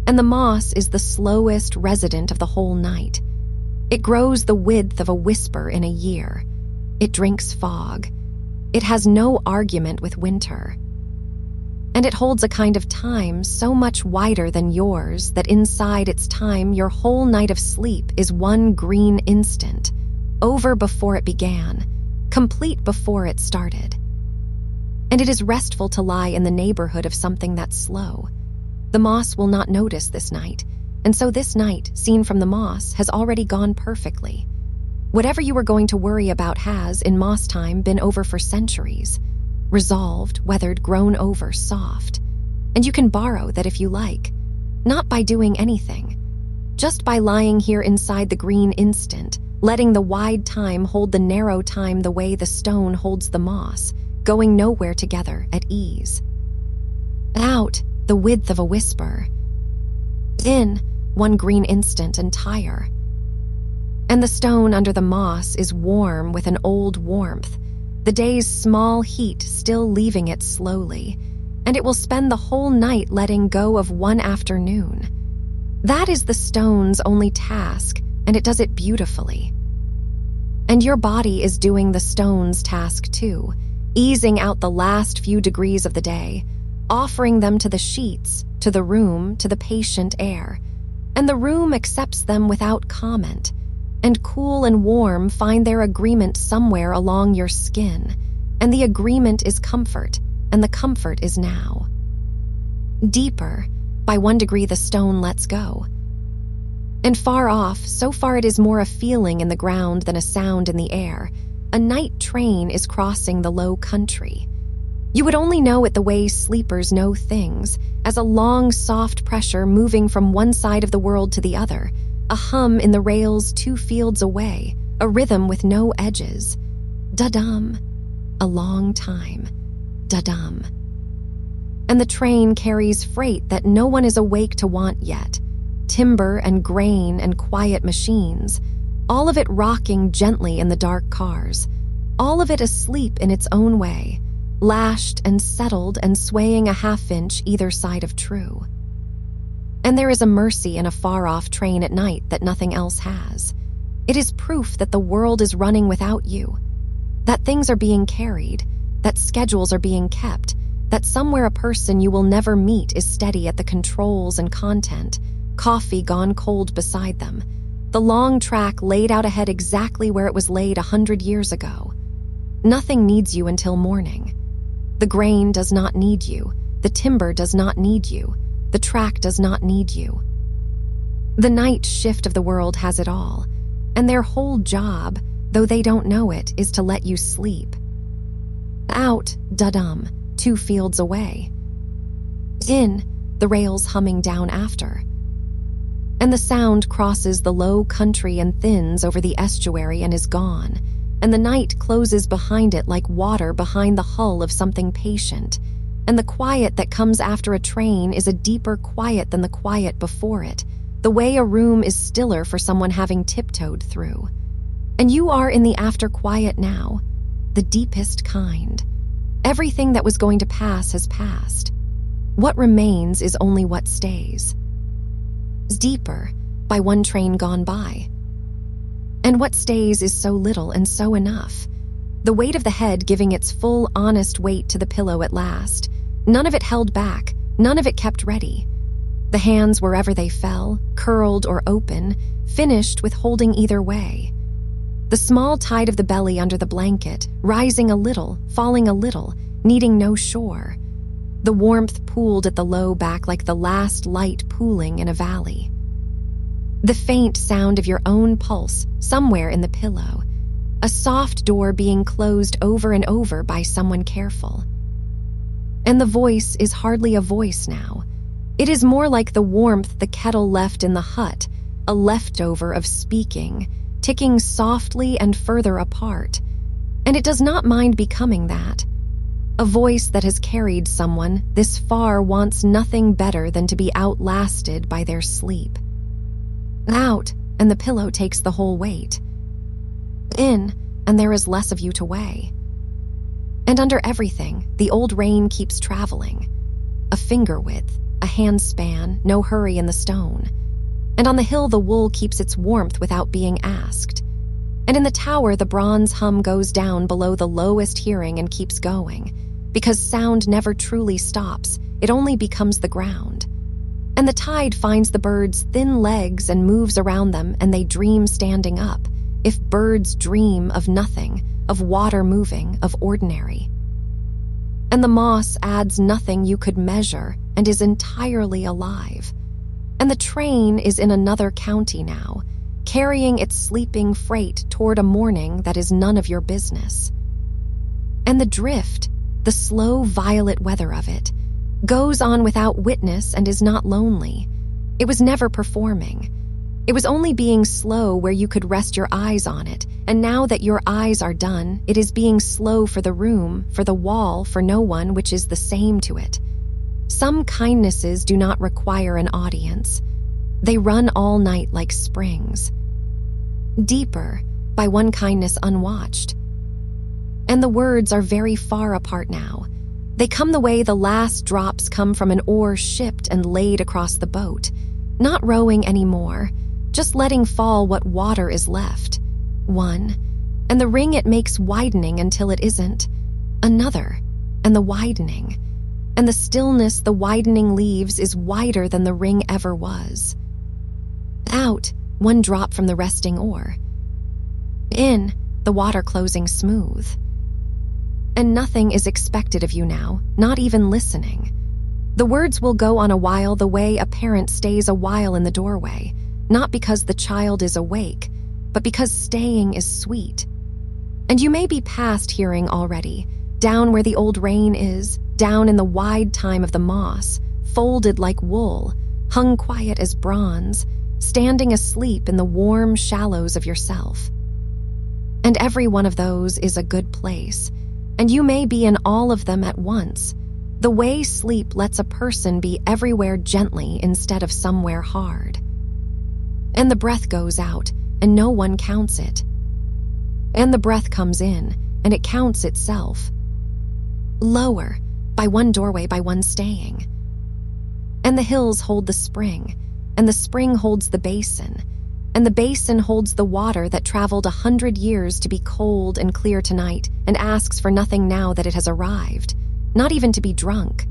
And the moss is the slowest resident of the whole night. It grows the width of a whisper in a year. It drinks fog. It has no argument with winter. And it holds a kind of time so much wider than yours that inside its time your whole night of sleep is one green instant, over before it began, complete before it started. And it is restful to lie in the neighborhood of something that's slow. The moss will not notice this night, and so this night, seen from the moss, has already gone perfectly. Whatever you were going to worry about has, in moss time, been over for centuries. Resolved, weathered, grown over, soft. And you can borrow that if you like, not by doing anything, just by lying here inside the green instant, letting the wide time hold the narrow time the way the stone holds the moss, going nowhere together at ease. Out, the width of a whisper. In, one green instant entire. And the stone under the moss is warm with an old warmth, the day's small heat still leaving it slowly, and it will spend the whole night letting go of one afternoon. That is the stone's only task, and it does it beautifully. And your body is doing the stone's task too, easing out the last few degrees of the day, offering them to the sheets, to the room, to the patient air, and the room accepts them without comment, and cool and warm find their agreement somewhere along your skin, and the agreement is comfort, and the comfort is now. Deeper, by 1 degree the stone lets go. And far off, so far it is more a feeling in the ground than a sound in the air, a night train is crossing the low country. You would only know it the way sleepers know things, as a long, soft pressure moving from one side of the world to the other, a hum in the rails 2 fields away, a rhythm with no edges. Da-dum, a long time, da-dum. And the train carries freight that no one is awake to want yet, timber and grain and quiet machines, all of it rocking gently in the dark cars, all of it asleep in its own way, lashed and settled and swaying a half-inch either side of true. And there is a mercy in a far-off train at night that nothing else has. It is proof that the world is running without you, that things are being carried, that schedules are being kept, that somewhere a person you will never meet is steady at the controls and content, coffee gone cold beside them, the long track laid out ahead exactly where it was laid 100 years ago. Nothing needs you until morning. The grain does not need you, the timber does not need you, the track does not need you. The night shift of the world has it all, and their whole job, though they don't know it, is to let you sleep. Out, da-dum, 2 fields away. In, the rails humming down after. And the sound crosses the low country and thins over the estuary and is gone, and the night closes behind it like water behind the hull of something patient, and the quiet that comes after a train is a deeper quiet than the quiet before it, the way a room is stiller for someone having tiptoed through. And you are in the after quiet now, the deepest kind. Everything that was going to pass has passed. What remains is only what stays. Deeper, by 1 train gone by. And what stays is so little and so enough. The weight of the head giving its full, honest weight to the pillow at last. None of it held back, none of it kept ready. The hands wherever they fell, curled or open, finished with holding either way. The small tide of the belly under the blanket, rising a little, falling a little, needing no shore. The warmth pooled at the low back like the last light pooling in a valley. The faint sound of your own pulse somewhere in the pillow. A soft door being closed over and over by someone careful. And the voice is hardly a voice now. It is more like the warmth the kettle left in the hut, a leftover of speaking, ticking softly and further apart. And it does not mind becoming that. A voice that has carried someone this far wants nothing better than to be outlasted by their sleep. Out, and the pillow takes the whole weight. In, and there is less of you to weigh. And under everything, the old rain keeps traveling. A finger width, a hand span, no hurry in the stone. And on the hill the wool keeps its warmth without being asked. And in the tower the bronze hum goes down below the lowest hearing and keeps going. Because sound never truly stops, it only becomes the ground. And the tide finds the birds' thin legs and moves around them, and they dream standing up. If birds dream of nothing, of water moving, of ordinary. And the moss adds nothing you could measure and is entirely alive. And the train is in another county now, carrying its sleeping freight toward a morning that is none of your business. And the drift, the slow violet weather of it, goes on without witness and is not lonely. It was never performing. It was only being slow where you could rest your eyes on it, and now that your eyes are done, it is being slow for the room, for the wall, for no one, which is the same to it. Some kindnesses do not require an audience. They run all night like springs. Deeper, by one kindness unwatched. And the words are very far apart now. They come the way the last drops come from an oar shipped and laid across the boat, not rowing anymore, just letting fall what water is left. One, and the ring it makes widening until it isn't. Another, and the widening. And the stillness the widening leaves is wider than the ring ever was. Out, one drop from the resting oar. In, the water closing smooth. And nothing is expected of you now, not even listening. The words will go on a while the way a parent stays a while in the doorway, not because the child is awake, but because staying is sweet. And you may be past hearing already, down where the old rain is, down in the wide time of the moss, folded like wool, hung quiet as bronze, standing asleep in the warm shallows of yourself. And every one of those is a good place, and you may be in all of them at once, the way sleep lets a person be everywhere gently instead of somewhere hard. And the breath goes out, and no one counts it. And the breath comes in, and it counts itself. Lower, by one doorway, by one staying. And the hills hold the spring, and the spring holds the basin, and the basin holds the water that traveled 100 years to be cold and clear tonight and asks for nothing now that it has arrived, not even to be drunk.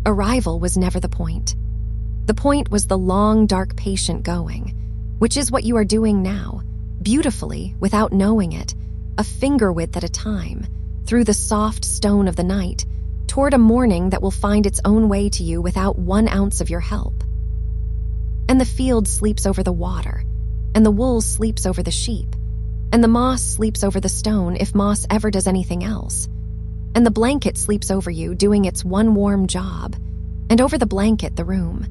Arrival was never the point. The point was the long, dark patient going, which is what you are doing now, beautifully, without knowing it, a finger width at a time, through the soft stone of the night, toward a morning that will find its own way to you without 1 ounce of your help. And the field sleeps over the water, and the wool sleeps over the sheep, and the moss sleeps over the stone if moss ever does anything else, and the blanket sleeps over you doing its one warm job, and over the blanket the room,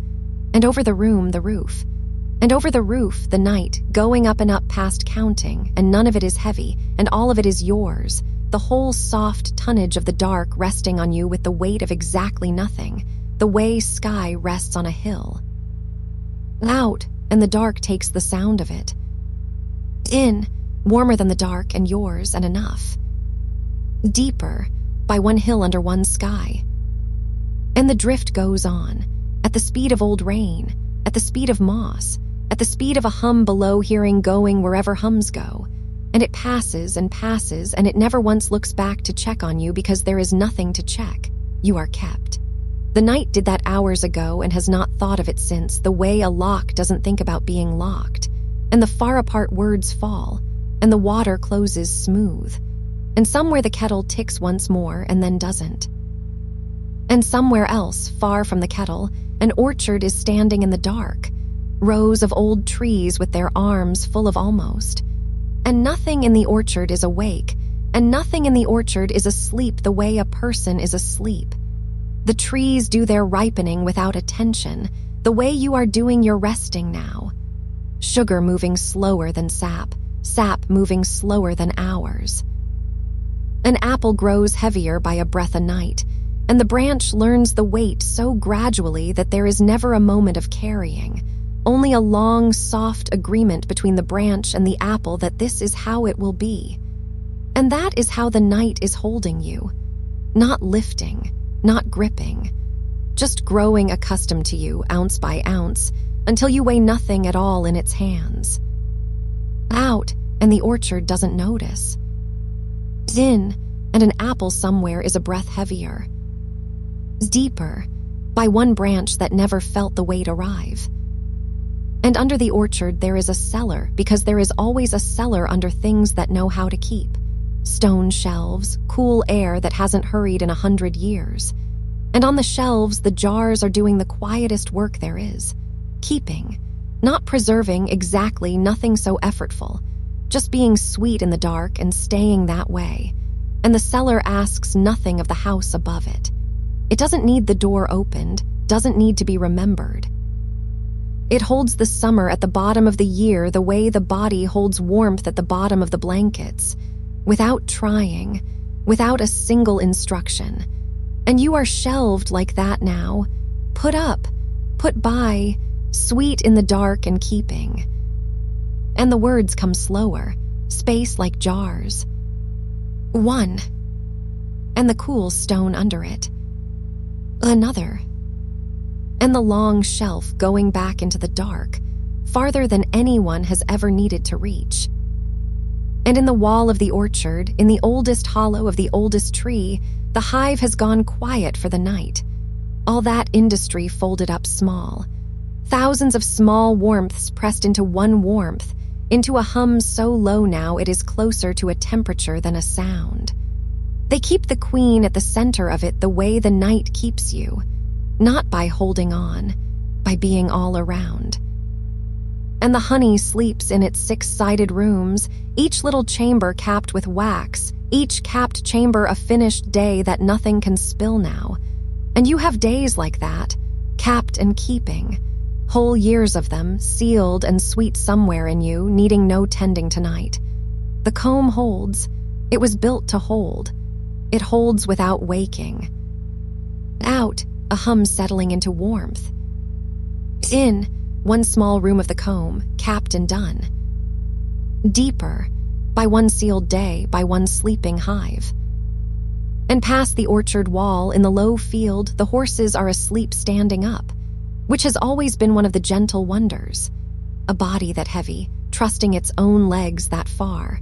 and over the room the roof, and over the roof the night going up and up past counting, and none of it is heavy, and all of it is yours, the whole soft tonnage of the dark resting on you with the weight of exactly nothing, the way sky rests on a hill. Out, and the dark takes the sound of it. In, warmer than the dark and yours and enough. Deeper, by one hill under one sky. And the drift goes on, at the speed of old rain, at the speed of moss, at the speed of a hum below hearing going wherever hums go. And it passes, and it never once looks back to check on you because there is nothing to check. You are kept. The night did that hours ago and has not thought of it since, the way a lock doesn't think about being locked. And the far apart words fall, and the water closes smooth. And somewhere the kettle ticks once more and then doesn't. And somewhere else, far from the kettle, an orchard is standing in the dark. rows of old trees with their arms full of almost. And nothing in the orchard is awake, and nothing in the orchard is asleep the way a person is asleep. The trees do their ripening without attention, the way you are doing your resting now. Sugar moving slower than sap, sap moving slower than hours. An apple grows heavier by a breath a night, and the branch learns the weight so gradually that there is never a moment of carrying, only a long, soft agreement between the branch and the apple that this is how it will be. And that is how the night is holding you, not lifting, not gripping, just growing accustomed to you ounce by ounce until you weigh nothing at all in its hands. Out, and the orchard doesn't notice. In, and an apple somewhere is a breath heavier. Deeper, by one branch that never felt the weight arrive. And under the orchard there is a cellar, because there is always a cellar under things that know how to keep. Stone shelves, cool air that hasn't hurried in 100 years. And on the shelves, the jars are doing the quietest work there is. Keeping, not preserving exactly, nothing so effortful, just being sweet in the dark and staying that way. And the cellar asks nothing of the house above it. It doesn't need the door opened, doesn't need to be remembered. It holds the summer at the bottom of the year the way the body holds warmth at the bottom of the blankets, without trying, without a single instruction. And you are shelved like that now, put up, put by, sweet in the dark and keeping. And the words come slower, space like jars. One, and the cool stone under it. Another, and the long shelf going back into the dark, farther than anyone has ever needed to reach. And in the wall of the orchard, in the oldest hollow of the oldest tree, the hive has gone quiet for the night. All that industry folded up small. Thousands of small warmths pressed into one warmth, into a hum so low now it is closer to a temperature than a sound. They keep the queen at the center of it the way the night keeps you, not by holding on, by being all around. And the honey sleeps in its 6-sided rooms, each little chamber capped with wax, each capped chamber a finished day that nothing can spill now. And you have days like that, capped and keeping, whole years of them, sealed and sweet somewhere in you, needing no tending tonight. The comb holds. It was built to hold. It holds without waking. Out, a hum settling into warmth. In, one small room of the comb, capped and done. Deeper, by one sealed day, by one sleeping hive. And past the orchard wall, in the low field, the horses are asleep standing up, which has always been one of the gentle wonders. A body that heavy, trusting its own legs that far.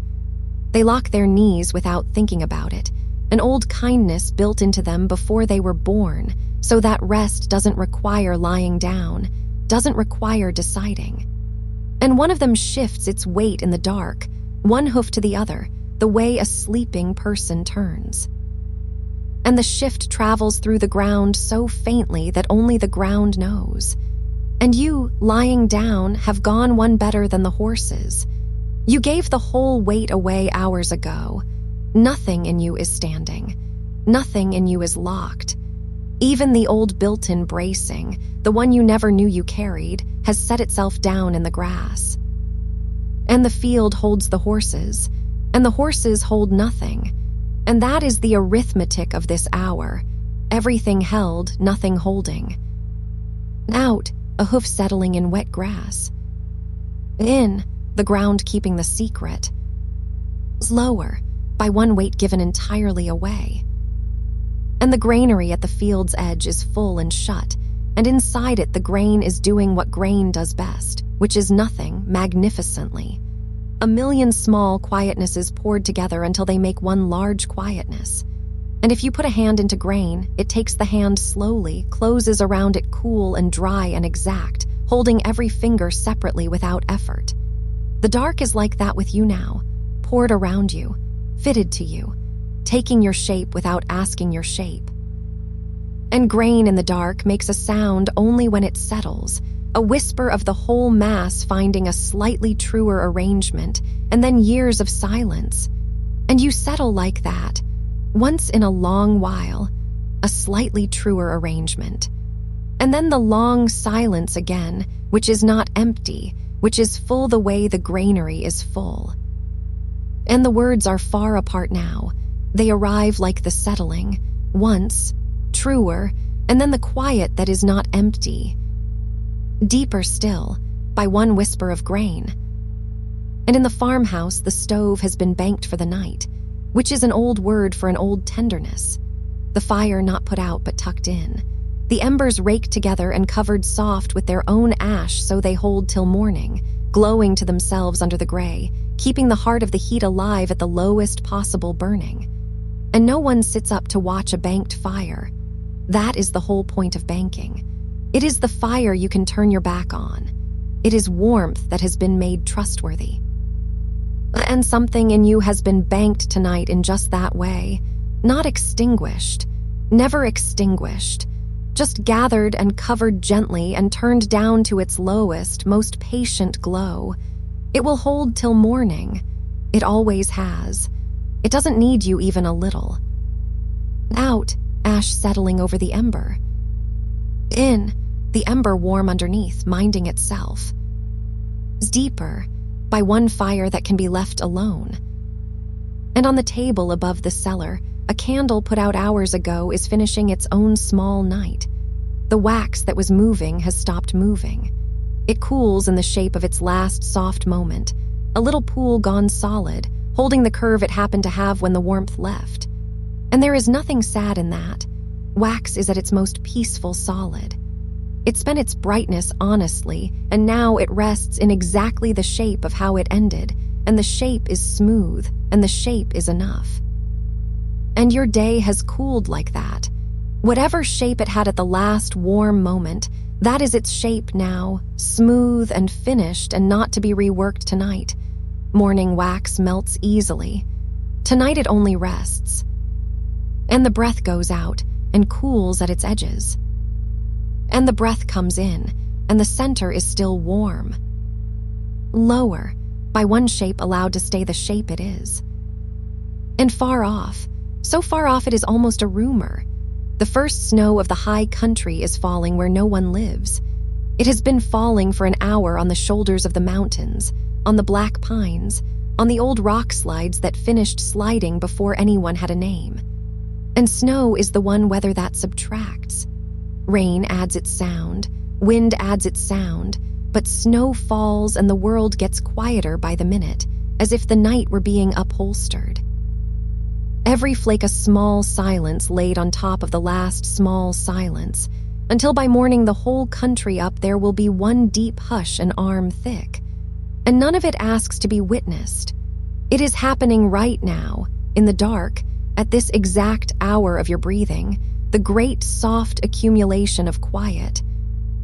They lock their knees without thinking about it, an old kindness built into them before they were born, so that rest doesn't require lying down, doesn't require deciding. And one of them shifts its weight in the dark, one hoof to the other, the way a sleeping person turns. And the shift travels through the ground so faintly that only the ground knows. And you, lying down, have gone one better than the horses. You gave the whole weight away hours ago. Nothing in you is standing. Nothing in you is locked. Even the old built-in bracing, the one you never knew you carried, has set itself down in the grass. And the field holds the horses, and the horses hold nothing. And that is the arithmetic of this hour. Everything held, nothing holding. Out, a hoof settling in wet grass. In, the ground keeping the secret. Slower, by one weight given entirely away. And the granary at the field's edge is full and shut, and inside it the grain is doing what grain does best, which is nothing magnificently. A million small quietnesses poured together until they make one large quietness. And if you put a hand into grain, it takes the hand slowly, closes around it cool and dry and exact, holding every finger separately without effort. The dark is like that with you now, poured around you, fitted to you, taking your shape without asking your shape. And grain in the dark makes a sound only when it settles, a whisper of the whole mass finding a slightly truer arrangement, and then years of silence. And you settle like that, once in a long while, a slightly truer arrangement. And then the long silence again, which is not empty, which is full the way the granary is full. And the words are far apart now. They arrive like the settling, once, truer, and then the quiet that is not empty. Deeper still, by one whisper of grain. And in the farmhouse, the stove has been banked for the night, which is an old word for an old tenderness. The fire not put out but tucked in. The embers raked together and covered soft with their own ash so they hold till morning, glowing to themselves under the gray, keeping the heart of the heat alive at the lowest possible burning. And no one sits up to watch a banked fire. That is the whole point of banking. It is the fire you can turn your back on. It is warmth that has been made trustworthy. And something in you has been banked tonight in just that way, not extinguished, never extinguished, just gathered and covered gently and turned down to its lowest, most patient glow. It will hold till morning. It always has. It doesn't need you even a little. Out, ash settling over the ember. In, the ember warm underneath, minding itself. Deeper, by one fire that can be left alone. And on the table above the cellar, a candle put out hours ago is finishing its own small night. The wax that was moving has stopped moving. It cools in the shape of its last soft moment, a little pool gone solid, holding the curve it happened to have when the warmth left. And there is nothing sad in that. Wax is at its most peaceful solid. It spent its brightness honestly, and now it rests in exactly the shape of how it ended, and the shape is smooth, and the shape is enough. And your day has cooled like that. Whatever shape it had at the last warm moment, that is its shape now, smooth and finished and not to be reworked tonight. Morning wax melts easily. Tonight it only rests. And the breath goes out and cools at its edges. And the breath comes in, and the center is still warm. Lower, by one shape allowed to stay the shape it is. And far off, so far off it is almost a rumor. The first snow of the high country is falling where no one lives. It has been falling for an hour on the shoulders of the mountains, on the black pines, on the old rock slides that finished sliding before anyone had a name. And snow is the one weather that subtracts. Rain adds its sound, wind adds its sound, but snow falls and the world gets quieter by the minute, as if the night were being upholstered. Every flake a small silence laid on top of the last small silence, until by morning the whole country up there will be one deep hush an arm thick. And none of it asks to be witnessed. It is happening right now, in the dark, at this exact hour of your breathing, the great soft accumulation of quiet.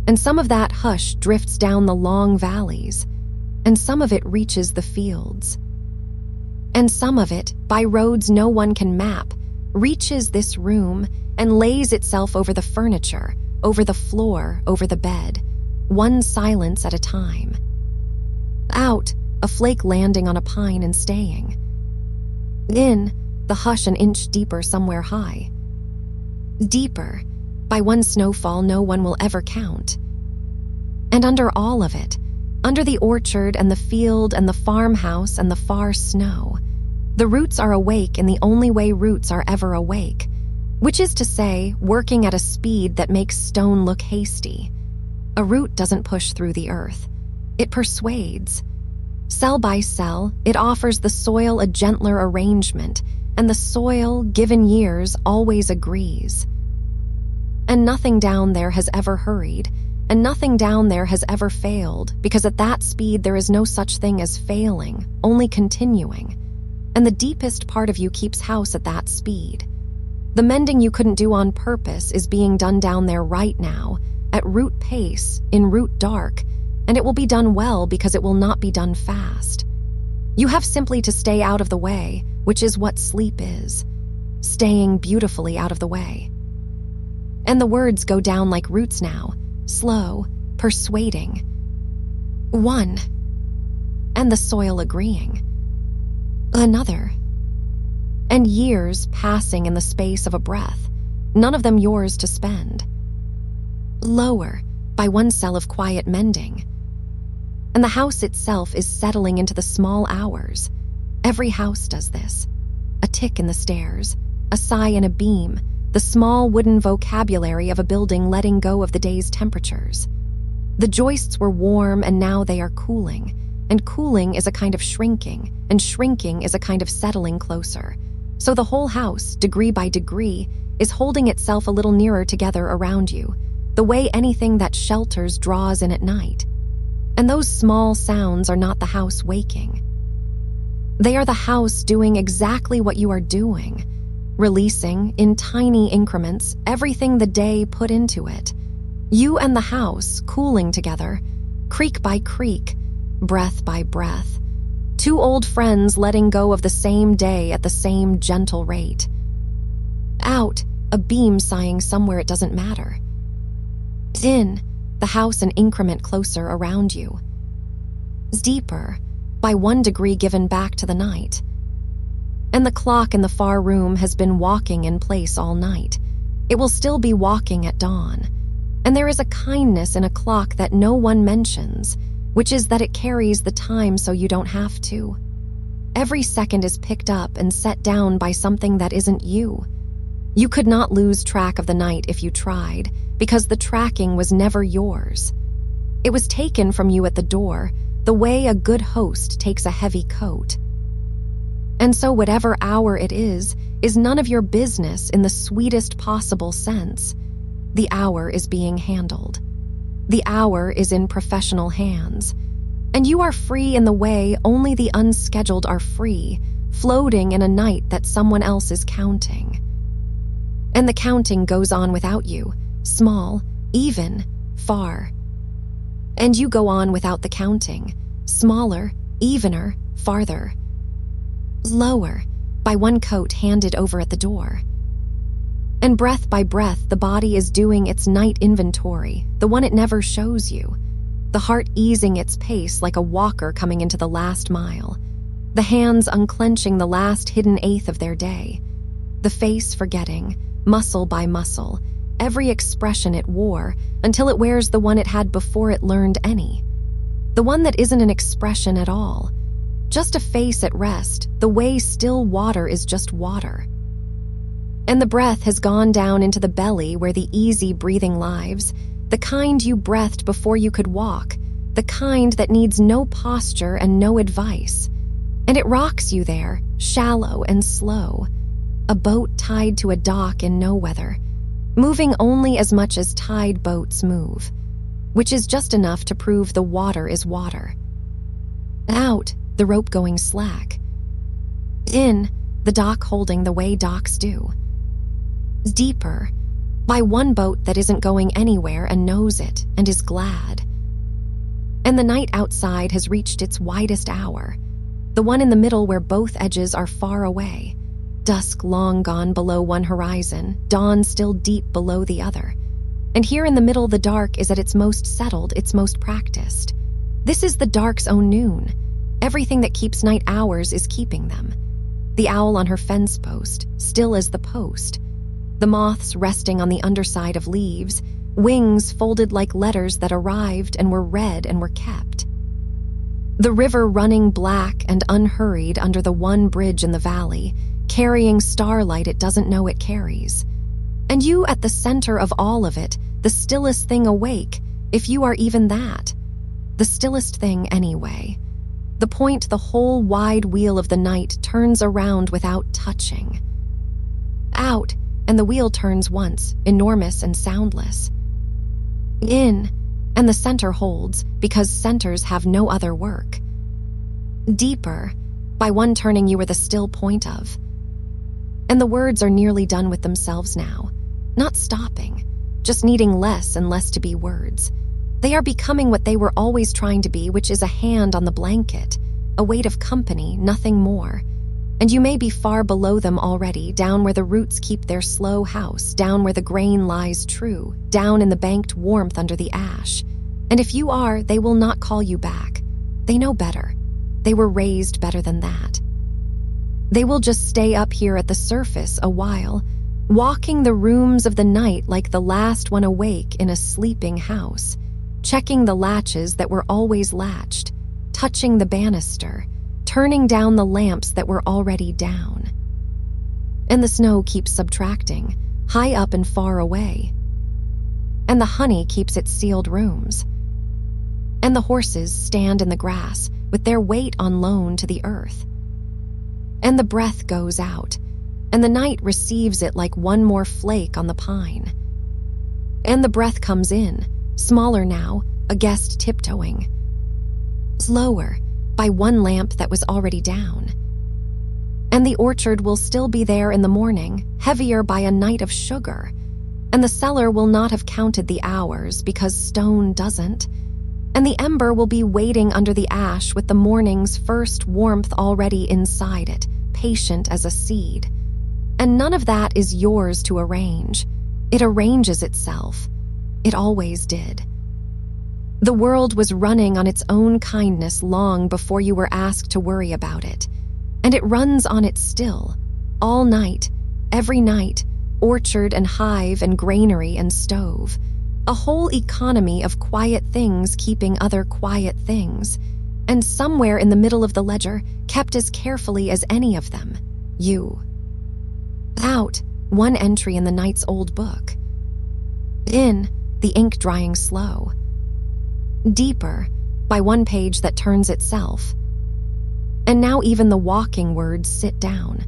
And some of that hush drifts down the long valleys, and some of it reaches the fields. And some of it, by roads no one can map, reaches this room and lays itself over the furniture, over the floor, over the bed, one silence at a time. Out, a flake landing on a pine and staying. In, the hush an inch deeper somewhere high. Deeper, by one snowfall no one will ever count. And under all of it, under the orchard and the field and the farmhouse and the far snow, the roots are awake in the only way roots are ever awake, which is to say, working at a speed that makes stone look hasty. A root doesn't push through the earth. It persuades. Cell by cell, it offers the soil a gentler arrangement, and the soil, given years, always agrees. And nothing down there has ever hurried, and nothing down there has ever failed, because at that speed there is no such thing as failing, only continuing. And the deepest part of you keeps house at that speed. The mending you couldn't do on purpose is being done down there right now, at root pace, in root dark, and it will be done well because it will not be done fast. You have simply to stay out of the way, which is what sleep is, staying beautifully out of the way. And the words go down like roots now, slow, persuading. One, and the soil agreeing. Another, and years passing in the space of a breath, none of them yours to spend. Lower, by one cell of quiet mending. And the house itself is settling into the small hours. Every house does this. A tick in the stairs, a sigh in a beam, the small wooden vocabulary of a building letting go of the day's temperatures. The joists were warm and now they are cooling, and cooling is a kind of shrinking, and shrinking is a kind of settling closer. So the whole house, degree by degree, is holding itself a little nearer together around you, the way anything that shelters draws in at night. And those small sounds are not the house waking. They are the house doing exactly what you are doing, releasing, in tiny increments, everything the day put into it. You and the house cooling together, creak by creak, breath by breath. Two old friends letting go of the same day at the same gentle rate. Out, a beam sighing somewhere it doesn't matter. In, the house an increment closer around you. Deeper, by 1 degree given back to the night. And the clock in the far room has been walking in place all night. It will still be walking at dawn. And there is a kindness in a clock that no one mentions, which is that it carries the time so you don't have to. Every second is picked up and set down by something that isn't you. You could not lose track of the night if you tried, because the tracking was never yours. It was taken from you at the door, the way a good host takes a heavy coat. And so whatever hour it is none of your business in the sweetest possible sense. The hour is being handled. The hour is in professional hands. And you are free in the way only the unscheduled are free, floating in a night that someone else is counting. And the counting goes on without you, small, even, far. And you go on without the counting, smaller, evener, farther. Lower, by one coat handed over at the door. And breath by breath the body is doing its night inventory, the one it never shows you. The heart easing its pace like a walker coming into the last mile. The hands unclenching the last hidden eighth of their day. The face forgetting, muscle by muscle, every expression it wore until it wears the one it had before it learned any. The one that isn't an expression at all. Just a face at rest, the way still water is just water. And the breath has gone down into the belly where the easy breathing lives, the kind you breathed before you could walk, the kind that needs no posture and no advice. And it rocks you there, shallow and slow. A boat tied to a dock in no weather, moving only as much as tide boats move, which is just enough to prove the water is water. Out, the rope going slack. In, the dock holding the way docks do. Deeper, by one boat that isn't going anywhere and knows it and is glad. And the night outside has reached its widest hour, the one in the middle where both edges are far away. Dusk long gone below one horizon, dawn still deep below the other. And here in the middle the dark is at its most settled, its most practiced. This is the dark's own noon. Everything that keeps night hours is keeping them. The owl on her fence post, still as the post. The moths resting on the underside of leaves, wings folded like letters that arrived and were read and were kept. The river running black and unhurried under the one bridge in the valley, carrying starlight it doesn't know it carries. And you at the center of all of it, the stillest thing awake, if you are even that. The stillest thing anyway. The point the whole wide wheel of the night turns around without touching. Out, and the wheel turns once, enormous and soundless. In, and the center holds, because centers have no other work. Deeper, by one turning you are the still point of. And the words are nearly done with themselves now, not stopping, just needing less and less to be words. They are becoming what they were always trying to be, which is a hand on the blanket, a weight of company, nothing more. And you may be far below them already, down where the roots keep their slow house, down where the grain lies true, down in the banked warmth under the ash. And if you are, they will not call you back. They know better. They were raised better than that. They will just stay up here at the surface a while, walking the rooms of the night like the last one awake in a sleeping house, checking the latches that were always latched, touching the banister, turning down the lamps that were already down. And the snow keeps subtracting, high up and far away. And the honey keeps its sealed rooms. And the horses stand in the grass with their weight on loan to the earth. And the breath goes out, and the night receives it like one more flake on the pine. And the breath comes in, smaller now, a guest tiptoeing. Slower, by one lamp that was already down. And the orchard will still be there in the morning, heavier by a night of sugar. And the cellar will not have counted the hours because stone doesn't. And the ember will be waiting under the ash with the morning's first warmth already inside it, patient as a seed. And none of that is yours to arrange. It arranges itself. It always did. The world was running on its own kindness long before you were asked to worry about it. And it runs on it still, all night, every night, orchard and hive and granary and stove. A whole economy of quiet things keeping other quiet things. And somewhere in the middle of the ledger, kept as carefully as any of them, you. Out, one entry in the night's old book. In, the ink drying slow. Deeper, by one page that turns itself. And now even the walking words sit down.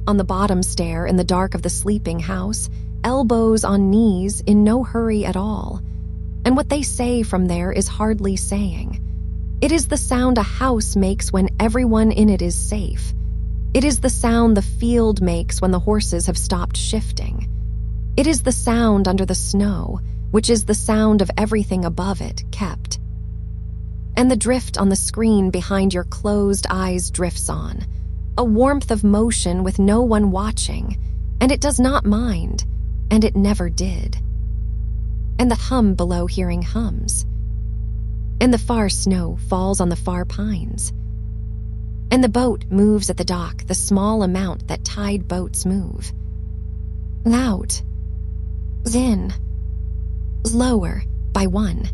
On the bottom stair in the dark of the sleeping house, elbows on knees in no hurry at all. And what they say from there is hardly saying. It is the sound a house makes when everyone in it is safe. It is the sound the field makes when the horses have stopped shifting. It is the sound under the snow, which is the sound of everything above it kept. And the drift on the screen behind your closed eyes drifts on, a warmth of motion with no one watching, and it does not mind, and it never did. And the hum below hearing hums. And the far snow falls on the far pines. And the boat moves at the dock the small amount that tide boats move. Out. In. Lower, by one.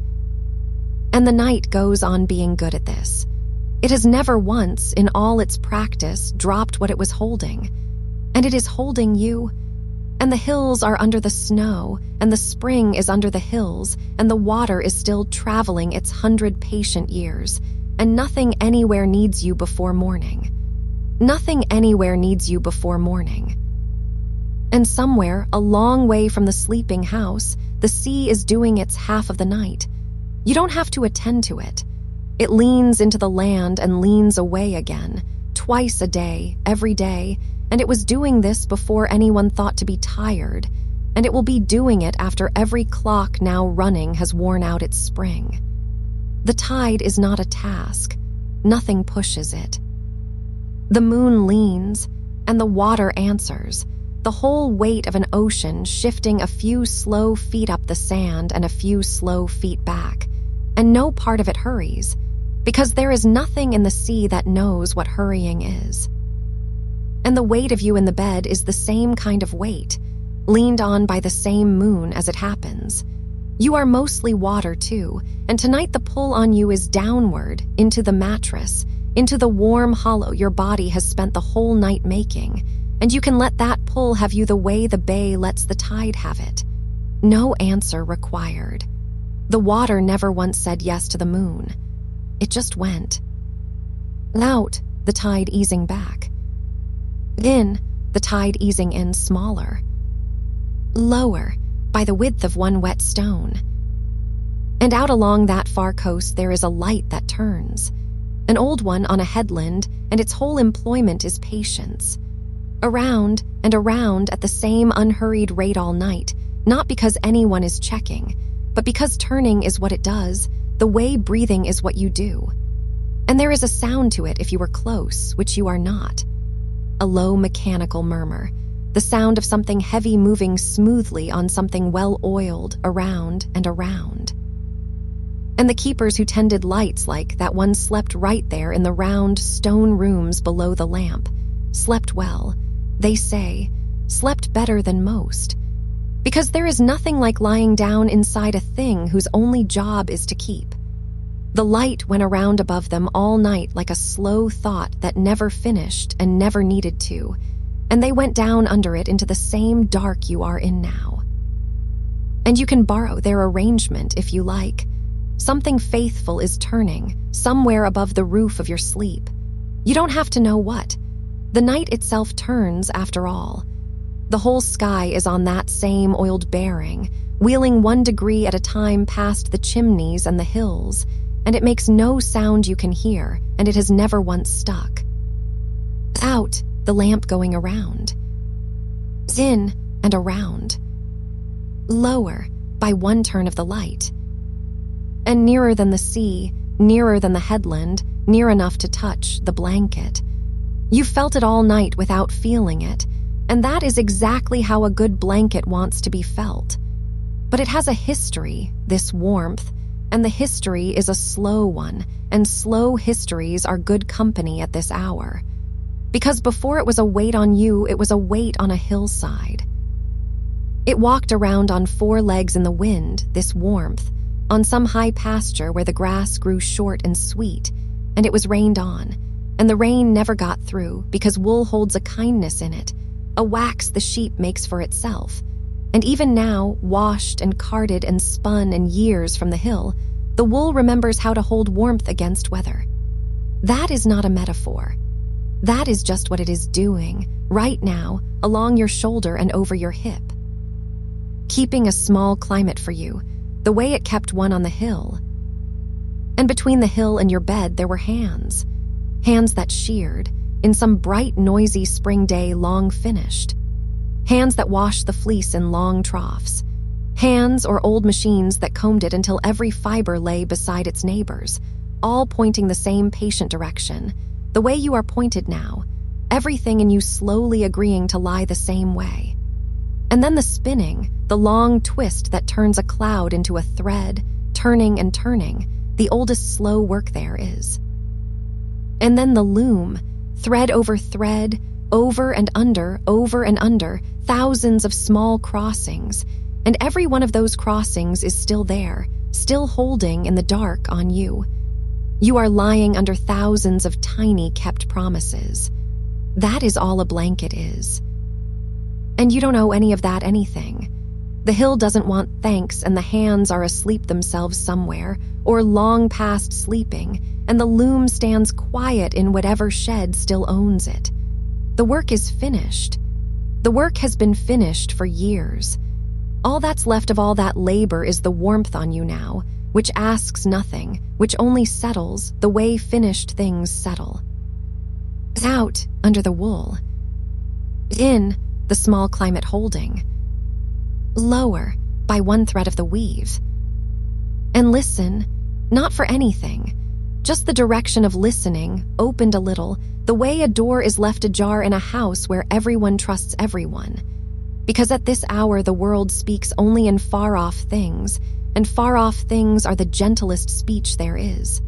And the night goes on being good at this. It has never once, in all its practice, dropped what it was holding. And it is holding you. And the hills are under the snow, and the spring is under the hills, and the water is still traveling its 100 patient years, and nothing anywhere needs you before morning. Nothing anywhere needs you before morning. And somewhere, a long way from the sleeping house, the sea is doing its half of the night. You don't have to attend to it. It leans into the land and leans away again, twice a day, every day, and it was doing this before anyone thought to be tired, and it will be doing it after every clock now running has worn out its spring. The tide is not a task. Nothing pushes it. The moon leans, and the water answers, the whole weight of an ocean shifting a few slow feet up the sand and a few slow feet back, and no part of it hurries, because there is nothing in the sea that knows what hurrying is. And the weight of you in the bed is the same kind of weight, leaned on by the same moon as it happens. You are mostly water too, and tonight the pull on you is downward, into the mattress, into the warm hollow your body has spent the whole night making, and you can let that pull have you the way the bay lets the tide have it. No answer required. The water never once said yes to the moon. It just went. Out, the tide easing back. In, the tide easing in smaller. Lower, by the width of one wet stone. And out along that far coast there is a light that turns. An old one on a headland, and its whole employment is patience. Around and around at the same unhurried rate all night, not because anyone is checking, but because turning is what it does, the way breathing is what you do. And there is a sound to it if you are close, which you are not. A low mechanical murmur, the sound of something heavy moving smoothly on something well-oiled around and around. And the keepers who tended lights like that one slept right there in the round stone rooms below the lamp. Slept well, they say, slept better than most. Because there is nothing like lying down inside a thing whose only job is to keep. The light went around above them all night like a slow thought that never finished and never needed to, and they went down under it into the same dark you are in now. And you can borrow their arrangement if you like. Something faithful is turning somewhere above the roof of your sleep. You don't have to know what. The night itself turns, after all. The whole sky is on that same oiled bearing, wheeling 1 degree at a time past the chimneys and the hills, and it makes no sound you can hear, and it has never once stuck. Out, the lamp going around. In and around. Lower, by 1 turn of the light. And nearer than the sea, nearer than the headland, near enough to touch the blanket. You felt it all night without feeling it, and that is exactly how a good blanket wants to be felt. But it has a history, this warmth, and the history is a slow one, and slow histories are good company at this hour. Because before it was a weight on you, it was a weight on a hillside. It walked around on 4 legs in the wind, this warmth, on some high pasture where the grass grew short and sweet, and it was rained on, and the rain never got through because wool holds a kindness in it, a wax the sheep makes for itself. And even now, washed and carded and spun in years from the hill, the wool remembers how to hold warmth against weather. That is not a metaphor. That is just what it is doing, right now, along your shoulder and over your hip. Keeping a small climate for you, the way it kept one on the hill. And between the hill and your bed there were hands. Hands that sheared, in some bright, noisy spring day long finished. Hands that washed the fleece in long troughs. Hands or old machines that combed it until every fiber lay beside its neighbors, all pointing the same patient direction, the way you are pointed now, everything in you slowly agreeing to lie the same way. And then the spinning, the long twist that turns a cloud into a thread, turning and turning, the oldest slow work there is. And then the loom, thread, over and under, thousands of small crossings, and every one of those crossings is still there, still holding in the dark on you. You are lying under thousands of tiny kept promises. That is all a blanket is. And you don't owe any of that anything. The hill doesn't want thanks, and the hands are asleep themselves somewhere, or long past sleeping, and the loom stands quiet in whatever shed still owns it. The work is finished. The work has been finished for years. All that's left of all that labor is the warmth on you now, which asks nothing, which only settles the way finished things settle. Out under the wool. In the small climate holding. Lower by 1 thread of the weave. And listen, not for anything, just the direction of listening, opened a little, the way a door is left ajar in a house where everyone trusts everyone. Because at this hour the world speaks only in far-off things, and far-off things are the gentlest speech there is.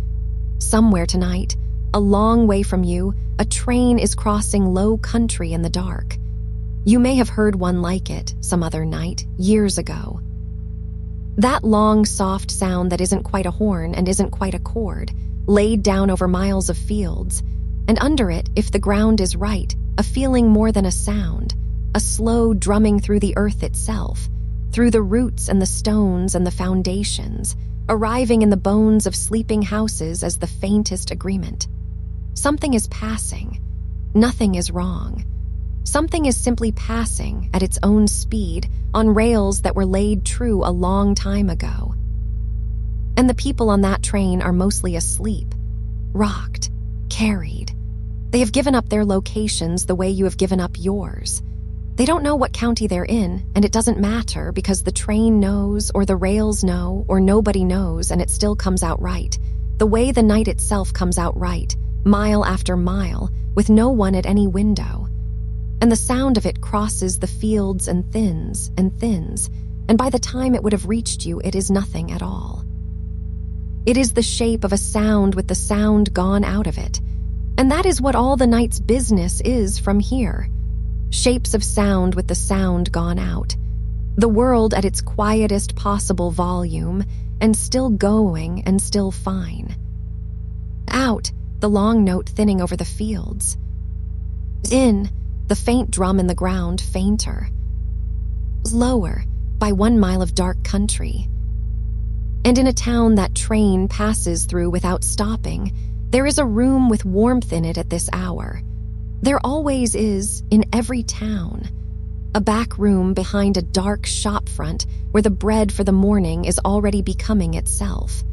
Somewhere tonight, a long way from you, a train is crossing low country in the dark. You may have heard one like it some other night, years ago. That long, soft sound that isn't quite a horn and isn't quite a chord, laid down over miles of fields, and under it, if the ground is right, a feeling more than a sound, a slow drumming through the earth itself, through the roots and the stones and the foundations, arriving in the bones of sleeping houses as the faintest agreement. Something is passing. Nothing is wrong. Something is simply passing at its own speed on rails that were laid true a long time ago. And the people on that train are mostly asleep, rocked, carried. They have given up their locations the way you have given up yours. They don't know what county they're in, and it doesn't matter because the train knows, or the rails know, or nobody knows, and it still comes out right, the way the night itself comes out right, mile after mile, with no one at any window. And the sound of it crosses the fields and thins, and by the time it would have reached you, it is nothing at all. It is the shape of a sound with the sound gone out of it. And that is what all the night's business is from here. Shapes of sound with the sound gone out. The world at its quietest possible volume, and still going and still fine. Out, the long note thinning over the fields. In, the faint drum in the ground fainter. Lower, by 1 mile of dark country. And in a town that train passes through without stopping, there is a room with warmth in it at this hour. There always is in every town. A back room behind a dark shop front where the bread for the morning is already becoming itself.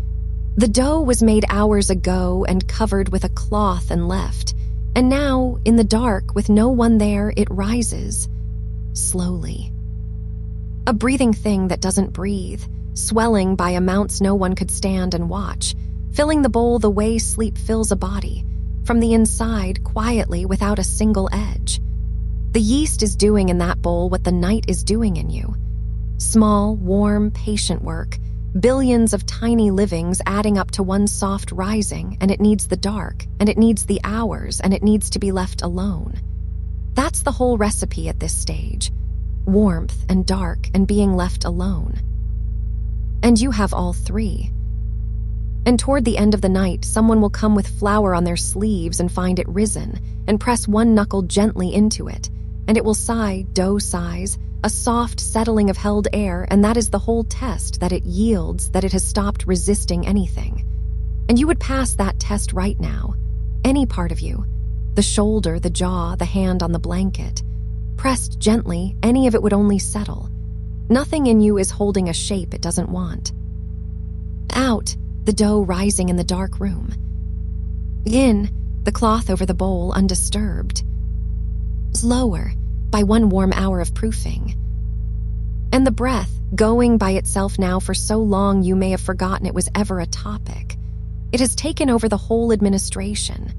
The dough was made hours ago and covered with a cloth and left, and now, in the dark with no one there, it rises, slowly. A breathing thing that doesn't breathe, swelling by amounts no one could stand and watch, filling the bowl the way sleep fills a body, from the inside, quietly, without a single edge. The yeast is doing in that bowl what the night is doing in you. Small, warm, patient work, billions of tiny livings adding up to one soft rising, and it needs the dark, and it needs the hours, and it needs to be left alone. That's the whole recipe at this stage. Warmth and dark and being left alone. And you have all three. And toward the end of the night, someone will come with flour on their sleeves and find it risen, and press one knuckle gently into it, and it will sigh, dough sighs, a soft settling of held air, and that is the whole test, that it yields, that it has stopped resisting anything. And you would pass that test right now. Any part of you, the shoulder, the jaw, the hand on the blanket. Pressed gently, any of it would only settle. Nothing in you is holding a shape it doesn't want. Out, the dough rising in the dark room. In, the cloth over the bowl undisturbed. Lower, by 1 warm hour of proofing. And the breath, going by itself now for so long you may have forgotten it was ever a topic. It has taken over the whole administration.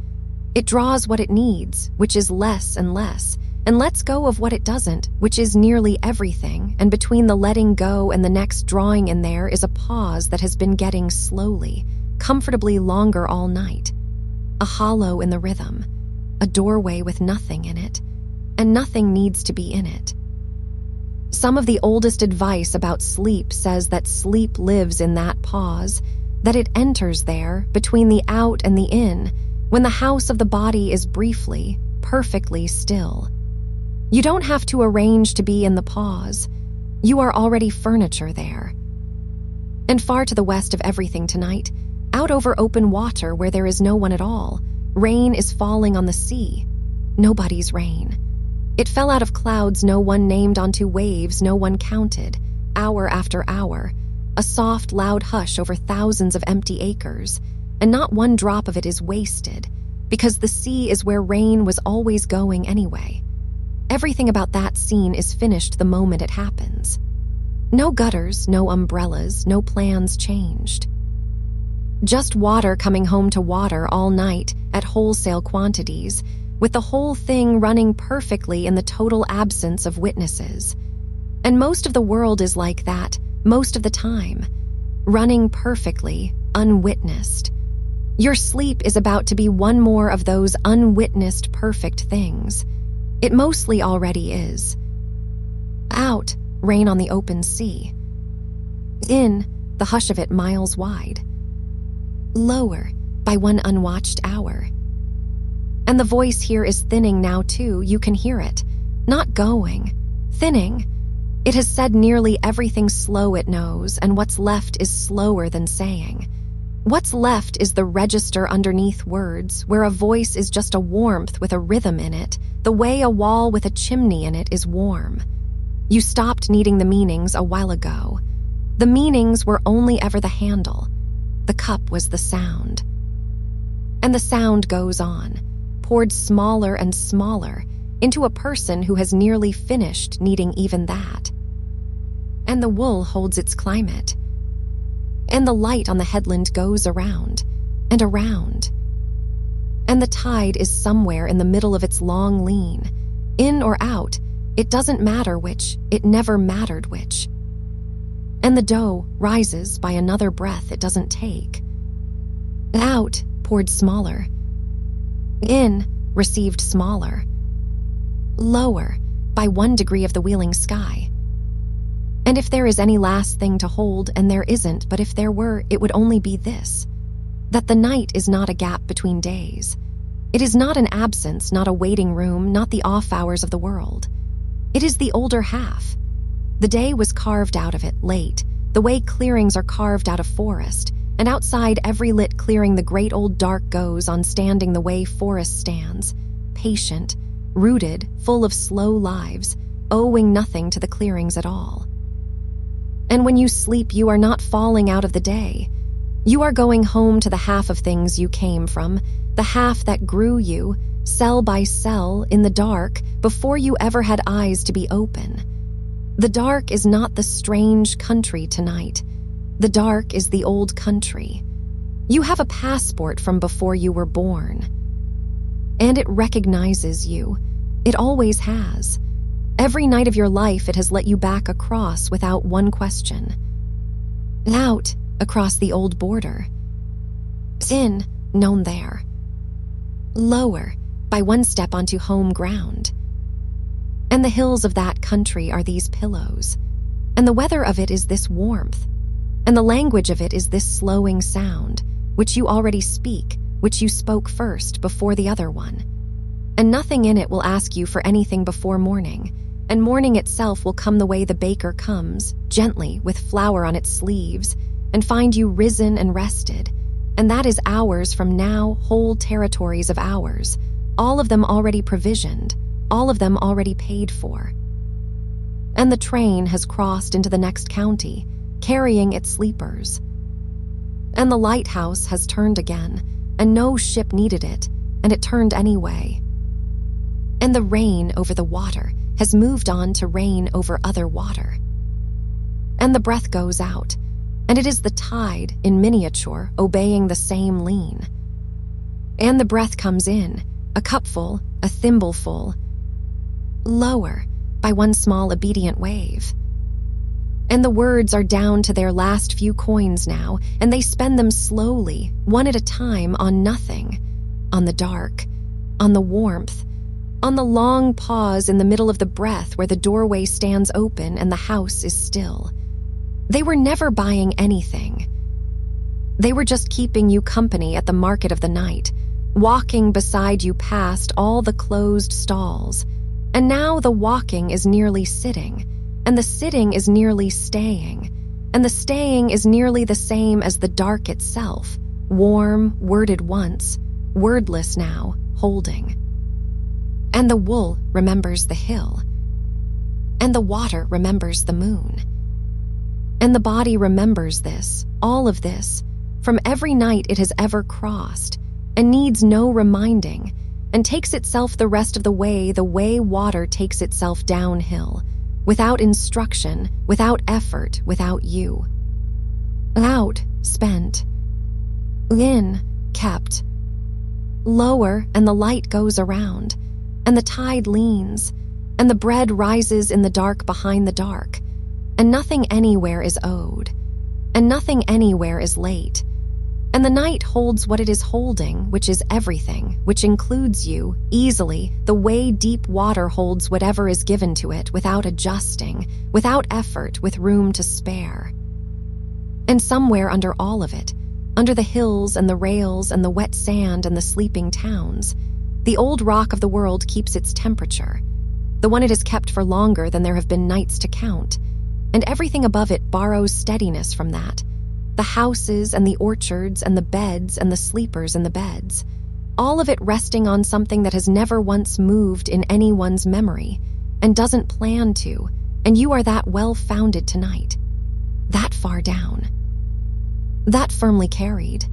It draws what it needs, which is less and less, and lets go of what it doesn't, which is nearly everything, and between the letting go and the next drawing in there is a pause that has been getting slowly, comfortably longer all night. A hollow in the rhythm, a doorway with nothing in it, and nothing needs to be in it. Some of the oldest advice about sleep says that sleep lives in that pause, that it enters there, between the out and the in, when the house of the body is briefly, perfectly still. You don't have to arrange to be in the pause. You are already furniture there. And far to the west of everything tonight, out over open water where there is no one at all, rain is falling on the sea. Nobody's rain. It fell out of clouds no one named onto waves no one counted, hour after hour, a soft, loud hush over thousands of empty acres, and not one drop of it is wasted, because the sea is where rain was always going anyway. Everything about that scene is finished the moment it happens. No gutters, no umbrellas, no plans changed. Just water coming home to water all night at wholesale quantities, with the whole thing running perfectly in the total absence of witnesses. And most of the world is like that, most of the time, running perfectly, unwitnessed. Your sleep is about to be one more of those unwitnessed perfect things. It mostly already is. Out, rain on the open sea. In, the hush of it miles wide. Lower, by 1 unwatched hour. And the voice here is thinning now too, you can hear it. Not going, thinning. It has said nearly everything slow it knows, and what's left is slower than saying. What's left is the register underneath words, where a voice is just a warmth with a rhythm in it, the way a wall with a chimney in it is warm. You stopped needing the meanings a while ago. The meanings were only ever the handle. The cup was the sound. And the sound goes on, poured smaller and smaller, into a person who has nearly finished needing even that. And the wool holds its climate. And the light on the headland goes around and around. And the tide is somewhere in the middle of its long lean. In or out, it doesn't matter which, it never mattered which. And the dough rises by another breath it doesn't take. Out, poured smaller. In, received smaller. Lower, by 1 degree of the wheeling sky. And if there is any last thing to hold, and there isn't, but if there were, it would only be this: that the night is not a gap between days. It is not an absence, not a waiting room, not the off hours of the world. It is the older half. The day was carved out of it, late, the way clearings are carved out of forest, and outside every lit clearing the great old dark goes on, standing the way forest stands, patient, rooted, full of slow lives, owing nothing to the clearings at all. And when you sleep, you are not falling out of the day. You are going home to the half of things you came from, the half that grew you, cell by cell, in the dark, before you ever had eyes to be open. The dark is not the strange country tonight. The dark is the old country. You have a passport from before you were born. And it recognizes you. It always has. Every night of your life, it has let you back across without one question. Out, across the old border. In, known there. Lower, by 1 step onto home ground. And the hills of that country are these pillows. And the weather of it is this warmth. And the language of it is this slowing sound, which you already speak, which you spoke first before the other one. And nothing in it will ask you for anything before morning, and morning itself will come the way the baker comes, gently, with flour on its sleeves, and find you risen and rested. And that is hours from now, whole territories of hours, all of them already provisioned, all of them already paid for. And the train has crossed into the next county, carrying its sleepers. And the lighthouse has turned again, and no ship needed it, and it turned anyway. And the rain over the water has moved on to rain over other water. And the breath goes out, and it is the tide, in miniature, obeying the same lean. And the breath comes in, a cupful, a thimbleful, lower, by 1 small obedient wave. And the words are down to their last few coins now, and they spend them slowly, one at a time, on nothing, on the dark, on the warmth, on the long pause in the middle of the breath where the doorway stands open and the house is still. They were never buying anything. They were just keeping you company at the market of the night, walking beside you past all the closed stalls. And now the walking is nearly sitting, and the sitting is nearly staying, and the staying is nearly the same as the dark itself, warm, worded once, wordless now, holding. And the wool remembers the hill, and the water remembers the moon. And the body remembers this, all of this, from every night it has ever crossed, and needs no reminding, and takes itself the rest of the way water takes itself downhill, without instruction, without effort, without you. Out, spent. In, kept. Lower, and the light goes around, and the tide leans, and the bread rises in the dark behind the dark, and nothing anywhere is owed, and nothing anywhere is late. And the night holds what it is holding, which is everything, which includes you, easily, the way deep water holds whatever is given to it, without adjusting, without effort, with room to spare. And somewhere under all of it, under the hills and the rails and the wet sand and the sleeping towns, the old rock of the world keeps its temperature, the one it has kept for longer than there have been nights to count, and everything above it borrows steadiness from that. The houses and the orchards and the beds and the sleepers in the beds, all of it resting on something that has never once moved in anyone's memory and doesn't plan to, and you are that well-founded tonight, that far down, that firmly carried.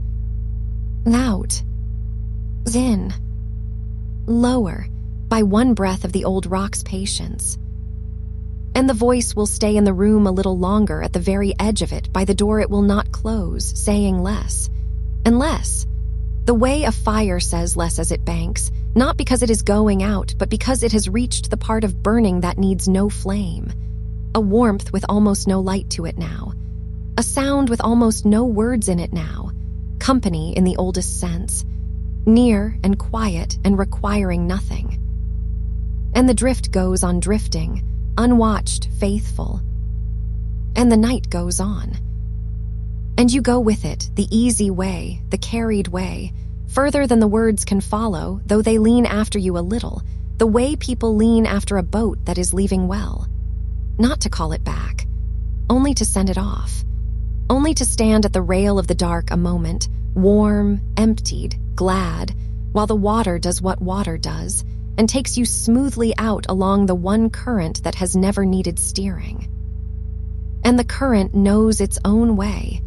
Out, in, lower, by 1 breath of the old rock's patience. And the voice will stay in the room a little longer at the very edge of it, by the door it will not close, saying less and less. The way a fire says less as it banks, not because it is going out, but because it has reached the part of burning that needs no flame. A warmth with almost no light to it now. A sound with almost no words in it now. company in the oldest sense, near and quiet and requiring nothing. And the drift goes on drifting, unwatched, faithful. And the night goes on. And you go with it, the easy way, the carried way, further than the words can follow, though they lean after you a little, the way people lean after a boat that is leaving well. Not to call it back, only to send it off, only to stand at the rail of the dark a moment, warm, emptied, glad, while the water does what water does, and takes you smoothly out along the one current that has never needed steering. And the current knows its own way.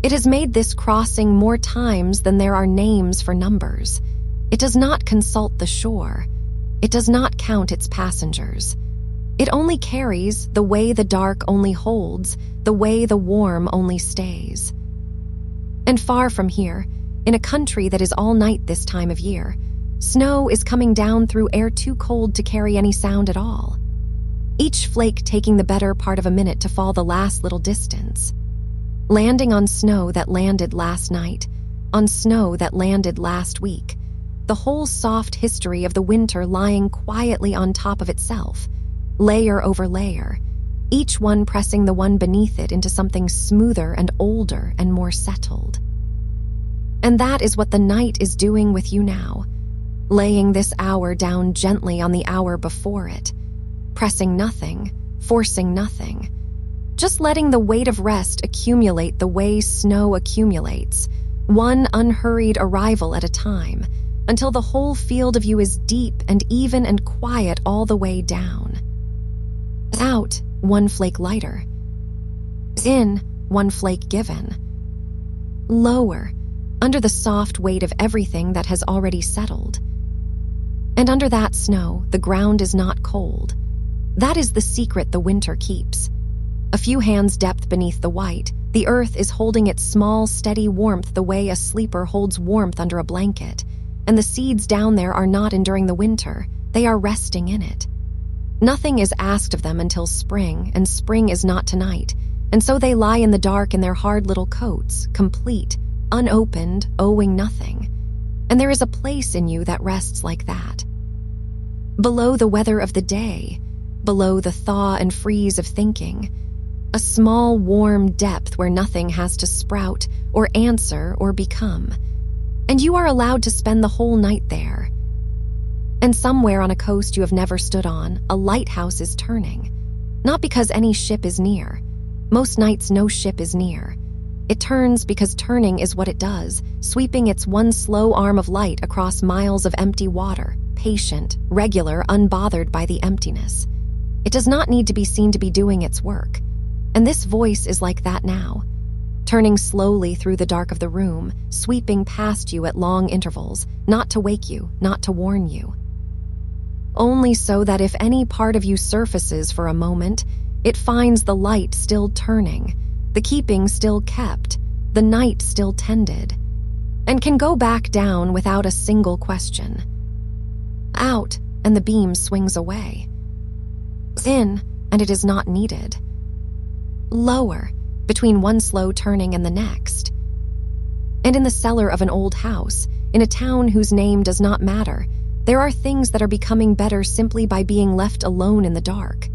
It has made this crossing more times than there are names for numbers. It does not consult the shore. It does not count its passengers. It only carries the way the dark only holds, the way the warm only stays. And far from here, in a country that is all night this time of year, snow is coming down through air too cold to carry any sound at all. Each flake taking the better part of a minute to fall the last little distance. Landing on snow that landed last night, on snow that landed last week, the whole soft history of the winter lying quietly on top of itself, layer over layer, each one pressing the one beneath it into something smoother and older and more settled. And that is what the night is doing with you now, laying this hour down gently on the hour before it, pressing nothing, forcing nothing, just letting the weight of rest accumulate the way snow accumulates, one unhurried arrival at a time, until the whole field of you is deep and even and quiet all the way down. Out, one flake lighter. In, one flake given. Lower, under the soft weight of everything that has already settled. And under that snow, the ground is not cold. That is the secret the winter keeps. A few hands' depth beneath the white, the earth is holding its small, steady warmth the way a sleeper holds warmth under a blanket, and the seeds down there are not enduring the winter, they are resting in it. Nothing is asked of them until spring, and spring is not tonight, and so they lie in the dark in their hard little coats, complete, unopened, owing nothing. And there is a place in you that rests like that. Below the weather of the day, below the thaw and freeze of thinking, a small, warm depth where nothing has to sprout or answer or become. And you are allowed to spend the whole night there. And somewhere on a coast you have never stood on, a lighthouse is turning. Not because any ship is near. Most nights no ship is near. It turns because turning is what it does, sweeping its one slow arm of light across miles of empty water, patient, regular, unbothered by the emptiness. It does not need to be seen to be doing its work. And this voice is like that now, turning slowly through the dark of the room, sweeping past you at long intervals, not to wake you, not to warn you. Only so that if any part of you surfaces for a moment, it finds the light still turning, the keeping still kept, the night still tended, and can go back down without a single question. Out, and the beam swings away. In, and it is not needed. Lower, between one slow turning and the next. And in the cellar of an old house, in a town whose name does not matter, there are things that are becoming better simply by being left alone in the dark.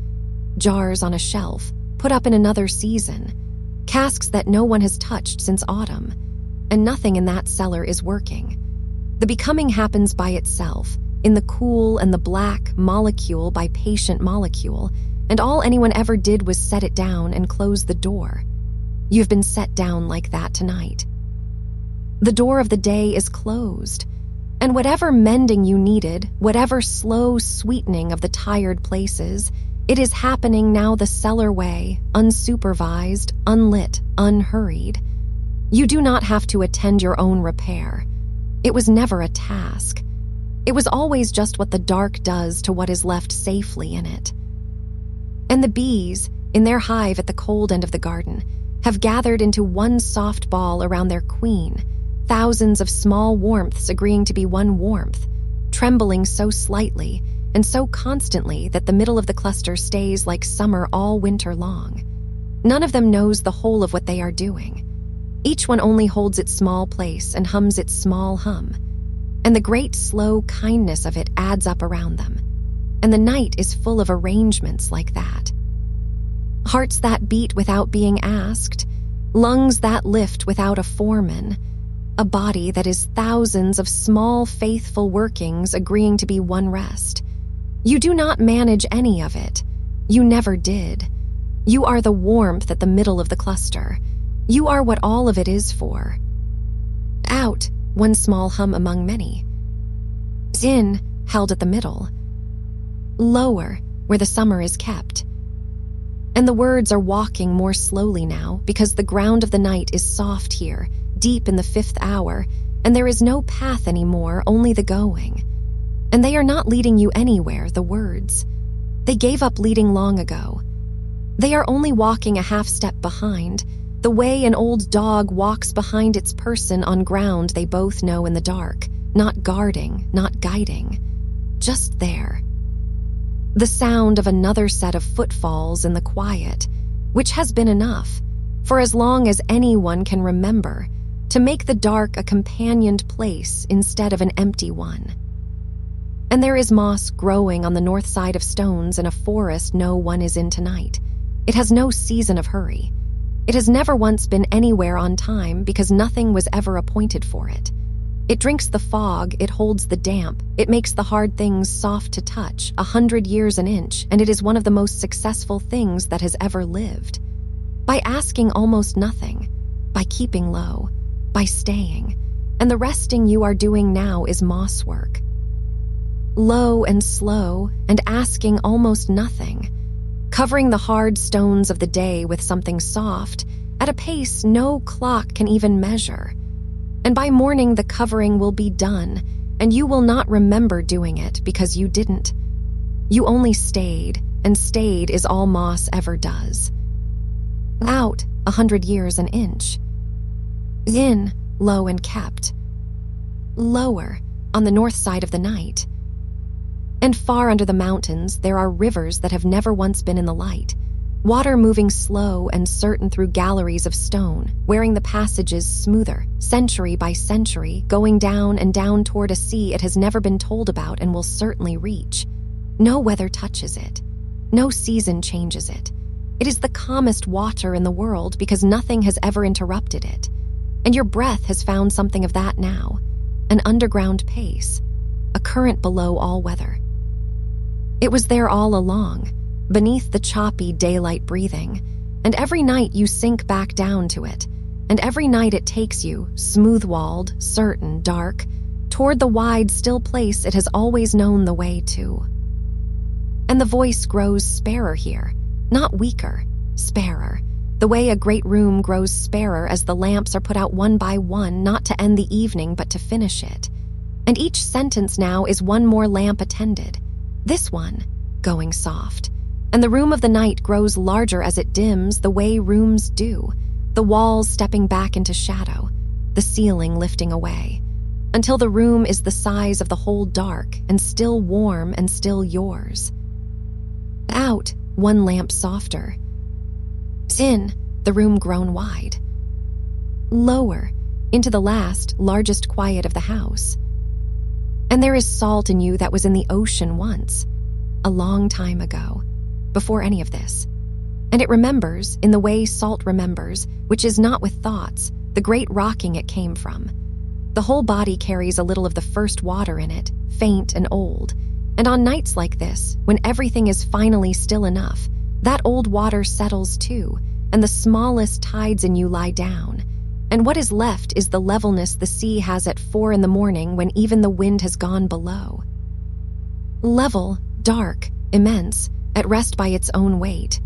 Jars on a shelf, put up in another season, casks that no one has touched since autumn, and nothing in that cellar is working. The becoming happens by itself, in the cool and the black, molecule by patient molecule, and all anyone ever did was set it down and close the door. You've been set down like that tonight. The door of the day is closed, and whatever mending you needed, whatever slow sweetening of the tired places, it is happening now the cellar way, unsupervised, unlit, unhurried. You do not have to attend your own repair. It was never a task. It was always just what the dark does to what is left safely in it. And the bees, in their hive at the cold end of the garden, have gathered into one soft ball around their queen, thousands of small warmths agreeing to be one warmth, trembling so slightly and so constantly that the middle of the cluster stays like summer all winter long. None of them knows the whole of what they are doing. Each one only holds its small place and hums its small hum, and the great slow kindness of it adds up around them. And the night is full of arrangements like that. Hearts that beat without being asked, lungs that lift without a foreman, a body that is thousands of small, faithful workings agreeing to be one rest. You do not manage any of it. You never did. You are the warmth at the middle of the cluster. You are what all of it is for. Out, one small hum among many. In, held at the middle. Lower, where the summer is kept. And the words are walking more slowly now because the ground of the night is soft here, deep in the 5th hour, and there is no path anymore, only the going. And they are not leading you anywhere, the words. They gave up leading long ago. They are only walking a half step behind, the way an old dog walks behind its person on ground they both know in the dark, not guarding, not guiding, just there. The sound of another set of footfalls in the quiet, which has been enough, for as long as anyone can remember, to make the dark a companioned place instead of an empty one. And there is moss growing on the north side of stones in a forest no one is in tonight. It has no season of hurry. It has never once been anywhere on time because nothing was ever appointed for it. It drinks the fog, it holds the damp, it makes the hard things soft to touch, 100 years an inch, and it is one of the most successful things that has ever lived. By asking almost nothing, by keeping low, by staying, and the resting you are doing now is moss work. Low and slow, and asking almost nothing, covering the hard stones of the day with something soft, at a pace no clock can even measure. And by morning the covering will be done, and you will not remember doing it because you didn't. You only stayed, and stayed is all moss ever does. Out, 100 years an inch. In, low and kept. Lower, on the north side of the night. And far under the mountains there are rivers that have never once been in the light, water moving slow and certain through galleries of stone, wearing the passages smoother, century by century, going down and down toward a sea it has never been told about and will certainly reach. No weather touches it. No season changes it. It is the calmest water in the world because nothing has ever interrupted it. And your breath has found something of that now, an underground pace, a current below all weather. It was there all along, beneath the choppy daylight breathing, and every night you sink back down to it, and every night it takes you, smooth-walled, certain, dark, toward the wide, still place it has always known the way to. And the voice grows sparer here, not weaker, sparer, the way a great room grows sparer as the lamps are put out one by one, not to end the evening but to finish it. And each sentence now is one more lamp attended, this one, going soft. And the room of the night grows larger as it dims the way rooms do, the walls stepping back into shadow, the ceiling lifting away, until the room is the size of the whole dark and still warm and still yours. Out, one lamp softer. In, the room grown wide. Lower, into the last, largest quiet of the house. And there is salt in you that was in the ocean once, a long time ago, before any of this. And it remembers, in the way salt remembers, which is not with thoughts, the great rocking it came from. The whole body carries a little of the first water in it, faint and old. And on nights like this, when everything is finally still enough, that old water settles too, and the smallest tides in you lie down. And what is left is the levelness the sea has at 4 a.m. when even the wind has gone below. Level, dark, immense, at rest by its own weight.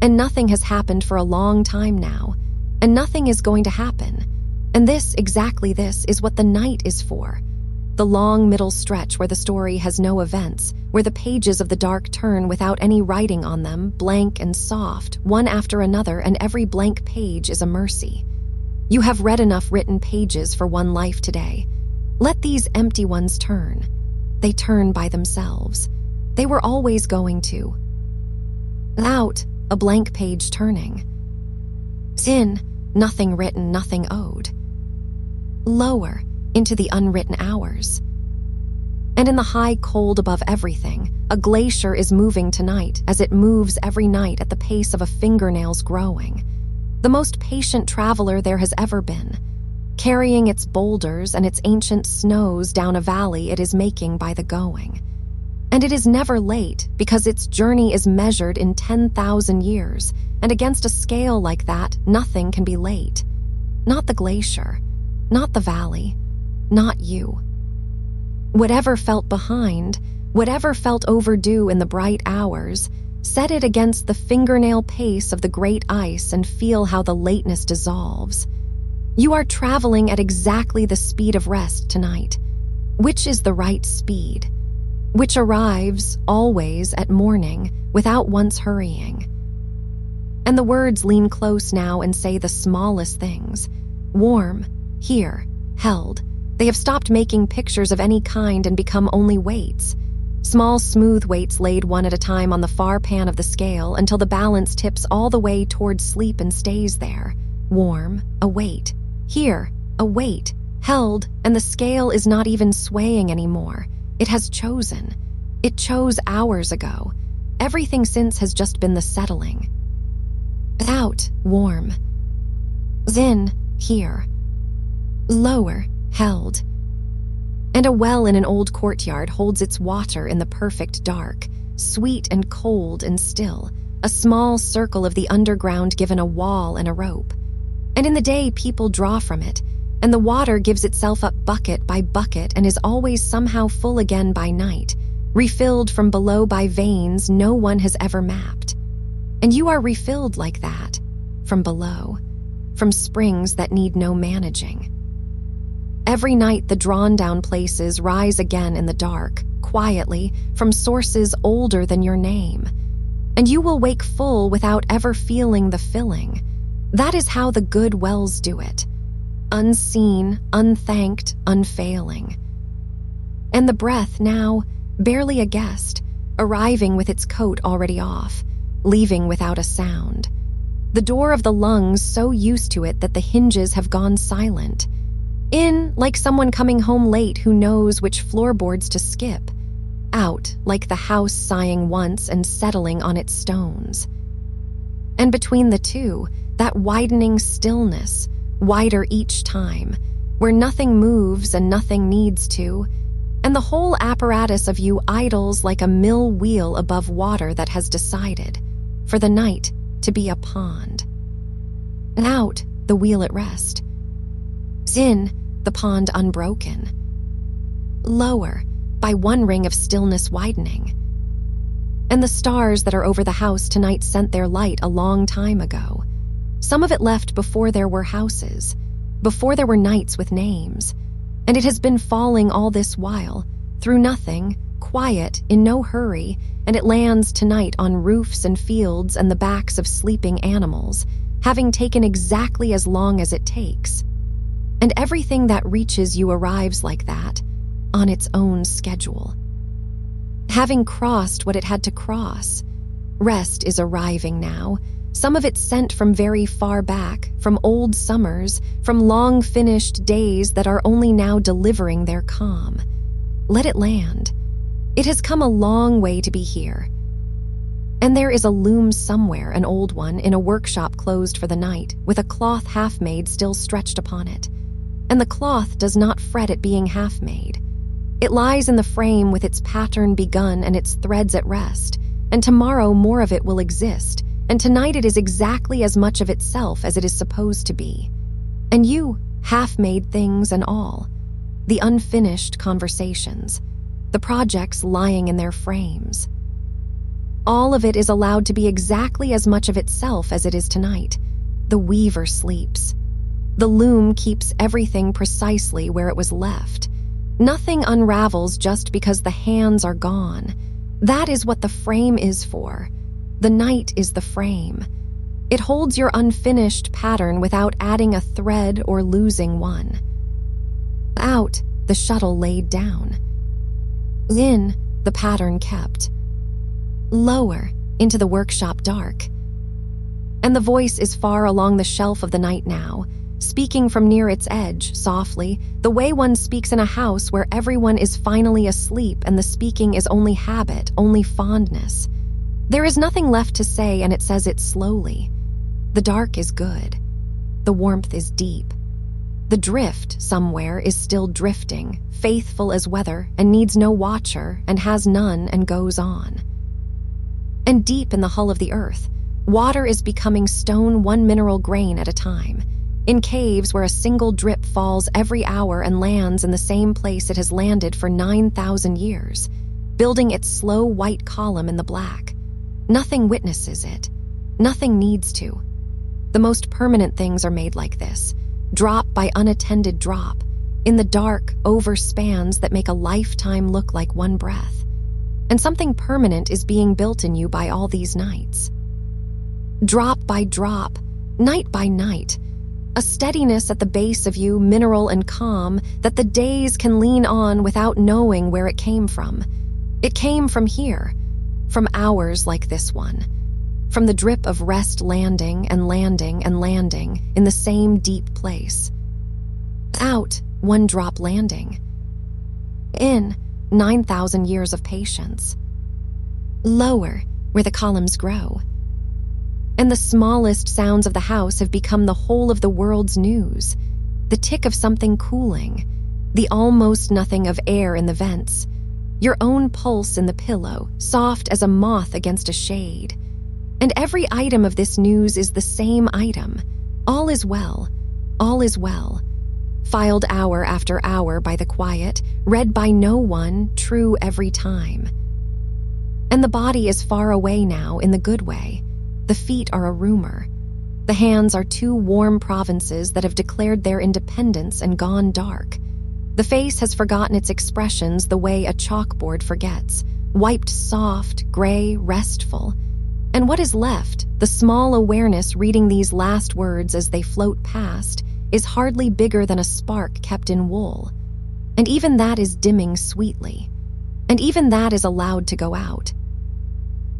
And nothing has happened for a long time now, and nothing is going to happen. And this, exactly this, is what the night is for. The long middle stretch where the story has no events, where the pages of the dark turn without any writing on them, blank and soft, one after another, and every blank page is a mercy. You have read enough written pages for one life today. Let these empty ones turn. They turn by themselves. They were always going to. Out, a blank page turning. In, nothing written, nothing owed. Lower, into the unwritten hours. And in the high cold above everything, a glacier is moving tonight as it moves every night at the pace of a fingernail's growing. The most patient traveler there has ever been, carrying its boulders and its ancient snows down a valley it is making by the going. And it is never late because its journey is measured in 10,000 years, and against a scale like that, nothing can be late. Not the glacier, not the valley, not you. Whatever felt behind, whatever felt overdue in the bright hours, set it against the fingernail pace of the great ice and feel how the lateness dissolves. You are traveling at exactly the speed of rest tonight. Which is the right speed? Which arrives, always, at morning, without once hurrying. And the words lean close now and say the smallest things. Warm, here, held. They have stopped making pictures of any kind and become only weights. Small, smooth weights laid one at a time on the far pan of the scale until the balance tips all the way towards sleep and stays there. Warm, a weight. Here, a weight. Held, and the scale is not even swaying anymore. It has chosen. It chose hours ago. Everything since has just been the settling. Out, warm. In, here. Lower, held. And a well in an old courtyard holds its water in the perfect dark, sweet and cold and still, a small circle of the underground given a wall and a rope. And in the day people draw from it, and the water gives itself up bucket by bucket and is always somehow full again by night, refilled from below by veins no one has ever mapped. And you are refilled like that, from below, from springs that need no managing. Every night the drawn-down places rise again in the dark, quietly, from sources older than your name. And you will wake full without ever feeling the filling. That is how the good wells do it. Unseen, unthanked, unfailing. And the breath now, barely a guest, arriving with its coat already off, leaving without a sound. The door of the lungs so used to it that the hinges have gone silent. In, like someone coming home late who knows which floorboards to skip. Out, like the house sighing once and settling on its stones. And between the two, that widening stillness, wider each time, where nothing moves and nothing needs to, and the whole apparatus of you idles like a mill wheel above water that has decided, for the night, to be a pond. Out, the wheel at rest. In, the pond unbroken. Lower, by one ring of stillness widening. And the stars that are over the house tonight sent their light a long time ago. Some of it left before there were houses, before there were nights with names. And it has been falling all this while, through nothing, quiet, in no hurry, and it lands tonight on roofs and fields and the backs of sleeping animals, having taken exactly as long as it takes. And everything that reaches you arrives like that, on its own schedule. Having crossed what it had to cross, rest is arriving now, some of it sent from very far back, from old summers, from long finished days that are only now delivering their calm. Let it land. It has come a long way to be here. And there is a loom somewhere, an old one, in a workshop closed for the night, with a cloth half-made still stretched upon it. And the cloth does not fret at being half-made. It lies in the frame with its pattern begun and its threads at rest, and tomorrow more of it will exist, and tonight it is exactly as much of itself as it is supposed to be. And you, half-made things and all, the unfinished conversations, the projects lying in their frames. All of it is allowed to be exactly as much of itself as it is tonight. The weaver sleeps. The loom keeps everything precisely where it was left. Nothing unravels just because the hands are gone. That is what the frame is for. The night is the frame. It holds your unfinished pattern without adding a thread or losing one. Out, the shuttle laid down. In, the pattern kept. Lower, into the workshop dark. And the voice is far along the shelf of the night now, speaking from near its edge, softly, the way one speaks in a house where everyone is finally asleep and the speaking is only habit, only fondness. There is nothing left to say, and it says it slowly. The dark is good. The warmth is deep. The drift, somewhere, is still drifting, faithful as weather, and needs no watcher, and has none, and goes on. And deep in the hull of the earth, water is becoming stone, one mineral grain at a time, in caves where a single drip falls every hour and lands in the same place it has landed for 9,000 years, building its slow white column in the black. Nothing witnesses it. Nothing needs to. The most permanent things are made like this, drop by unattended drop, in the dark, over spans that make a lifetime look like one breath. And something permanent is being built in you by all these nights. Drop by drop, night by night, a steadiness at the base of you, mineral and calm, that the days can lean on without knowing where it came from. It came from here, from hours like this one, from the drip of rest landing and landing and landing in the same deep place. Out, one drop landing. In, 9,000 years of patience. Lower, where the columns grow. And the smallest sounds of the house have become the whole of the world's news, the tick of something cooling, the almost nothing of air in the vents, your own pulse in the pillow, soft as a moth against a shade. And every item of this news is the same item. All is well, all is well. Filed hour after hour by the quiet, read by no one, true every time. And the body is far away now in the good way. The feet are a rumor. The hands are two warm provinces that have declared their independence and gone dark. The face has forgotten its expressions the way a chalkboard forgets, wiped soft, gray, restful. And what is left, the small awareness reading these last words as they float past, is hardly bigger than a spark kept in wool. And even that is dimming sweetly. And even that is allowed to go out.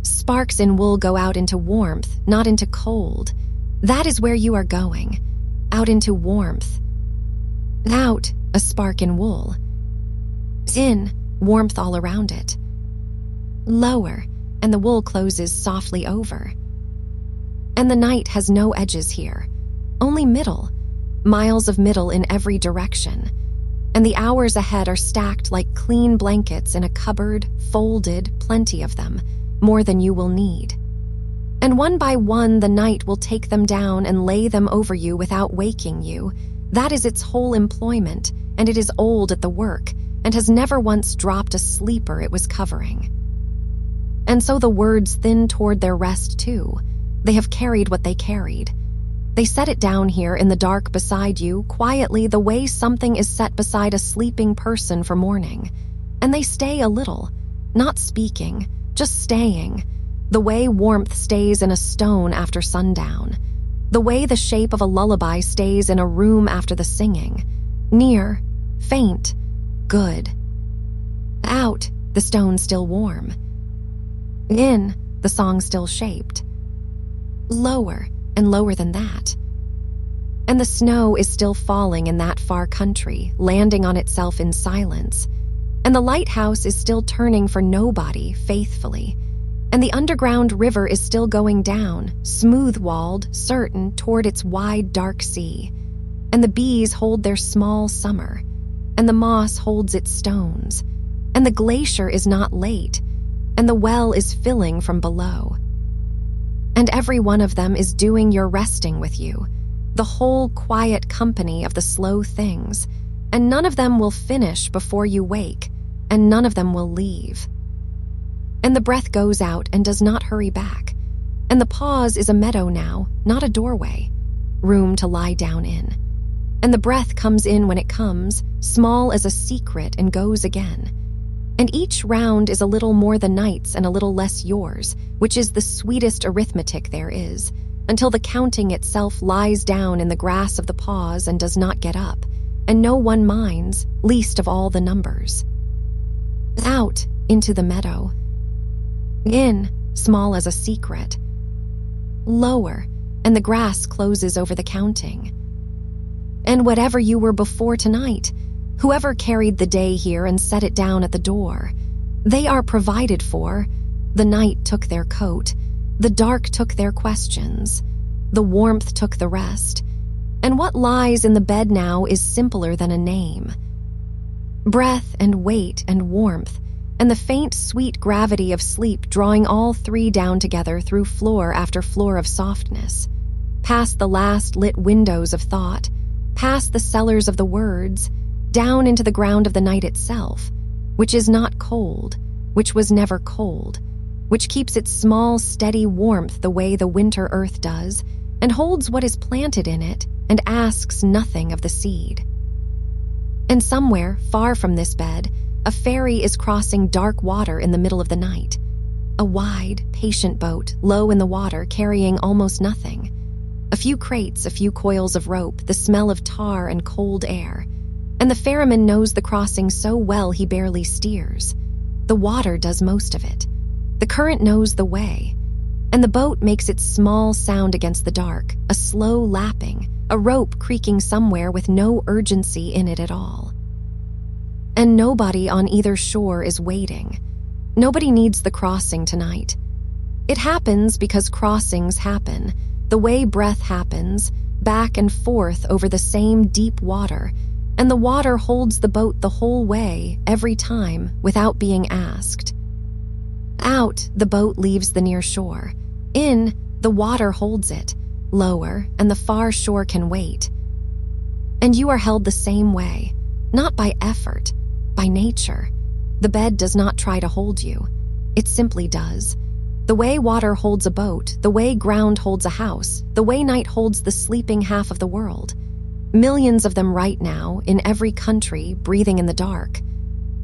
Sparks in wool go out into warmth, not into cold. That is where you are going. Out into warmth. Out, a spark in wool. In, warmth all around it. Lower, and the wool closes softly over. And the night has no edges here, only middle, miles of middle in every direction. And the hours ahead are stacked like clean blankets in a cupboard, folded, plenty of them, more than you will need. And one by one the night will take them down and lay them over you without waking you. That is its whole employment, and it is old at the work, and has never once dropped a sleeper it was covering. And so the words thin toward their rest too. They have carried what they carried. They set it down here in the dark beside you, quietly the way something is set beside a sleeping person for morning. And they stay a little, not speaking, just staying, the way warmth stays in a stone after sundown, the way the shape of a lullaby stays in a room after the singing, near, faint, good. Out, the stone still warm. In, the song still shaped. Lower, and lower than that. And the snow is still falling in that far country, landing on itself in silence. And the lighthouse is still turning for nobody faithfully. And the underground river is still going down, smooth-walled, certain, toward its wide, dark sea. And the bees hold their small summer. And the moss holds its stones. And the glacier is not late. And the well is filling from below. And every one of them is doing your resting with you, the whole quiet company of the slow things, and none of them will finish before you wake, and none of them will leave. And the breath goes out and does not hurry back, and the pause is a meadow now, not a doorway, room to lie down in. And the breath comes in when it comes, small as a secret, and goes again. And each round is a little more the night's and a little less yours, which is the sweetest arithmetic there is, until the counting itself lies down in the grass of the pause and does not get up, and no one minds, least of all the numbers. Out into the meadow. In, small as a secret. Lower, and the grass closes over the counting. And whatever you were before tonight, whoever carried the day here and set it down at the door, they are provided for. The night took their coat, the dark took their questions, the warmth took the rest, and what lies in the bed now is simpler than a name. Breath and weight and warmth, and the faint, sweet gravity of sleep drawing all three down together through floor after floor of softness, past the last lit windows of thought, past the cellars of the words, down into the ground of the night itself, which is not cold, which was never cold, which keeps its small, steady warmth the way the winter earth does, and holds what is planted in it, and asks nothing of the seed. And somewhere, far from this bed, a ferry is crossing dark water in the middle of the night. A wide, patient boat, low in the water, carrying almost nothing. A few crates, a few coils of rope, the smell of tar and cold air. And the ferryman knows the crossing so well he barely steers. The water does most of it. The current knows the way. And the boat makes its small sound against the dark, a slow lapping, a rope creaking somewhere with no urgency in it at all. And nobody on either shore is waiting. Nobody needs the crossing tonight. It happens because crossings happen, the way breath happens, back and forth over the same deep water, and the water holds the boat the whole way, every time, without being asked. Out, the boat leaves the near shore. In, the water holds it, lower, and the far shore can wait. And you are held the same way, not by effort, by nature. The bed does not try to hold you. It simply does. The way water holds a boat, the way ground holds a house, the way night holds the sleeping half of the world. Millions of them right now, in every country, breathing in the dark.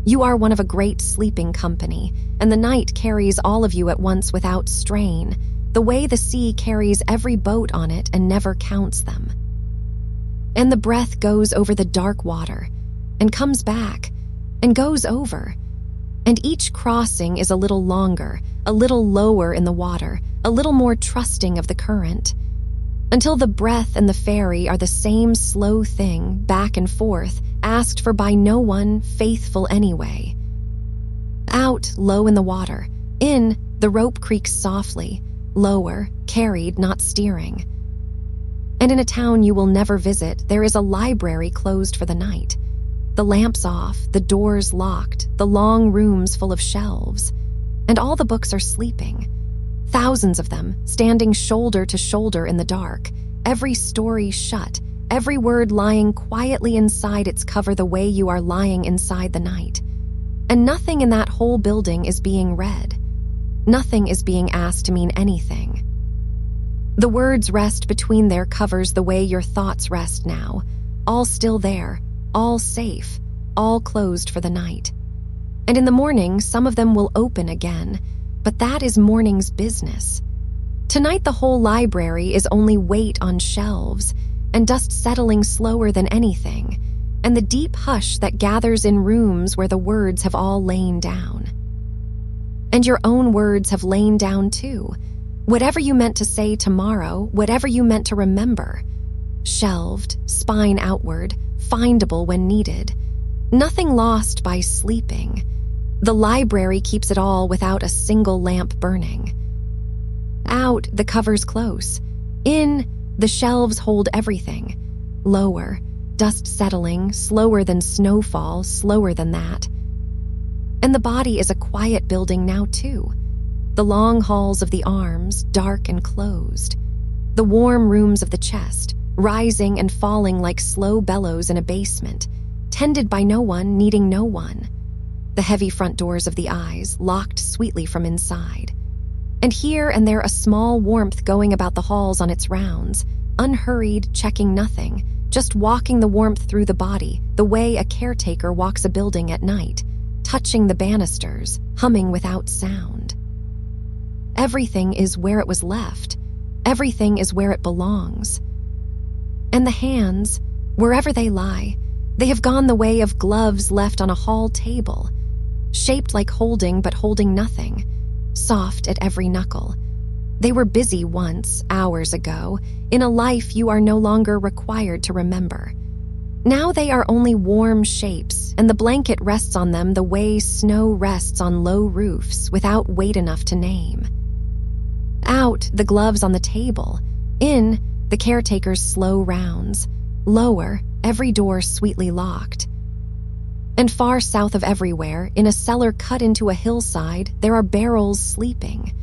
You are one of a great sleeping company, and the night carries all of you at once without strain, the way the sea carries every boat on it and never counts them. And the breath goes over the dark water, and comes back, and goes over. And each crossing is a little longer, a little lower in the water, a little more trusting of the current, until the breath and the ferry are the same slow thing, back and forth, asked for by no one, faithful anyway. Out, low in the water. In, the rope creaks softly, lower, carried, not steering. And in a town you will never visit, there is a library closed for the night. The lamps off, the doors locked, the long rooms full of shelves, and all the books are sleeping. Thousands of them, standing shoulder to shoulder in the dark, every story shut, every word lying quietly inside its cover the way you are lying inside the night. And nothing in that whole building is being read. Nothing is being asked to mean anything. The words rest between their covers the way your thoughts rest now, all still there, all safe, all closed for the night. And in the morning, some of them will open again, but that is morning's business. Tonight the whole library is only weight on shelves, and dust settling slower than anything, and the deep hush that gathers in rooms where the words have all lain down. And your own words have lain down too. Whatever you meant to say tomorrow, whatever you meant to remember. Shelved, spine outward, findable when needed. Nothing lost by sleeping. The library keeps it all without a single lamp burning. Out, the covers close. In, the shelves hold everything. Lower, dust settling, slower than snowfall, slower than that. And the body is a quiet building now too. The long halls of the arms, dark and closed. The warm rooms of the chest, rising and falling like slow bellows in a basement, tended by no one, needing no one. The heavy front doors of the eyes, locked sweetly from inside. And here and there a small warmth going about the halls on its rounds, unhurried, checking nothing, just walking the warmth through the body, the way a caretaker walks a building at night, touching the banisters, humming without sound. Everything is where it was left. Everything is where it belongs. And the hands, wherever they lie, they have gone the way of gloves left on a hall table, shaped like holding but holding nothing, soft at every knuckle, They were busy once, hours ago, in a life you are no longer required to remember. Now they are only warm shapes, and the blanket rests on them the way snow rests on low roofs without weight enough to name. Out, the gloves on the table. In, the caretaker's slow rounds. Lower, every door sweetly locked. And far south of everywhere, in a cellar cut into a hillside, there are barrels sleeping.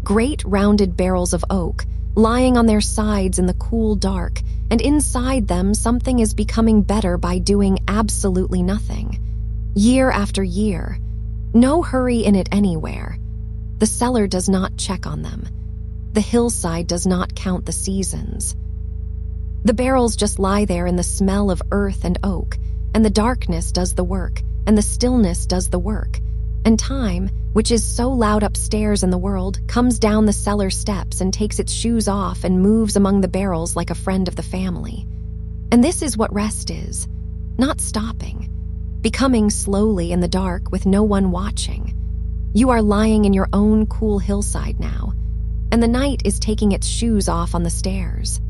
Great rounded barrels of oak, lying on their sides in the cool dark, and inside them something is becoming better by doing absolutely nothing. Year after year. No hurry in it anywhere. The cellar does not check on them. The hillside does not count the seasons. The barrels just lie there in the smell of earth and oak, and the darkness does the work, and the stillness does the work, and time, which is so loud upstairs in the world, comes down the cellar steps and takes its shoes off and moves among the barrels like a friend of the family. And this is what rest is, not stopping, becoming slowly in the dark with no one watching. You are lying in your own cool hillside now, and the night is taking its shoes off on the stairs.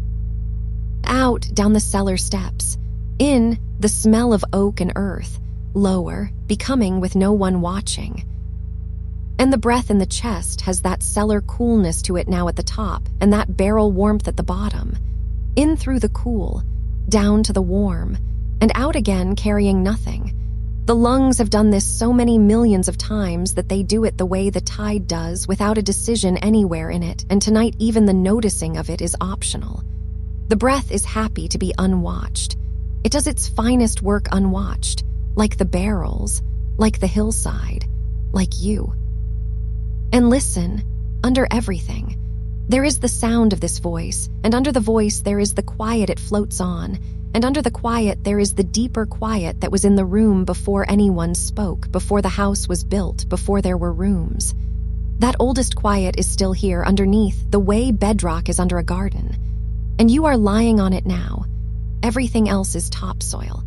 Out, down the cellar steps. In, the smell of oak and earth. Lower, becoming with no one watching. And the breath in the chest has that cellar coolness to it now at the top, and that barrel warmth at the bottom. In through the cool, down to the warm, and out again carrying nothing. The lungs have done this so many millions of times that they do it the way the tide does, without a decision anywhere in it, and tonight even the noticing of it is optional. The breath is happy to be unwatched. It does its finest work unwatched, like the barrels, like the hillside, like you. And listen, under everything, there is the sound of this voice, and under the voice there is the quiet it floats on, and under the quiet there is the deeper quiet that was in the room before anyone spoke, before the house was built, before there were rooms. That oldest quiet is still here underneath, the way bedrock is under a garden. And you are lying on it now. Everything else is topsoil.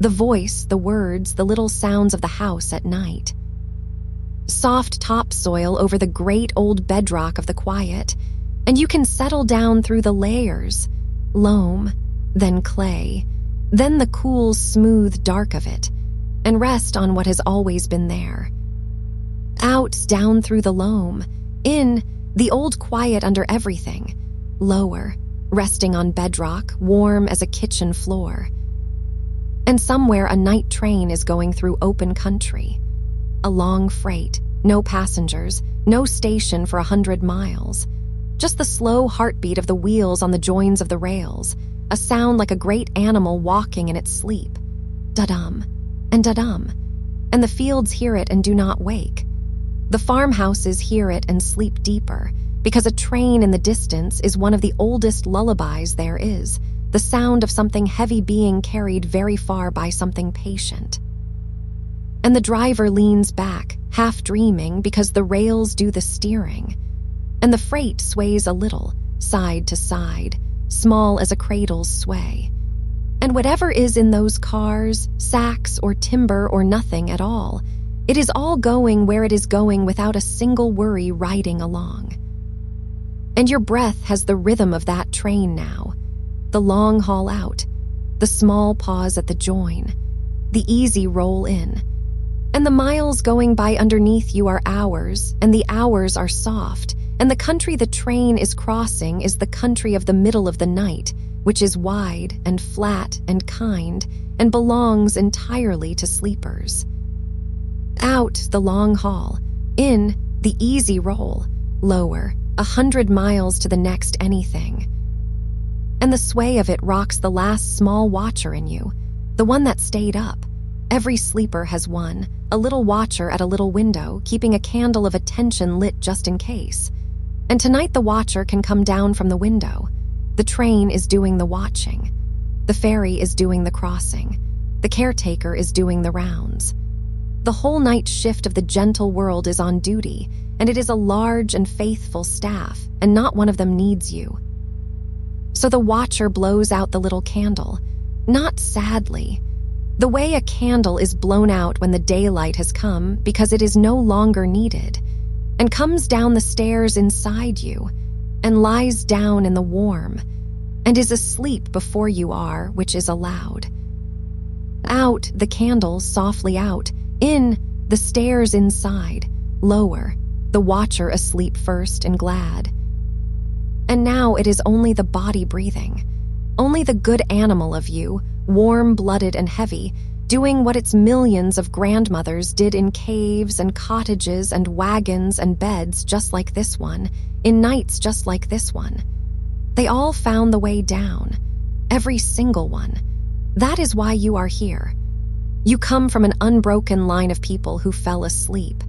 The voice, the words, the little sounds of the house at night. Soft topsoil over the great old bedrock of the quiet, and you can settle down through the layers. Loam, then clay, then the cool, smooth dark of it, and rest on what has always been there. Out, down through the loam. In, the old quiet under everything. Lower, resting on bedrock, warm as a kitchen floor. And somewhere a night train is going through open country. A long freight, no passengers, no station for 100 miles. Just the slow heartbeat of the wheels on the joins of the rails, a sound like a great animal walking in its sleep. Da-dum, and da-dum. And the fields hear it and do not wake. The farmhouses hear it and sleep deeper, because a train in the distance is one of the oldest lullabies there is, the sound of something heavy being carried very far by something patient. And the driver leans back, half dreaming, because the rails do the steering. And the freight sways a little, side to side, small as a cradle's sway. And whatever is in those cars, sacks or timber or nothing at all, it is all going where it is going without a single worry riding along. And your breath has the rhythm of that train now, the long haul out, the small pause at the join, the easy roll in. And the miles going by underneath you are hours, and the hours are soft, and the country the train is crossing is the country of the middle of the night, which is wide and flat and kind, and belongs entirely to sleepers. Out, the long haul. In, the easy roll. Lower, 100 miles to the next anything. And the sway of it rocks the last small watcher in you, the one that stayed up. Every sleeper has one, a little watcher at a little window, keeping a candle of attention lit just in case. And tonight the watcher can come down from the window. The train is doing the watching. The ferry is doing the crossing. The caretaker is doing the rounds. The whole night shift of the gentle world is on duty, and it is a large and faithful staff, and not one of them needs you. So the watcher blows out the little candle, not sadly, the way a candle is blown out when the daylight has come because it is no longer needed, and comes down the stairs inside you, and lies down in the warm, and is asleep before you are, which is allowed. Out, the candles softly out. In, the stairs inside. Lower, the watcher asleep first and glad. And now it is only the body breathing, only the good animal of you, warm-blooded and heavy, doing what its millions of grandmothers did in caves and cottages and wagons and beds just like this one, in nights just like this one. They all found the way down, every single one. That is why you are here. You come from an unbroken line of people who fell asleep.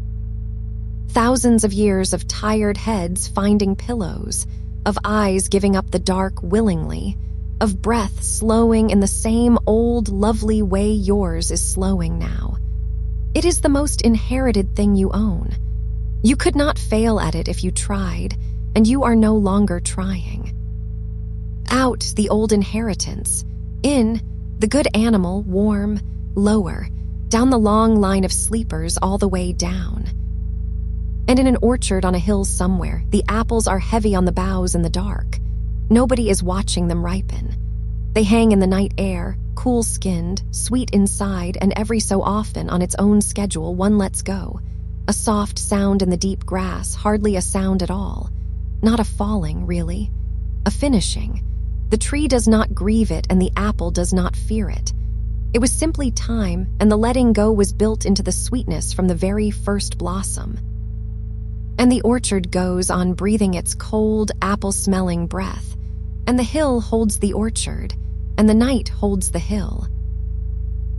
Thousands of years of tired heads finding pillows, of eyes giving up the dark willingly, of breath slowing in the same old lovely way yours is slowing now. It is the most inherited thing you own. You could not fail at it if you tried, and you are no longer trying. Out, the old inheritance. In, the good animal, warm, lower, down the long line of sleepers all the way down. And in an orchard on a hill somewhere, the apples are heavy on the boughs in the dark. Nobody is watching them ripen. They hang in the night air, cool-skinned, sweet inside, and every so often, on its own schedule, one lets go. A soft sound in the deep grass, hardly a sound at all. Not a falling, really. A finishing. The tree does not grieve it, and the apple does not fear it. It was simply time, and the letting go was built into the sweetness from the very first blossom. And the orchard goes on breathing its cold, apple-smelling breath, and the hill holds the orchard, and the night holds the hill.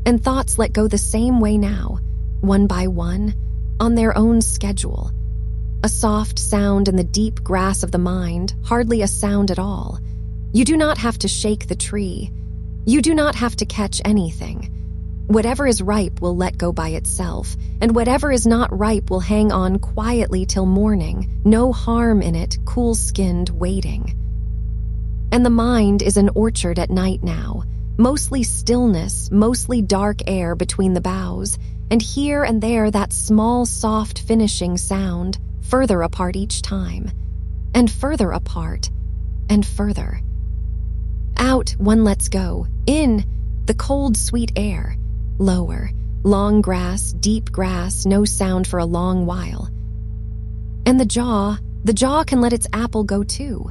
And thoughts let go the same way now, one by one, on their own schedule. A soft sound in the deep grass of the mind, hardly a sound at all. You do not have to shake the tree. You do not have to catch anything. Whatever is ripe will let go by itself, and whatever is not ripe will hang on quietly till morning, no harm in it, cool-skinned, waiting. And the mind is an orchard at night now, mostly stillness, mostly dark air between the boughs, and here and there that small, soft finishing sound, further apart each time, and further apart, and further. Out, one lets go. In, the cold, sweet air. Lower, long grass, deep grass, no sound for a long while. And the jaw can let its apple go too.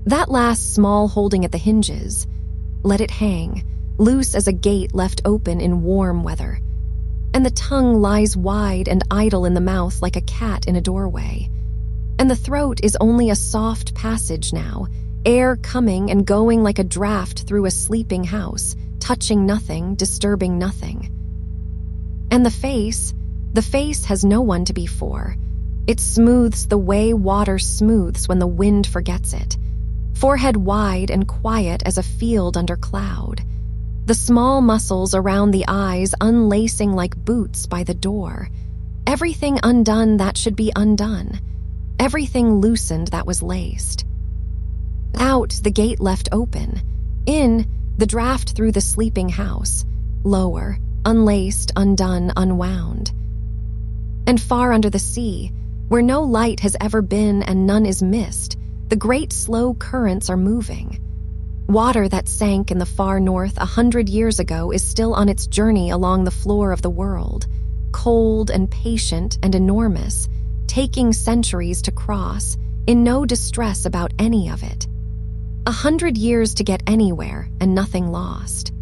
That last small holding at the hinges. Let it hang, loose as a gate left open in warm weather. And the tongue lies wide and idle in the mouth like a cat in a doorway. And the throat is only a soft passage now, air coming and going like a draft through a sleeping house, touching nothing, disturbing nothing. And the face has no one to be for. It smooths the way water smooths when the wind forgets it. Forehead wide and quiet as a field under cloud. The small muscles around the eyes unlacing like boots by the door. Everything undone that should be undone. Everything loosened that was laced. Out, the gate left open. In, the draft through the sleeping house. Lower, unlaced, undone, unwound. And far under the sea, where no light has ever been and none is missed, the great slow currents are moving. Water that sank in the far north 100 years ago is still on its journey along the floor of the world, cold and patient and enormous, taking centuries to cross, in no distress about any of it. 100 years to get anywhere and nothing lost.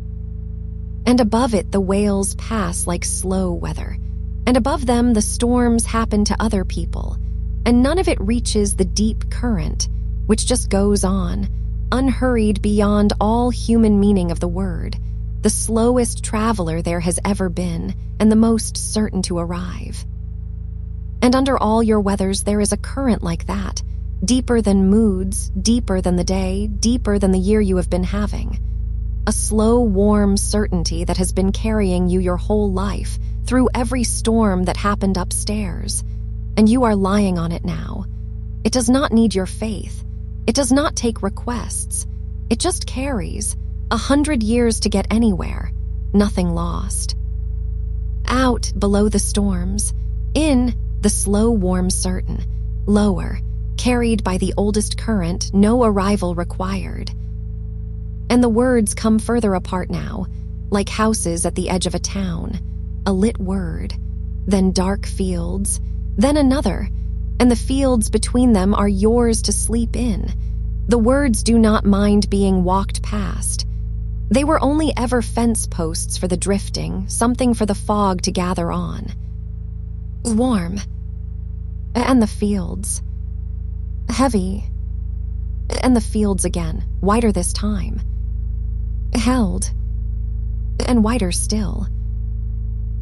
And above it the whales pass like slow weather, and above them the storms happen to other people, and none of it reaches the deep current, which just goes on, unhurried beyond all human meaning of the word, the slowest traveler there has ever been, and the most certain to arrive. And under all your weathers there is a current like that, deeper than moods, deeper than the day, deeper than the year you have been having. A slow, warm certainty that has been carrying you your whole life, through every storm that happened upstairs. And you are lying on it now. It does not need your faith. It does not take requests. It just carries 100 years to get anywhere, nothing lost. Out, below the storms. In, the slow, warm certain. Lower, carried by the oldest current, no arrival required. And the words come further apart now, like houses at the edge of a town. A lit word, then dark fields, then another, and the fields between them are yours to sleep in. The words do not mind being walked past. They were only ever fence posts for the drifting, something for the fog to gather on. Warm. And the fields. Heavy. And the fields again, wider this time. Held. And wider still.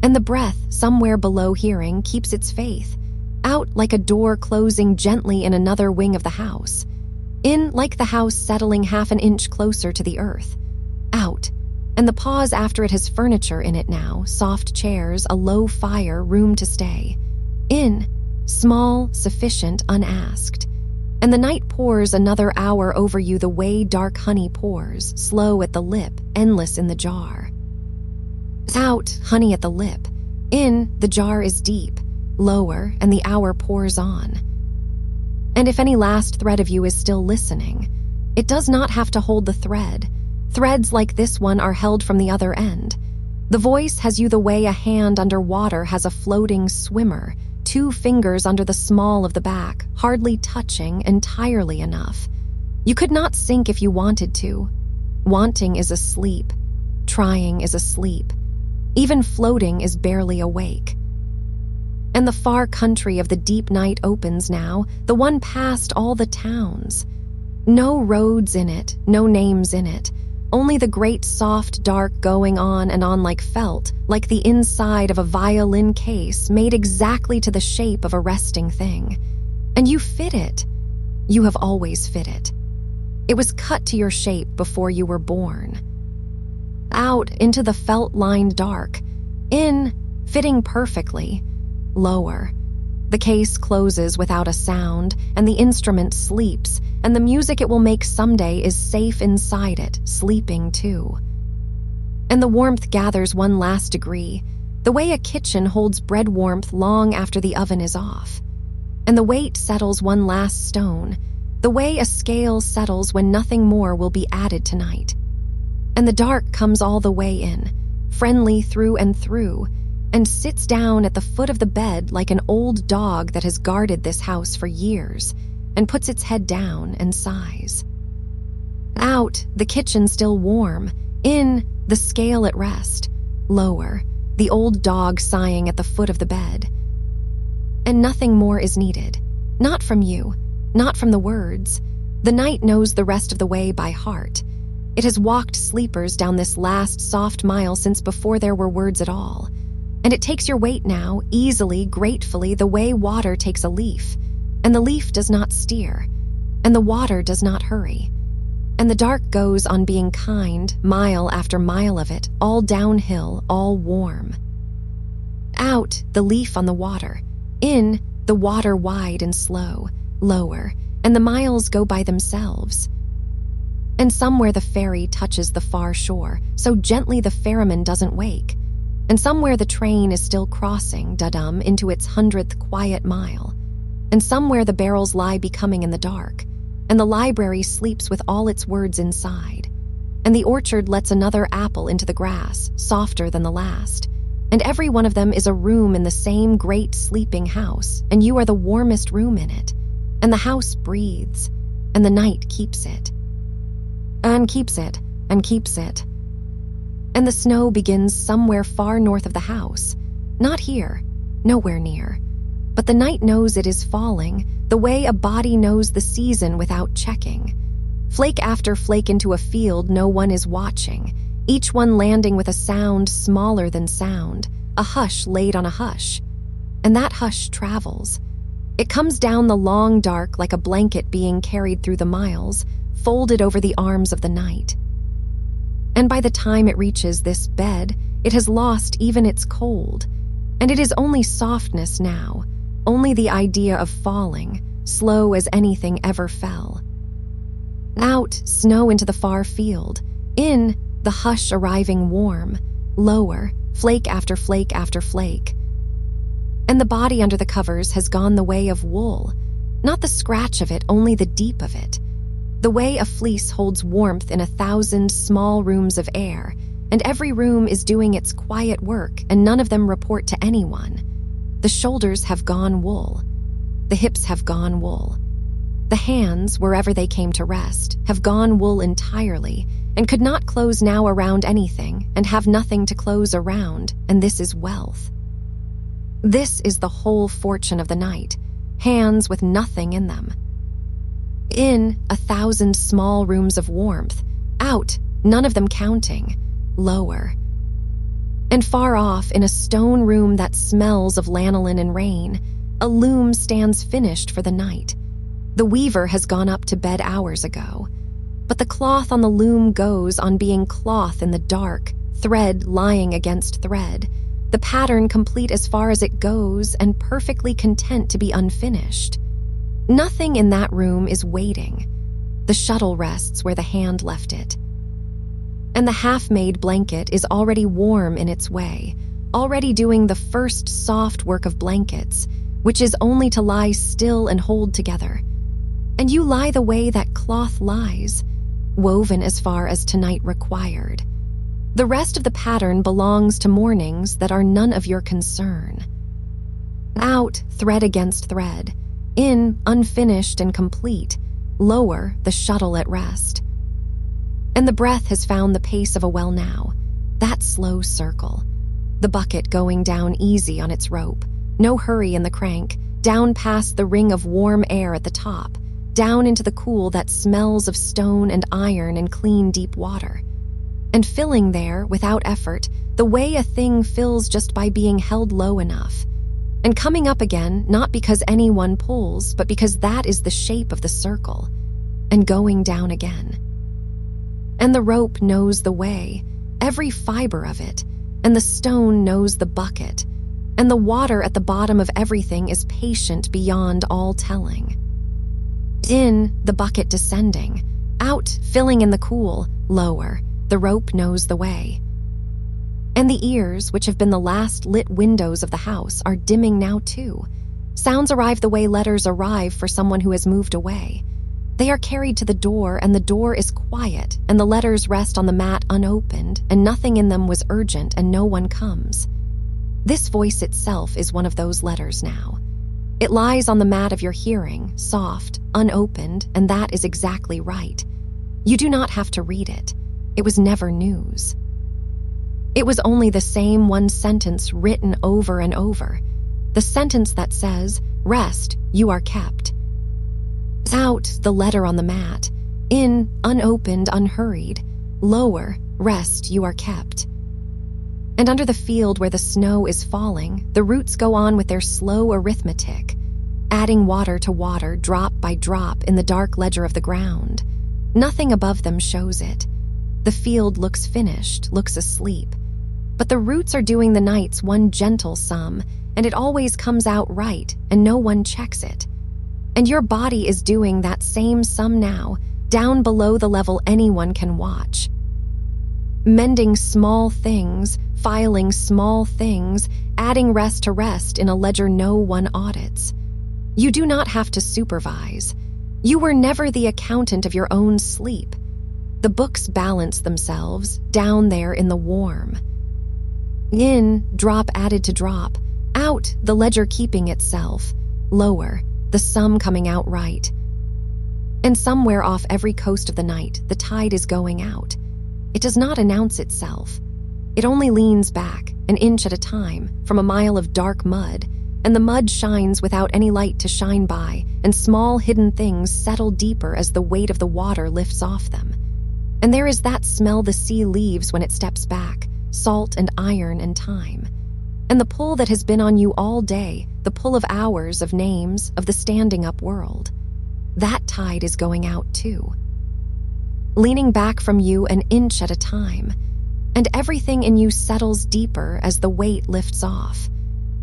And the breath, somewhere below hearing, keeps its faith, out like a door closing gently in another wing of the house, in like the house settling half an inch closer to the earth, out, and the pause after it has furniture in it now, soft chairs, a low fire, room to stay, in, small, sufficient, unasked, and the night pours another hour over you the way dark honey pours, slow at the lip, endless in the jar. Out, honey at the lip. In, the jar is deep, lower, and the hour pours on. And if any last thread of you is still listening, it does not have to hold the thread. Threads like this one are held from the other end. The voice has you the way a hand under water has a floating swimmer, 2 fingers under the small of the back, hardly touching entirely enough. You could not sink if you wanted to. Wanting is asleep. Trying is asleep. Even floating is barely awake. And the far country of the deep night opens now, the one past all the towns. No roads in it, no names in it, only the great soft dark going on and on like felt, like the inside of a violin case made exactly to the shape of a resting thing. And you fit it. You have always fit it. It was cut to your shape before you were born. Out into the felt-lined dark, in, fitting perfectly, lower. The case closes without a sound, and the instrument sleeps, and the music it will make someday is safe inside it, sleeping too. And the warmth gathers one last degree, the way a kitchen holds bread warmth long after the oven is off. And the weight settles one last stone, the way a scale settles when nothing more will be added tonight. And the dark comes all the way in, friendly through and through, and sits down at the foot of the bed like an old dog that has guarded this house for years, and puts its head down and sighs. Out, the kitchen still warm, in, the scale at rest, lower, the old dog sighing at the foot of the bed. And nothing more is needed, not from you, not from the words. The night knows the rest of the way by heart. It has walked sleepers down this last soft mile since before there were words at all. And it takes your weight now, easily, gratefully, the way water takes a leaf. And the leaf does not steer. And the water does not hurry. And the dark goes on being kind, mile after mile of it, all downhill, all warm. Out, the leaf on the water. In, the water wide and slow, lower, and the miles go by themselves. And somewhere the ferry touches the far shore, so gently the ferryman doesn't wake. And somewhere the train is still crossing, da-dum, into its 100th quiet mile. And somewhere the barrels lie becoming in the dark, and the library sleeps with all its words inside. And the orchard lets another apple into the grass, softer than the last. And every one of them is a room in the same great sleeping house, and you are the warmest room in it. And the house breathes, and the night keeps it. And keeps it, and keeps it. And the snow begins somewhere far north of the house. Not here, nowhere near. But the night knows it is falling, the way a body knows the season without checking. Flake after flake into a field no one is watching, each one landing with a sound smaller than sound, a hush laid on a hush. And that hush travels. It comes down the long dark like a blanket being carried through the miles, folded over the arms of the night. And by the time it reaches this bed, it has lost even its cold, and it is only softness now, only the idea of falling, slow as anything ever fell. Out, snow into the far field, in, the hush arriving warm, lower, flake after flake after flake. And the body under the covers has gone the way of wool, Not the scratch of it, only the deep of it. The way a fleece holds warmth in 1,000 small rooms of air, and every room is doing its quiet work, and none of them report to anyone. The shoulders have gone wool. The hips have gone wool. The hands, wherever they came to rest, have gone wool entirely, and could not close now around anything, and have nothing to close around, and this is wealth. This is the whole fortune of the night, hands with nothing in them. In 1,000 small rooms of warmth, out, none of them counting, lower. And far off, in a stone room that smells of lanolin and rain, a loom stands finished for the night. The weaver has gone up to bed hours ago, but the cloth on the loom goes on being cloth in the dark, thread lying against thread, the pattern complete as far as it goes and perfectly content to be unfinished. Nothing in that room is waiting. The shuttle rests where the hand left it. And the half-made blanket is already warm in its way, already doing the first soft work of blankets, which is only to lie still and hold together. And you lie the way that cloth lies, woven as far as tonight required. The rest of the pattern belongs to mornings that are none of your concern. Out, thread against thread. In, unfinished and complete. Lower, the shuttle at rest. And the breath has found the pace of a well now, that slow circle. The bucket going down easy on its rope, no hurry in the crank, down past the ring of warm air at the top, down into the cool that smells of stone and iron and clean deep water. And filling there, without effort, the way a thing fills just by being held low enough. And coming up again, not because anyone pulls, but because that is the shape of the circle. And going down again. And the rope knows the way, every fiber of it, and the stone knows the bucket, and the water at the bottom of everything is patient beyond all telling. In, the bucket descending, out, filling in the cool, lower, the rope knows the way. And the ears, which have been the last lit windows of the house, are dimming now too. Sounds arrive the way letters arrive for someone who has moved away. They are carried to the door, and the door is quiet, and the letters rest on the mat unopened, and nothing in them was urgent, and no one comes. This voice itself is one of those letters now. It lies on the mat of your hearing, soft, unopened, and that is exactly right. You do not have to read it. It was never news. It was only the same one sentence written over and over. The sentence that says, "Rest, you are kept." Out, the letter on the mat. In, unopened, unhurried. Lower, rest, you are kept. And under the field where the snow is falling, the roots go on with their slow arithmetic, adding water to water, drop by drop, in the dark ledger of the ground. Nothing above them shows it. The field looks finished, looks asleep. But the roots are doing the night's one gentle sum, and it always comes out right, and no one checks it. And your body is doing that same sum now, down below the level anyone can watch. Mending small things, filing small things, adding rest to rest in a ledger no one audits. You do not have to supervise. You were never the accountant of your own sleep. The books balance themselves, down there in the warm. In, drop added to drop. Out, the ledger keeping itself. Lower, the sum coming out right. And somewhere off every coast of the night, the tide is going out. It does not announce itself. It only leans back, an inch at a time, from a mile of dark mud, and the mud shines without any light to shine by, and small hidden things settle deeper as the weight of the water lifts off them. And there is that smell the sea leaves when it steps back, salt and iron and time. And the pull that has been on you all day, the pull of hours, of names, of the standing up world. That tide is going out too. Leaning back from you an inch at a time, and everything in you settles deeper as the weight lifts off.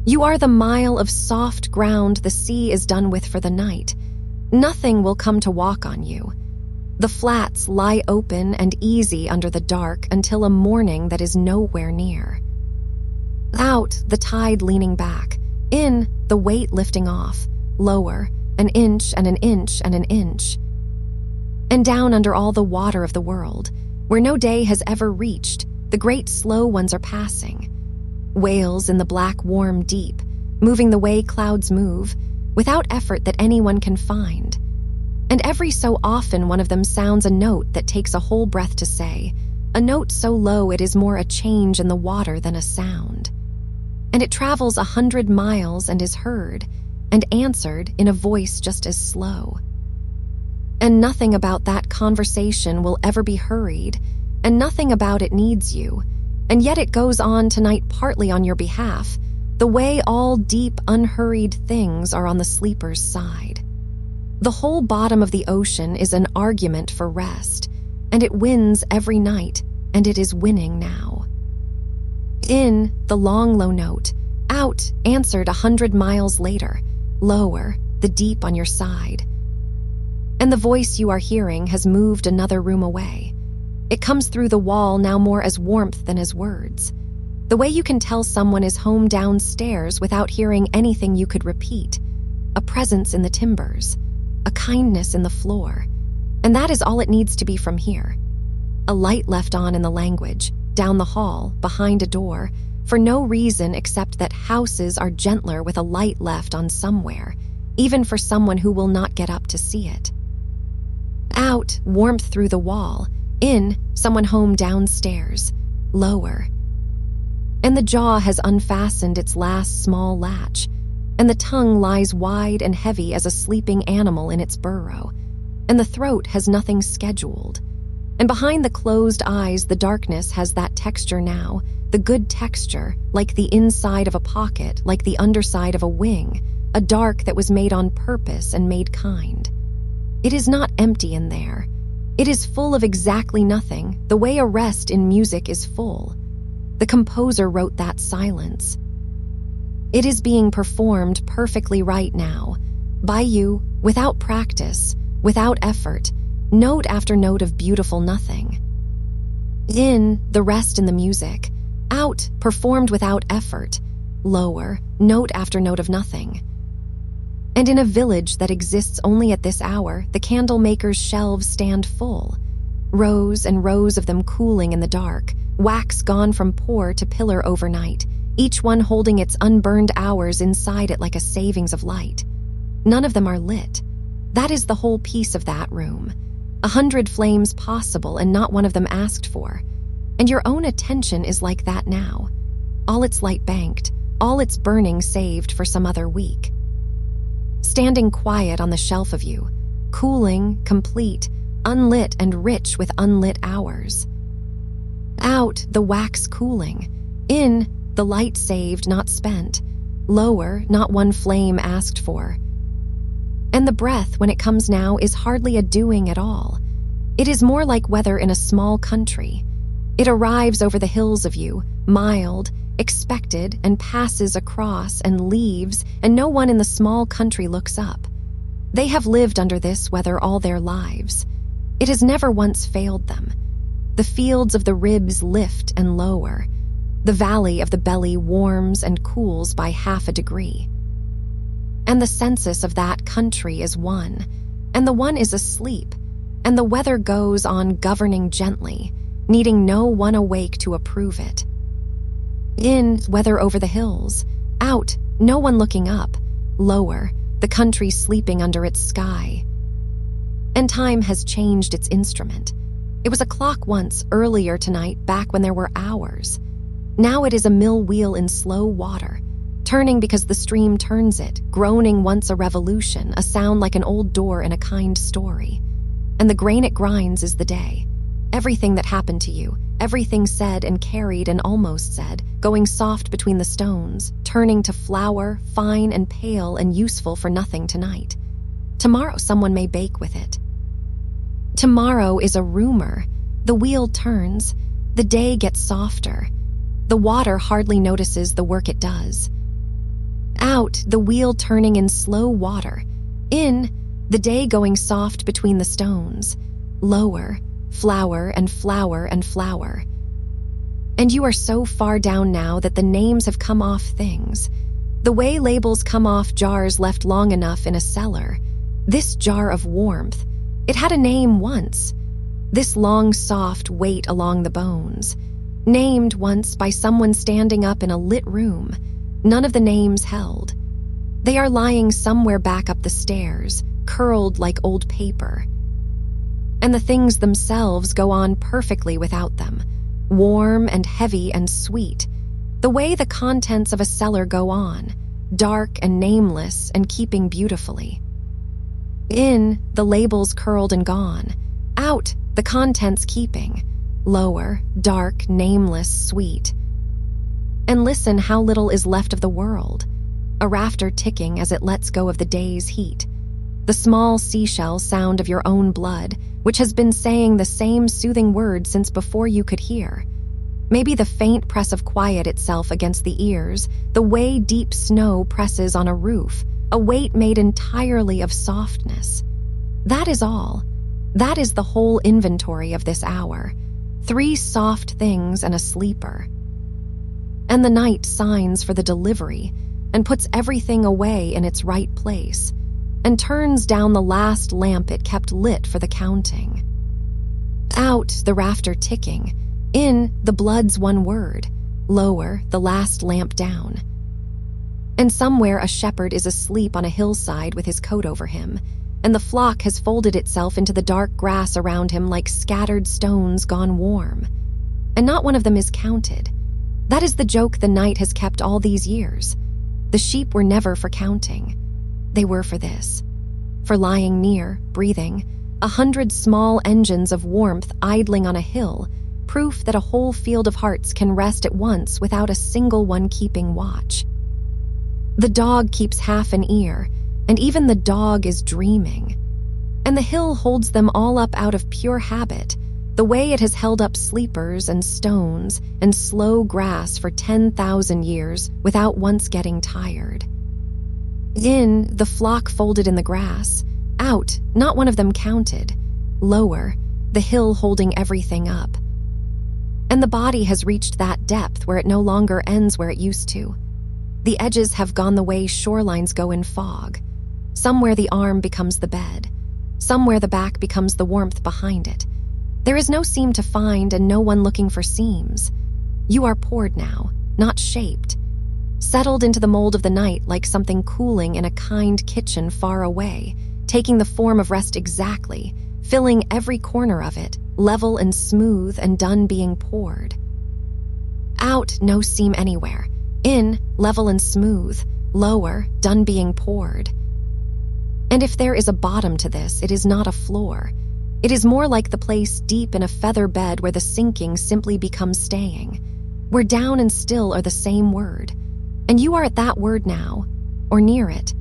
You are the mile of soft ground the sea is done with for the night. Nothing will come to walk on you. The flats lie open and easy under the dark until a morning that is nowhere near. Out, the tide leaning back. In, the weight lifting off. Lower, an inch and an inch and an inch. And down under all the water of the world, where no day has ever reached, the great slow ones are passing. Whales in the black warm deep, moving the way clouds move, without effort that anyone can find. And every so often one of them sounds a note that takes a whole breath to say, a note so low it is more a change in the water than a sound. And it travels 100 miles and is heard, and answered in a voice just as slow. And nothing about that conversation will ever be hurried, and nothing about it needs you, and yet it goes on tonight partly on your behalf, the way all deep, unhurried things are on the sleeper's side. The whole bottom of the ocean is an argument for rest, and it wins every night, and it is winning now. In, the long low note, out, answered 100 miles later, lower, the deep on your side. And the voice you are hearing has moved another room away. It comes through the wall now more as warmth than as words. The way you can tell someone is home downstairs without hearing anything you could repeat. A presence in the timbers, a kindness in the floor. And that is all it needs to be from here. A light left on in the language, down the hall, behind a door, for no reason except that houses are gentler with a light left on somewhere, even for someone who will not get up to see it. Out, warmth through the wall. In, someone home downstairs. Lower. And the jaw has unfastened its last small latch, and the tongue lies wide and heavy as a sleeping animal in its burrow, and the throat has nothing scheduled. And behind the closed eyes, the darkness has that texture now, the good texture, like the inside of a pocket, like the underside of a wing, a dark that was made on purpose and made kind. It is not empty in there. It is full of exactly nothing, the way a rest in music is full. The composer wrote that silence. It is being performed perfectly right now, by you, without practice, without effort, note after note of beautiful nothing. In, the rest in the music. Out, performed without effort. Lower, note after note of nothing. And in a village that exists only at this hour, the candle maker's shelves stand full. Rows and rows of them cooling in the dark, wax gone from pour to pillar overnight, each one holding its unburned hours inside it like a savings of light. None of them are lit. That is the whole piece of that room. 100 flames possible and not one of them asked for. And your own attention is like that now. All its light banked, all its burning saved for some other week. Standing quiet on the shelf of you, cooling, complete, unlit and rich with unlit hours. Out, the wax cooling. In, the light saved, not spent. Lower, not one flame asked for. And the breath, when it comes now, is hardly a doing at all. It is more like weather in a small country. It arrives over the hills of you, mild, expected, and passes across and leaves, and no one in the small country looks up. They have lived under this weather all their lives. It has never once failed them. The fields of the ribs lift and lower. The valley of the belly warms and cools by half a degree. And the census of that country is one, and the one is asleep, and the weather goes on governing gently, needing no one awake to approve it. In, weather over the hills. Out, no one looking up. Lower, the country sleeping under its sky. And time has changed its instrument. It was a clock once, earlier tonight, back when there were hours. Now it is a mill wheel in slow water, turning because the stream turns it, groaning once a revolution, a sound like an old door in a kind story. And the grain it grinds is the day. Everything that happened to you, everything said and carried and almost said, going soft between the stones, turning to flour, fine and pale and useful for nothing tonight. Tomorrow someone may bake with it. Tomorrow is a rumor. The wheel turns. The day gets softer. The water hardly notices the work it does. Out, the wheel turning in slow water. In, the day going soft between the stones. Lower, flower and flower and flower. And you are so far down now that the names have come off things. The way labels come off jars left long enough in a cellar. This jar of warmth, it had a name once. This long, soft weight along the bones, named once by someone standing up in a lit room. None of the names held. They are lying somewhere back up the stairs, curled like old paper. And the things themselves go on perfectly without them, warm and heavy and sweet, the way the contents of a cellar go on, dark and nameless and keeping beautifully. In, the labels curled and gone. Out, the contents keeping, lower, dark, nameless, sweet. And listen how little is left of the world, a rafter ticking as it lets go of the day's heat, the small seashell sound of your own blood, which has been saying the same soothing word since before you could hear. Maybe the faint press of quiet itself against the ears, the way deep snow presses on a roof, a weight made entirely of softness. That is all. That is the whole inventory of this hour. 3 soft things and a sleeper. And the night signs for the delivery and puts everything away in its right place and turns down the last lamp it kept lit for the counting. Out, the rafter ticking. In, the blood's one word. Lower, the last lamp down. And somewhere a shepherd is asleep on a hillside with his coat over him, and the flock has folded itself into the dark grass around him like scattered stones gone warm. And not one of them is counted. That is the joke the night has kept all these years. The sheep were never for counting. They were for this. For lying near, breathing, 100 small engines of warmth idling on a hill, proof that a whole field of hearts can rest at once without a single one keeping watch. The dog keeps half an ear, and even the dog is dreaming. And the hill holds them all up out of pure habit, the way it has held up sleepers and stones and slow grass for 10,000 years without once getting tired. In, the flock folded in the grass. Out, not one of them counted. Lower, the hill holding everything up. And the body has reached that depth where it no longer ends where it used to. The edges have gone the way shorelines go in fog. Somewhere the arm becomes the bed. Somewhere the back becomes the warmth behind it. There is no seam to find and no one looking for seams. You are poured now, not shaped. Settled into the mold of the night like something cooling in a kind kitchen far away, taking the form of rest exactly, filling every corner of it, level and smooth and done being poured. Out, no seam anywhere. In, level and smooth. Lower, done being poured. And if there is a bottom to this, it is not a floor. It is more like the place deep in a feather bed where the sinking simply becomes staying, where down and still are the same word. And you are at that word now, or near it,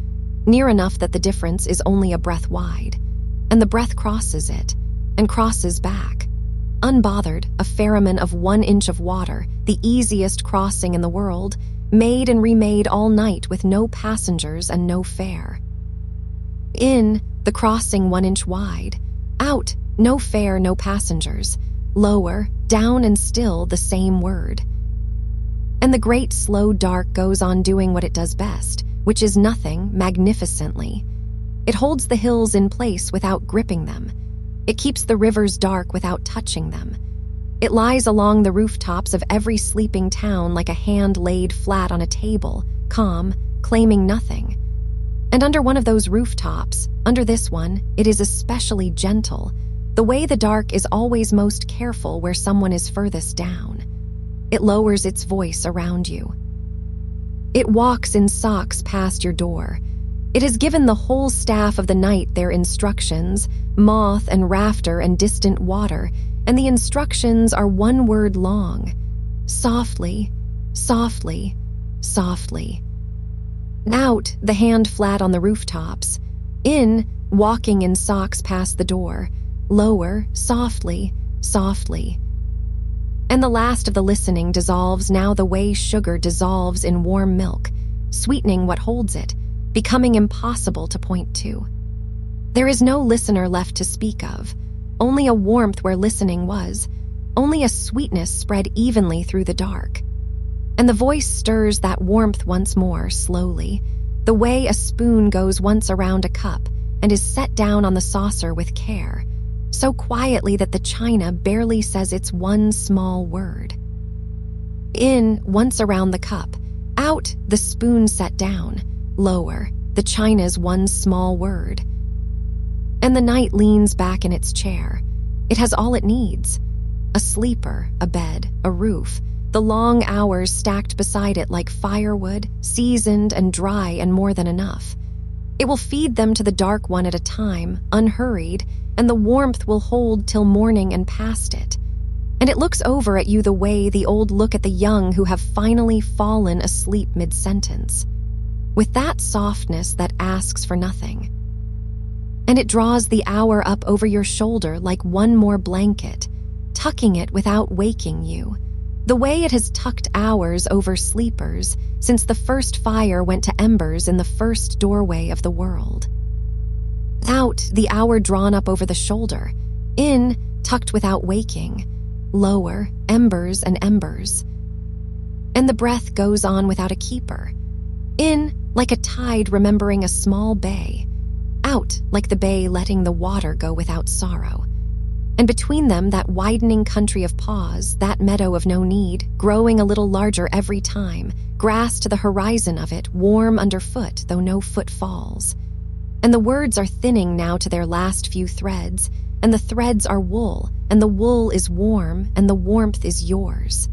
near enough that the difference is only a breath wide, and the breath crosses it, and crosses back. Unbothered, a ferryman of 1 inch of water, the easiest crossing in the world, made and remade all night with no passengers and no fare. In, the crossing 1 inch wide. Out, no fare, no passengers. Lower, down and still the same word. And the great slow dark goes on doing what it does best, which is nothing magnificently. It holds the hills in place without gripping them. It keeps the rivers dark without touching them. It lies along the rooftops of every sleeping town like a hand laid flat on a table, calm, claiming nothing. And under one of those rooftops, under this one, it is especially gentle, the way the dark is always most careful where someone is furthest down. It lowers its voice around you. It walks in socks past your door. It has given the whole staff of the night their instructions, moth and rafter and distant water, and the instructions are 1 word long. Softly, softly, softly. Out, the hand flat on the rooftops. In, walking in socks past the door. Lower, softly, softly. And the last of the listening dissolves now the way sugar dissolves in warm milk, sweetening what holds it, becoming impossible to point to. There is no listener left to speak of, only a warmth where listening was, only a sweetness spread evenly through the dark. And the voice stirs that warmth once more, slowly, the way a spoon goes once around a cup, and is set down on the saucer with care, so quietly that the china barely says its one small word. In, once around the cup. Out, the spoon set down. Lower, the china's one small word. And the night leans back in its chair. It has all it needs. A sleeper, a bed, a roof, the long hours stacked beside it like firewood, seasoned and dry and more than enough. It will feed them to the dark one at a time, unhurried, and the warmth will hold till morning and past it. And it looks over at you the way the old look at the young who have finally fallen asleep mid-sentence, with that softness that asks for nothing. And it draws the hour up over your shoulder like one more blanket, tucking it without waking you, the way it has tucked hours over sleepers since the first fire went to embers in the first doorway of the world. Out, the hour drawn up over the shoulder. In, tucked without waking. Lower, embers and embers. And the breath goes on without a keeper. In, like a tide remembering a small bay. Out, like the bay letting the water go without sorrow. And between them, that widening country of pause, that meadow of no need, growing a little larger every time, grass to the horizon of it, warm underfoot, though no foot falls. And the words are thinning now to their last few threads, and the threads are wool, and the wool is warm, and the warmth is yours.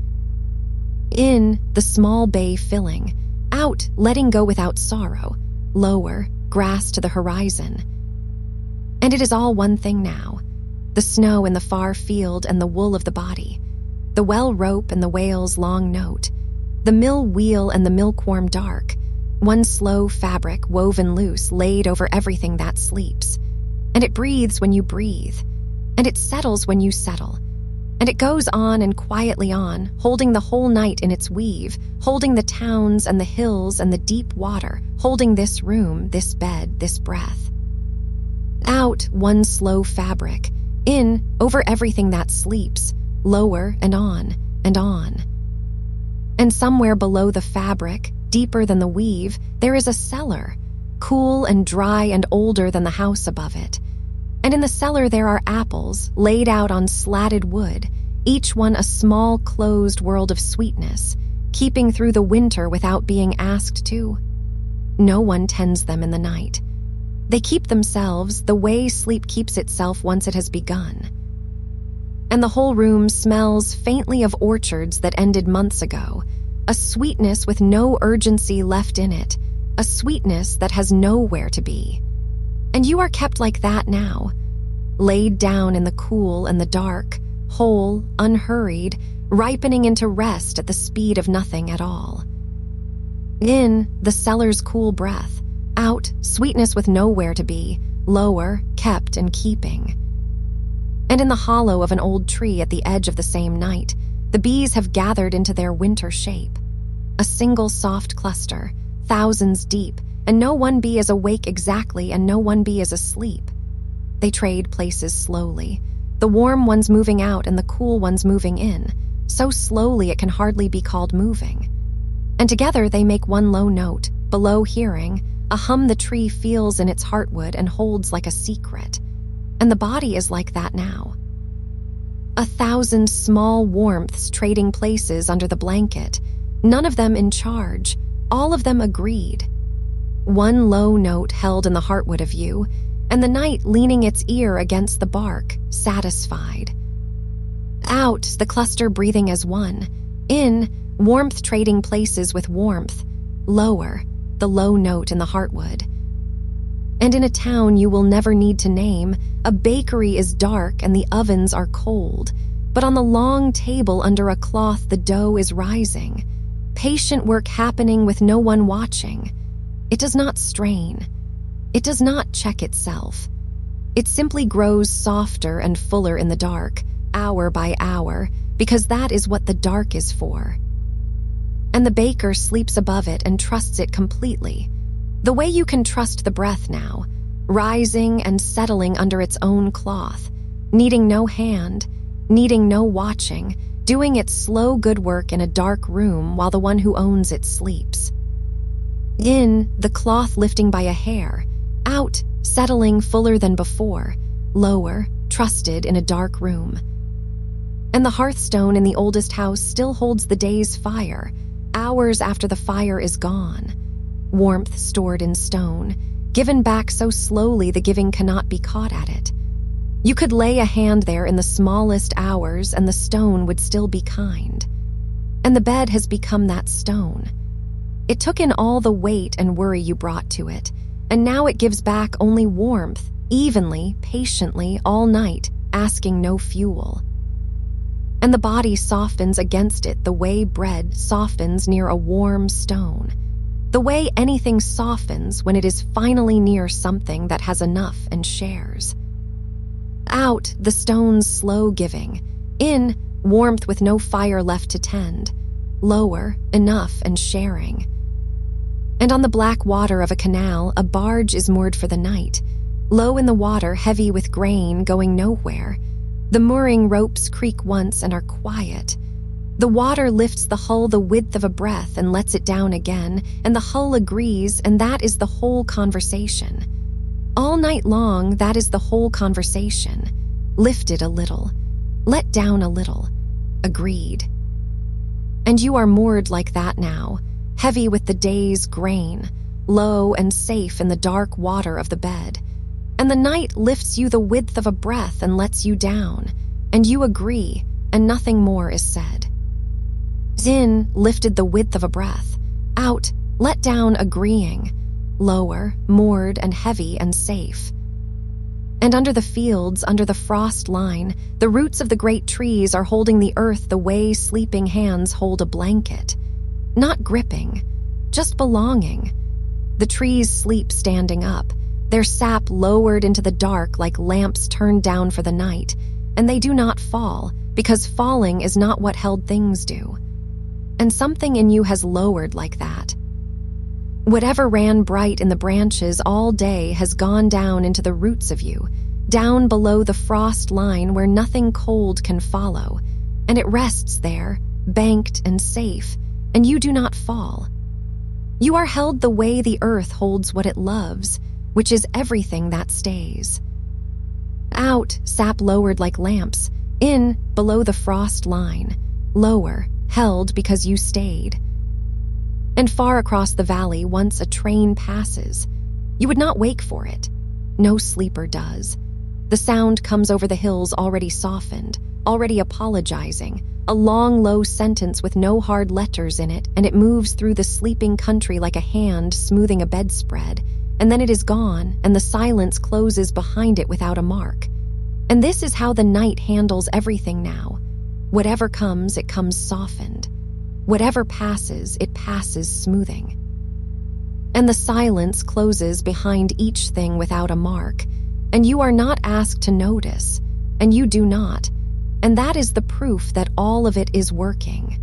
In, the small bay filling. Out, letting go without sorrow. Lower, grass to the horizon. And it is all one thing now. The snow in the far field and the wool of the body, the well rope and the whale's long note, the mill wheel and the milkworm dark, one slow fabric woven loose laid over everything that sleeps. And it breathes when you breathe, and it settles when you settle, and it goes on and quietly on, holding the whole night in its weave, holding the towns and the hills and the deep water, holding this room, this bed, this breath. Out, one slow fabric. In, over everything that sleeps, lower and on and on. And somewhere below the fabric, deeper than the weave, there is a cellar, cool and dry and older than the house above it. And in the cellar there are apples, laid out on slatted wood, each one a small closed world of sweetness, keeping through the winter without being asked to. No one tends them in the night. They keep themselves the way sleep keeps itself once it has begun. And the whole room smells faintly of orchards that ended months ago, a sweetness with no urgency left in it, a sweetness that has nowhere to be. And you are kept like that now, laid down in the cool and the dark, whole, unhurried, ripening into rest at the speed of nothing at all. In, the cellar's cool breath. Out, sweetness with nowhere to be, lower, kept and keeping. And in the hollow of an old tree at the edge of the same night, the bees have gathered into their winter shape. A single soft cluster, thousands deep, and no one bee is awake exactly and no one bee is asleep. They trade places slowly, the warm ones moving out and the cool ones moving in, so slowly it can hardly be called moving. And together they make one low note, below hearing, a hum the tree feels in its heartwood and holds like a secret. And the body is like that now. 1,000 small warmths trading places under the blanket, none of them in charge, all of them agreed. One low note held in the heartwood of you, and the night leaning its ear against the bark, satisfied. Out, the cluster breathing as one. In, warmth trading places with warmth. Lower, the low note in the heartwood. And in a town you will never need to name, a bakery is dark and the ovens are cold, but on the long table under a cloth the dough is rising, patient work happening with no one watching. It does not strain. It does not check itself. It simply grows softer and fuller in the dark, hour by hour, because that is what the dark is for. And the baker sleeps above it and trusts it completely, the way you can trust the breath now, rising and settling under its own cloth, needing no hand, needing no watching, doing its slow good work in a dark room while the one who owns it sleeps. In, the cloth lifting by a hair. Out, settling fuller than before, lower, trusted in a dark room. And the hearthstone in the oldest house still holds the day's fire, hours after the fire is gone. Warmth stored in stone, given back so slowly the giving cannot be caught at it. You could lay a hand there in the smallest hours and the stone would still be kind. And the bed has become that stone. It took in all the weight and worry you brought to it, and now it gives back only warmth, evenly, patiently, all night, asking no fuel. And the body softens against it the way bread softens near a warm stone, the way anything softens when it is finally near something that has enough and shares. Out, the stone's slow giving. In, warmth with no fire left to tend. Lower, enough and sharing. And on the black water of a canal, a barge is moored for the night. Low in the water, heavy with grain, going nowhere. The mooring ropes creak once and are quiet. The water lifts the hull the width of a breath and lets it down again, and the hull agrees, and that is the whole conversation. All night long, that is the whole conversation. Lifted a little, let down a little, agreed. And you are moored like that now, heavy with the day's grain, low and safe in the dark water of the bed. And the night lifts you the width of a breath and lets you down, and you agree, and nothing more is said. In, lifted the width of a breath. Out, let down agreeing. Lower, moored and heavy and safe. And under the fields, under the frost line, the roots of the great trees are holding the earth the way sleeping hands hold a blanket. Not gripping, just belonging. The trees sleep standing up, their sap lowered into the dark like lamps turned down for the night, and they do not fall, because falling is not what held things do. And something in you has lowered like that. Whatever ran bright in the branches all day has gone down into the roots of you, down below the frost line where nothing cold can follow, and it rests there, banked and safe, and you do not fall. You are held the way the earth holds what it loves, which is everything that stays. Out, sap lowered like lamps, in, below the frost line, lower, held because you stayed. And far across the valley once a train passes. You would not wake for it. No sleeper does. The sound comes over the hills already softened, already apologizing, a long, low sentence with no hard letters in it, and it moves through the sleeping country like a hand smoothing a bedspread, and then it is gone, and the silence closes behind it without a mark. And this is how the night handles everything now. Whatever comes, it comes softened. Whatever passes, it passes smoothing. And the silence closes behind each thing without a mark, and you are not asked to notice, and you do not, and that is the proof that all of it is working.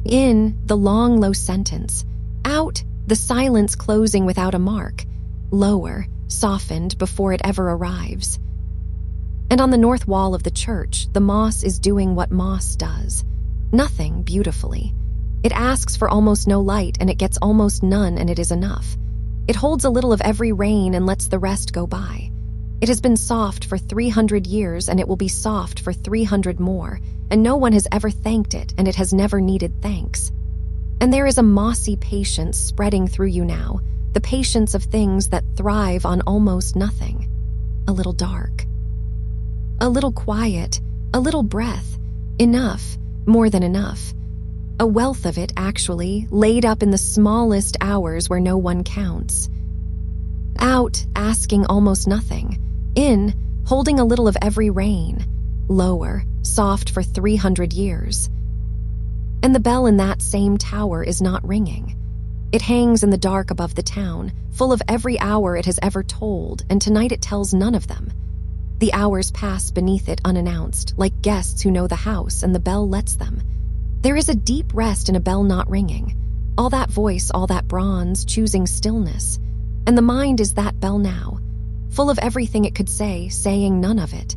In, the long, low sentence. Out, the silence closing without a mark, lower, softened before it ever arrives. And on the north wall of the church, the moss is doing what moss does. Nothing beautifully. It asks for almost no light, and it gets almost none, and it is enough. It holds a little of every rain and lets the rest go by. It has been soft for 300 years, and it will be soft for 300 more, and no one has ever thanked it, and it has never needed thanks. And there is a mossy patience spreading through you now, the patience of things that thrive on almost nothing. A little dark. A little quiet, a little breath, enough, more than enough. A wealth of it, actually, laid up in the smallest hours where no one counts. Out, asking almost nothing. In, holding a little of every rain. Lower, soft for 300 years. And the bell in that same tower is not ringing. It hangs in the dark above the town, full of every hour it has ever told, and tonight it tells none of them. The hours pass beneath it unannounced, like guests who know the house, and the bell lets them. There is a deep rest in a bell not ringing. All that voice, all that bronze, choosing stillness. And the mind is that bell now, full of everything it could say, saying none of it.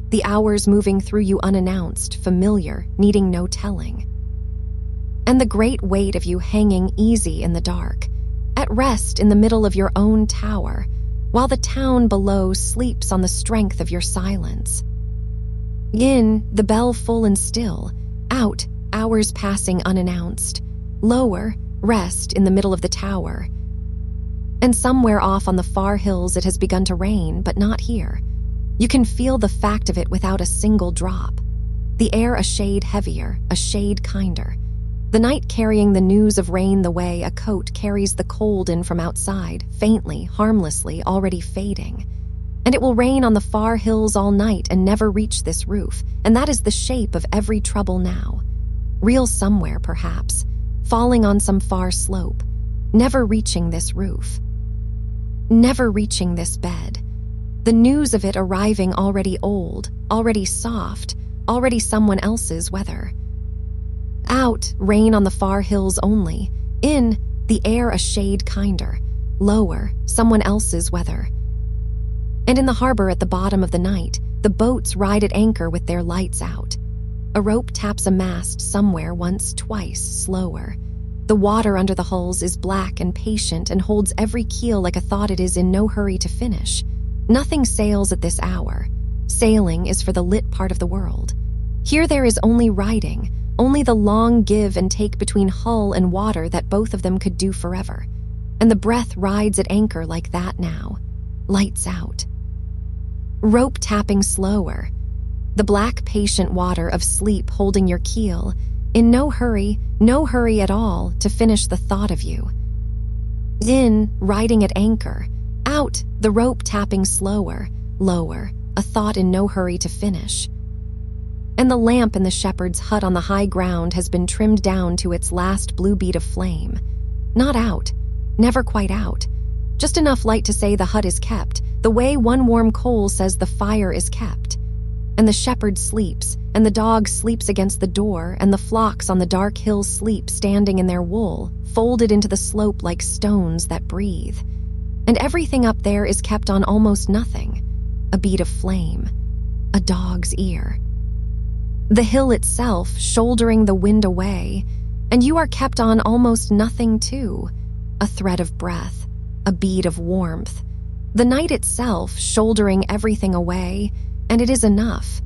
The hours moving through you unannounced, familiar, needing no telling. And the great weight of you hanging easy in the dark, at rest in the middle of your own tower, while the town below sleeps on the strength of your silence. In, the bell full and still. Out, hours passing unannounced. Lower, rest in the middle of the tower. And somewhere off on the far hills it has begun to rain, but not here. You can feel the fact of it without a single drop. The air a shade heavier, a shade kinder. The night carrying the news of rain the way a coat carries the cold in from outside, faintly, harmlessly, already fading. And it will rain on the far hills all night and never reach this roof, and that is the shape of every trouble now. Real somewhere, perhaps, falling on some far slope, never reaching this roof. Never reaching this bed. The news of it arriving already old, already soft, already someone else's weather. Out, rain on the far hills only. In, the air a shade kinder. Lower, someone else's weather. And in the harbor at the bottom of the night, the boats ride at anchor with their lights out. A rope taps a mast somewhere once, twice, slower. The water under the hulls is black and patient and holds every keel like a thought it is in no hurry to finish. Nothing sails at this hour. Sailing is for the lit part of the world. Here there is only riding, only the long give and take between hull and water that both of them could do forever. And the breath rides at anchor like that now. Lights out. Rope tapping slower. The black patient water of sleep holding your keel, in no hurry at all to finish the thought of you. In, riding at anchor. Out, the rope tapping slower, lower, a thought in no hurry to finish. And the lamp in the shepherd's hut on the high ground has been trimmed down to its last blue bead of flame. Not out, never quite out. Just enough light to say the hut is kept, the way one warm coal says the fire is kept. And the shepherd sleeps, and the dog sleeps against the door, and the flocks on the dark hills sleep standing in their wool, folded into the slope like stones that breathe. And everything up there is kept on almost nothing. A bead of flame. A dog's ear. The hill itself shouldering the wind away, and you are kept on almost nothing too. A thread of breath. A bead of warmth. The night itself shouldering everything away, and it is enough.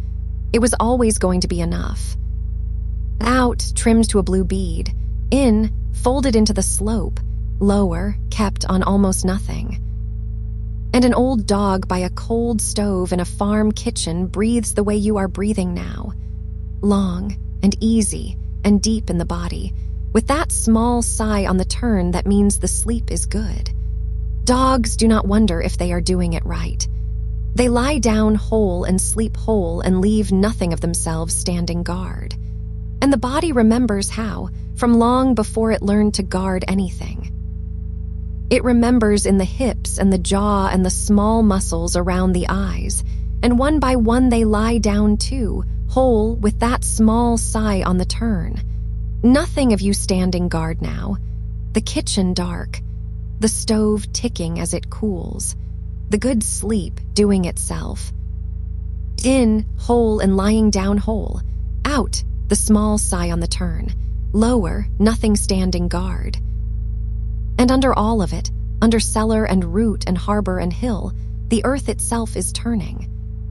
It was always going to be enough. Out, trimmed to a blue bead. In, folded into the slope. Lower, kept on almost nothing. And an old dog by a cold stove in a farm kitchen breathes the way you are breathing now. Long and easy and deep in the body, with that small sigh on the turn that means the sleep is good. Dogs do not wonder if they are doing it right. They lie down whole and sleep whole and leave nothing of themselves standing guard. And the body remembers how, from long before it learned to guard anything. It remembers in the hips and the jaw and the small muscles around the eyes, and one by one they lie down too, whole with that small sigh on the turn. Nothing of you standing guard now. The kitchen dark, the stove ticking as it cools, the good sleep doing itself. In, whole and lying down whole. Out, the small sigh on the turn. Lower, nothing standing guard. And under all of it, under cellar and root and harbor and hill, the earth itself is turning.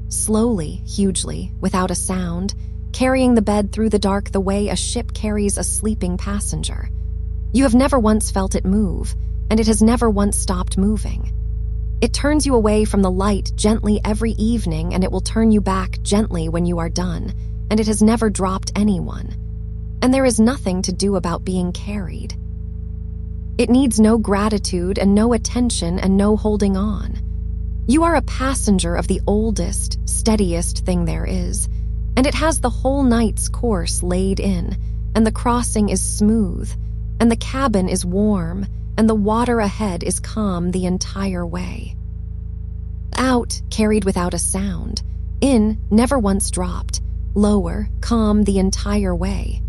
Slowly, hugely, without a sound, carrying the bed through the dark the way a ship carries a sleeping passenger. You have never once felt it move, and it has never once stopped moving. It turns you away from the light gently every evening, and it will turn you back gently when you are done, and it has never dropped anyone. And there is nothing to do about being carried. It needs no gratitude and no attention and no holding on. You are a passenger of the oldest, steadiest thing there is, and it has the whole night's course laid in, and the crossing is smooth, and the cabin is warm, and the water ahead is calm the entire way. Out, carried without a sound. In, never once dropped. Lower, calm the entire way.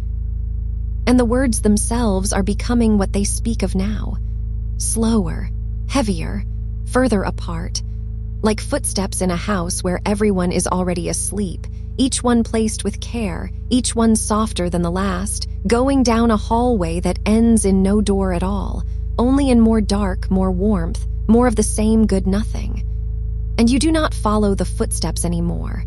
And the words themselves are becoming what they speak of now. Slower, heavier, further apart, like footsteps in a house where everyone is already asleep, each one placed with care, each one softer than the last, going down a hallway that ends in no door at all, only in more dark, more warmth, more of the same good nothing. And you do not follow the footsteps anymore.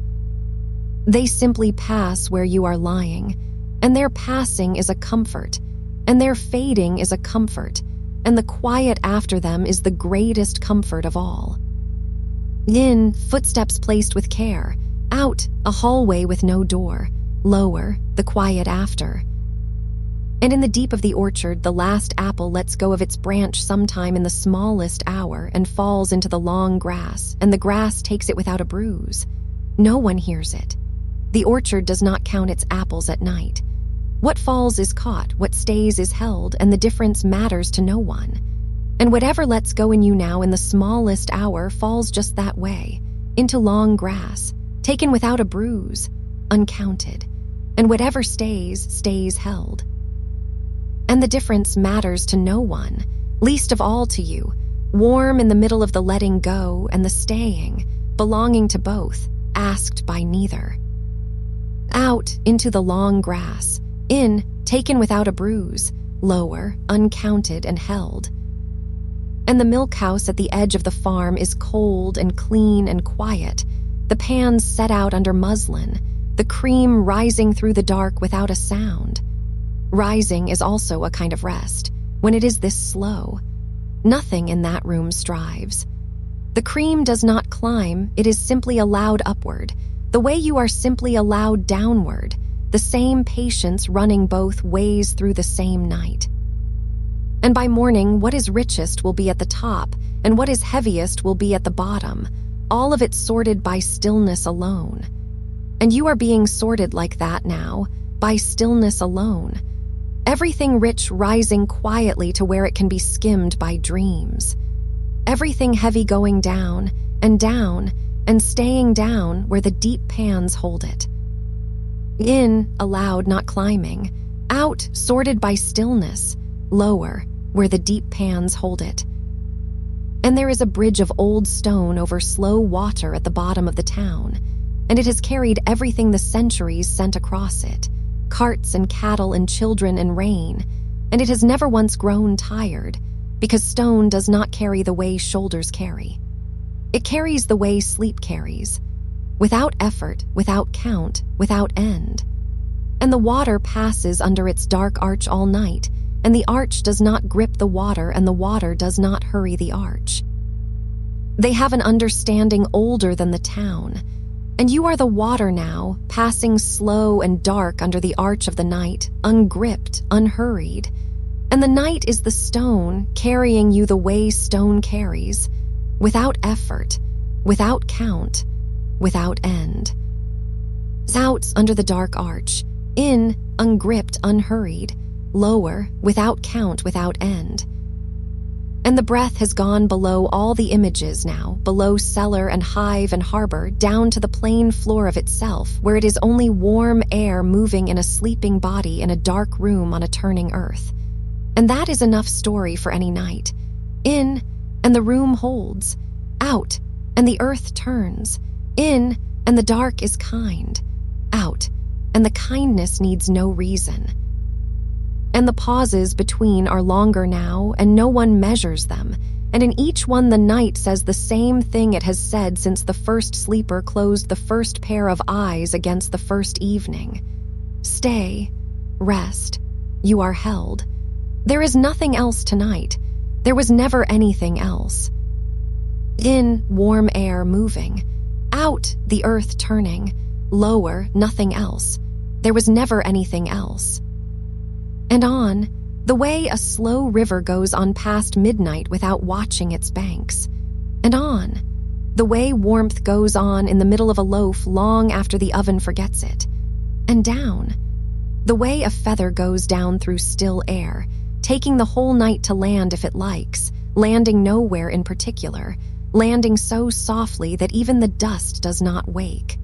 They simply pass where you are lying, and their passing is a comfort, and their fading is a comfort, and the quiet after them is the greatest comfort of all. In, footsteps placed with care. Out, a hallway with no door. Lower, the quiet after. And in the deep of the orchard, the last apple lets go of its branch sometime in the smallest hour and falls into the long grass, and the grass takes it without a bruise. No one hears it. The orchard does not count its apples at night. What falls is caught, what stays is held, and the difference matters to no one. And whatever lets go in you now in the smallest hour falls just that way, into long grass, taken without a bruise, uncounted. And whatever stays, stays held. And the difference matters to no one, least of all to you, warm in the middle of the letting go and the staying, belonging to both, asked by neither. Out into the long grass, in, taken without a bruise, lower, uncounted and held. And the milk house at the edge of the farm is cold and clean and quiet, the pans set out under muslin, the cream rising through the dark without a sound. Rising is also a kind of rest, when it is this slow. Nothing in that room strives. The cream does not climb, it is simply allowed upward, the way you are simply allowed downward, the same patience running both ways through the same night. And by morning, what is richest will be at the top, and what is heaviest will be at the bottom, all of it sorted by stillness alone. And you are being sorted like that now, by stillness alone. Everything rich rising quietly to where it can be skimmed by dreams. Everything heavy going down, and staying down where the deep pans hold it. In, allowed, not climbing. Out, sorted by stillness. Lower, where the deep pans hold it. And there is a bridge of old stone over slow water at the bottom of the town, and it has carried everything the centuries sent across it, carts and cattle and children and rain, and it has never once grown tired, because stone does not carry the way shoulders carry. It carries the way sleep carries, without effort, without count, without end. And the water passes under its dark arch all night, and the arch does not grip the water, and the water does not hurry the arch. They have an understanding older than the town, and you are the water now, passing slow and dark under the arch of the night, ungripped, unhurried. And the night is the stone carrying you the way stone carries, without effort, without count, without end. Out under the dark arch, in, ungripped, unhurried, lower, without count, without end. And the breath has gone below all the images now, below cellar and hive and harbor, down to the plain floor of itself, where it is only warm air moving in a sleeping body in a dark room on a turning earth. And that is enough story for any night. In, and the room holds. Out, and the earth turns. In, and the dark is kind. Out, and the kindness needs no reason. And the pauses between are longer now, and no one measures them, and in each one the night says the same thing it has said since the first sleeper closed the first pair of eyes against the first evening. Stay, rest, you are held. There is nothing else tonight. There was never anything else. In, warm air moving. Out, the earth turning. Lower, nothing else. There was never anything else. And on, the way a slow river goes on past midnight without watching its banks. And on, the way warmth goes on in the middle of a loaf long after the oven forgets it. And down, the way a feather goes down through still air, taking the whole night to land if it likes, landing nowhere in particular, landing so softly that even the dust does not wake.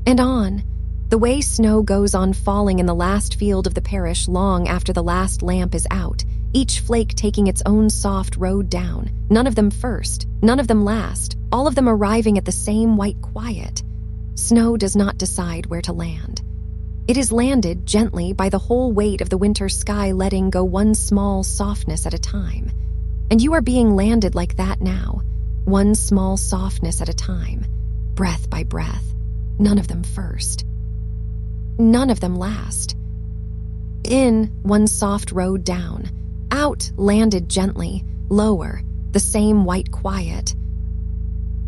And on, the way snow goes on falling in the last field of the parish long after the last lamp is out, each flake taking its own soft road down, none of them first, none of them last, all of them arriving at the same white quiet. Snow does not decide where to land. It is landed gently by the whole weight of the winter sky letting go one small softness at a time. And you are being landed like that now, one small softness at a time, breath by breath, none of them first. None of them last. In, one soft road down. Out, landed gently, lower, the same white quiet.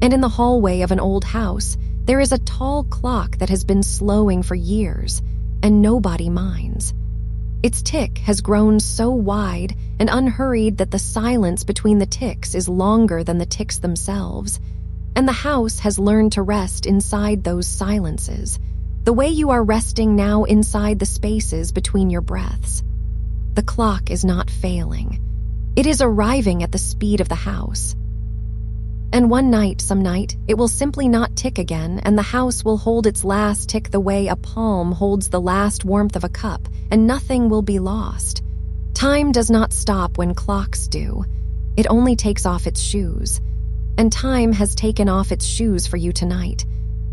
And in the hallway of an old house, there is a tall clock that has been slowing for years, and nobody minds. Its tick has grown so wide and unhurried that the silence between the ticks is longer than the ticks themselves, and the house has learned to rest inside those silences, the way you are resting now inside the spaces between your breaths. The clock is not failing. It is arriving at the speed of the house. And one night, some night, it will simply not tick again, and the house will hold its last tick the way a palm holds the last warmth of a cup, and nothing will be lost. Time does not stop when clocks do. It only takes off its shoes. And time has taken off its shoes for you tonight.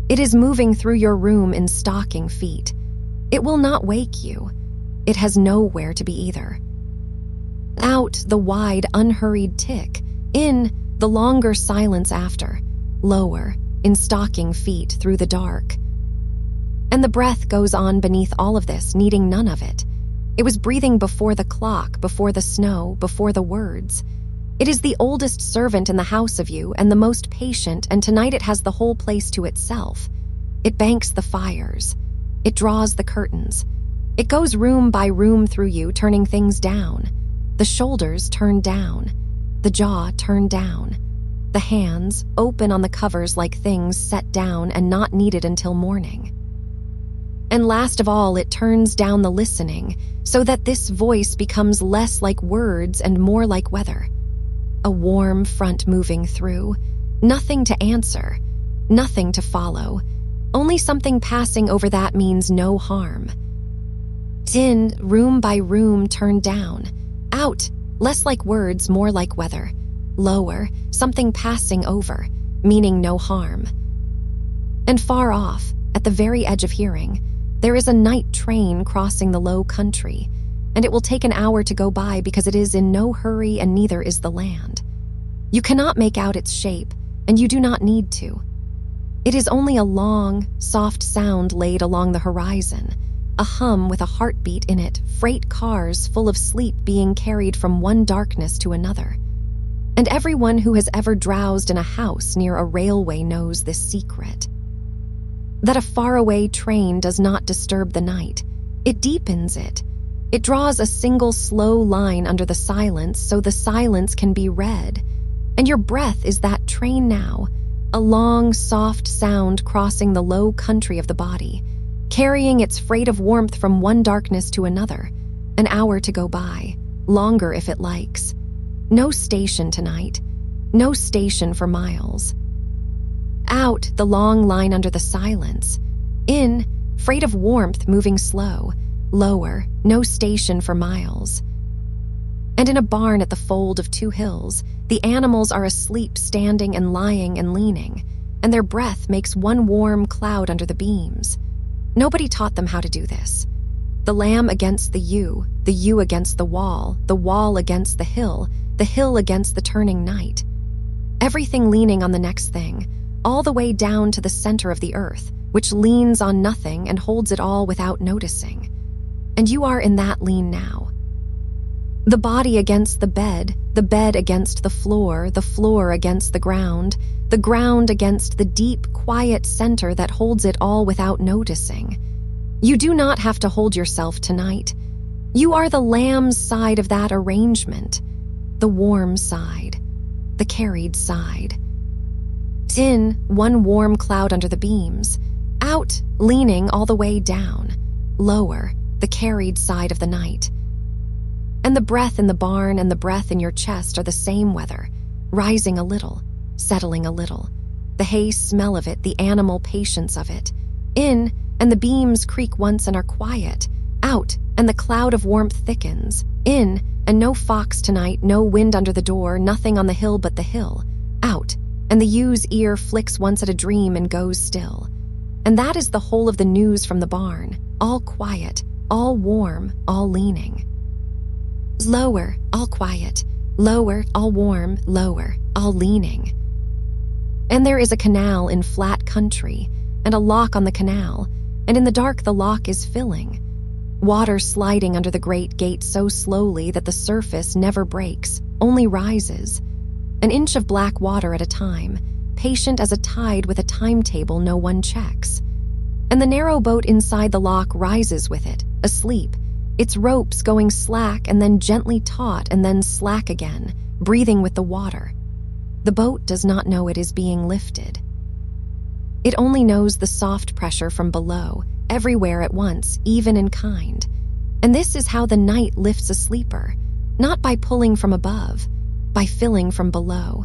It is moving through your room in stocking feet. It will not wake you. It has nowhere to be either. Out, the wide, unhurried tick. In, the longer silence after. Lower, in stocking feet through the dark. And the breath goes on beneath all of this, needing none of it. It was breathing before the clock, before the snow, before the words. It is the oldest servant in the house of you and the most patient, and tonight it has the whole place to itself. It banks the fires. It draws the curtains. It goes room by room through you, turning things down. The shoulders turned down. The jaw turned down. The hands open on the covers like things set down and not needed until morning. And last of all, it turns down the listening so that this voice becomes less like words and more like weather. A warm front moving through, nothing to answer, nothing to follow, only something passing over that means no harm. In, room by room turned down, out, less like words, more like weather, lower, something passing over, meaning no harm. And far off, at the very edge of hearing, there is a night train crossing the low country, and it will take an hour to go by because it is in no hurry and neither is the land. You cannot make out its shape, and you do not need to. It is only a long, soft sound laid along the horizon, a hum with a heartbeat in it, freight cars full of sleep being carried from one darkness to another. And everyone who has ever drowsed in a house near a railway knows this secret. That a faraway train does not disturb the night. It deepens it. It draws a single slow line under the silence so the silence can be read. And your breath is that train now, a long, soft sound crossing the low country of the body, carrying its freight of warmth from one darkness to another, an hour to go by, longer if it likes. No station tonight, no station for miles. Out, the long line under the silence. In, freight of warmth moving slow, lower, no station for miles. And in a barn at the fold of two hills, the animals are asleep, standing and lying and leaning, and their breath makes one warm cloud under the beams. Nobody taught them how to do this. The lamb against the ewe against the wall against the hill against the turning night. Everything leaning on the next thing, all the way down to the center of the earth, which leans on nothing and holds it all without noticing. And you are in that lean now. The body against the bed against the floor against the ground against the deep, quiet center that holds it all without noticing. You do not have to hold yourself tonight. You are the lamb's side of that arrangement, the warm side, the carried side. In, one warm cloud under the beams. Out, leaning all the way down, lower, the carried side of the night. And the breath in the barn and the breath in your chest are the same weather, rising a little, settling a little. The hay smell of it, the animal patience of it. In, and the beams creak once and are quiet. Out, and the cloud of warmth thickens. In, and no fox tonight, no wind under the door, nothing on the hill but the hill. Out, and the ew's ear flicks once at a dream and goes still. And that is the whole of the news from the barn, all quiet, all warm, all leaning. Lower, all quiet, Lower, all warm, lower, all leaning. And there is a canal in flat country, and a lock on the canal, and in the dark the lock is filling. Water sliding under the great gate so slowly that the surface never breaks, only rises. An inch of black water at a time, patient as a tide with a timetable no one checks. And the narrow boat inside the lock rises with it, asleep, its ropes going slack and then gently taut and then slack again, breathing with the water. The boat does not know it is being lifted. It only knows the soft pressure from below, everywhere at once, even in kind. And this is how the night lifts a sleeper, not by pulling from above, by filling from below,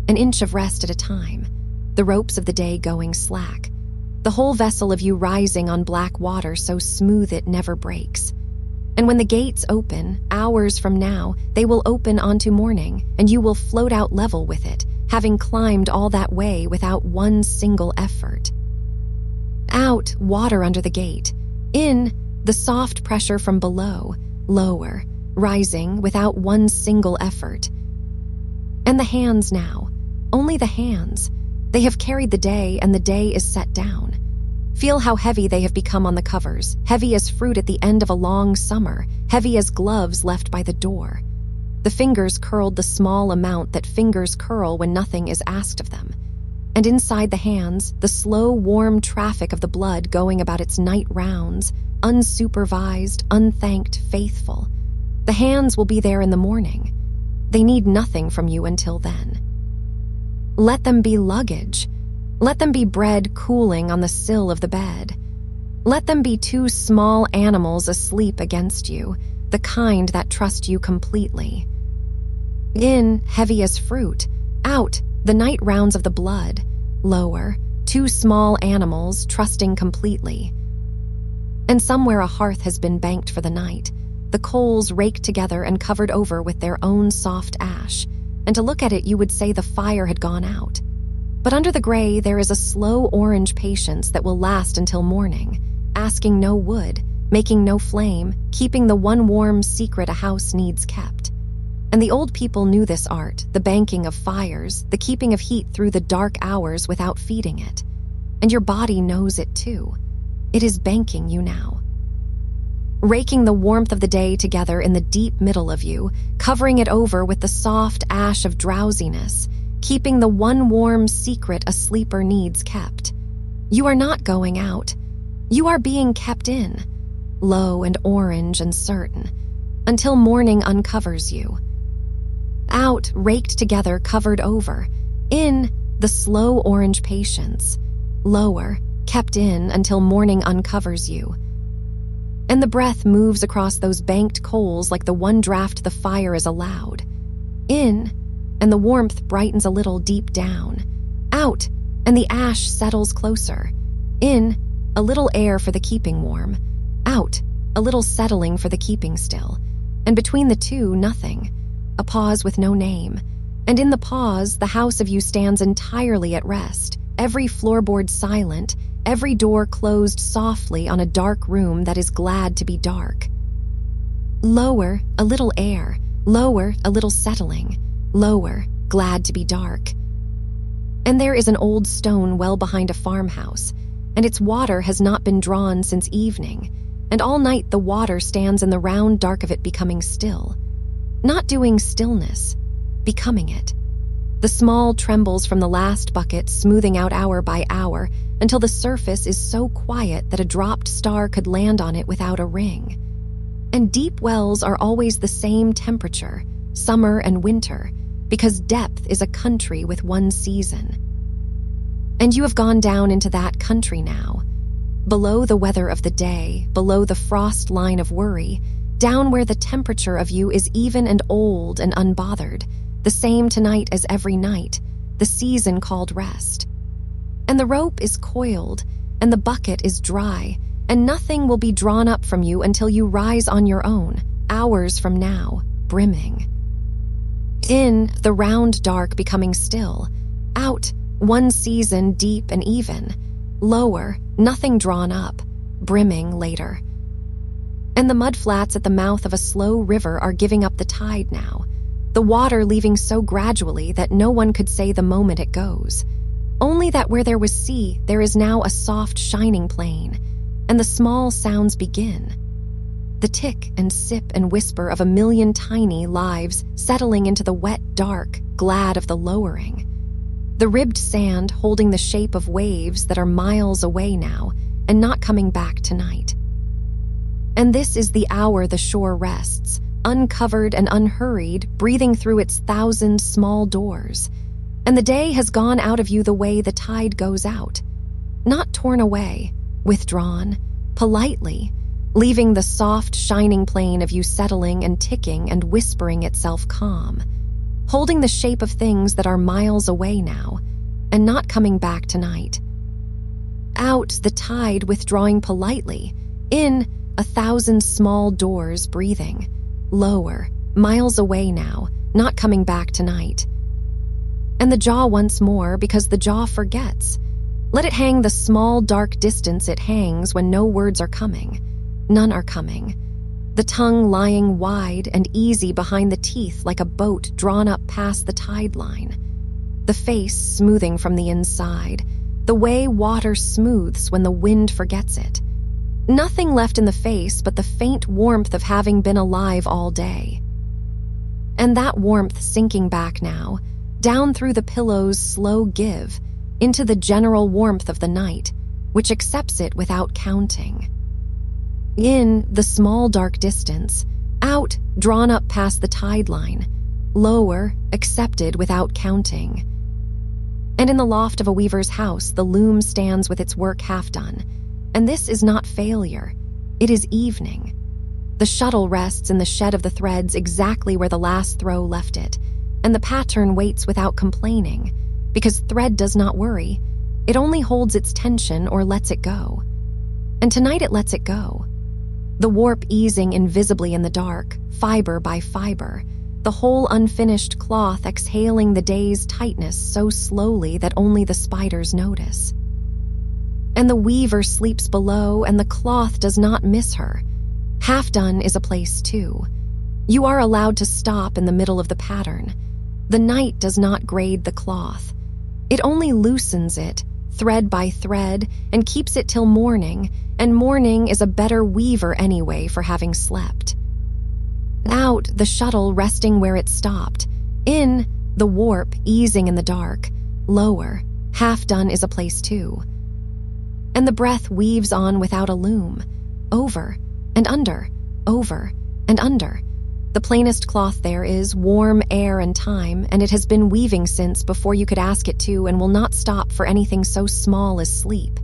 an inch of rest at a time, the ropes of the day going slack, the whole vessel of you rising on black water so smooth it never breaks. And when the gates open, hours from now, they will open onto morning, and you will float out level with it, having climbed all that way without one single effort. Out, water under the gate. In, the soft pressure from below, lower, rising without one single effort. And the hands now, only the hands. They have carried the day, and the day is set down. Feel how heavy they have become on the covers, heavy as fruit at the end of a long summer, heavy as gloves left by the door. The fingers curled the small amount that fingers curl when nothing is asked of them. And inside the hands, the slow, warm traffic of the blood going about its night rounds, unsupervised, unthanked, faithful. The hands will be there in the morning. They need nothing from you until then. Let them be luggage. Let them be bread cooling on the sill of the bed. Let them be two small animals asleep against you, the kind that trust you completely. In, heavy as fruit. Out, the night rounds of the blood. Lower, two small animals trusting completely. And somewhere a hearth has been banked for the night, the coals raked together and covered over with their own soft ash, and to look at it you would say the fire had gone out. But under the gray there is a slow orange patience that will last until morning, asking no wood, making no flame, keeping the one warm secret a house needs kept. And the old people knew this art, the banking of fires, the keeping of heat through the dark hours without feeding it. And your body knows it too. It is banking you now. Raking the warmth of the day together in the deep middle of you, covering it over with the soft ash of drowsiness, keeping the one warm secret a sleeper needs kept. You are not going out. You are being kept in, low and orange and certain, until morning uncovers you. Out, raked together, covered over. In, the slow orange patience. Lower, kept in until morning uncovers you. And the breath moves across those banked coals like the one draft the fire is allowed. In, and the warmth brightens a little deep down. Out, and the ash settles closer. In, a little air for the keeping warm. Out, a little settling for the keeping still. And between the two, nothing. A pause with no name. And in the pause, the house of you stands entirely at rest, every floorboard silent, every door closed softly on a dark room that is glad to be dark. Lower, a little air. Lower, a little settling. Lower, glad to be dark. And there is an old stone well behind a farmhouse, and its water has not been drawn since evening, and all night the water stands in the round dark of it becoming still. Not doing stillness, becoming it. The small trembles from the last bucket smoothing out hour by hour until the surface is so quiet that a dropped star could land on it without a ring. And deep wells are always the same temperature, summer and winter, because depth is a country with one season. And you have gone down into that country now, below the weather of the day, below the frost line of worry, down where the temperature of you is even and old and unbothered, the same tonight as every night, the season called rest. And the rope is coiled, and the bucket is dry, and nothing will be drawn up from you until you rise on your own, hours from now, brimming. In, the round dark becoming still. Out, one season deep and even. Lower, nothing drawn up, brimming later. And the mudflats at the mouth of a slow river are giving up the tide now. the water leaving so gradually that no one could say the moment it goes. Only that where there was sea, there is now a soft, shining plain, and the small sounds begin. The tick and sip and whisper of a million tiny lives settling into the wet dark, glad of the lowering. The ribbed sand holding the shape of waves that are miles away now and not coming back tonight. And this is the hour the shore rests, uncovered and unhurried, breathing through its 1,000 small doors. And the day has gone out of you the way the tide goes out. Not torn away, withdrawn, politely, leaving the soft, shining plain of you settling and ticking and whispering itself calm, holding the shape of things that are miles away now and not coming back tonight. Out the tide withdrawing politely, in 1,000 small doors breathing, lower, miles away now, not coming back tonight. And the jaw once more, because the jaw forgets. Let it hang the small dark distance it hangs when no words are coming. None are coming. The tongue lying wide and easy behind the teeth like a boat drawn up past the tide line. The face smoothing from the inside, the way water smooths when the wind forgets it. Nothing left in the face but the faint warmth of having been alive all day. And that warmth sinking back now, down through the pillow's slow give, into the general warmth of the night, which accepts it without counting. In the small dark distance, out, drawn up past the tide line, lower, accepted without counting. And in the loft of a weaver's house, the loom stands with its work half done, and this is not failure, it is evening. The shuttle rests in the shed of the threads exactly where the last throw left it, and the pattern waits without complaining, because thread does not worry, it only holds its tension or lets it go. And tonight it lets it go. The warp easing invisibly in the dark, fiber by fiber, the whole unfinished cloth exhaling the day's tightness so slowly that only the spiders notice. And the weaver sleeps below, and the cloth does not miss her. Half done is a place too. You are allowed to stop in the middle of the pattern. The night does not grade the cloth. It only loosens it, thread by thread, and keeps it till morning, and morning is a better weaver anyway for having slept. Out, the shuttle resting where it stopped. In, the warp easing in the dark. Lower, half done is a place too. And the breath weaves on without a loom. Over and under, over and under. The plainest cloth there is, warm air and time, and it has been weaving since before you could ask it to, and will not stop for anything so small as sleep.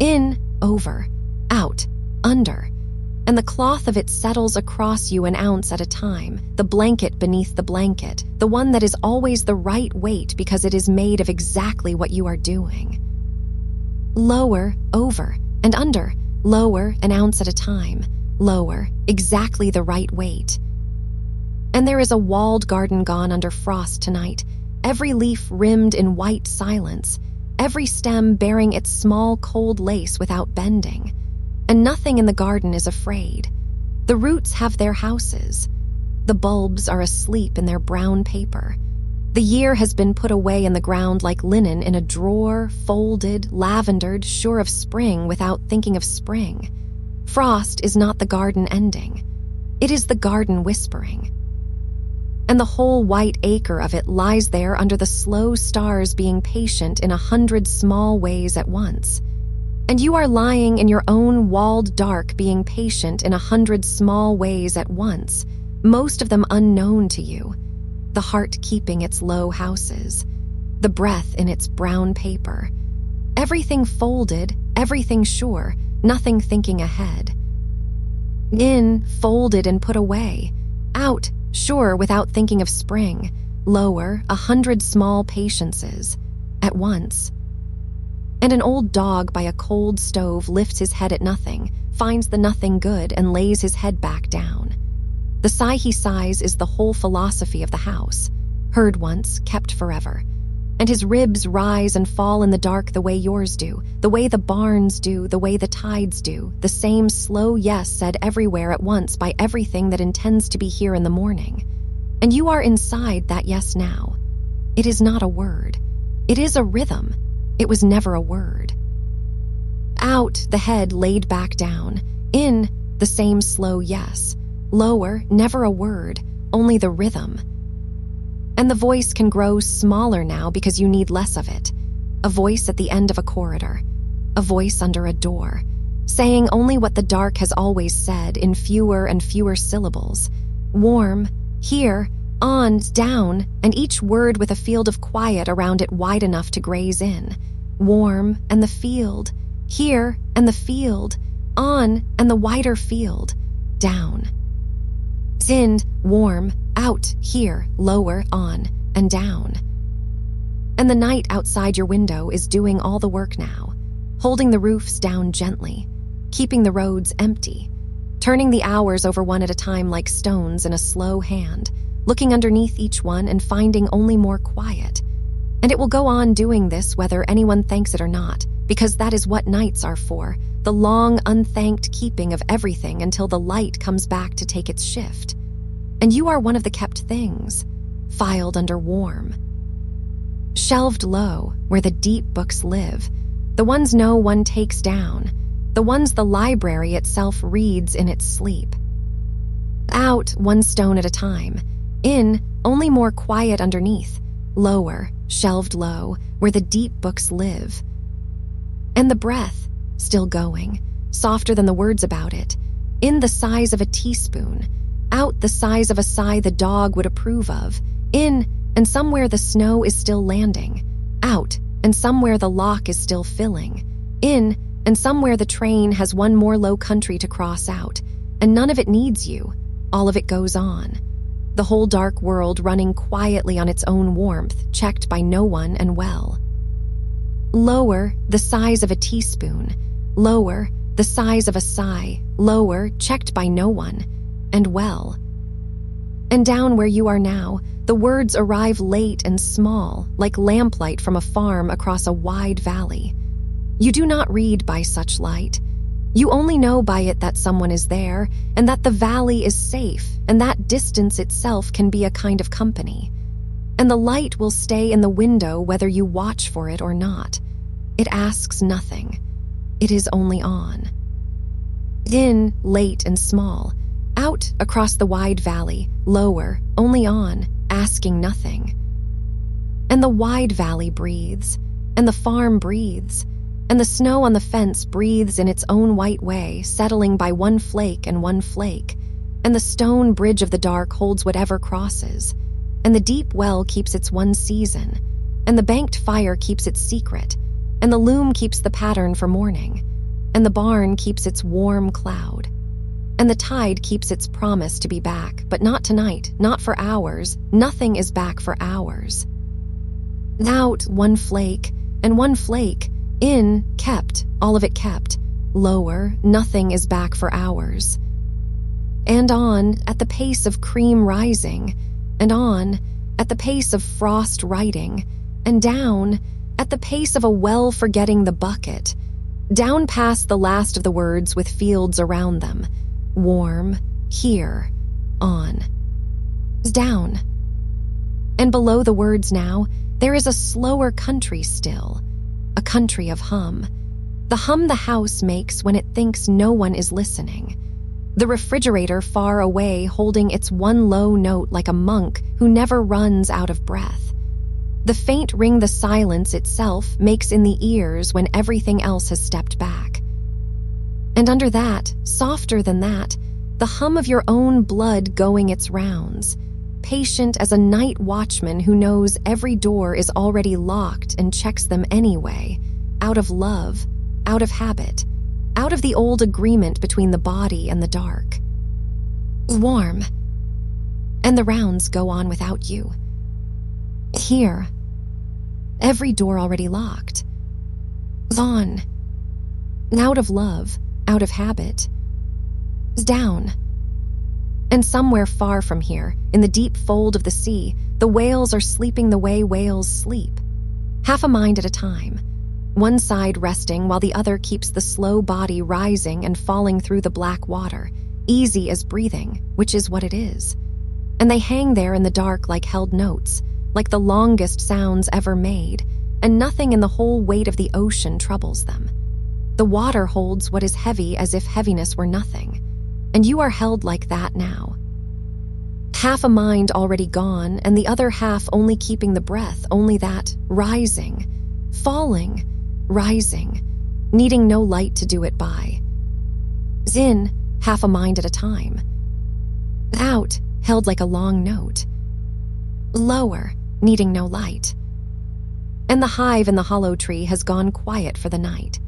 In, over, out, under. And the cloth of it settles across you an ounce at a time, the blanket beneath the blanket, the one that is always the right weight because it is made of exactly what you are doing. Lower, over, and under, lower, an ounce at a time, lower, exactly the right weight. And there is a walled garden gone under frost tonight, every leaf rimmed in white silence, every stem bearing its small cold lace without bending. And nothing in the garden is afraid. The roots have their houses. The bulbs are asleep in their brown paper. The year has been put away in the ground like linen in a drawer, folded, lavendered, sure of spring without thinking of spring. Frost is not the garden ending. It is the garden whispering. And the whole white acre of it lies there under the slow stars being patient in 100 small ways at once. And you are lying in your own walled dark being patient in 100 small ways at once, most of them unknown to you, the heart keeping its low houses, the breath in its brown paper, everything folded, everything sure, nothing thinking ahead. In, folded and put away, out, sure without thinking of spring, lower, 100 small patiences, at once. And an old dog by a cold stove lifts his head at nothing, finds the nothing good, and lays his head back down. The sigh he sighs is the whole philosophy of the house, heard once, kept forever. And his ribs rise and fall in the dark the way yours do, the way the barns do, the way the tides do, the same slow yes said everywhere at once by everything that intends to be here in the morning. And you are inside that yes now. It is not a word. It is a rhythm. It was never a word. Out, the head laid back down. In, the same slow yes. Lower, never a word, only the rhythm. And the voice can grow smaller now because you need less of it. A voice at the end of a corridor. A voice under a door, saying only what the dark has always said in fewer and fewer syllables. Warm, here, on, down, and each word with a field of quiet around it wide enough to graze in. Warm, and the field. Here, and the field. On, and the wider field. Down. Zinned, warm, out, here, lower, on, and down. And the night outside your window is doing all the work now, holding the roofs down gently, keeping the roads empty, turning the hours over one at a time like stones in a slow hand, looking underneath each one and finding only more quiet. And it will go on doing this whether anyone thanks it or not, because that is what nights are for, the long, unthanked keeping of everything until the light comes back to take its shift. And you are one of the kept things, filed under warm. Shelved low, where the deep books live, the ones no one takes down, the ones the library itself reads in its sleep. Out, one stone at a time. In, only more quiet underneath. Lower, shelved low, where the deep books live. And the breath, still going, softer than the words about it. In, the size of a teaspoon. Out, the size of a sigh the dog would approve of. In, and somewhere the snow is still landing. Out, and somewhere the lock is still filling. In, and somewhere the train has one more low country to cross out. And none of it needs you. All of it goes on. The whole dark world running quietly on its own warmth, checked by no one and well. Lower, the size of a teaspoon. Lower, the size of a sigh. Lower, checked by no one and well. And down where you are now, the words arrive late and small, like lamplight from a farm across a wide valley. You do not read by such light. You only know by it that someone is there, and that the valley is safe, and that distance itself can be a kind of company. And the light will stay in the window whether you watch for it or not. It asks nothing. It is only on. In, late and small. Out, across the wide valley. Lower, only on, asking nothing. And the wide valley breathes, and the farm breathes, and the snow on the fence breathes in its own white way, settling by one flake and one flake, and the stone bridge of the dark holds whatever crosses, and the deep well keeps its one season, and the banked fire keeps its secret, and the loom keeps the pattern for morning, and the barn keeps its warm cloud, and the tide keeps its promise to be back, but not tonight, not for hours. Nothing is back for hours. Out, one flake, and one flake. In, kept, all of it kept. Lower, nothing is back for hours. And on, at the pace of cream rising, and on, at the pace of frost riding, and down, at the pace of a well forgetting the bucket, down past the last of the words with fields around them. Warm, here, on. Down. And below the words now, there is a slower country still. A country of hum. The hum the house makes when it thinks no one is listening. The refrigerator far away holding its one low note like a monk who never runs out of breath. The faint ring the silence itself makes in the ears when everything else has stepped back. And under that, softer than that, the hum of your own blood going its rounds, patient as a night watchman who knows every door is already locked and checks them anyway, out of love, out of habit, out of the old agreement between the body and the dark. Warm. And the rounds go on without you. Here. Every door already locked. On. Out of love, out of habit. Down. And somewhere far from here, in the deep fold of the sea, the whales are sleeping the way whales sleep. Half a mind at a time. One side resting while the other keeps the slow body rising and falling through the black water, easy as breathing, which is what it is. and they hang there in the dark like held notes, like the longest sounds ever made, and nothing in the whole weight of the ocean troubles them. The water holds what is heavy as if heaviness were nothing, and you are held like that now. Half a mind already gone, and the other half only keeping the breath, only that, rising, falling, rising, needing no light to do it by. In, half a mind at a time. Out, held like a long note. Lower, needing no light. And the hive in the hollow tree has gone quiet for the night.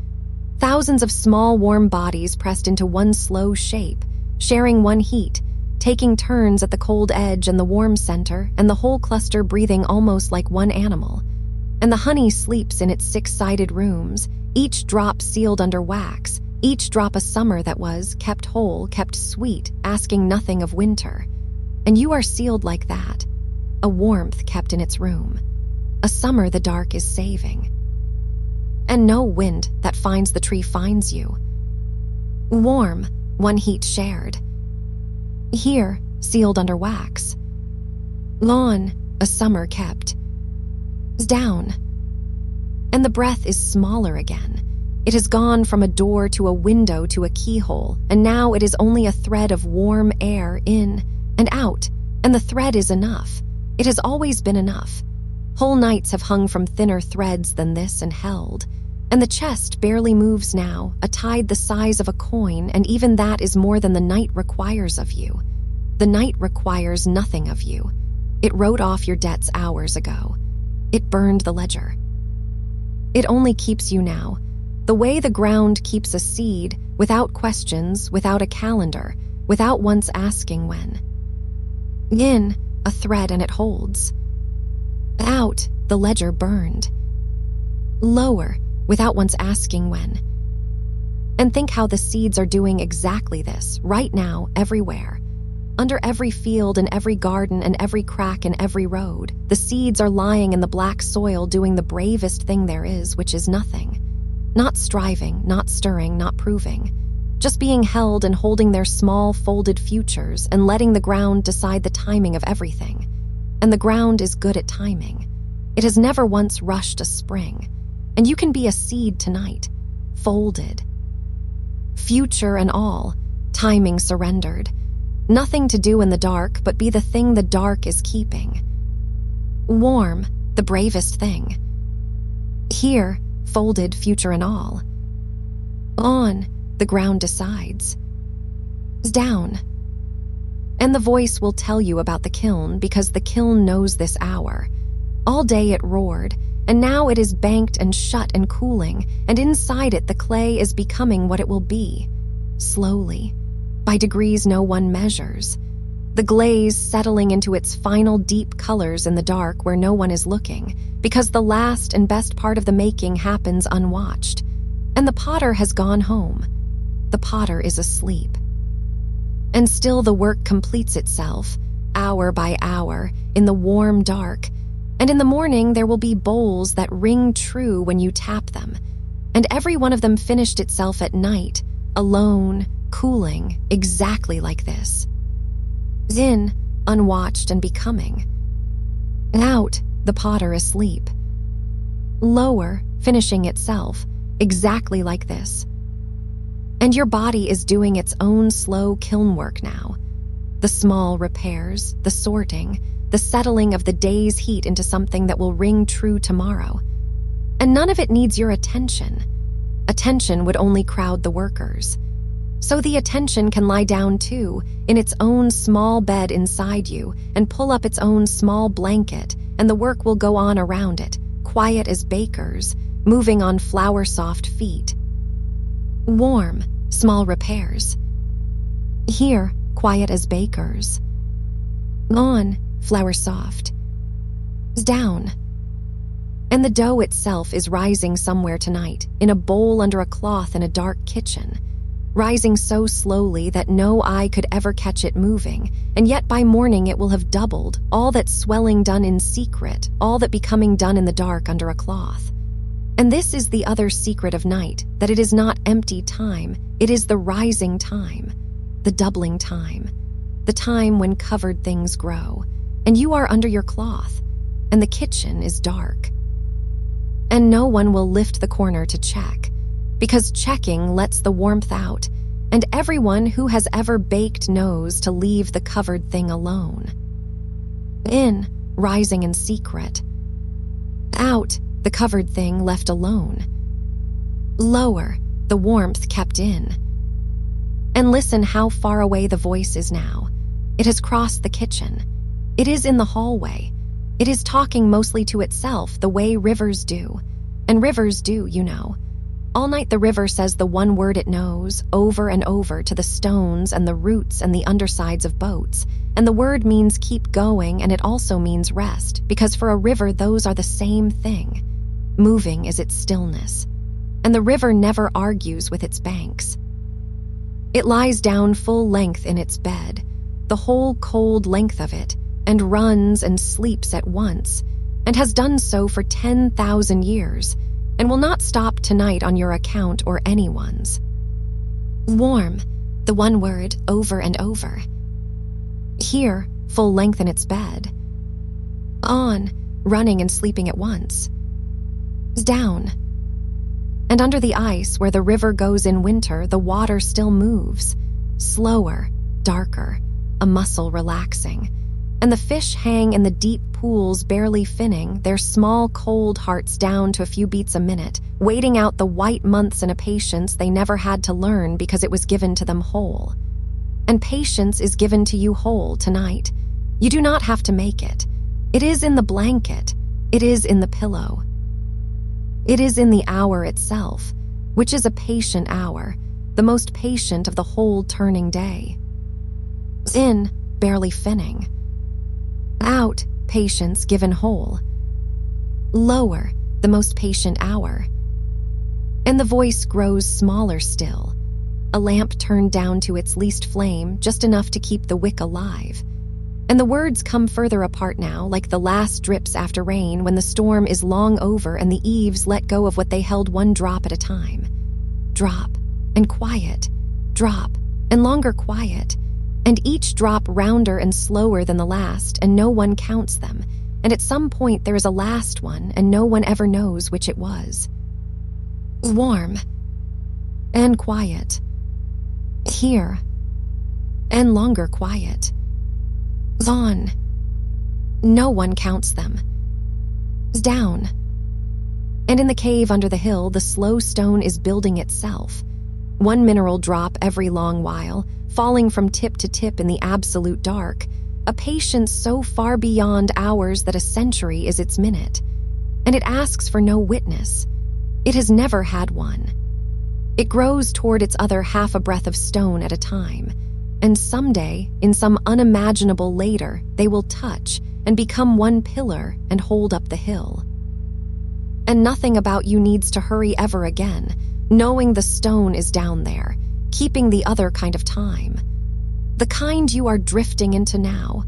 Thousands of small warm bodies pressed into one slow shape, sharing one heat, taking turns at the cold edge and the warm center, and the whole cluster breathing almost like one animal. And the honey sleeps in its six-sided rooms, each drop sealed under wax, each drop a summer that was kept whole, kept sweet, asking nothing of winter. And you are sealed like that, a warmth kept in its room, a summer the dark is saving. And no wind that finds the tree finds you. Warm, one heat shared. Here, sealed under wax. Lawn, a summer kept. Down. And the breath is smaller again. It has gone from a door to a window to a keyhole, and now it is only a thread of warm air in and out, and the thread is enough. It has always been enough. Whole nights have hung from thinner threads than this and held, and the chest barely moves now, a tide the size of a coin, and even that is more than the night requires of you. The night requires nothing of you. It wrote off your debts hours ago. It burned the ledger. It only keeps you now, the way the ground keeps a seed, without questions, without a calendar, without once asking when. In, a thread and it holds. Out, the ledger burned. Lower, without once asking when. And think how the seeds are doing exactly this, right now, everywhere. Under every field and every garden and every crack in every road, the seeds are lying in the black soil doing the bravest thing there is, which is nothing. Not striving, not stirring, not proving. Just being held and holding their small folded futures and letting the ground decide the timing of everything. And the ground is good at timing. It has never once rushed a spring. And you can be a seed tonight, folded. Future and all, timing surrendered. Nothing to do in the dark but be the thing the dark is keeping. Warm, the bravest thing. Here, folded future and all. On, the ground decides. Down. And the voice will tell you about the kiln because the kiln knows this hour. All day it roared, and now it is banked and shut and cooling, and inside it the clay is becoming what it will be. Slowly, by degrees no one measures. The glaze settling into its final deep colors in the dark where no one is looking, because the last and best part of the making happens unwatched. And the potter has gone home. The potter is asleep. And still the work completes itself, hour by hour, in the warm dark. And in the morning there will be bowls that ring true when you tap them. And every one of them finished itself at night, alone, cooling, exactly like this. In, unwatched and becoming. Out, the potter asleep. Lower, finishing itself, exactly like this. And your body is doing its own slow kiln work now. The small repairs, the sorting, the settling of the day's heat into something that will ring true tomorrow. And none of it needs your attention. Attention would only crowd the workers. So the attention can lie down too, in its own small bed inside you, and pull up its own small blanket, and the work will go on around it, quiet as bakers, moving on flower-soft feet. Warm, small repairs. Here, quiet as bakers. On, flower-soft. Down. And the dough itself is rising somewhere tonight, in a bowl under a cloth in a dark kitchen. Rising so slowly that no eye could ever catch it moving, and yet by morning it will have doubled, all that swelling done in secret, all that becoming done in the dark under a cloth. And this is the other secret of night, that it is not empty time, it is the rising time, the doubling time. the time when covered things grow, and you are under your cloth, and the kitchen is dark. And no one will lift the corner to check, because checking lets the warmth out, and everyone who has ever baked knows to leave the covered thing alone. In, rising in secret. Out, the covered thing left alone. Lower, the warmth kept in. And listen how far away the voice is now. It has crossed the kitchen. It is in the hallway. It is talking mostly to itself the way rivers do. And rivers do, you know. All night the river says the one word it knows, over and over, to the stones and the roots and the undersides of boats. And the word means keep going, and it also means rest, because for a river those are the same thing. Moving is its stillness. And the river never argues with its banks. It lies down full length in its bed, the whole cold length of it, and runs and sleeps at once, and has done so for 10,000 years, and will not stop tonight on your account or anyone's. Warm, the one word over and over. Here, full length in its bed. On, running and sleeping at once. Down. And under the ice, where the river goes in winter, the water still moves, slower, darker, a muscle relaxing. And the fish hang in the deep pools barely finning, their small cold hearts down to a few beats a minute, waiting out the white months in a patience they never had to learn because it was given to them whole. And patience is given to you whole tonight. You do not have to make it. It is in the blanket. It is in the pillow. It is in the hour itself, which is a patient hour, the most patient of the whole turning day. In, barely finning. Out, patience given whole. Lower, the most patient hour. And the voice grows smaller still, a lamp turned down to its least flame, just enough to keep the wick alive. And the words come further apart now, like the last drips after rain when the storm is long over and the eaves let go of what they held one drop at a time. Drop, and quiet. Drop, and longer quiet. And each drop rounder and slower than the last, and no one counts them. And at some point there is a last one, and no one ever knows which it was. Warm. And quiet. Here. And longer quiet. On. No one counts them. Down. And in the cave under the hill, the slow stone is building itself. One mineral drop every long while, falling from tip to tip in the absolute dark, a patience so far beyond hours that a century is its minute. And it asks for no witness. It has never had one. It grows toward its other half a breath of stone at a time, and someday, in some unimaginable later, they will touch and become one pillar and hold up the hill. And nothing about you needs to hurry ever again, knowing the stone is down there, keeping the other kind of time. The kind you are drifting into now.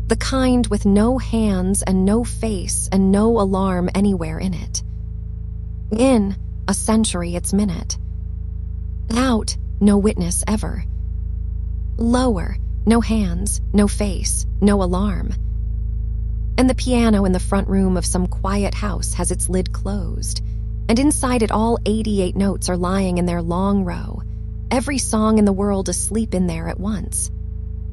The kind with no hands and no face and no alarm anywhere in it. In, a century its minute. Out, no witness ever. Lower, no hands, no face, no alarm. And the piano in the front room of some quiet house has its lid closed, and inside it all 88 notes are lying in their long row, every song in the world asleep in there at once.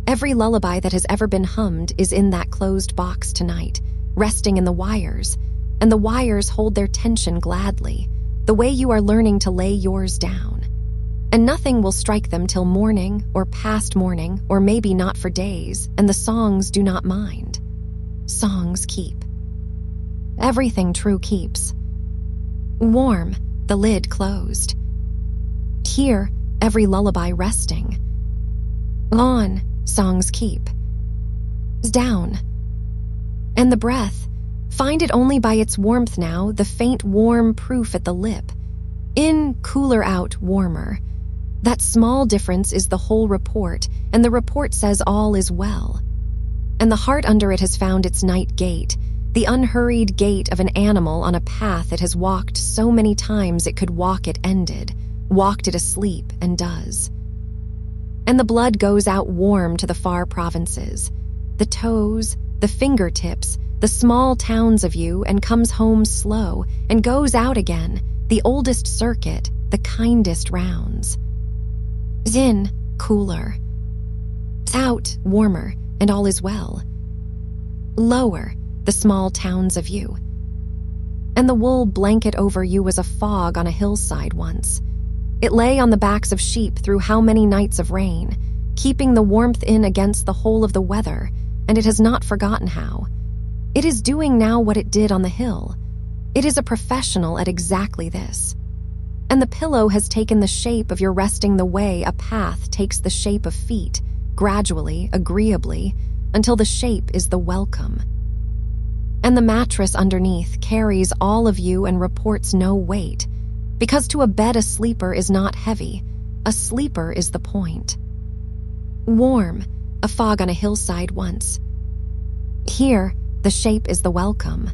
Every lullaby that has ever been hummed is in that closed box tonight, resting in the wires, and the wires hold their tension gladly, the way you are learning to lay yours down. And nothing will strike them till morning, or past morning, or maybe not for days, and the songs do not mind. Songs keep. Everything true keeps. Warm, the lid closed. Here, every lullaby resting. On, songs keep. Down. And the breath, find it only by its warmth now, the faint warm proof at the lip. In, cooler out, warmer. That small difference is the whole report, and the report says all is well. And the heart under it has found its night gate, the unhurried gait of an animal on a path it has walked so many times it could walk it ended, walked it asleep and does. And the blood goes out warm to the far provinces, the toes, the fingertips, the small towns of you, and comes home slow and goes out again, the oldest circuit, the kindest rounds. In, cooler. Out, warmer, and all is well. Lower, the small towns of you. And the wool blanket over you was a fog on a hillside once. It lay on the backs of sheep through how many nights of rain, keeping the warmth in against the whole of the weather, and it has not forgotten how. It is doing now what it did on the hill. It is a professional at exactly this. And the pillow has taken the shape of your resting the way a path takes the shape of feet, gradually, agreeably, until the shape is the welcome. And the mattress underneath carries all of you and reports no weight, because to a bed a sleeper is not heavy, a sleeper is the point. Warm, a fog on a hillside once. Here, the shape is the welcome.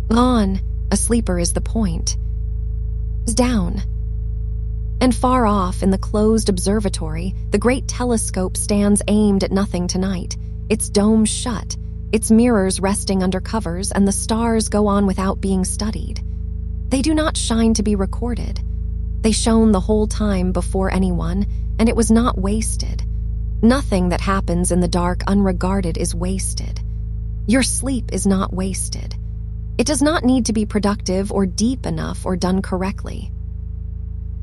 On, a sleeper is the point. Down. And far off in the closed observatory, the great telescope stands aimed at nothing tonight, its dome shut, its mirrors resting under covers, and the stars go on without being studied. They do not shine to be recorded. They shone the whole time before anyone, and it was not wasted. Nothing that happens in the dark unregarded is wasted. Your sleep is not wasted. It does not need to be productive or deep enough or done correctly.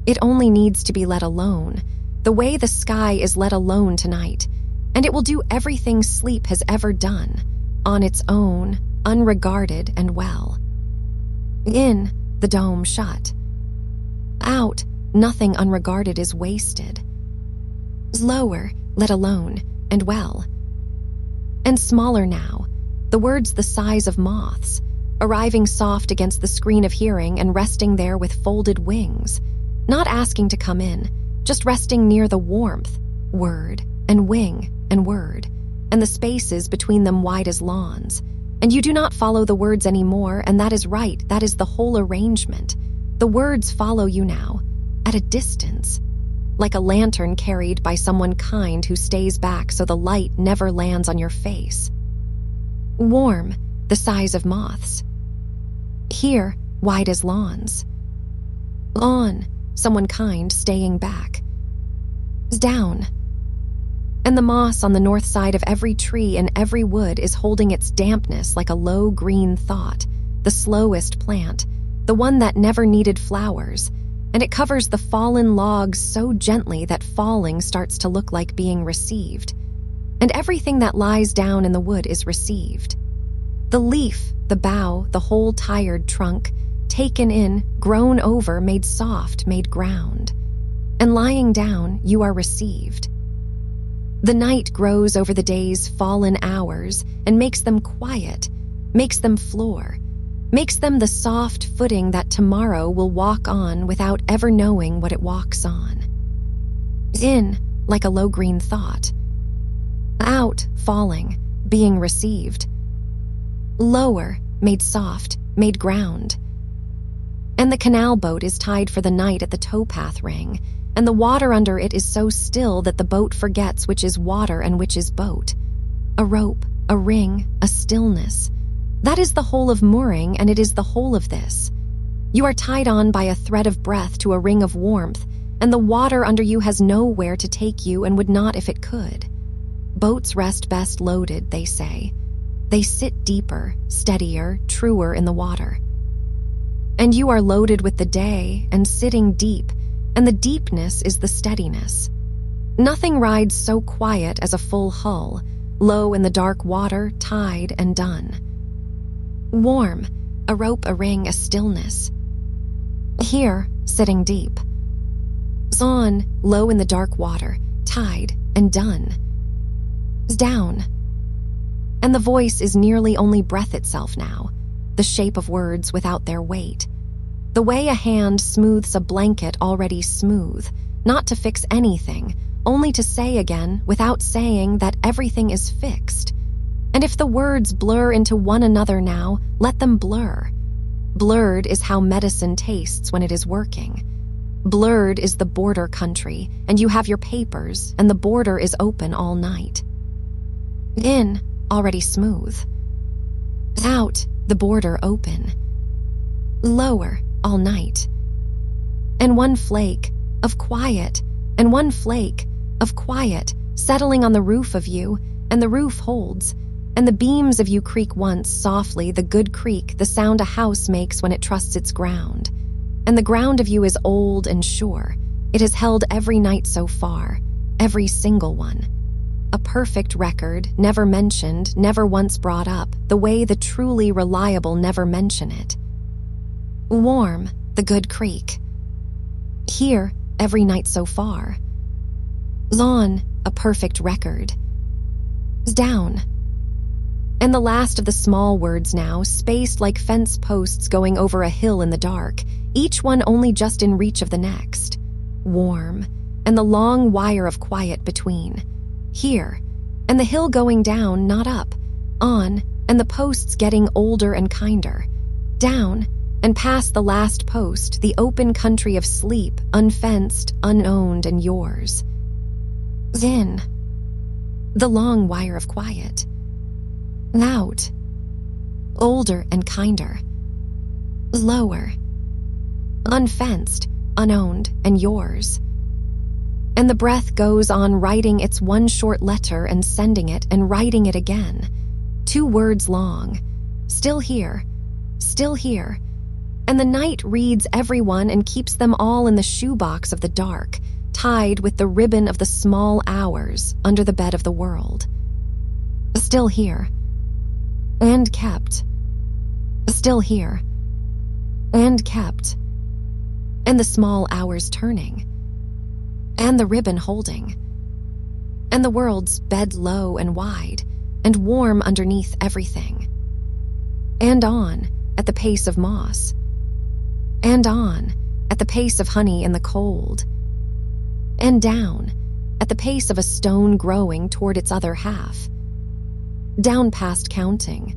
It only needs to be let alone, the way the sky is let alone tonight, and it will do everything sleep has ever done, on its own, unregarded and well. In, the dome shut. Out, nothing unregarded is wasted. Lower, let alone, and well. And smaller now, the words the size of moths, arriving soft against the screen of hearing and resting there with folded wings, not asking to come in, just resting near the warmth, word, and wing, and word, and the spaces between them wide as lawns. And you do not follow the words anymore, and that is right, that is the whole arrangement. The words follow you now, at a distance, like a lantern carried by someone kind who stays back so the light never lands on your face. Warm, the size of moths. Here, wide as lawns. On, someone kind staying back. Down. And the moss on the north side of every tree and every wood is holding its dampness like a low green thought, the slowest plant, the one that never needed flowers, and it covers the fallen logs so gently that falling starts to look like being received. And everything that lies down in the wood is received. The leaf, the bough, the whole tired trunk, taken in, grown over, made soft, made ground. And lying down, you are received. The night grows over the day's fallen hours and makes them quiet, makes them floor, makes them the soft footing that tomorrow will walk on without ever knowing what it walks on. In, like a low green thought. Out, falling, being received. Lower, made soft, made ground. And the canal boat is tied for the night at the towpath ring, and the water under it is so still that the boat forgets which is water and which is boat. A rope, a ring, a stillness. That is the whole of mooring, and it is the whole of this. You are tied on by a thread of breath to a ring of warmth, and the water under you has nowhere to take you and would not if it could. Boats rest best loaded, they say. They sit deeper, steadier, truer in the water. And you are loaded with the day and sitting deep, and the deepness is the steadiness. Nothing rides so quiet as a full hull, low in the dark water, tied and done. Warm, a rope, a ring, a stillness. Here, sitting deep. On, low in the dark water, tied and done. Down. And the voice is nearly only breath itself now, the shape of words without their weight. The way a hand smooths a blanket already smooth, not to fix anything, only to say again, without saying, that everything is fixed. And if the words blur into one another now, let them blur. Blurred is how medicine tastes when it is working. Blurred is the border country, and you have your papers, and the border is open all night. In, already smooth. Out, the border open. Lower, all night. And one flake of quiet, and one flake of quiet settling on the roof of you, and the roof holds, and the beams of you creak once softly, the good creak, the sound a house makes when it trusts its ground. And the ground of you is old and sure. It has held every night so far, every single one. A perfect record, never mentioned, never once brought up, the way the truly reliable never mention it. Warm, the good creek. Here, every night so far. Lawn, a perfect record. Down. And the last of the small words now, spaced like fence posts going over a hill in the dark, each one only just in reach of the next. Warm, and the long wire of quiet between. Here, and the hill going down, not up. On, and the posts getting older and kinder. Down, and past the last post, the open country of sleep, unfenced, unowned, and yours. In, the long wire of quiet. Out, older and kinder. Lower, unfenced, unowned, and yours. And the breath goes on writing its one short letter and sending it and writing it again. 2 words long. Still here, still here. And the night reads everyone and keeps them all in the shoebox of the dark, tied with the ribbon of the small hours under the bed of the world. Still here. And kept. Still here. And kept. And the small hours turning. And the ribbon holding. And the world's bed low and wide, and warm underneath everything. And on, at the pace of moss. And on, at the pace of honey in the cold. And down, at the pace of a stone growing toward its other half. Down past counting.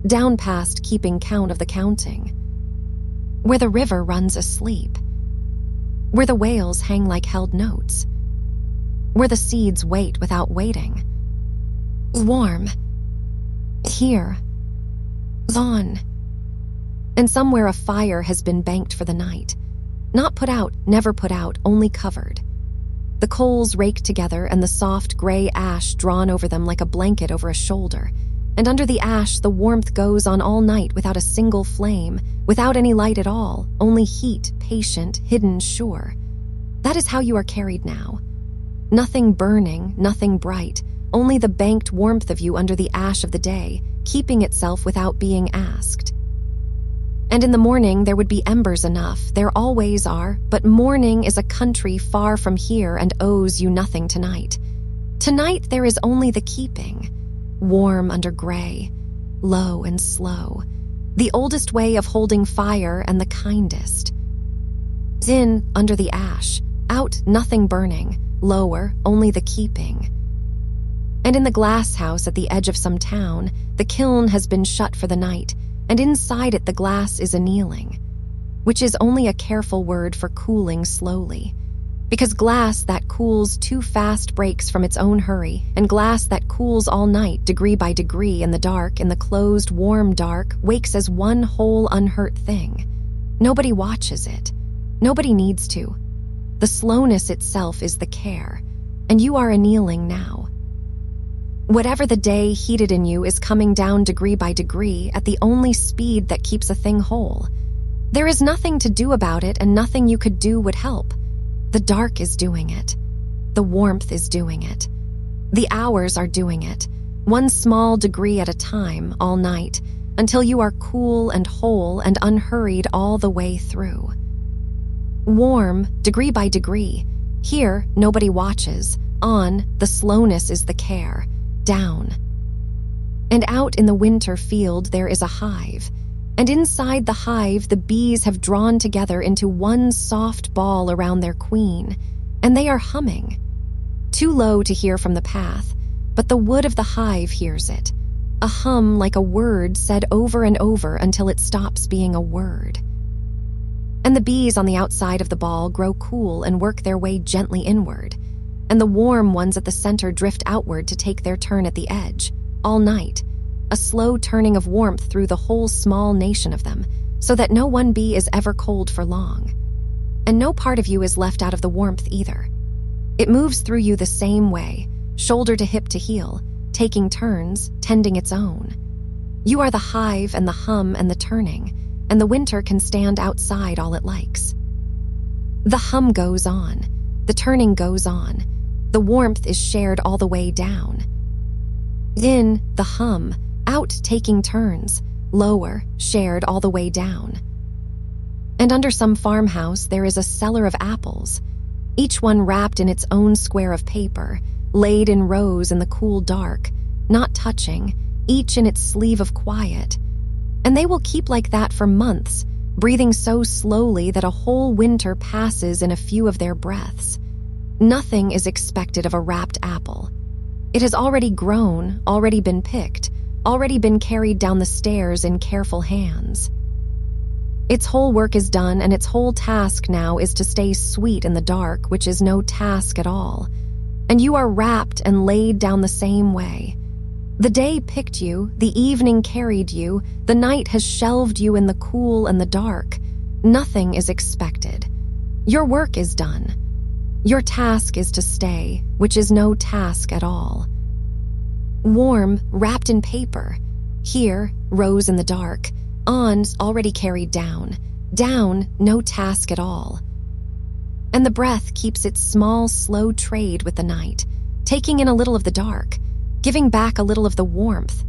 Down past keeping count of the counting. Where the river runs asleep. Where the whales hang like held notes. Where the seeds wait without waiting. Warm. Here. On. And somewhere a fire has been banked for the night. Not put out, never put out, only covered. The coals raked together and the soft gray ash drawn over them like a blanket over a shoulder. And under the ash the warmth goes on all night without a single flame, without any light at all, only heat, patient, hidden, sure. That is how you are carried now. Nothing burning, nothing bright, only the banked warmth of you under the ash of the day, keeping itself without being asked. And in the morning there would be embers enough, there always are, but morning is a country far from here and owes you nothing tonight. Tonight there is only the keeping, warm under gray, low and slow, the oldest way of holding fire and the kindest. In, under the ash, out nothing burning, lower only the keeping. And in the glass house at the edge of some town, the kiln has been shut for the night, and inside it the glass is annealing, which is only a careful word for cooling slowly. Because glass that cools too fast breaks from its own hurry, and glass that cools all night, degree by degree, in the dark, in the closed, warm dark, wakes as one whole unhurt thing. Nobody watches it. Nobody needs to. The slowness itself is the care, and you are annealing now. Whatever the day heated in you is coming down degree by degree at the only speed that keeps a thing whole. There is nothing to do about it, and nothing you could do would help. The dark is doing it. The warmth is doing it. The hours are doing it, one small degree at a time, all night, until you are cool and whole and unhurried all the way through. Warm, degree by degree. Here, nobody watches. On, the slowness is the care. Down. And out in the winter field there is a hive. And inside the hive the bees have drawn together into one soft ball around their queen, and they are humming. Too low to hear from the path, but the wood of the hive hears it. A hum like a word said over and over until it stops being a word. And the bees on the outside of the ball grow cool and work their way gently inward, and the warm ones at the center drift outward to take their turn at the edge, all night, a slow turning of warmth through the whole small nation of them, so that no one bee is ever cold for long. And no part of you is left out of the warmth either. It moves through you the same way, shoulder to hip to heel, taking turns, tending its own. You are the hive and the hum and the turning, and the winter can stand outside all it likes. The hum goes on, the turning goes on, the warmth is shared all the way down. In, the hum, out taking turns, lower, shared all the way down. And under some farmhouse there is a cellar of apples, each one wrapped in its own square of paper, laid in rows in the cool dark, not touching, each in its sleeve of quiet. And they will keep like that for months, breathing so slowly that a whole winter passes in a few of their breaths. Nothing is expected of a wrapped apple. It has already grown, already been picked, already been carried down the stairs in careful hands. Its whole work is done, and its whole task now is to stay sweet in the dark, which is no task at all. And you are wrapped and laid down the same way. The day picked you, the evening carried you, the night has shelved you in the cool and the dark. Nothing is expected. Your work is done. Your task is to stay, which is no task at all. Warm, wrapped in paper. Here, rose in the dark. On, already carried down. Down, no task at all. And the breath keeps its small, slow trade with the night, taking in a little of the dark, giving back a little of the warmth.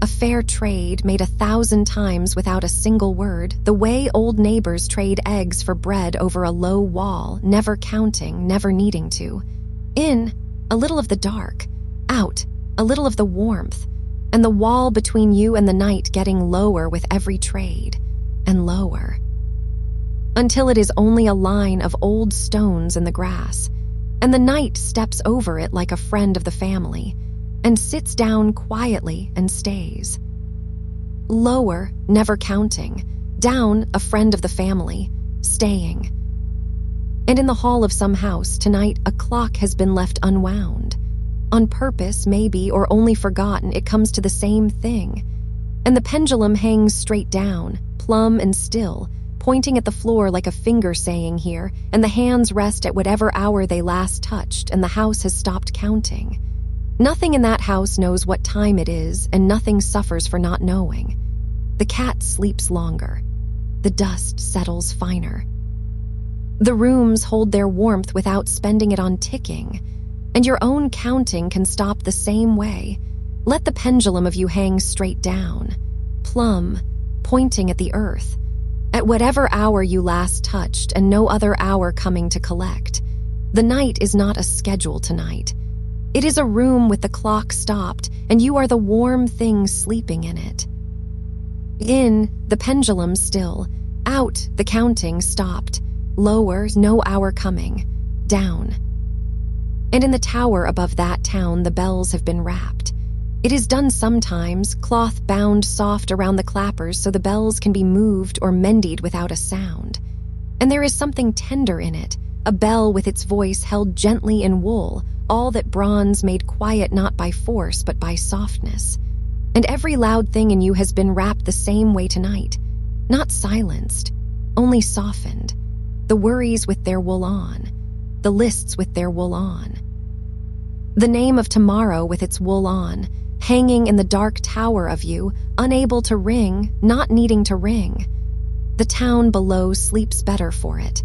A fair trade made 1,000 times without a single word, the way old neighbors trade eggs for bread over a low wall, never counting, never needing to. In, a little of the dark. Out, a little of the warmth. And the wall between you and the night getting lower with every trade, and lower. Until it is only a line of old stones in the grass, and the night steps over it like a friend of the family, and sits down quietly and stays. Lower, never counting, down, a friend of the family, staying. And in the hall of some house tonight, a clock has been left unwound. On purpose, maybe, or only forgotten, it comes to the same thing. And the pendulum hangs straight down, plumb and still, pointing at the floor like a finger saying here, and the hands rest at whatever hour they last touched, and the house has stopped counting. Nothing in that house knows what time it is, and nothing suffers for not knowing. The cat sleeps longer. The dust settles finer. The rooms hold their warmth without spending it on ticking, and your own counting can stop the same way. Let the pendulum of you hang straight down, plumb, pointing at the earth, at whatever hour you last touched, and no other hour coming to collect. The night is not a schedule tonight. It is a room with the clock stopped, and you are the warm thing sleeping in it. In, the pendulum still. Out, the counting stopped. Lower, no hour coming. Down. And in the tower above that town, the bells have been wrapped. It is done sometimes, cloth bound soft around the clappers so the bells can be moved or mended without a sound. And there is something tender in it, a bell with its voice held gently in wool, all that bronze made quiet not by force but by softness. And every loud thing in you has been wrapped the same way tonight, not silenced, only softened. The worries with their wool on, the lists with their wool on. The name of tomorrow with its wool on, hanging in the dark tower of you, unable to ring, not needing to ring. The town below sleeps better for it.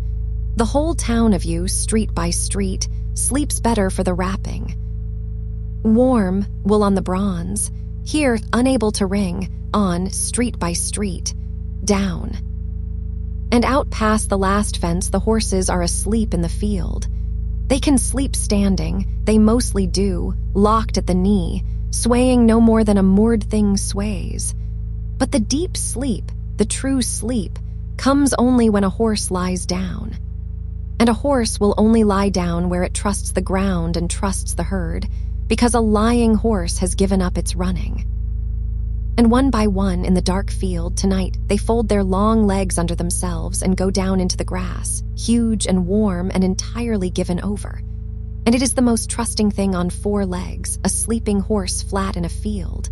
The whole town of you, street by street, sleeps better for the wrapping. Warm, wool on the bronze, here unable to ring, on, street by street, down. And out past the last fence the horses are asleep in the field. They can sleep standing, they mostly do, locked at the knee, swaying no more than a moored thing sways. But the deep sleep, the true sleep, comes only when a horse lies down. And a horse will only lie down where it trusts the ground and trusts the herd, because a lying horse has given up its running. And one by one in the dark field tonight, they fold their long legs under themselves and go down into the grass, huge and warm and entirely given over. And it is the most trusting thing on 4 legs, a sleeping horse flat in a field.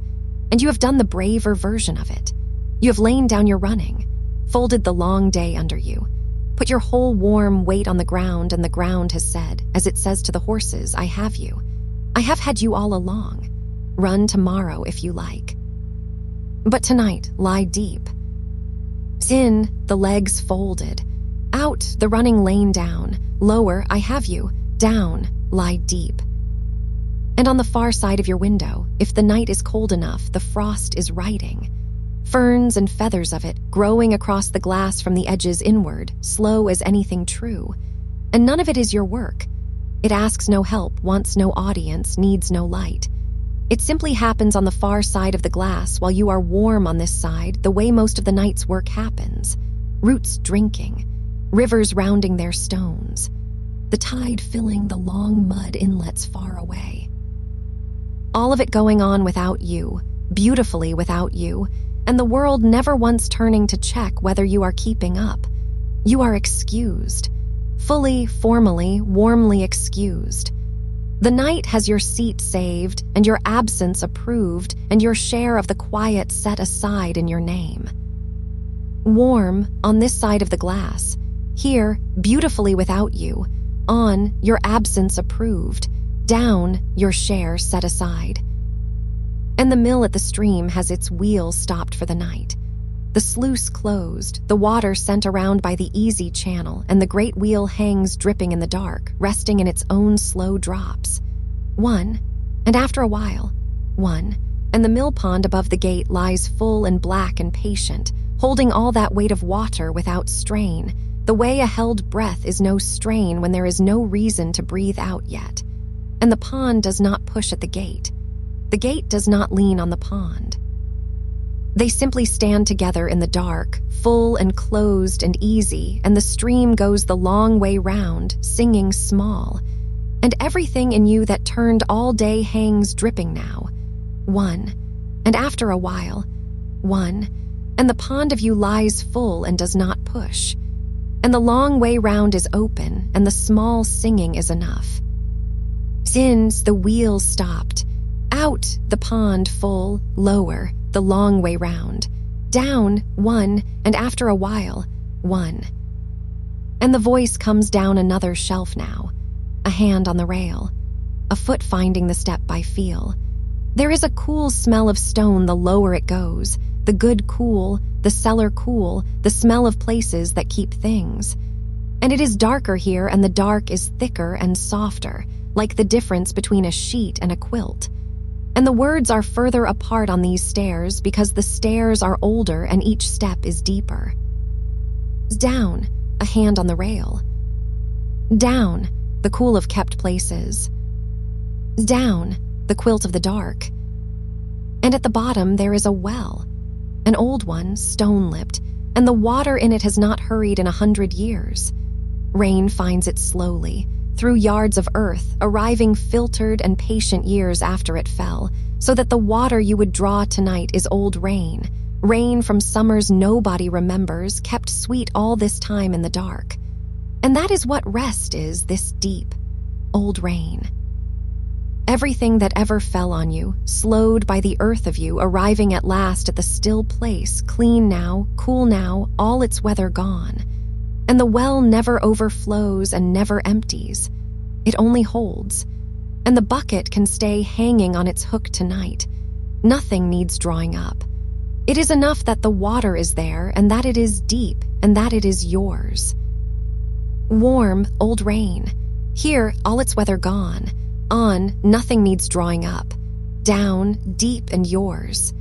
And you have done the braver version of it. You have lain down your running, folded the long day under you, put your whole warm weight on the ground, and the ground has said, as it says to the horses, I have you. I have had you all along. Run tomorrow if you like. But tonight, lie deep. In, the legs folded. Out, the running lane down. Lower, I have you. Down, lie deep. And on the far side of your window, if the night is cold enough, the frost is writing. Ferns and feathers of it, growing across the glass from the edges inward, slow as anything true. And none of it is your work. It asks no help, wants no audience, needs no light. It simply happens on the far side of the glass while you are warm on this side, the way most of the night's work happens. Roots drinking, rivers rounding their stones, the tide filling the long mud inlets far away. All of it going on without you, beautifully without you, and the world never once turning to check whether you are keeping up. You are excused, fully, formally, warmly excused. The night has your seat saved and your absence approved and your share of the quiet set aside in your name. Warm, on this side of the glass, here, beautifully without you, on, your absence approved, down, your share set aside. And the mill at the stream has its wheel stopped for the night. The sluice closed, the water sent around by the easy channel, and the great wheel hangs dripping in the dark, resting in its own slow drops. One, and after a while, one, and the mill pond above the gate lies full and black and patient, holding all that weight of water without strain, the way a held breath is no strain when there is no reason to breathe out yet. And the pond does not push at the gate. The gate does not lean on the pond. They simply stand together in the dark, full and closed and easy, and the stream goes the long way round, singing small. And everything in you that turned all day hangs dripping now. One, and after a while, one, and the pond of you lies full and does not push. And the long way round is open, and the small singing is enough. Since the wheel stopped, out, the pond full, lower, the long way round, down, one, and after a while, one. And the voice comes down another shelf now, a hand on the rail, a foot finding the step by feel. There is a cool smell of stone the lower it goes, the good cool, the cellar cool, the smell of places that keep things. And it is darker here, and the dark is thicker and softer, like the difference between a sheet and a quilt. And the words are further apart on these stairs because the stairs are older and each step is deeper. Down, a hand on the rail. Down, the cool of kept places. Down, the quilt of the dark. And at the bottom there is a well, an old one, stone-lipped, and the water in it has not hurried in 100 years. Rain finds it slowly, through yards of earth, arriving filtered and patient years after it fell, so that the water you would draw tonight is old rain, rain from summers nobody remembers, kept sweet all this time in the dark. And that is what rest is, this deep, old rain. Everything that ever fell on you, slowed by the earth of you, arriving at last at the still place, clean now, cool now, all its weather gone. And the well never overflows and never empties. It only holds. And the bucket can stay hanging on its hook tonight. Nothing needs drawing up. It is enough that the water is there, and that it is deep, and that it is yours. Warm, old rain. Here, all its weather gone. On, nothing needs drawing up. Down, deep and yours.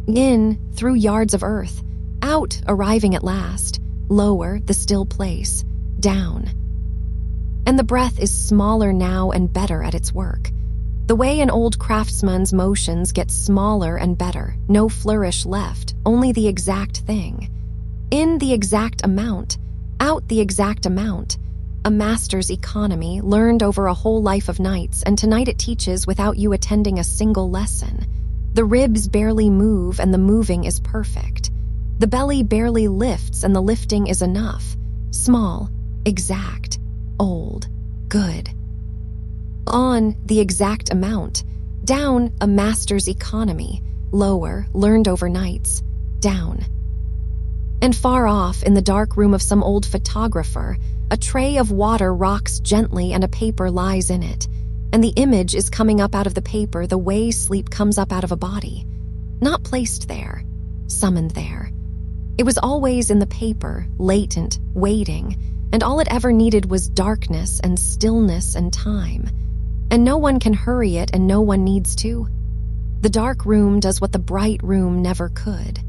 In, through yards of earth. Out, arriving at last. Lower, the still place. Down. And the breath is smaller now and better at its work. The way an old craftsman's motions get smaller and better, no flourish left, only the exact thing. In the exact amount, out the exact amount. A master's economy learned over a whole life of nights, and tonight it teaches without you attending a single lesson. The ribs barely move and the moving is perfect. The belly barely lifts and the lifting is enough. Small, exact, old, good. On, the exact amount. Down, a master's economy. Lower, learned over nights. Down. And far off, in the dark room of some old photographer, a tray of water rocks gently and a paper lies in it. And the image is coming up out of the paper the way sleep comes up out of a body. Not placed there, summoned there. It was always in the paper, latent, waiting, and all it ever needed was darkness and stillness and time. And no one can hurry it and no one needs to. The dark room does what the bright room never could.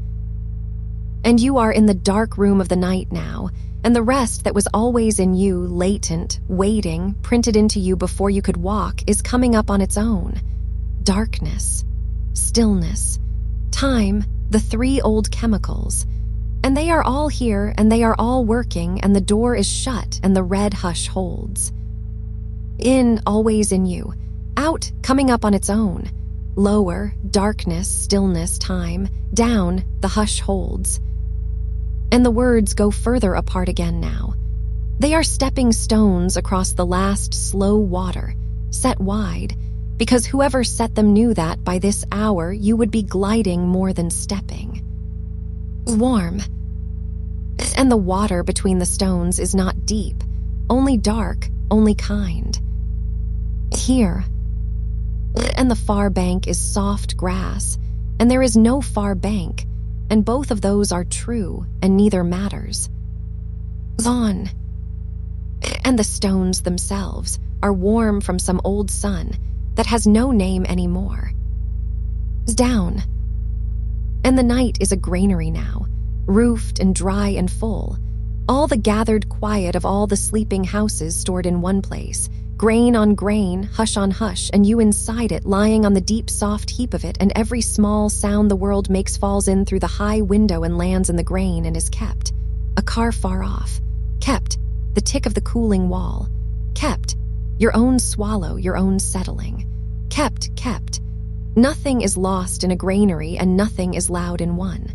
And you are in the dark room of the night now, and the rest that was always in you, latent, waiting, printed into you before you could walk, is coming up on its own. Darkness, stillness, time, the three old chemicals. And they are all here, and they are all working, and the door is shut, and the red hush holds. In, always in you. Out, coming up on its own. Lower, darkness, stillness, time. Down, the hush holds. And the words go further apart again now. They are stepping stones across the last slow water, set wide, because whoever set them knew that by this hour you would be gliding more than stepping. Warm. And the water between the stones is not deep, only dark, only kind. Here. And the far bank is soft grass, and there is no far bank, and both of those are true, and neither matters. On. And the stones themselves are warm from some old sun that has no name anymore. Down. And the night is a granary now, roofed and dry and full, all the gathered quiet of all the sleeping houses stored in one place, grain on grain, hush on hush, and you inside it lying on the deep soft heap of it, and every small sound the world makes falls in through the high window and lands in the grain and is kept. A car far off. Kept. The tick of the cooling wall. Kept. Your own swallow, your own settling. Kept, kept. Nothing is lost in a granary and nothing is loud in one.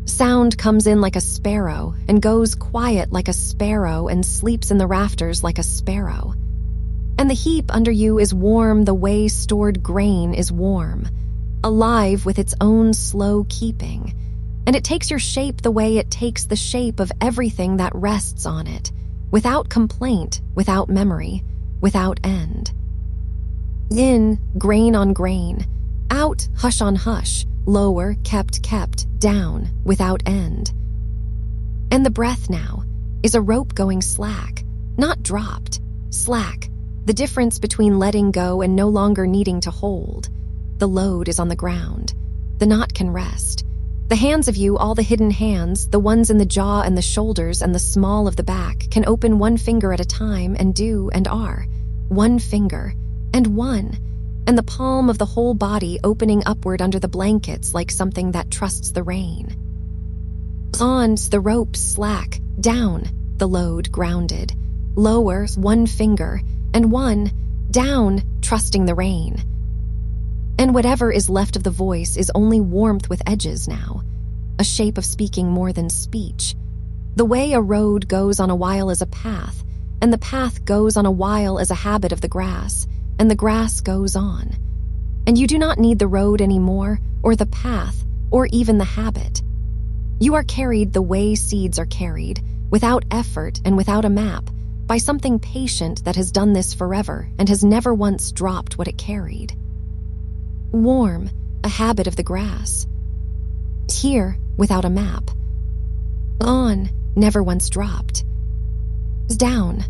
Sound comes in like a sparrow and goes quiet like a sparrow and sleeps in the rafters like a sparrow. And the heap under you is warm the way stored grain is warm, alive with its own slow keeping, and it takes your shape the way it takes the shape of everything that rests on it, without complaint, without memory, without end. In, grain on grain. Out, hush on hush. Lower, kept, kept. Down, without end. And the breath now is a rope going slack, not dropped, slack, the difference between letting go and no longer needing to hold. The load is on the ground. The knot can rest. The hands of you, all the hidden hands, the ones in the jaw and the shoulders and the small of the back, can open one finger at a time and do and are. One finger, and one, and the palm of the whole body opening upward under the blankets like something that trusts the rain. Ons, the rope slack, down, the load grounded. Lower, one finger, and one, down, trusting the rain. And whatever is left of the voice is only warmth with edges now, a shape of speaking more than speech. The way a road goes on a while as a path, and the path goes on a while as a habit of the grass, and the grass goes on. And you do not need the road anymore, or the path, or even the habit. You are carried the way seeds are carried, without effort and without a map, by something patient that has done this forever and has never once dropped what it carried. Warm, a habit of the grass. Here, without a map. On, never once dropped. Down.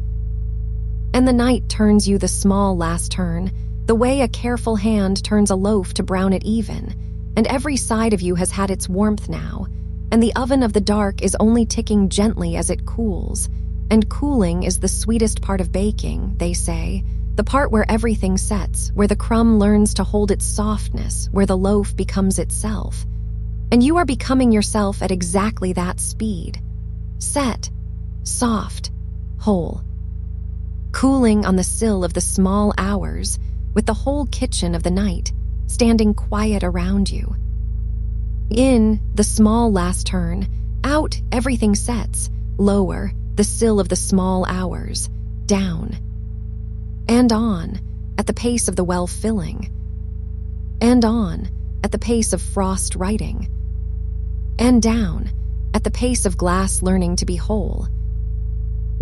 And the night turns you the small last turn, the way a careful hand turns a loaf to brown it even, and every side of you has had its warmth now, and the oven of the dark is only ticking gently as it cools, and cooling is the sweetest part of baking, they say, the part where everything sets, where the crumb learns to hold its softness, where the loaf becomes itself. And you are becoming yourself at exactly that speed. Set, soft, whole. Cooling on the sill of the small hours, with the whole kitchen of the night, standing quiet around you. In, the small last turn. Out, everything sets. Lower, the sill of the small hours. Down. And on, at the pace of the well filling. And on, at the pace of frost writing. And down, at the pace of glass learning to be whole.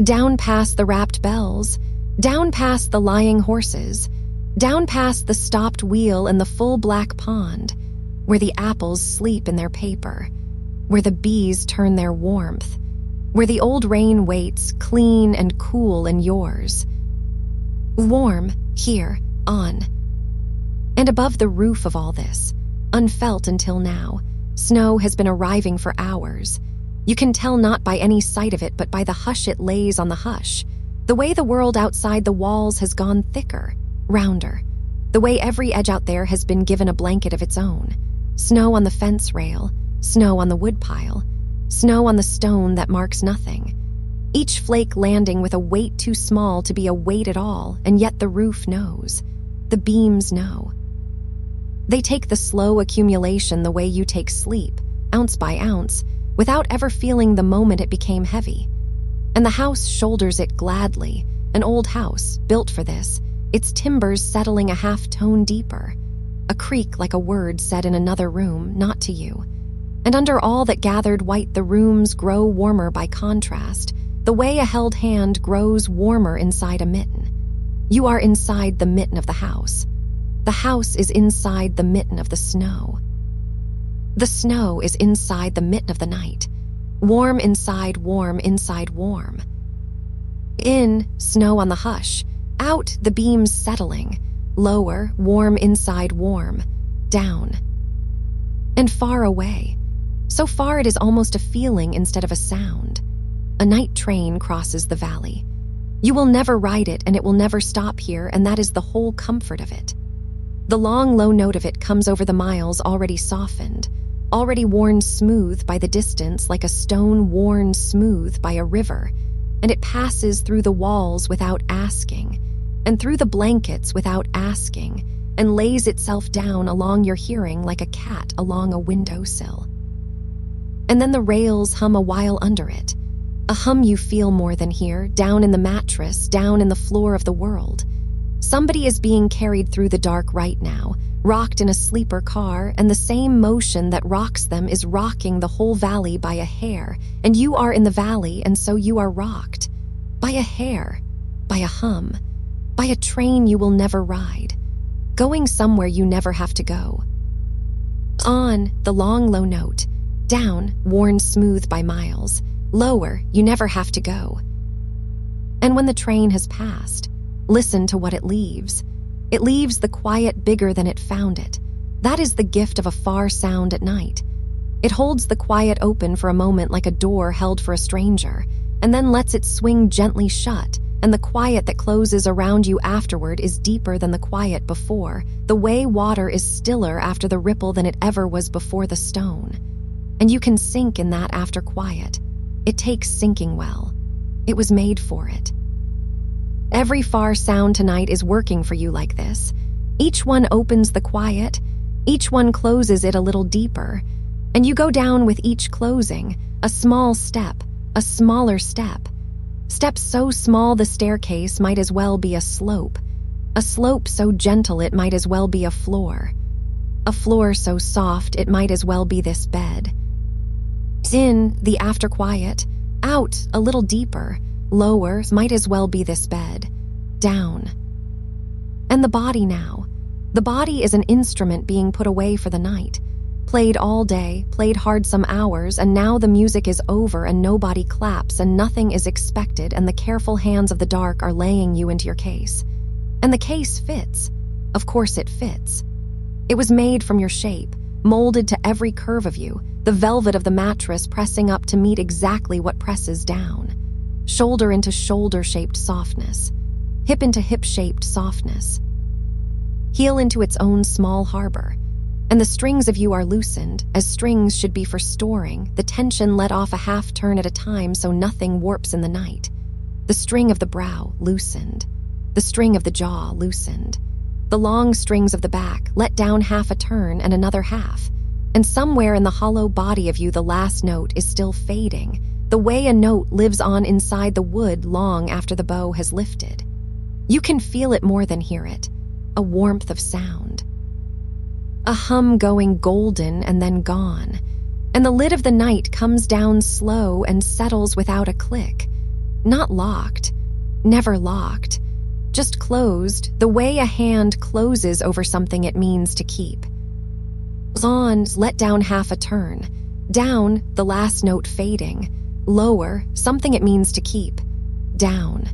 Down past the wrapped bells, down past the lying horses, down past the stopped wheel and the full black pond, where the apples sleep in their paper, where the bees turn their warmth, where the old rain waits, clean and cool in yours. Warm, here, on. And above the roof of all this, unfelt until now, snow has been arriving for hours. You can tell not by any sight of it, but by the hush it lays on the hush. The way the world outside the walls has gone thicker, rounder. The way every edge out there has been given a blanket of its own. Snow on the fence rail, snow on the woodpile, snow on the stone that marks nothing. Each flake landing with a weight too small to be a weight at all, and yet the roof knows. The beams know. They take the slow accumulation the way you take sleep, ounce by ounce, without ever feeling the moment it became heavy. And the house shoulders it gladly, an old house, built for this, its timbers settling a half-tone deeper, a creak like a word said in another room, not to you. And under all that gathered white the rooms grow warmer by contrast, the way a held hand grows warmer inside a mitten. You are inside the mitten of the house. The house is inside the mitten of the snow. The snow is inside the mitten of the night. Warm inside warm inside warm. In, snow on the hush. Out, the beams settling. Lower, warm inside warm. Down. And far away. So far it is almost a feeling instead of a sound. A night train crosses the valley. You will never ride it and it will never stop here, and that is the whole comfort of it. The long, low note of it comes over the miles already softened, already worn smooth by the distance like a stone worn smooth by a river, and it passes through the walls without asking, and through the blankets without asking, and lays itself down along your hearing like a cat along a windowsill. And then the rails hum a while under it, a hum you feel more than hear, down in the mattress, down in the floor of the world. Somebody is being carried through the dark right now, rocked in a sleeper car, and the same motion that rocks them is rocking the whole valley by a hair, and you are in the valley, and so you are rocked. By a hair, by a hum, by a train you will never ride, going somewhere you never have to go. On, the long low note, down, worn smooth by miles, lower, you never have to go. And when the train has passed, listen to what it leaves. It leaves the quiet bigger than it found it. That is the gift of a far sound at night. It holds the quiet open for a moment like a door held for a stranger, and then lets it swing gently shut, and the quiet that closes around you afterward is deeper than the quiet before, the way water is stiller after the ripple than it ever was before the stone. And you can sink in that after quiet. It takes sinking well. It was made for it. Every far sound tonight is working for you like this. Each one opens the quiet, each one closes it a little deeper, and you go down with each closing, a small step, a smaller step. Step so small the staircase might as well be a slope so gentle it might as well be a floor so soft it might as well be this bed. In, the after quiet, out, a little deeper, lower, might as well be this bed. Down. And the body now. The body is an instrument being put away for the night. Played all day, played hard some hours, and now the music is over and nobody claps and nothing is expected, and the careful hands of the dark are laying you into your case. And the case fits. Of course it fits. It was made from your shape, molded to every curve of you, the velvet of the mattress pressing up to meet exactly what presses down. Shoulder into shoulder-shaped softness, hip into hip-shaped softness, heel into its own small harbor, and the strings of you are loosened, as strings should be for storing, the tension let off a half turn at a time so nothing warps in the night. The string of the brow loosened, the string of the jaw loosened, The long strings of the back let down half a turn and another half, and somewhere in the hollow body of you the last note is still fading, the way a note lives on inside the wood long after the bow has lifted. You can feel it more than hear it, a warmth of sound. A hum going golden and then gone, and the lid of the night comes down slow and settles without a click. Not locked, never locked, just closed the way a hand closes over something it means to keep. Ons let down half a turn, down, the last note fading, lower, something it means to keep, down.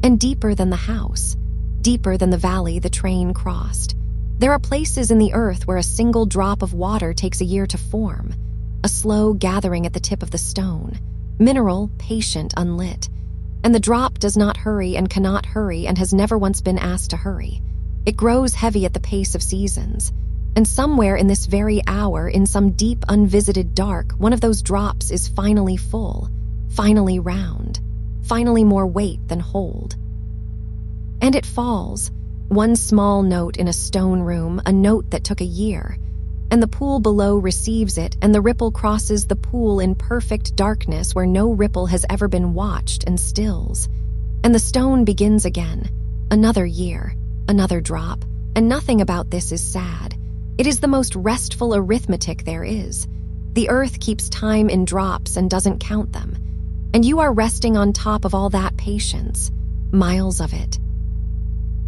And deeper than the house, deeper than the valley the train crossed. There are places in the earth where a single drop of water takes a year to form, a slow gathering at the tip of the stone, mineral, patient, unlit. And the drop does not hurry and cannot hurry and has never once been asked to hurry. It grows heavy at the pace of seasons. And somewhere in this very hour, in some deep, unvisited dark, one of those drops is finally full, finally round, finally more weight than hold. And it falls, one small note in a stone room, a note that took a year, and the pool below receives it, and the ripple crosses the pool in perfect darkness where no ripple has ever been watched and stills. And the stone begins again, another year, another drop, and nothing about this is sad. It is the most restful arithmetic there is. The earth keeps time in drops and doesn't count them, and you are resting on top of all that patience, miles of it.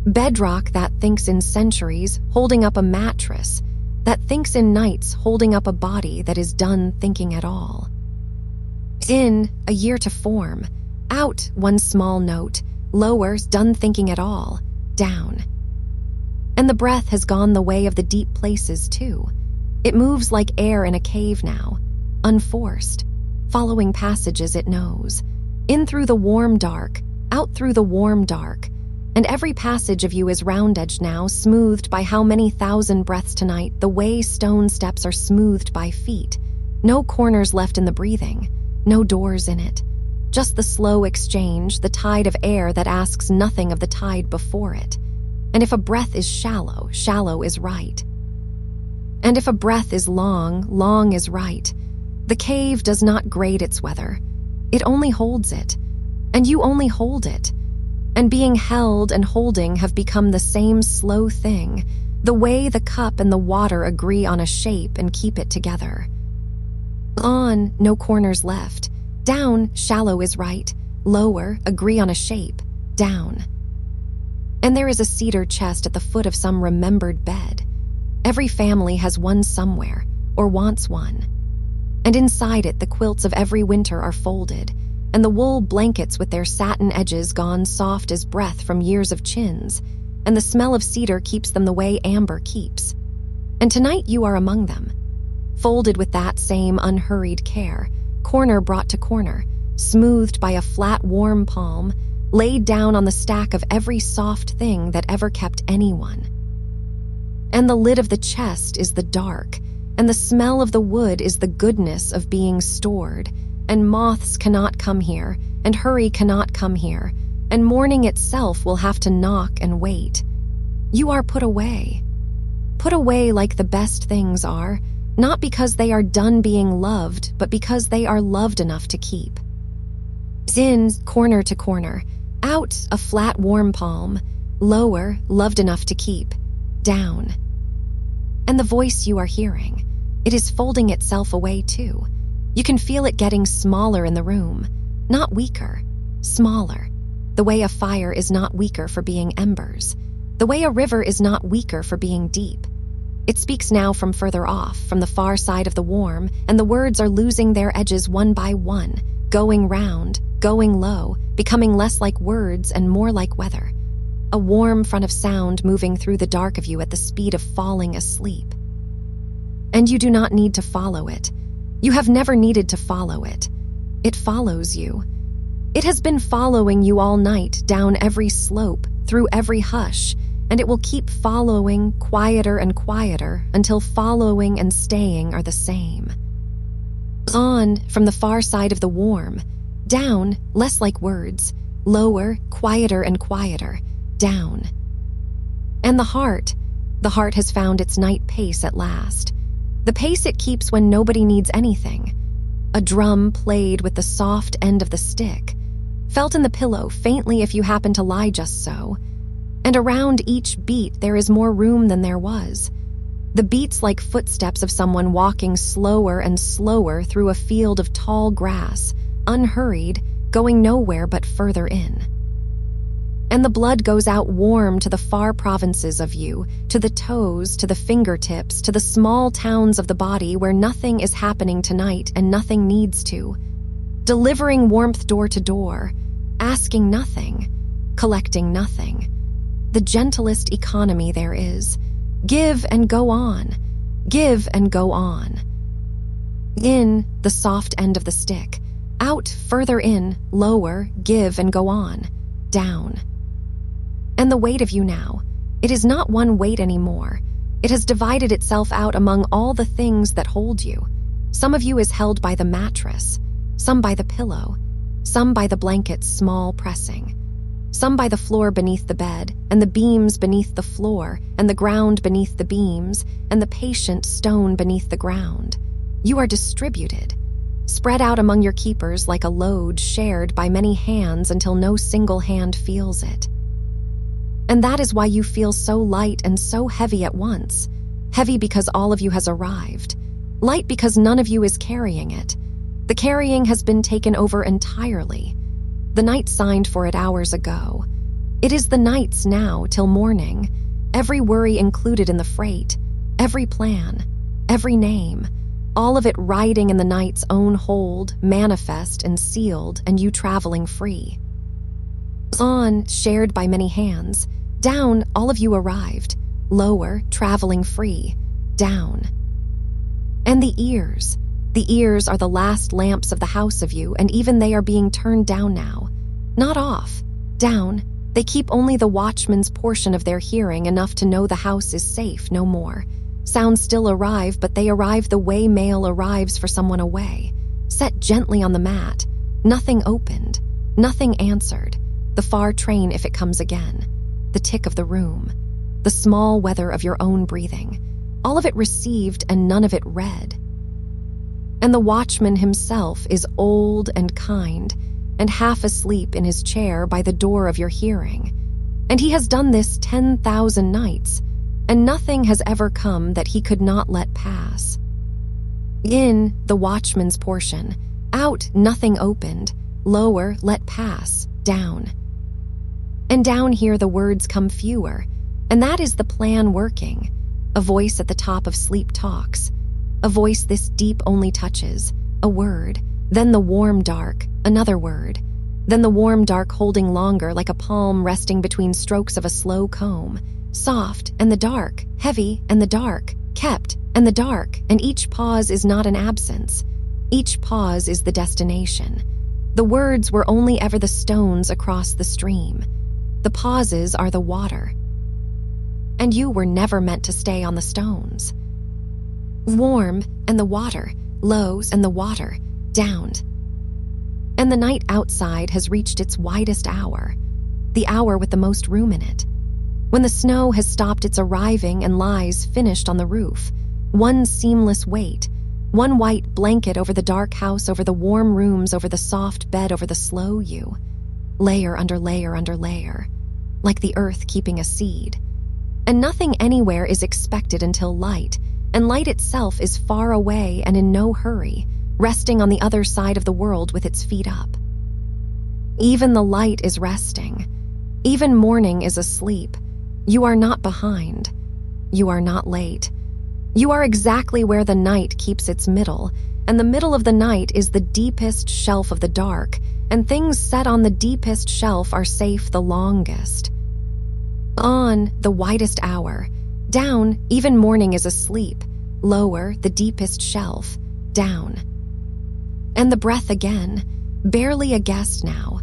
Bedrock that thinks in centuries, holding up a mattress, that thinks in nights, holding up a body that is done thinking at all. In, a year to form. Out, one small note. Lowers, done thinking at all. Down. And the breath has gone the way of the deep places, too. It moves like air in a cave now, unforced, following passages it knows. In through the warm dark, out through the warm dark. And every passage of you is round-edged now, smoothed by how many thousand breaths tonight, the way stone steps are smoothed by feet. No corners left in the breathing, no doors in it. Just the slow exchange, the tide of air that asks nothing of the tide before it. And if a breath is shallow, shallow is right. And if a breath is long, long is right. The cave does not grade its weather. It only holds it. And you only hold it. And being held and holding have become the same slow thing, the way the cup and the water agree on a shape and keep it together. On, no corners left. Down, shallow is right. Lower, agree on a shape. Down. And there is a cedar chest at the foot of some remembered bed. Every family has one somewhere, or wants one. And inside it the quilts of every winter are folded, and the wool blankets with their satin edges gone soft as breath from years of chins, and the smell of cedar keeps them the way amber keeps. And tonight you are among them, folded with that same unhurried care, corner brought to corner, smoothed by a flat warm palm, laid down on the stack of every soft thing that ever kept anyone. And the lid of the chest is the dark, and the smell of the wood is the goodness of being stored, and moths cannot come here, and hurry cannot come here, and morning itself will have to knock and wait. You are put away like the best things are, not because they are done being loved, but because they are loved enough to keep. In, corner to corner, out, a flat warm palm, lower, loved enough to keep, down. And the voice you are hearing, it is folding itself away too. You can feel it getting smaller in the room, not weaker, smaller. The way a fire is not weaker for being embers. The way a river is not weaker for being deep. It speaks now from further off, from the far side of the warm, and the words are losing their edges one by one, going round, going low, becoming less like words and more like weather. A warm front of sound moving through the dark of you at the speed of falling asleep. And you do not need to follow it. You have never needed to follow it. It follows you. It has been following you all night, down every slope, through every hush, and it will keep following, quieter and quieter, until following and staying are the same. On, from the far side of the warm, down, less like words, lower, quieter and quieter, down. And the heart has found its night pace at last. The pace it keeps when nobody needs anything. A drum played with the soft end of the stick, felt in the pillow faintly if you happen to lie just so. And around each beat there is more room than there was. The beats like footsteps of someone walking slower and slower through a field of tall grass, unhurried, going nowhere but further in. And the blood goes out warm to the far provinces of you, to the toes, to the fingertips, to the small towns of the body where nothing is happening tonight and nothing needs to. Delivering warmth door to door, asking nothing, collecting nothing. The gentlest economy there is. Give and go on. Give and go on. In, the soft end of the stick. Out, further in, lower, give and go on. Down. And the weight of you now, it is not one weight anymore. It has divided itself out among all the things that hold you. Some of you is held by the mattress, some by the pillow, some by the blanket's small pressing, some by the floor beneath the bed, and the beams beneath the floor, and the ground beneath the beams, and the patient stone beneath the ground. You are distributed, spread out among your keepers like a load shared by many hands until no single hand feels it. And that is why you feel so light and so heavy at once. Heavy because all of you has arrived. Light because none of you is carrying it. The carrying has been taken over entirely. The night signed for it hours ago. It is the night's now till morning. Every worry included in the freight. Every plan. Every name. All of it riding in the night's own hold, manifest and sealed, and you traveling free. On, shared by many hands. Down, all of you arrived. Lower, traveling free. Down. And the ears. The ears are the last lamps of the house of you, and even they are being turned down now. Not off. Down. They keep only the watchman's portion of their hearing, enough to know the house is safe, no more. Sounds still arrive, but they arrive the way mail arrives for someone away. Set gently on the mat. Nothing opened. Nothing answered. The far train if it comes again. The tick of the room. The small weather of your own breathing. All of it received and none of it read. And the watchman himself is old and kind, and half asleep in his chair by the door of your hearing. And he has done this 10,000 nights, and nothing has ever come that he could not let pass. In, the watchman's portion. Out, nothing opened. Lower, let pass. Down. And down here the words come fewer, and that is the plan working. A voice at the top of sleep talks. A voice this deep only touches. A word. Then the warm dark. Another word. Then the warm dark holding longer like a palm resting between strokes of a slow comb. Soft and the dark. Heavy and the dark. Kept and the dark. And each pause is not an absence. Each pause is the destination. The words were only ever the stones across the stream. The pauses are the water. And you were never meant to stay on the stones. Warm and the water, lows and the water, downed. And the night outside has reached its widest hour, the hour with the most room in it. When the snow has stopped its arriving and lies finished on the roof, one seamless weight, one white blanket over the dark house, over the warm rooms, over the soft bed, over the slow you. Layer under layer under layer, like the earth keeping a seed. And nothing anywhere is expected until light, and light itself is far away and in no hurry, resting on the other side of the world with its feet up. Even the light is resting. Even morning is asleep. You are not behind. You are not late. You are exactly where the night keeps its middle, and the middle of the night is the deepest shelf of the dark, and things set on the deepest shelf are safe the longest. On, the widest hour. Down, even morning is asleep. Lower, the deepest shelf. Down. And the breath again, barely a guest now.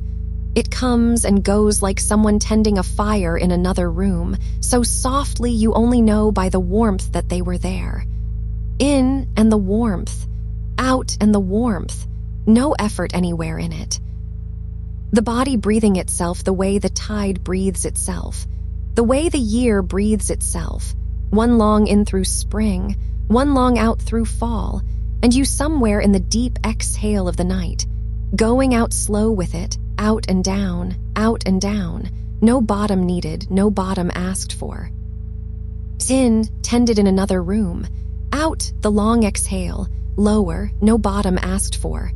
It comes and goes like someone tending a fire in another room, so softly you only know by the warmth that they were there. In and the warmth. Out and the warmth. No effort anywhere in it. The body breathing itself the way the tide breathes itself. The way the year breathes itself, one long in through spring, one long out through fall, and you somewhere in the deep exhale of the night, going out slow with it, out and down, no bottom needed, no bottom asked for. In, tended in another room, out, the long exhale, lower, no bottom asked for,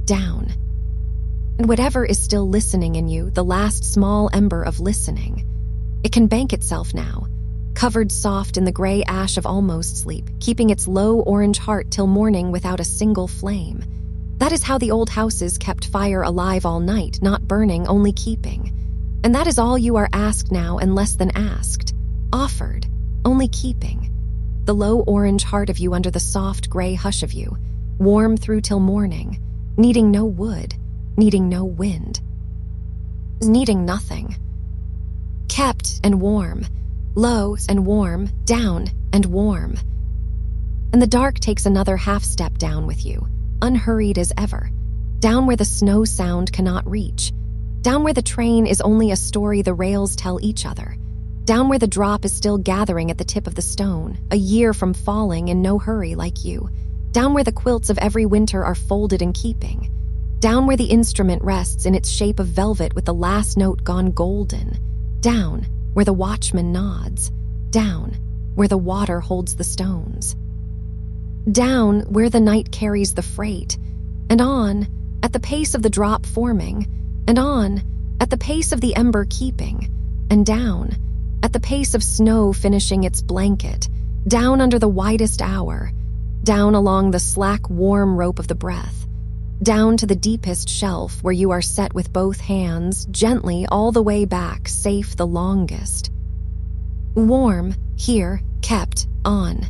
down. And whatever is still listening in you, the last small ember of listening, it can bank itself now, covered soft in the gray ash of almost sleep, keeping its low orange heart till morning without a single flame. That is how the old houses kept fire alive all night, not burning, only keeping. And that is all you are asked now, and less than asked, offered, only keeping. The low orange heart of you under the soft gray hush of you, warm through till morning, needing no wood, needing no wind, needing nothing. Kept and warm, low and warm, down and warm. And the dark takes another half step down with you, unhurried as ever, down where the snow sound cannot reach, down where the train is only a story the rails tell each other, down where the drop is still gathering at the tip of the stone, a year from falling in no hurry like you, down where the quilts of every winter are folded in keeping, down where the instrument rests in its shape of velvet with the last note gone golden, down where the watchman nods, down where the water holds the stones, down where the night carries the freight, and on, at the pace of the drop forming, and on, at the pace of the ember keeping, and down, at the pace of snow finishing its blanket, down under the widest hour, down along the slack warm rope of the breath, down to the deepest shelf where you are set with both hands, gently all the way back, safe the longest. Warm, here, kept, on.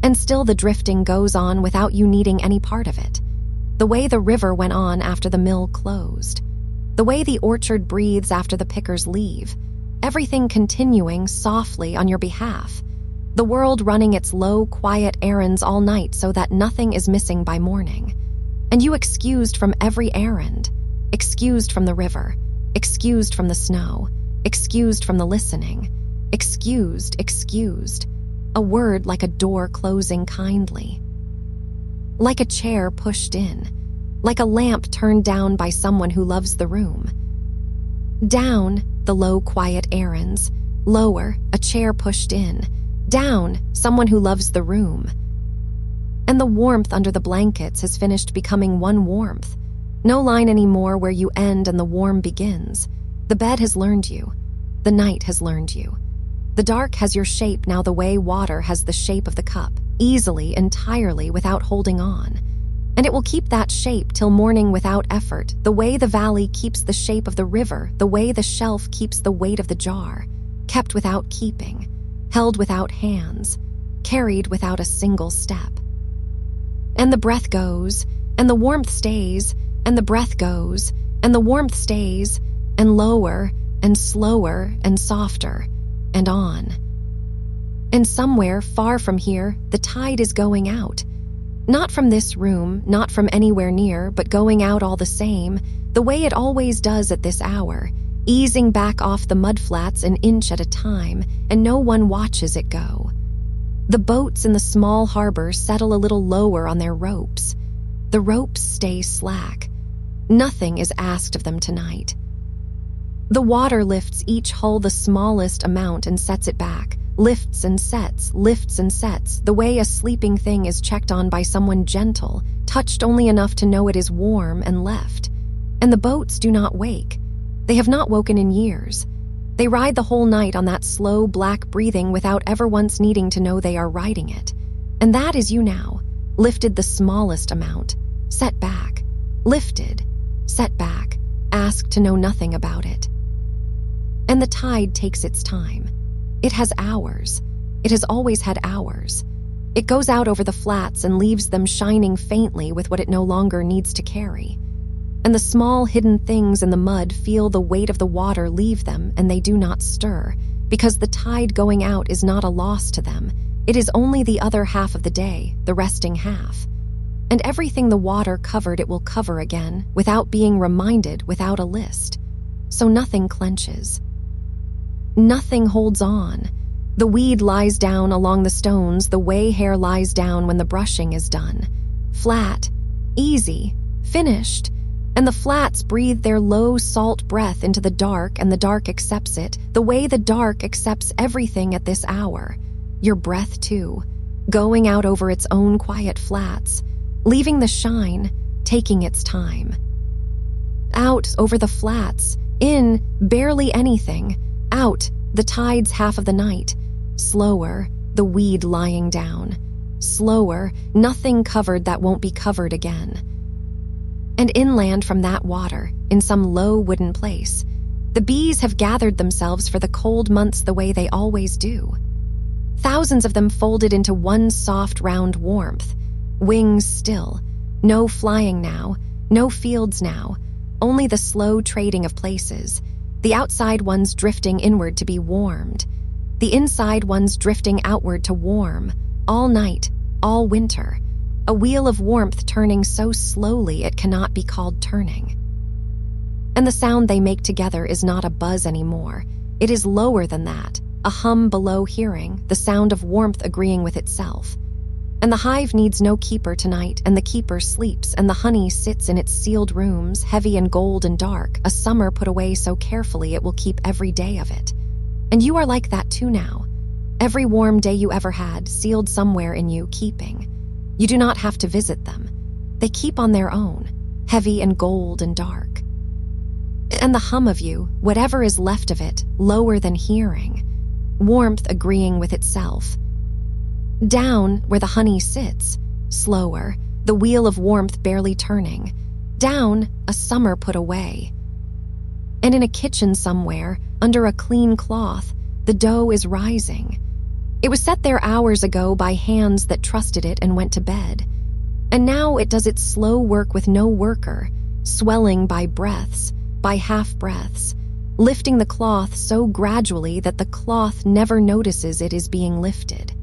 And still the drifting goes on without you needing any part of it. The way the river went on after the mill closed. The way the orchard breathes after the pickers leave. Everything continuing softly on your behalf. The world running its low, quiet errands all night so that nothing is missing by morning. And you excused from every errand, excused from the river, excused from the snow, excused from the listening, excused, a word like a door closing kindly, like a chair pushed in, like a lamp turned down by someone who loves the room. Down, the low, quiet errands, lower, a chair pushed in, down, someone who loves the room. And the warmth under the blankets has finished becoming one warmth. No line anymore where you end and the warm begins. The bed has learned you. The night has learned you. The dark has your shape now the way water has the shape of the cup, easily, entirely, without holding on. And it will keep that shape till morning without effort, the way the valley keeps the shape of the river, the way the shelf keeps the weight of the jar, kept without keeping, held without hands, carried without a single step. And the breath goes, and the warmth stays, and the breath goes, and the warmth stays, and lower, and slower, and softer, and on. And somewhere far from here, the tide is going out. Not from this room, not from anywhere near, but going out all the same, the way it always does at this hour, easing back off the mudflats an inch at a time, and no one watches it go. The boats in the small harbor settle a little lower on their ropes. The ropes stay slack. Nothing is asked of them tonight. The water lifts each hull the smallest amount and sets it back, lifts and sets, the way a sleeping thing is checked on by someone gentle, touched only enough to know it is warm and left. And the boats do not wake. They have not woken in years. They ride the whole night on that slow black breathing without ever once needing to know they are riding it. And that is you now, lifted the smallest amount, set back, lifted, set back, asked to know nothing about it. And the tide takes its time. It has hours. It has always had hours. It goes out over the flats and leaves them shining faintly with what it no longer needs to carry. And the small hidden things in the mud feel the weight of the water leave them, and they do not stir, because the tide going out is not a loss to them. It is only the other half of the day, the resting half. And everything the water covered it will cover again, without being reminded, without a list. So nothing clenches. Nothing holds on. The weed lies down along the stones the way hair lies down when the brushing is done. Flat, easy, finished. And the flats breathe their low salt breath into the dark, and the dark accepts it, the way the dark accepts everything at this hour. Your breath too, going out over its own quiet flats, leaving the shine, taking its time. Out over the flats, in barely anything, out the tides half of the night. Slower, the weed lying down. Slower, nothing covered that won't be covered again. And inland from that water, in some low wooden place, the bees have gathered themselves for the cold months the way they always do. Thousands of them folded into one soft round warmth, wings still, no flying now, no fields now, only the slow trading of places, the outside ones drifting inward to be warmed, the inside ones drifting outward to warm, all night, all winter, a wheel of warmth turning so slowly it cannot be called turning. And the sound they make together is not a buzz anymore. It is lower than that, a hum below hearing, the sound of warmth agreeing with itself. And the hive needs no keeper tonight, and the keeper sleeps, and the honey sits in its sealed rooms, heavy and gold and dark, a summer put away so carefully it will keep every day of it. And you are like that too now. Every warm day you ever had, sealed somewhere in you, keeping. You do not have to visit them. They keep on their own, heavy and gold and dark. And the hum of you, whatever is left of it, lower than hearing, warmth agreeing with itself. Down where the honey sits, slower, the wheel of warmth barely turning. Down, a summer put away. And in a kitchen somewhere, under a clean cloth, the dough is rising. It was set there hours ago by hands that trusted it and went to bed. And now it does its slow work with no worker, swelling by breaths, by half-breaths, lifting the cloth so gradually that the cloth never notices it is being lifted.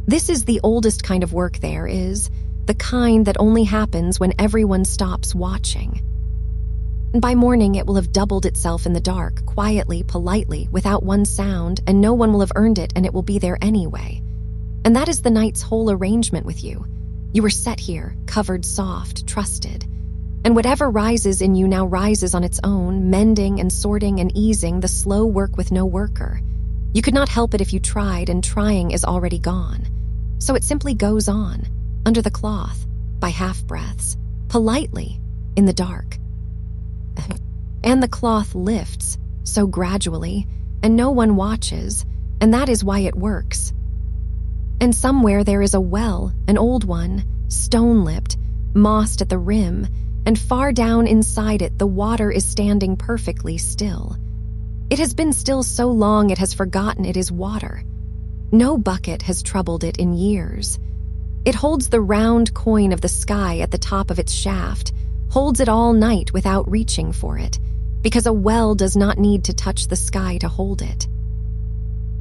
This is the oldest kind of work there is, the kind that only happens when everyone stops watching. And by morning it will have doubled itself in the dark, quietly, politely, without one sound, and no one will have earned it, and it will be there anyway. And that is the night's whole arrangement with you. You were set here, covered soft, trusted. And whatever rises in you now rises on its own, mending and sorting and easing the slow work with no worker. You could not help it if you tried, and trying is already gone. So it simply goes on, under the cloth, by half-breaths, politely, in the dark. And the cloth lifts, so gradually, and no one watches, and that is why it works. And somewhere there is a well, an old one, stone-lipped, mossed at the rim, and far down inside it the water is standing perfectly still. It has been still so long it has forgotten it is water. No bucket has troubled it in years. It holds the round coin of the sky at the top of its shaft, holds it all night without reaching for it, because a well does not need to touch the sky to hold it.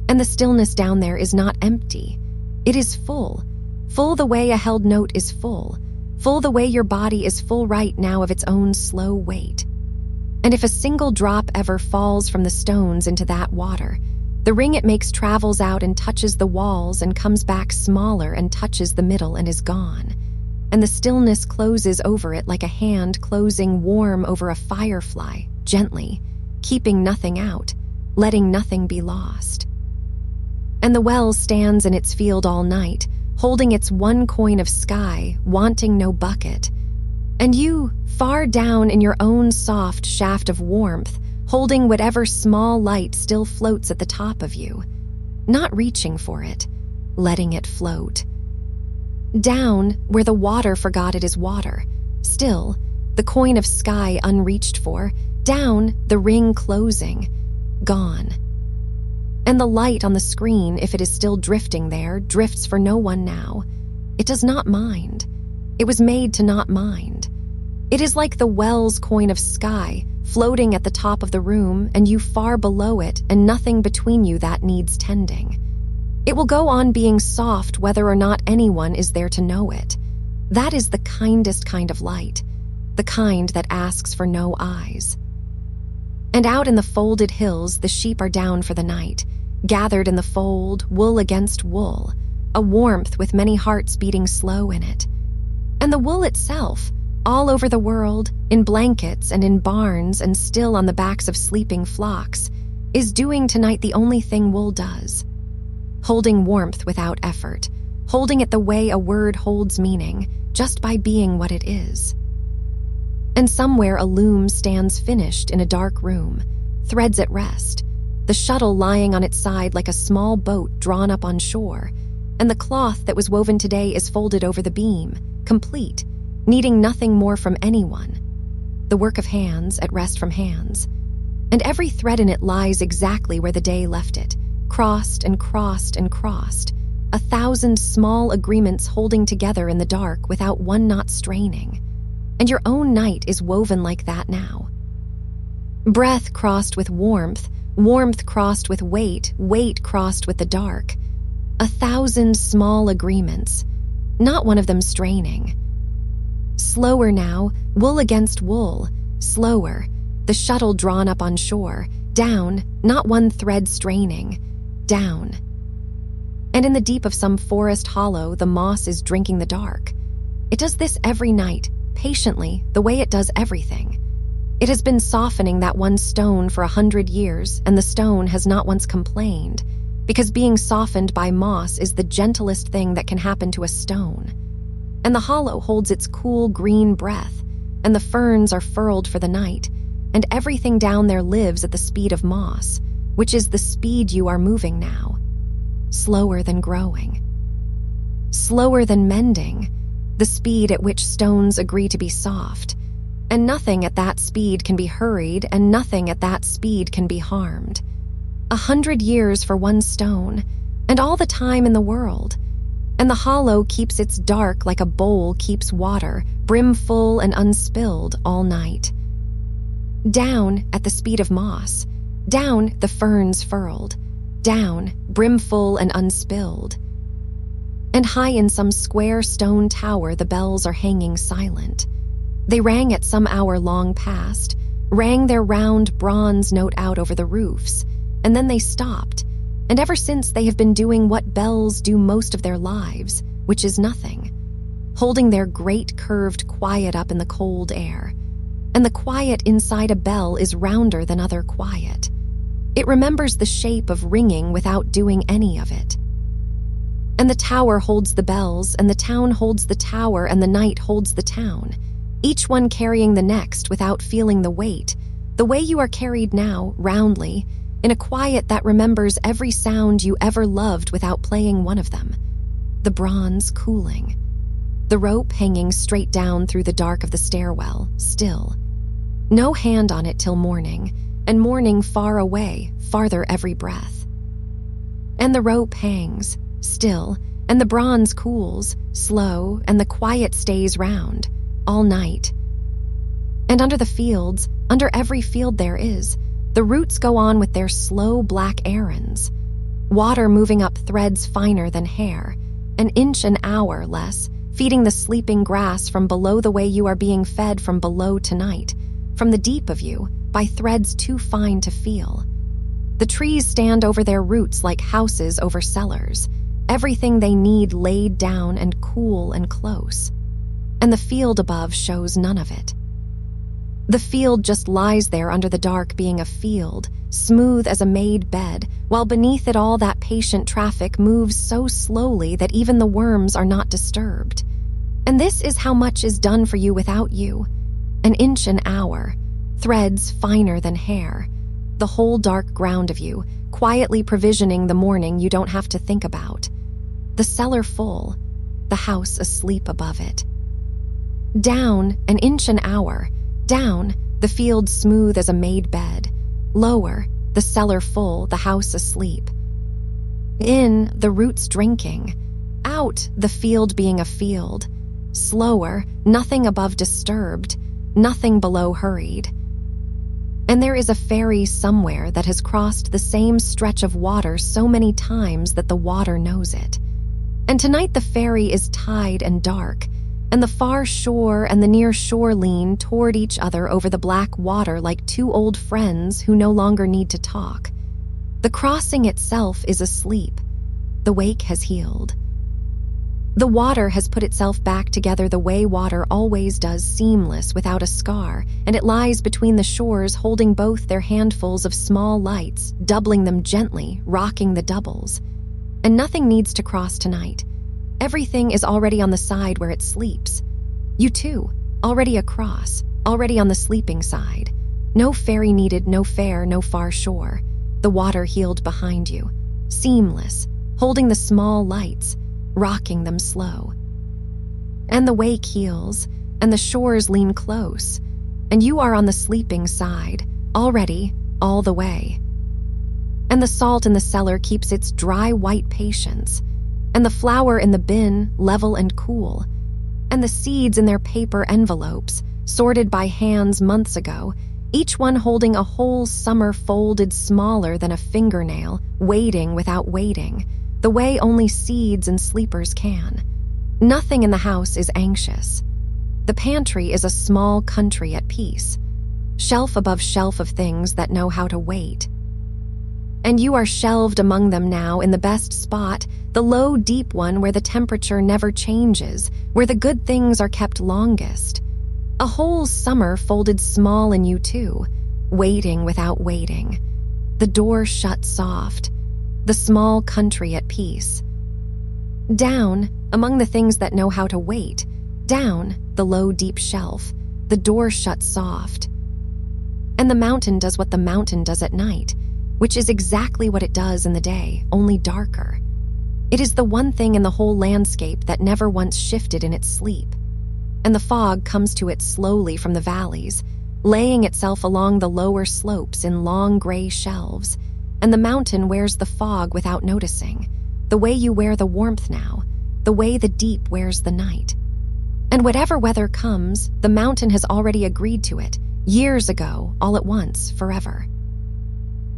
And the stillness down there is not empty. It is full, full the way a held note is full the way your body is full right now of its own slow weight. And if a single drop ever falls from the stones into that water, the ring it makes travels out and touches the walls and comes back smaller and touches the middle and is gone. And the stillness closes over it like a hand closing warm over a firefly, gently, keeping nothing out, letting nothing be lost. And the well stands in its field all night, holding its one coin of sky, wanting no bucket. And you, far down in your own soft shaft of warmth, holding whatever small light still floats at the top of you, not reaching for it, letting it float. Down where the water forgot it is water, still, the coin of sky unreached for, down the ring closing, gone. And the light on the screen, if it is still drifting there, drifts for no one now. It does not mind. It was made to not mind. It is like the well's coin of sky, floating at the top of the room, and you far below it, and nothing between you that needs tending. It will go on being soft whether or not anyone is there to know it. That is the kindest kind of light, the kind that asks for no eyes. And out in the folded hills, the sheep are down for the night, gathered in the fold, wool against wool, a warmth with many hearts beating slow in it. And the wool itself, all over the world, in blankets and in barns and still on the backs of sleeping flocks, is doing tonight the only thing wool does. Holding warmth without effort, holding it the way a word holds meaning, just by being what it is. And somewhere a loom stands finished in a dark room, threads at rest, the shuttle lying on its side like a small boat drawn up on shore, and the cloth that was woven today is folded over the beam, complete, needing nothing more from anyone. The work of hands at rest from hands. And every thread in it lies exactly where the day left it, crossed and crossed and crossed, 1,000 small agreements holding together in the dark without one knot straining. And your own night is woven like that now. Breath crossed with warmth, warmth crossed with weight, weight crossed with the dark. 1,000 small agreements, not one of them straining. Slower now, wool against wool, slower, the shuttle drawn up on shore, down, not one thread straining, down. And in the deep of some forest hollow, the moss is drinking the dark. It does this every night, patiently, the way it does everything. It has been softening that one stone for 100 years, and the stone has not once complained, because being softened by moss is the gentlest thing that can happen to a stone. And the hollow holds its cool green breath, and the ferns are furled for the night, and everything down there lives at the speed of moss, which is the speed you are moving now. Slower than growing. Slower than mending, the speed at which stones agree to be soft, and nothing at that speed can be hurried, and nothing at that speed can be harmed. 100 years for one stone, and all the time in the world. And the hollow keeps its dark like a bowl keeps water, brimful and unspilled all night. Down at the speed of moss, down the ferns furled, down, brimful and unspilled. And high in some square stone tower the bells are hanging silent. They rang at some hour long past, rang their round bronze note out over the roofs, and then they stopped, and ever since they have been doing what bells do most of their lives, which is nothing, holding their great curved quiet up in the cold air. And the quiet inside a bell is rounder than other quiet. It remembers the shape of ringing without doing any of it. And the tower holds the bells, and the town holds the tower, and the night holds the town, each one carrying the next without feeling the weight, the way you are carried now, roundly, in a quiet that remembers every sound you ever loved without playing one of them. The bronze cooling. The rope hanging straight down through the dark of the stairwell, still. No hand on it till morning, and morning far away, farther every breath. And the rope hangs, still, and the bronze cools, slow, and the quiet stays round, all night. And under the fields, under every field there is, the roots go on with their slow black errands, water moving up threads finer than hair, an inch an hour less, feeding the sleeping grass from below the way you are being fed from below tonight, from the deep of you, by threads too fine to feel. The trees stand over their roots like houses over cellars, everything they need laid down and cool and close. And the field above shows none of it. The field just lies there under the dark being a field, smooth as a made bed, while beneath it all that patient traffic moves so slowly that even the worms are not disturbed. And this is how much is done for you without you. An inch an hour, threads finer than hair, the whole dark ground of you, quietly provisioning the morning you don't have to think about. The cellar full, the house asleep above it. Down, an inch an hour, down, the field smooth as a made bed. Lower, the cellar full, the house asleep. In, the roots drinking. Out, the field being a field. Slower, nothing above disturbed, nothing below hurried. And there is a ferry somewhere that has crossed the same stretch of water so many times that the water knows it. And tonight the ferry is tied and dark, and the far shore and the near shore lean toward each other over the black water like two old friends who no longer need to talk. The crossing itself is asleep. The wake has healed. The water has put itself back together the way water always does, seamless, without a scar, and it lies between the shores holding both their handfuls of small lights, doubling them gently, rocking the doubles. And nothing needs to cross tonight. Everything is already on the side where it sleeps. You too, already across, already on the sleeping side. No ferry needed, no fair, no far shore. The water healed behind you, seamless, holding the small lights, rocking them slow. And the wake heals, and the shores lean close, and you are on the sleeping side, already, all the way. And the salt in the cellar keeps its dry white patience, and the flour in the bin level and cool, and the seeds in their paper envelopes, sorted by hands months ago, each one holding a whole summer folded smaller than a fingernail, waiting without waiting, the way only seeds and sleepers can. Nothing in the house is anxious. The pantry is a small country at peace, shelf above shelf of things that know how to wait. And you are shelved among them now in the best spot, the low, deep one where the temperature never changes, where the good things are kept longest. A whole summer folded small in you too, waiting without waiting. The door shut soft, the small country at peace. Down, among the things that know how to wait, down, the low, deep shelf, the door shut soft. And the mountain does what the mountain does at night, which is exactly what it does in the day, only darker. It is the one thing in the whole landscape that never once shifted in its sleep. And the fog comes to it slowly from the valleys, laying itself along the lower slopes in long gray shelves, and the mountain wears the fog without noticing, the way you wear the warmth now, the way the deep wears the night. And whatever weather comes, the mountain has already agreed to it, years ago, all at once, forever.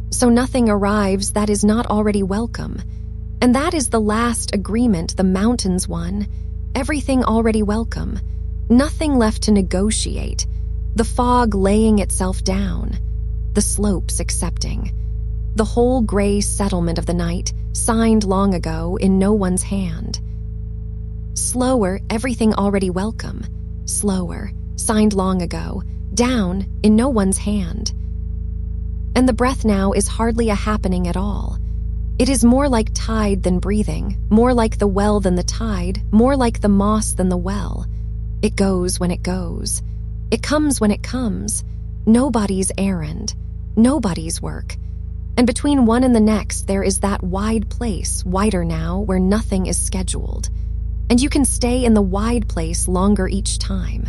So nothing arrives that is not already welcome, and that is the last agreement the mountains won, everything already welcome, nothing left to negotiate, the fog laying itself down, the slopes accepting, the whole gray settlement of the night, signed long ago in no one's hand. Slower, everything already welcome, slower, signed long ago, down, in no one's hand. And the breath now is hardly a happening at all. It is more like tide than breathing, more like the well than the tide, more like the moss than the well. It goes when it goes. It comes when it comes. Nobody's errand, nobody's work. And between one and the next, there is that wide place, wider now, where nothing is scheduled. And you can stay in the wide place longer each time.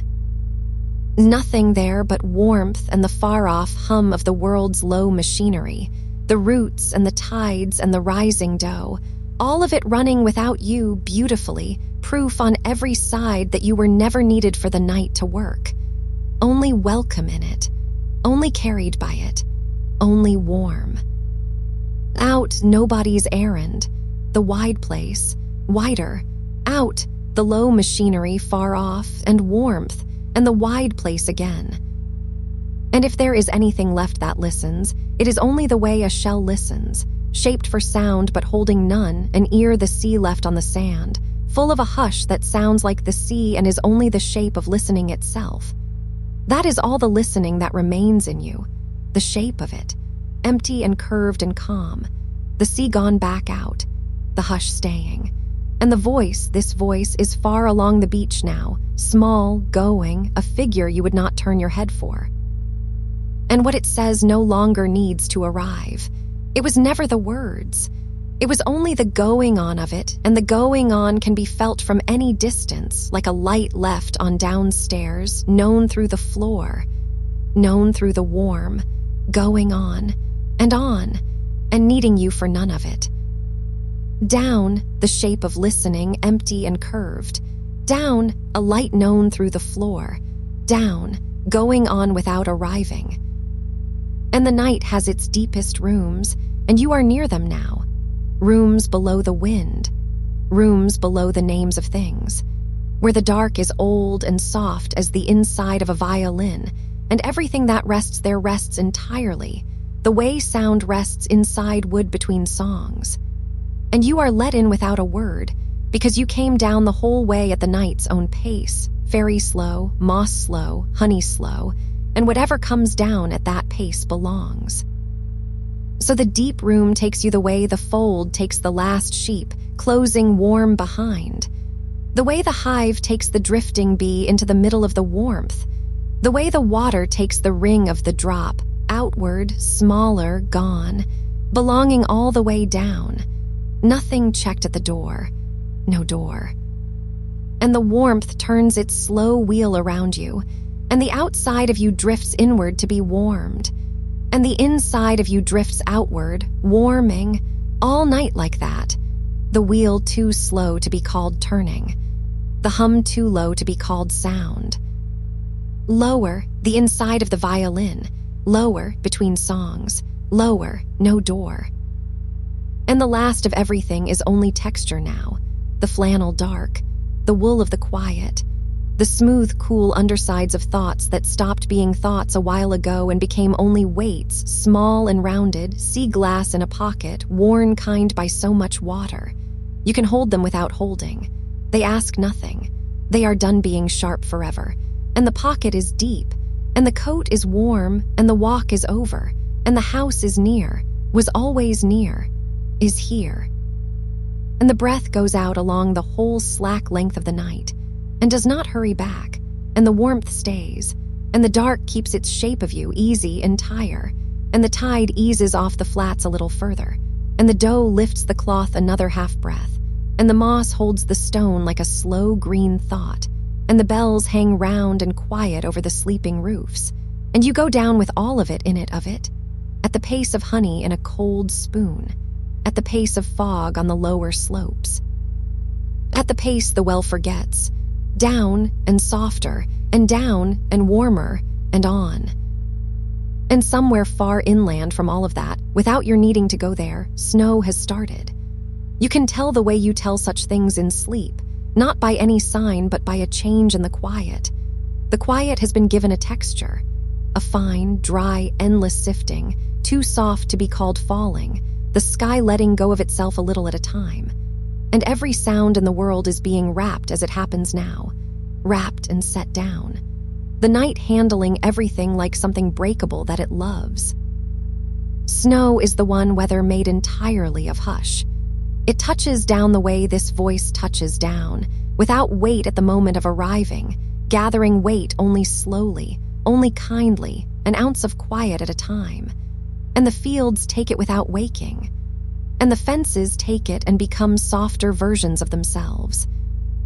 Nothing there but warmth and the far-off hum of the world's low machinery, the roots and the tides and the rising dough, all of it running without you beautifully, proof on every side that you were never needed for the night to work. Only welcome in it, only carried by it, only warm. Out, nobody's errand, the wide place, wider, out, the low machinery far off, and warmth, and the wide place again. And if there is anything left that listens, it is only the way a shell listens, shaped for sound but holding none, an ear the sea left on the sand, full of a hush that sounds like the sea and is only the shape of listening itself. That is all the listening that remains in you, the shape of it, empty and curved and calm, the sea gone back out, the hush staying. And the voice, this voice, is far along the beach now, small, going, a figure you would not turn your head for. And what it says no longer needs to arrive. It was never the words. It was only the going on of it, and the going on can be felt from any distance, like a light left on downstairs, known through the floor, known through the warm, going on, and needing you for none of it. Down, the shape of listening, empty and curved. Down, a light known through the floor. Down, going on without arriving. And the night has its deepest rooms, and you are near them now. Rooms below the wind. Rooms below the names of things. where the dark is old and soft as the inside of a violin, and everything that rests there rests entirely, the way sound rests inside wood between songs. And you are let in without a word, because you came down the whole way at the night's own pace, fairy slow, moss slow, honey slow, and whatever comes down at that pace belongs. So the deep room takes you the way the fold takes the last sheep, closing warm behind. The way the hive takes the drifting bee into the middle of the warmth. The way the water takes the ring of the drop, outward, smaller, gone, belonging all the way down. Nothing checked at the door. No door. And the warmth turns its slow wheel around you, and the outside of you drifts inward to be warmed, and the inside of you drifts outward, warming, all night like that, the wheel too slow to be called turning, the hum too low to be called sound. Lower, the inside of the violin, lower, between songs, lower, no door. And the last of everything is only texture now, the flannel dark, the wool of the quiet, the smooth, cool undersides of thoughts that stopped being thoughts a while ago and became only weights, small and rounded, sea glass in a pocket, worn kind by so much water. You can hold them without holding. They ask nothing. They are done being sharp forever. And the pocket is deep, and the coat is warm, and the walk is over, and the house is near, was always near, is here. And the breath goes out along the whole slack length of the night, and does not hurry back, and the warmth stays, and the dark keeps its shape of you easy entire, and the tide eases off the flats a little further, and the dough lifts the cloth another half-breath, and the moss holds the stone like a slow green thought, and the bells hang round and quiet over the sleeping roofs, and you go down with all of it in it of it, at the pace of honey in a cold spoon, at the pace of fog on the lower slopes, at the pace the well forgets, down and softer, and down and warmer, and on. And somewhere far inland from all of that, without your needing to go there, snow has started. You can tell the way you tell such things in sleep, not by any sign but by a change in the quiet. The quiet has been given a texture, a fine, dry, endless sifting, too soft to be called falling, the sky letting go of itself a little at a time. And every sound in the world is being wrapped as it happens now, wrapped and set down. The night handling everything like something breakable that it loves. Snow is the one weather made entirely of hush. It touches down the way this voice touches down, without weight at the moment of arriving, gathering weight only slowly, only kindly, an ounce of quiet at a time. And the fields take it without waking. And the fences take it and become softer versions of themselves.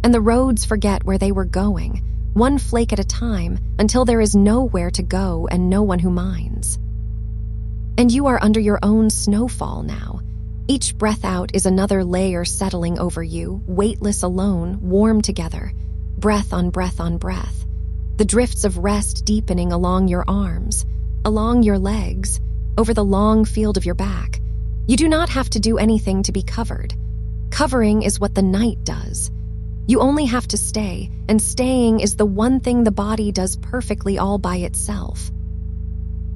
And the roads forget where they were going, one flake at a time, until there is nowhere to go and no one who minds. And you are under your own snowfall now. Each breath out is another layer settling over you, weightless alone, warm together, breath on breath on breath. The drifts of rest deepening along your arms, along your legs, over the long field of your back. You do not have to do anything to be covered. Covering is what the night does. You only have to stay, and staying is the one thing the body does perfectly all by itself.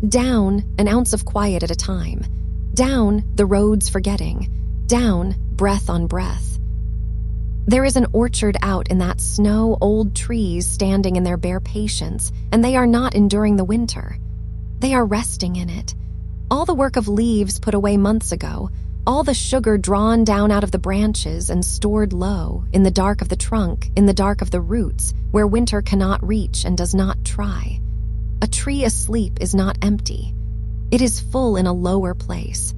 Down, an ounce of quiet at a time. Down, the roads forgetting. Down, breath on breath. There is an orchard out in that snow, old trees standing in their bare patience, and they are not enduring the winter. They are resting in it. All the work of leaves put away months ago, all the sugar drawn down out of the branches and stored low, in the dark of the trunk, in the dark of the roots, where winter cannot reach and does not try. A tree asleep is not empty. It is full in a lower place,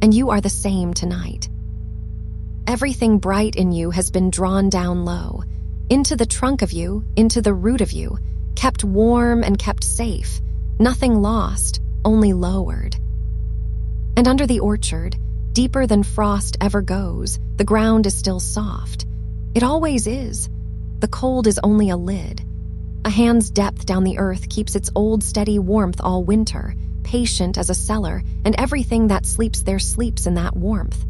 and you are the same tonight. Everything bright in you has been drawn down low, into the trunk of you, into the root of you, kept warm and kept safe, nothing lost, only lowered. And under the orchard, deeper than frost ever goes, the ground is still soft. It always is. The cold is only a lid. A hand's depth down the earth keeps its old steady warmth all winter, patient as a cellar, and everything that sleeps there sleeps in that warmth.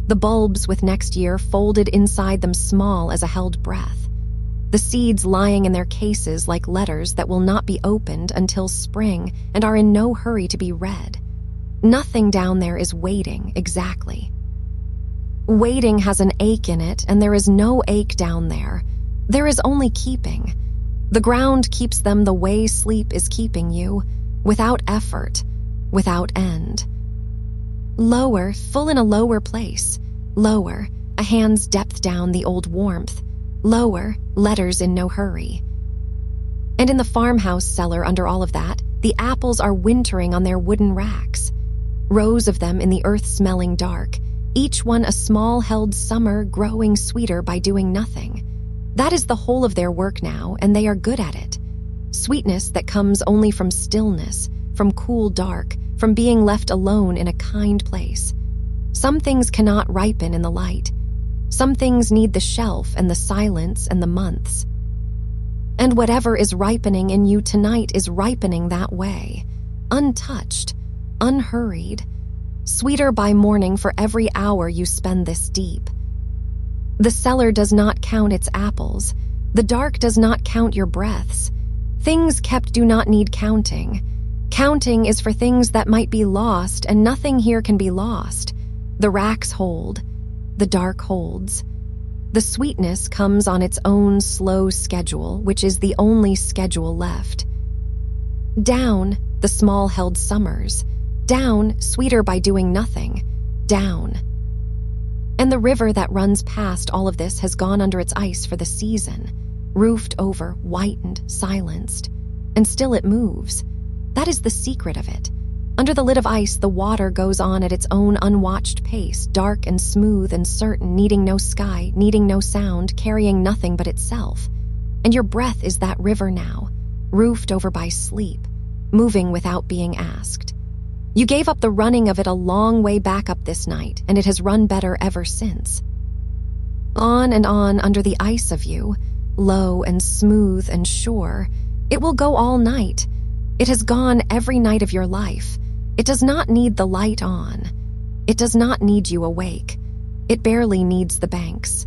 The bulbs with next year folded inside them small as a held breath. The the seeds lying in their cases like letters that will not be opened until spring and are in no hurry to be read. Nothing down there is waiting exactly. Waiting has an ache in it, and there is no ache down there. There is only keeping. The ground keeps them the way sleep is keeping you, without effort, without end. Lower, full in a lower place. Lower, a hand's depth down the old warmth. Lower, letters in no hurry. And in the farmhouse cellar under all of that, the apples are wintering on their wooden racks. Rows of them in the earth-smelling dark, each one a small held summer growing sweeter by doing nothing. That is the whole of their work now, and they are good at it. Sweetness that comes only from stillness, from cool dark, from being left alone in a kind place. Some things cannot ripen in the light. Some things need the shelf and the silence and the months. And whatever is ripening in you tonight is ripening that way, untouched, unhurried, sweeter by morning for every hour you spend this deep. The cellar does not count its apples. The dark does not count your breaths. Things kept do not need counting. Counting is for things that might be lost, and nothing here can be lost. The racks hold. The dark holds. The sweetness comes on its own slow schedule, which is the only schedule left. Down, the small held summers. Down, sweeter by doing nothing. Down. And the river that runs past all of this has gone under its ice for the season, roofed over, whitened, silenced, and still it moves. That is the secret of it. Under the lid of ice, the water goes on at its own unwatched pace, dark and smooth and certain, needing no sky, needing no sound, carrying nothing but itself. And your breath is that river now, roofed over by sleep, moving without being asked. You gave up the running of it a long way back up this night, and it has run better ever since. On and on under the ice of you, low and smooth and sure, it will go all night. It has gone every night of your life. It does not need the light on. It does not need you awake. It barely needs the banks.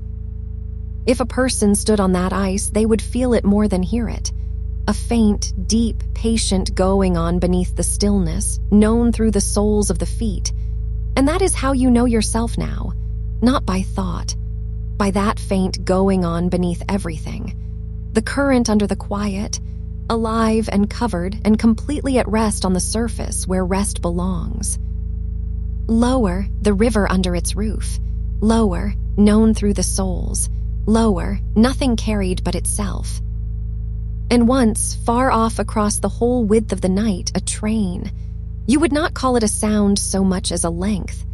If a person stood on that ice, they would feel it more than hear it. A faint, deep, patient going on beneath the stillness, known through the soles of the feet. And that is how you know yourself now, not by thought, by that faint going on beneath everything. The current under the quiet, alive and covered and completely at rest on the surface where rest belongs. Lower, the river under its roof. Lower, known through the soles. Lower, nothing carried but itself. And once, far off across the whole width of the night, a train. You would not call it a sound so much as a length.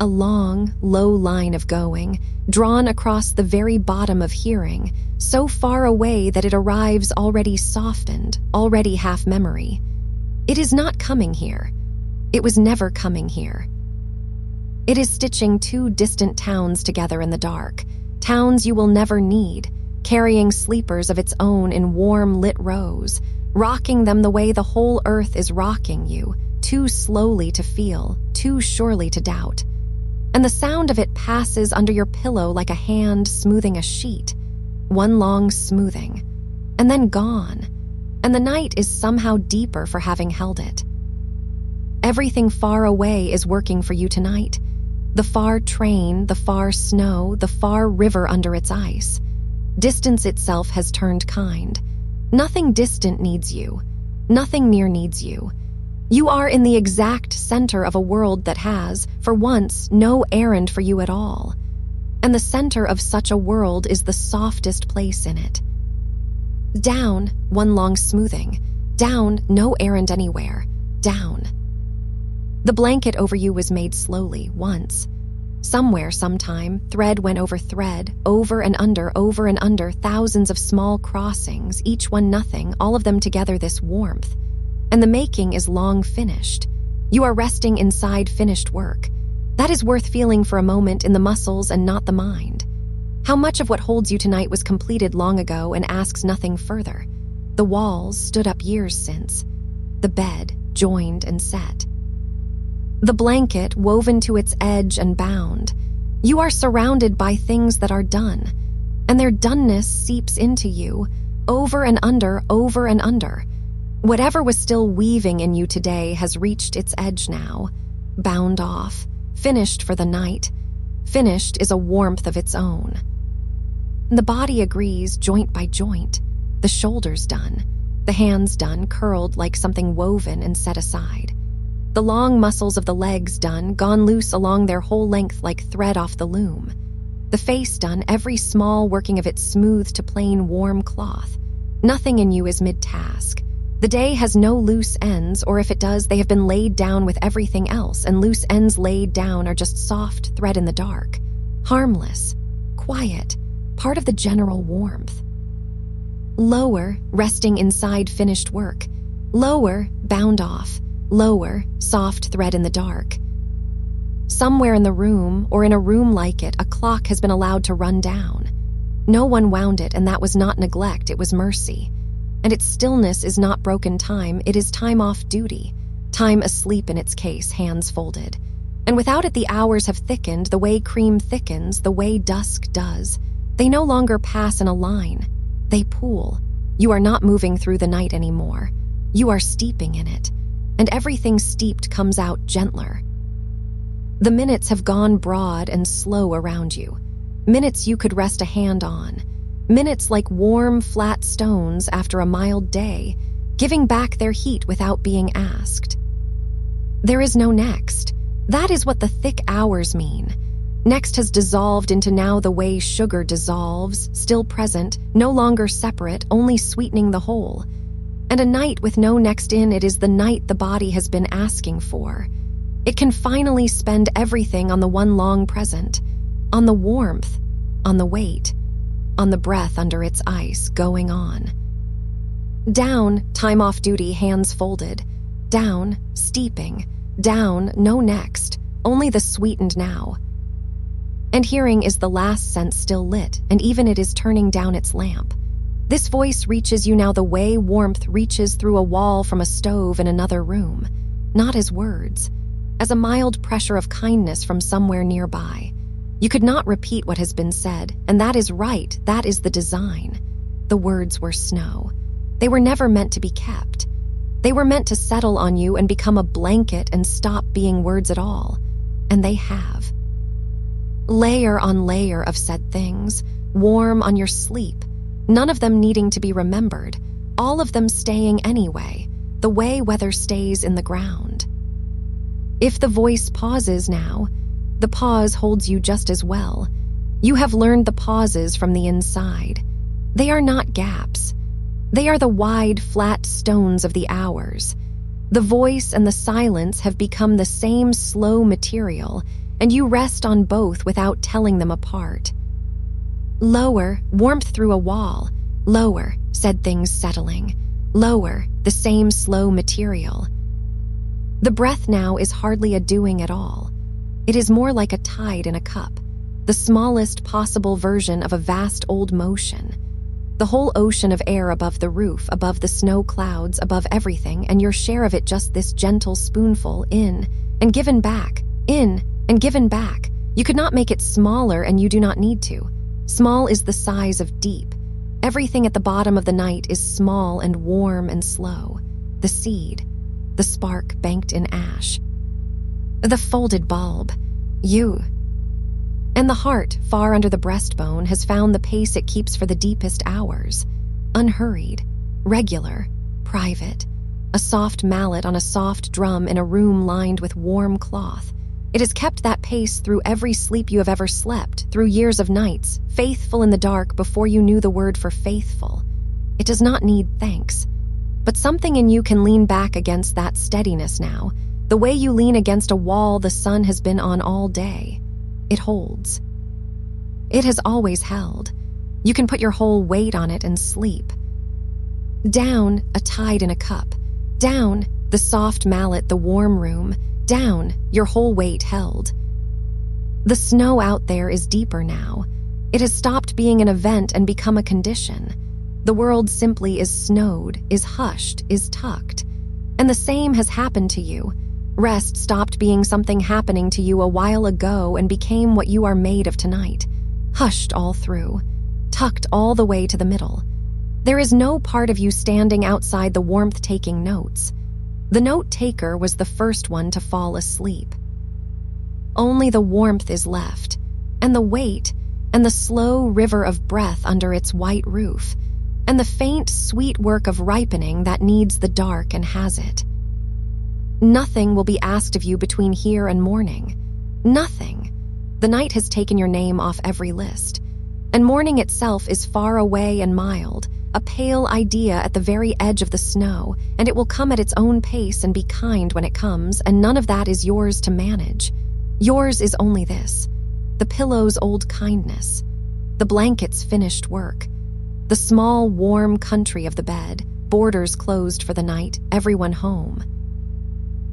A long, low line of going, drawn across the very bottom of hearing, so far away that it arrives already softened, already half memory. It is not coming here. It was never coming here. It is stitching two distant towns together in the dark, towns you will never need, carrying sleepers of its own in warm lit rows, rocking them the way the whole earth is rocking you, too slowly to feel, too surely to doubt. And the sound of it passes under your pillow like a hand smoothing a sheet, one long smoothing, and then gone, and the night is somehow deeper for having held it. Everything far away is working for you tonight. The far train, the far snow, the far river under its ice. Distance itself has turned kind. Nothing distant needs you. Nothing near needs you. You are in the exact center of a world that has, for once, no errand for you at all. And the center of such a world is the softest place in it. Down, one long smoothing. Down, no errand anywhere. Down. The blanket over you was made slowly, once. Somewhere, sometime, thread went over thread, over and under, thousands of small crossings, each one nothing, all of them together this warmth. And the making is long finished. You are resting inside finished work. That is worth feeling for a moment in the muscles and not the mind. How much of what holds you tonight was completed long ago and asks nothing further? The walls stood up years since. The bed joined and set. The blanket woven to its edge and bound. You are surrounded by things that are done. and their doneness seeps into you, over and under, over and under. Whatever was still weaving in you today has reached its edge now, bound off, finished for the night. Finished is a warmth of its own. The body agrees joint by joint, the shoulders done, the hands done, curled like something woven and set aside. The long muscles of the legs done, gone loose along their whole length like thread off the loom. The face done, every small working of it smoothed to plain warm cloth. Nothing in you is mid-task. The day has no loose ends, or if it does, they have been laid down with everything else, and loose ends laid down are just soft thread in the dark. Harmless, quiet, part of the general warmth. Lower, resting inside finished work. Lower, bound off. Lower, soft thread in the dark. Somewhere in the room, or in a room like it, a clock has been allowed to run down. No one wound it, and that was not neglect, it was mercy. And its stillness is not broken time, it is time off duty. Time asleep in its case, hands folded. And without it the hours have thickened, the way cream thickens, the way dusk does. They no longer pass in a line. They pool. You are not moving through the night anymore. You are steeping in it. And everything steeped comes out gentler. The minutes have gone broad and slow around you. Minutes you could rest a hand on. Minutes like warm, flat stones after a mild day, giving back their heat without being asked. There is no next. That is what the thick hours mean. Next has dissolved into now the way sugar dissolves, still present, no longer separate, only sweetening the whole. And a night with no next in it is the night the body has been asking for. It can finally spend everything on the one long present, on the warmth, on the weight, on the breath under its ice, going on. Down, time off duty, hands folded. Down, steeping. Down, no next, only the sweetened now. And hearing is the last sense still lit, and even it is turning down its lamp. This voice reaches you now the way warmth reaches through a wall from a stove in another room, not as words, as a mild pressure of kindness from somewhere nearby. You could not repeat what has been said, and that is right, that is the design. The words were snow. They were never meant to be kept. They were meant to settle on you and become a blanket and stop being words at all. And they have. Layer on layer of said things, warm on your sleep, none of them needing to be remembered, all of them staying anyway, the way weather stays in the ground. If the voice pauses now, the pause holds you just as well. You have learned the pauses from the inside. They are not gaps. They are the wide, flat stones of the hours. The voice and the silence have become the same slow material, and you rest on both without telling them apart. Lower, warmth through a wall. Lower, said things settling. Lower, the same slow material. The breath now is hardly a doing at all. It is more like a tide in a cup, the smallest possible version of a vast old motion. The whole ocean of air above the roof, above the snow clouds, above everything, and your share of it just this gentle spoonful in and given back, in and given back. You could not make it smaller, and you do not need to. Small is the size of deep. Everything at the bottom of the night is small and warm and slow. The seed, the spark banked in ash. The folded bulb, you. And the heart, far under the breastbone, has found the pace it keeps for the deepest hours. Unhurried, regular, private. A soft mallet on a soft drum in a room lined with warm cloth. It has kept that pace through every sleep you have ever slept, through years of nights, faithful in the dark before you knew the word for faithful. It does not need thanks. But something in you can lean back against that steadiness now, the way you lean against a wall the sun has been on all day. It holds. It has always held. You can put your whole weight on it and sleep. Down, a tide in a cup. Down, the soft mallet, the warm room. Down, your whole weight held. The snow out there is deeper now. It has stopped being an event and become a condition. The world simply is snowed, is hushed, is tucked. And the same has happened to you. Rest stopped being something happening to you a while ago and became what you are made of tonight. Hushed all through. tucked all the way to the middle. There is no part of you standing outside the warmth taking notes. The note taker was the first one to fall asleep. Only the warmth is left, and the weight, and the slow river of breath under its white roof, and the faint, sweet work of ripening that needs the dark and has it. Nothing will be asked of you between here and morning. Nothing. The night has taken your name off every list, and morning itself is far away and mild, a pale idea at the very edge of the snow, and it will come at its own pace and be kind when it comes, and none of that is yours to manage. Yours is only this: the pillow's old kindness, the blanket's finished work, the small, warm country of the bed, borders closed for the night, everyone home.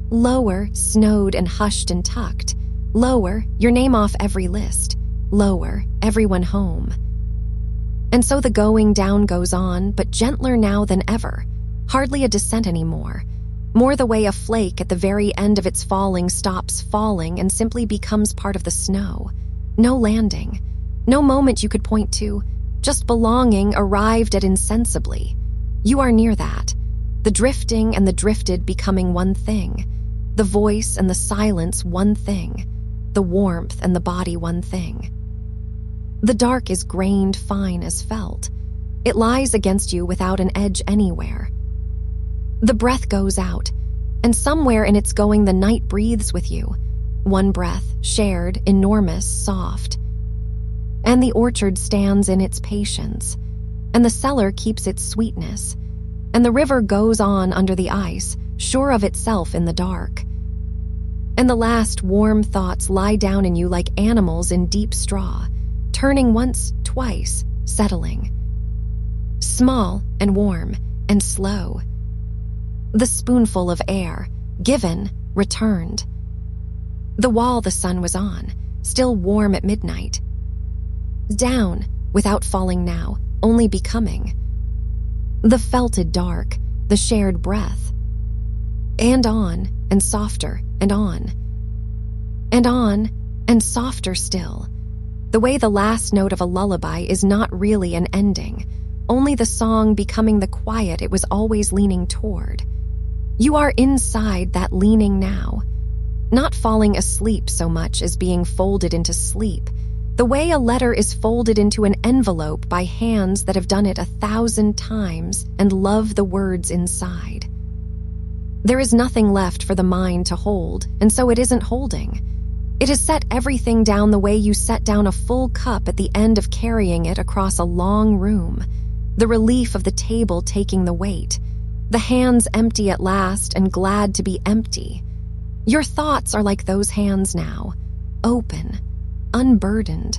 Lower, snowed and hushed and tucked. Lower, your name off every list. Lower, everyone home. And so the going down goes on, but gentler now than ever. Hardly a descent anymore. More the way a flake at the very end of its falling stops falling and simply becomes part of the snow. No landing. No moment you could point to. Just belonging arrived at insensibly. You are near that. The drifting and the drifted becoming one thing. The voice and the silence one thing. The warmth and the body one thing. The dark is grained fine as felt. It lies against you without an edge anywhere. The breath goes out, and somewhere in its going the night breathes with you. One breath, shared, enormous, soft. And the orchard stands in its patience, and the cellar keeps its sweetness, and the river goes on under the ice, sure of itself in the dark. And the last warm thoughts lie down in you like animals in deep straw, turning once, twice, settling. Small and warm and slow. The spoonful of air, given, returned. The wall the sun was on, still warm at midnight. Down, without falling now, only becoming. The felted dark, the shared breath. And on, and softer, and on. And on, and softer still. The way the last note of a lullaby is not really an ending, only the song becoming the quiet it was always leaning toward. You are inside that leaning now, not falling asleep so much as being folded into sleep, the way a letter is folded into an envelope by hands that have done it 1,000 times and love the words inside. There is nothing left for the mind to hold, and so it isn't holding. It has set everything down the way you set down a full cup at the end of carrying it across a long room, the relief of the table taking the weight, the hands empty at last and glad to be empty. Your thoughts are like those hands now, open, unburdened,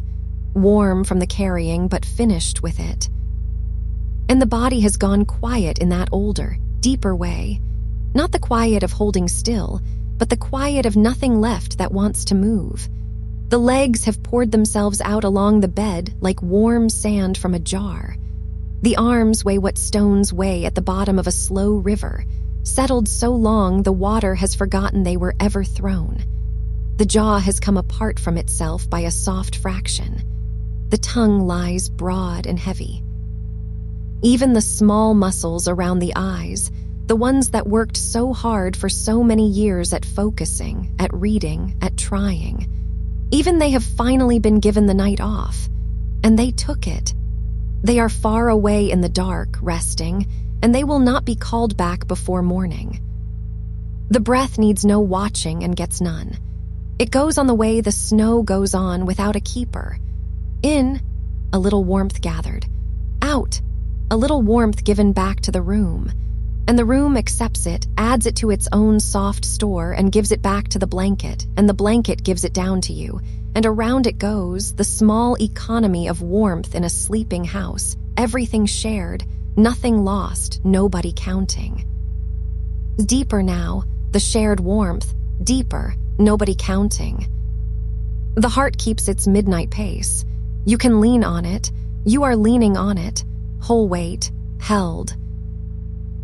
warm from the carrying but finished with it. And the body has gone quiet in that older, deeper way, not the quiet of holding still, but the quiet of nothing left that wants to move. The legs have poured themselves out along the bed like warm sand from a jar. The arms weigh what stones weigh at the bottom of a slow river, settled so long the water has forgotten they were ever thrown. The jaw has come apart from itself by a soft fraction. The tongue lies broad and heavy. Even the small muscles around the eyes, the ones that worked so hard for so many years at focusing, at reading, at trying, even they have finally been given the night off, and they took it. They are far away in the dark, resting, and they will not be called back before morning. The breath needs no watching and gets none. It goes on the way the snow goes on without a keeper. In, a little warmth gathered. Out, a little warmth given back to the room. And the room accepts it, adds it to its own soft store, and gives it back to the blanket, and the blanket gives it down to you, and around it goes, the small economy of warmth in a sleeping house, everything shared, nothing lost, nobody counting. Deeper now, the shared warmth, deeper, nobody counting. The heart keeps its midnight pace. You can lean on it, you are leaning on it, whole weight, held.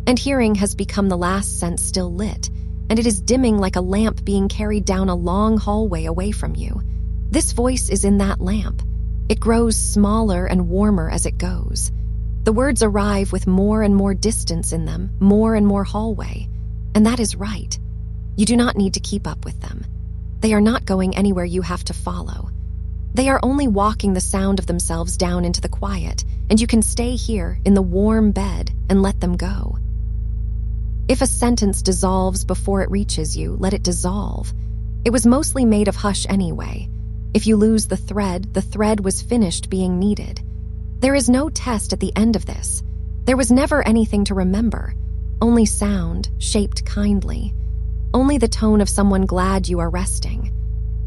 And hearing has become the last sense still lit, and it is dimming like a lamp being carried down a long hallway away from you. This voice is in that lamp. It grows smaller and warmer as it goes. The words arrive with more and more distance in them, more and more hallway. And that is right. You do not need to keep up with them. They are not going anywhere you have to follow. They are only walking the sound of themselves down into the quiet, and you can stay here in the warm bed and let them go. If a sentence dissolves before it reaches you, let it dissolve. It was mostly made of hush anyway. If you lose the thread was finished being needed. There is no test at the end of this. There was never anything to remember, only sound, shaped kindly. Only the tone of someone glad you are resting.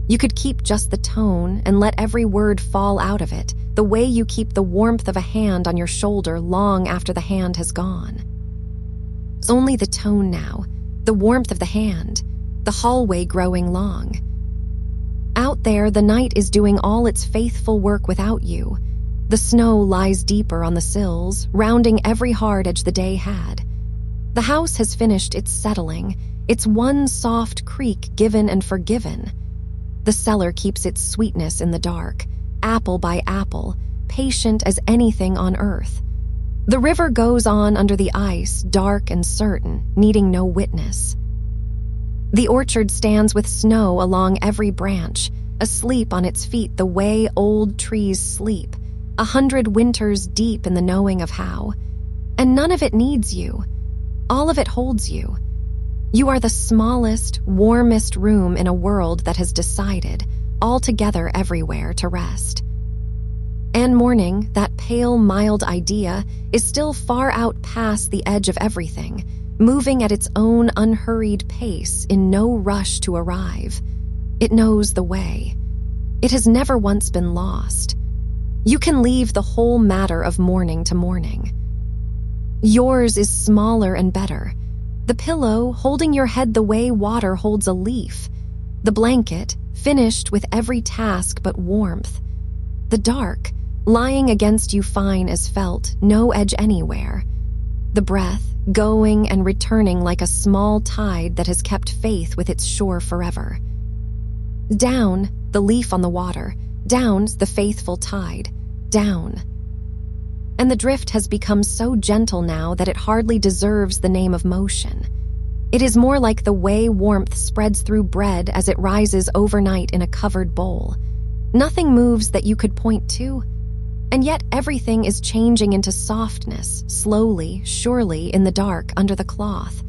You could keep just the tone and let every word fall out of it, the way you keep the warmth of a hand on your shoulder long after the hand has gone. It's only the tone now, the warmth of the hand, the hallway growing long. Out there, the night is doing all its faithful work without you. The snow lies deeper on the sills, rounding every hard edge the day had. The house has finished its settling, its one soft creak given and forgiven. The cellar keeps its sweetness in the dark, apple by apple, patient as anything on earth. The river goes on under the ice, dark and certain, needing no witness. The orchard stands with snow along every branch, asleep on its feet the way old trees sleep, 100 winters deep in the knowing of how. And none of it needs you. All of it holds you. You are the smallest, warmest room in a world that has decided, all together everywhere, to rest. And morning, that pale, mild idea, is still far out past the edge of everything, moving at its own unhurried pace in no rush to arrive. It knows the way. It has never once been lost. You can leave the whole matter of morning to morning. Yours is smaller and better. The pillow holding your head the way water holds a leaf. The blanket, finished with every task but warmth. The dark, lying against you fine as felt, no edge anywhere. The breath, going and returning like a small tide that has kept faith with its shore forever. Down, the leaf on the water. Down, the faithful tide. Down. And the drift has become so gentle now that it hardly deserves the name of motion. It is more like the way warmth spreads through bread as it rises overnight in a covered bowl. Nothing moves that you could point to, and yet everything is changing into softness, slowly, surely, in the dark under the cloth.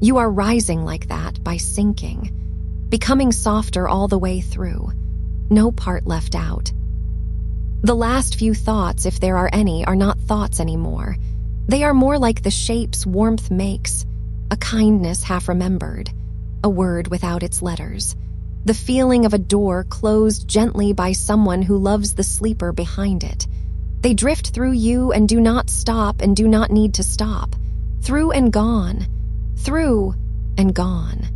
You are rising like that by sinking, becoming softer all the way through. No part left out. The last few thoughts, if there are any, are not thoughts anymore. They are more like the shapes warmth makes, a kindness half remembered, a word without its letters, the feeling of a door closed gently by someone who loves the sleeper behind it. They drift through you and do not stop and do not need to stop. Through and gone. Through and gone.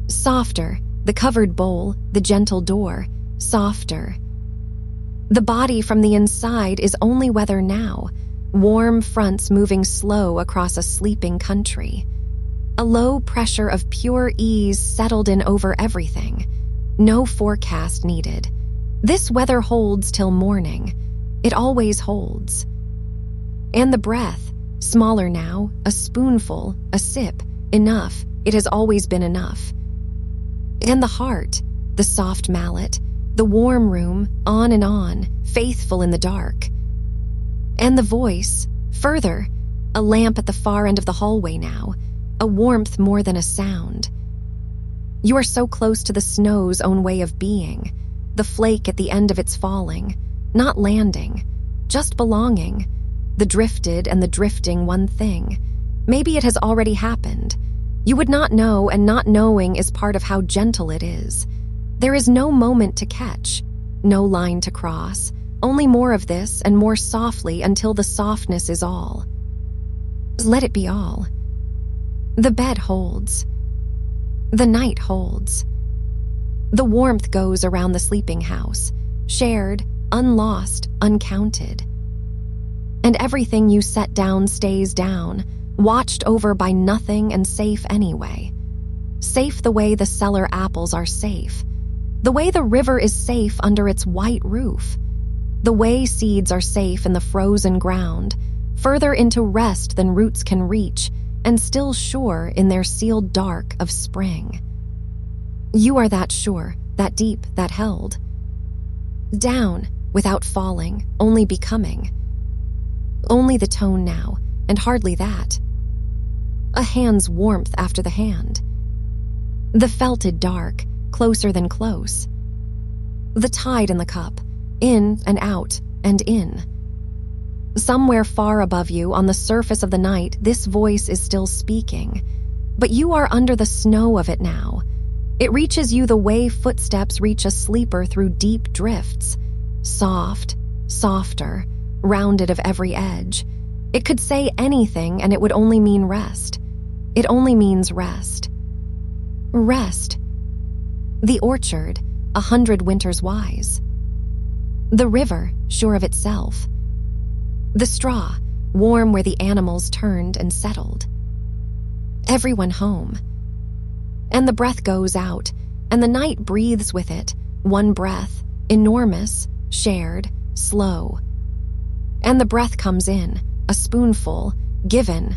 Softer, the covered bowl, the gentle door, softer. The body from the inside is only weather now, warm fronts moving slow across a sleeping country. A low pressure of pure ease settled in over everything. No forecast needed. This weather holds till morning. It always holds. And the breath, smaller now, a spoonful, a sip, enough, it has always been enough. And the heart, the soft mallet, the warm room, on, faithful in the dark. And the voice, further, a lamp at the far end of the hallway now, a warmth more than a sound. You are so close to the snow's own way of being, the flake at the end of its falling, not landing, just belonging, the drifted and the drifting one thing. Maybe it has already happened. You would not know, and not knowing is part of how gentle it is. There is no moment to catch, no line to cross, only more of this and more softly until the softness is all. Let it be all. The bed holds. The night holds. The warmth goes around the sleeping house, shared, unlost, uncounted. And everything you set down stays down, watched over by nothing and safe anyway. Safe the way the cellar apples are safe. The way the river is safe under its white roof. The way seeds are safe in the frozen ground, further into rest than roots can reach, and still sure in their sealed dark of spring. You are that sure, that deep, that held. Down, without falling, only becoming. Only the tone now, and hardly that. A hand's warmth after the hand. The felted dark, closer than close. The tide in the cup, in and out and in. Somewhere far above you, on the surface of the night, this voice is still speaking, but you are under the snow of it now. It reaches you the way footsteps reach a sleeper through deep drifts, soft, softer, rounded of every edge. It could say anything and it would only mean rest. It only means rest. Rest. The orchard, 100 winters wise. The river, sure of itself. The straw, warm where the animals turned and settled. Everyone home. And the breath goes out, and the night breathes with it, one breath, enormous, shared, slow. And the breath comes in, a spoonful, given,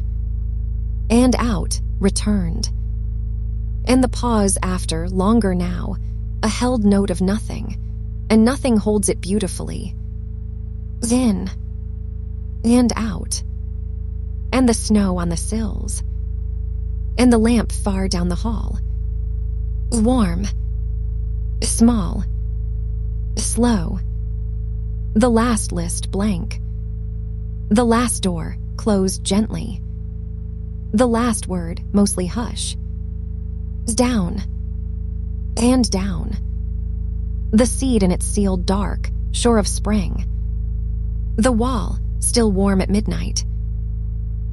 and out, returned. And the pause after, longer now, a held note of nothing, and nothing holds it beautifully. In, and out. And the snow on the sills. And the lamp far down the hall. Warm. Small. Slow. The last list blank. The last door closed gently. The last word mostly hush. Down. And down. The seed in its sealed dark, sure of spring. The wall, still warm at midnight.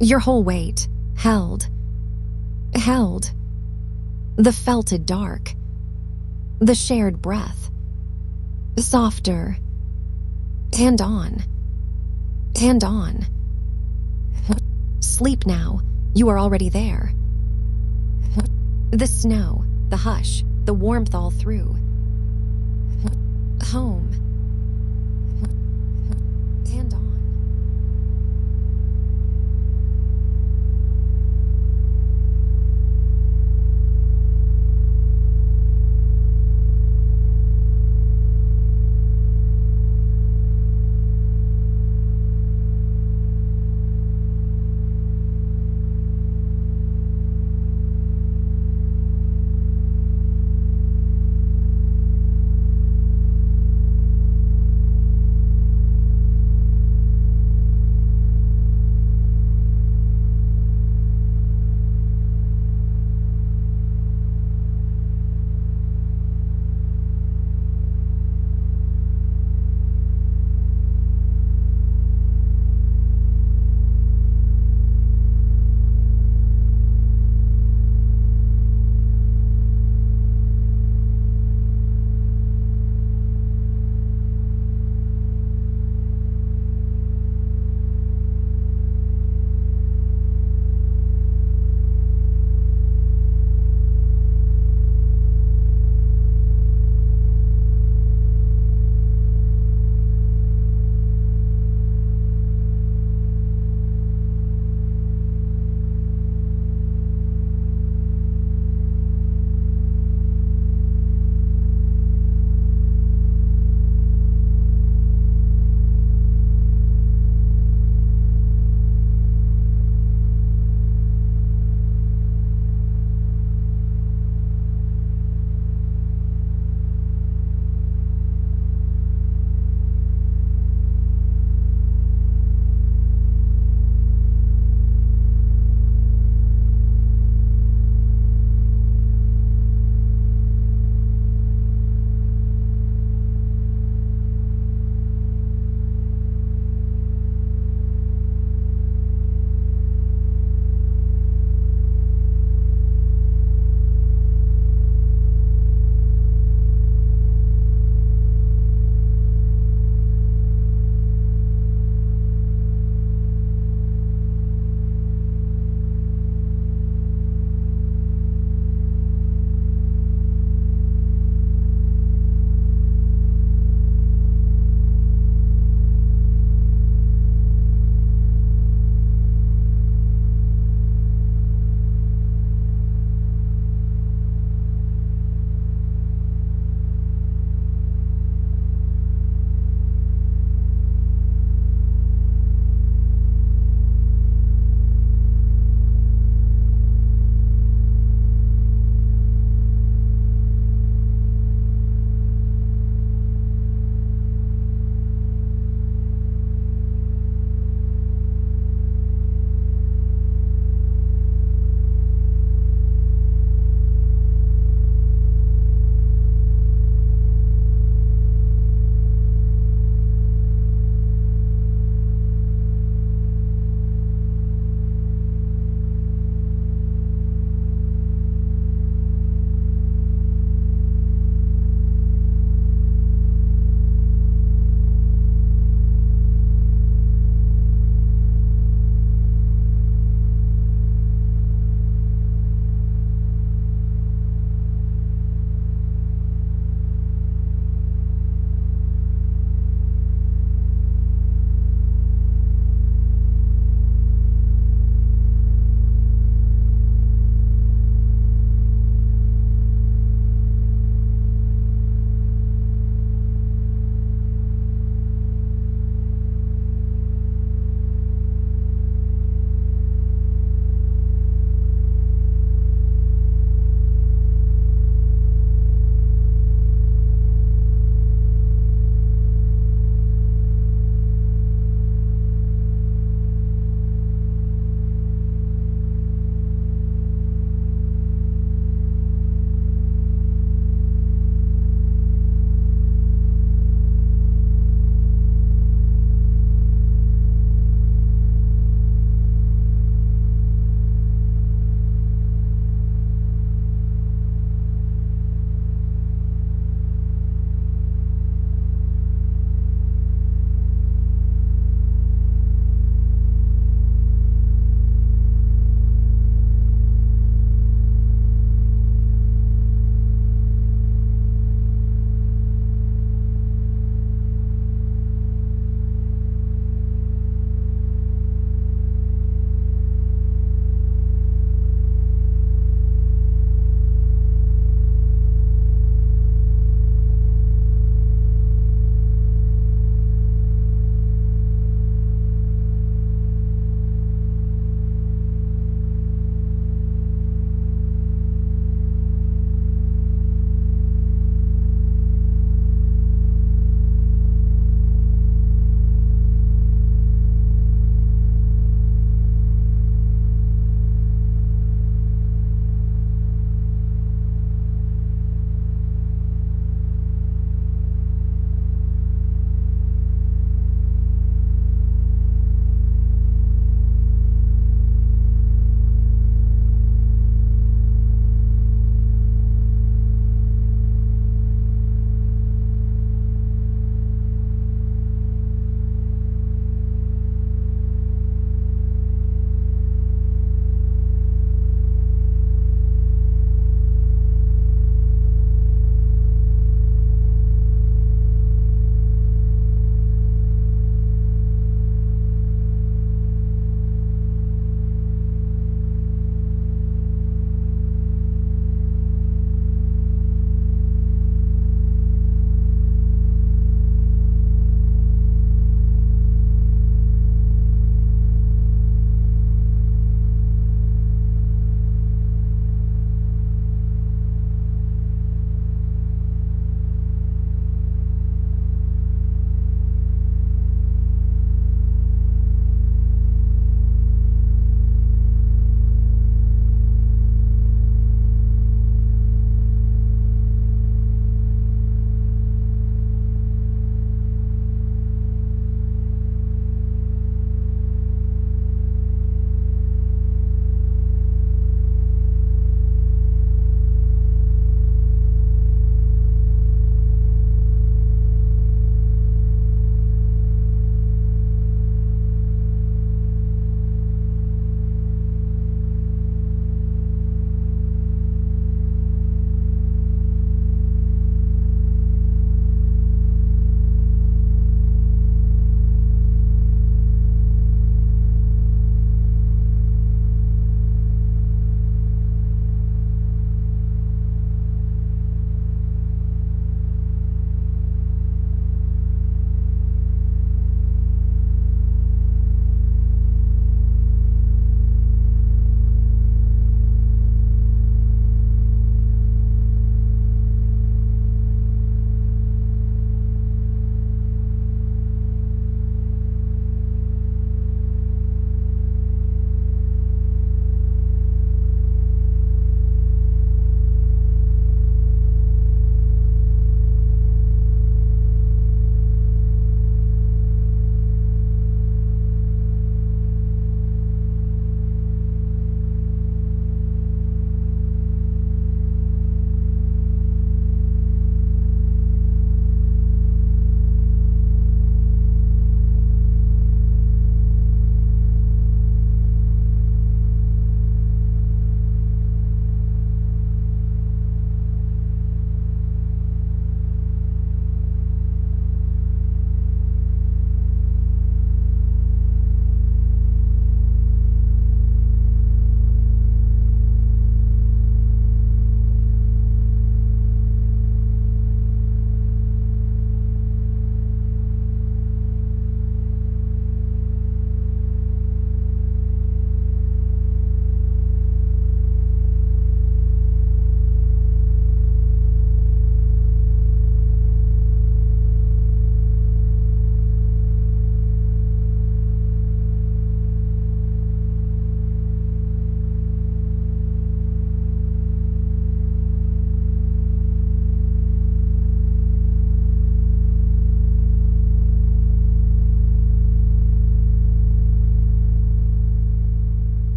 Your whole weight, held. Held. The felted dark. The shared breath. Softer. And on. And on. Sleep now, you are already there. The snow, the hush, the warmth all through. Home.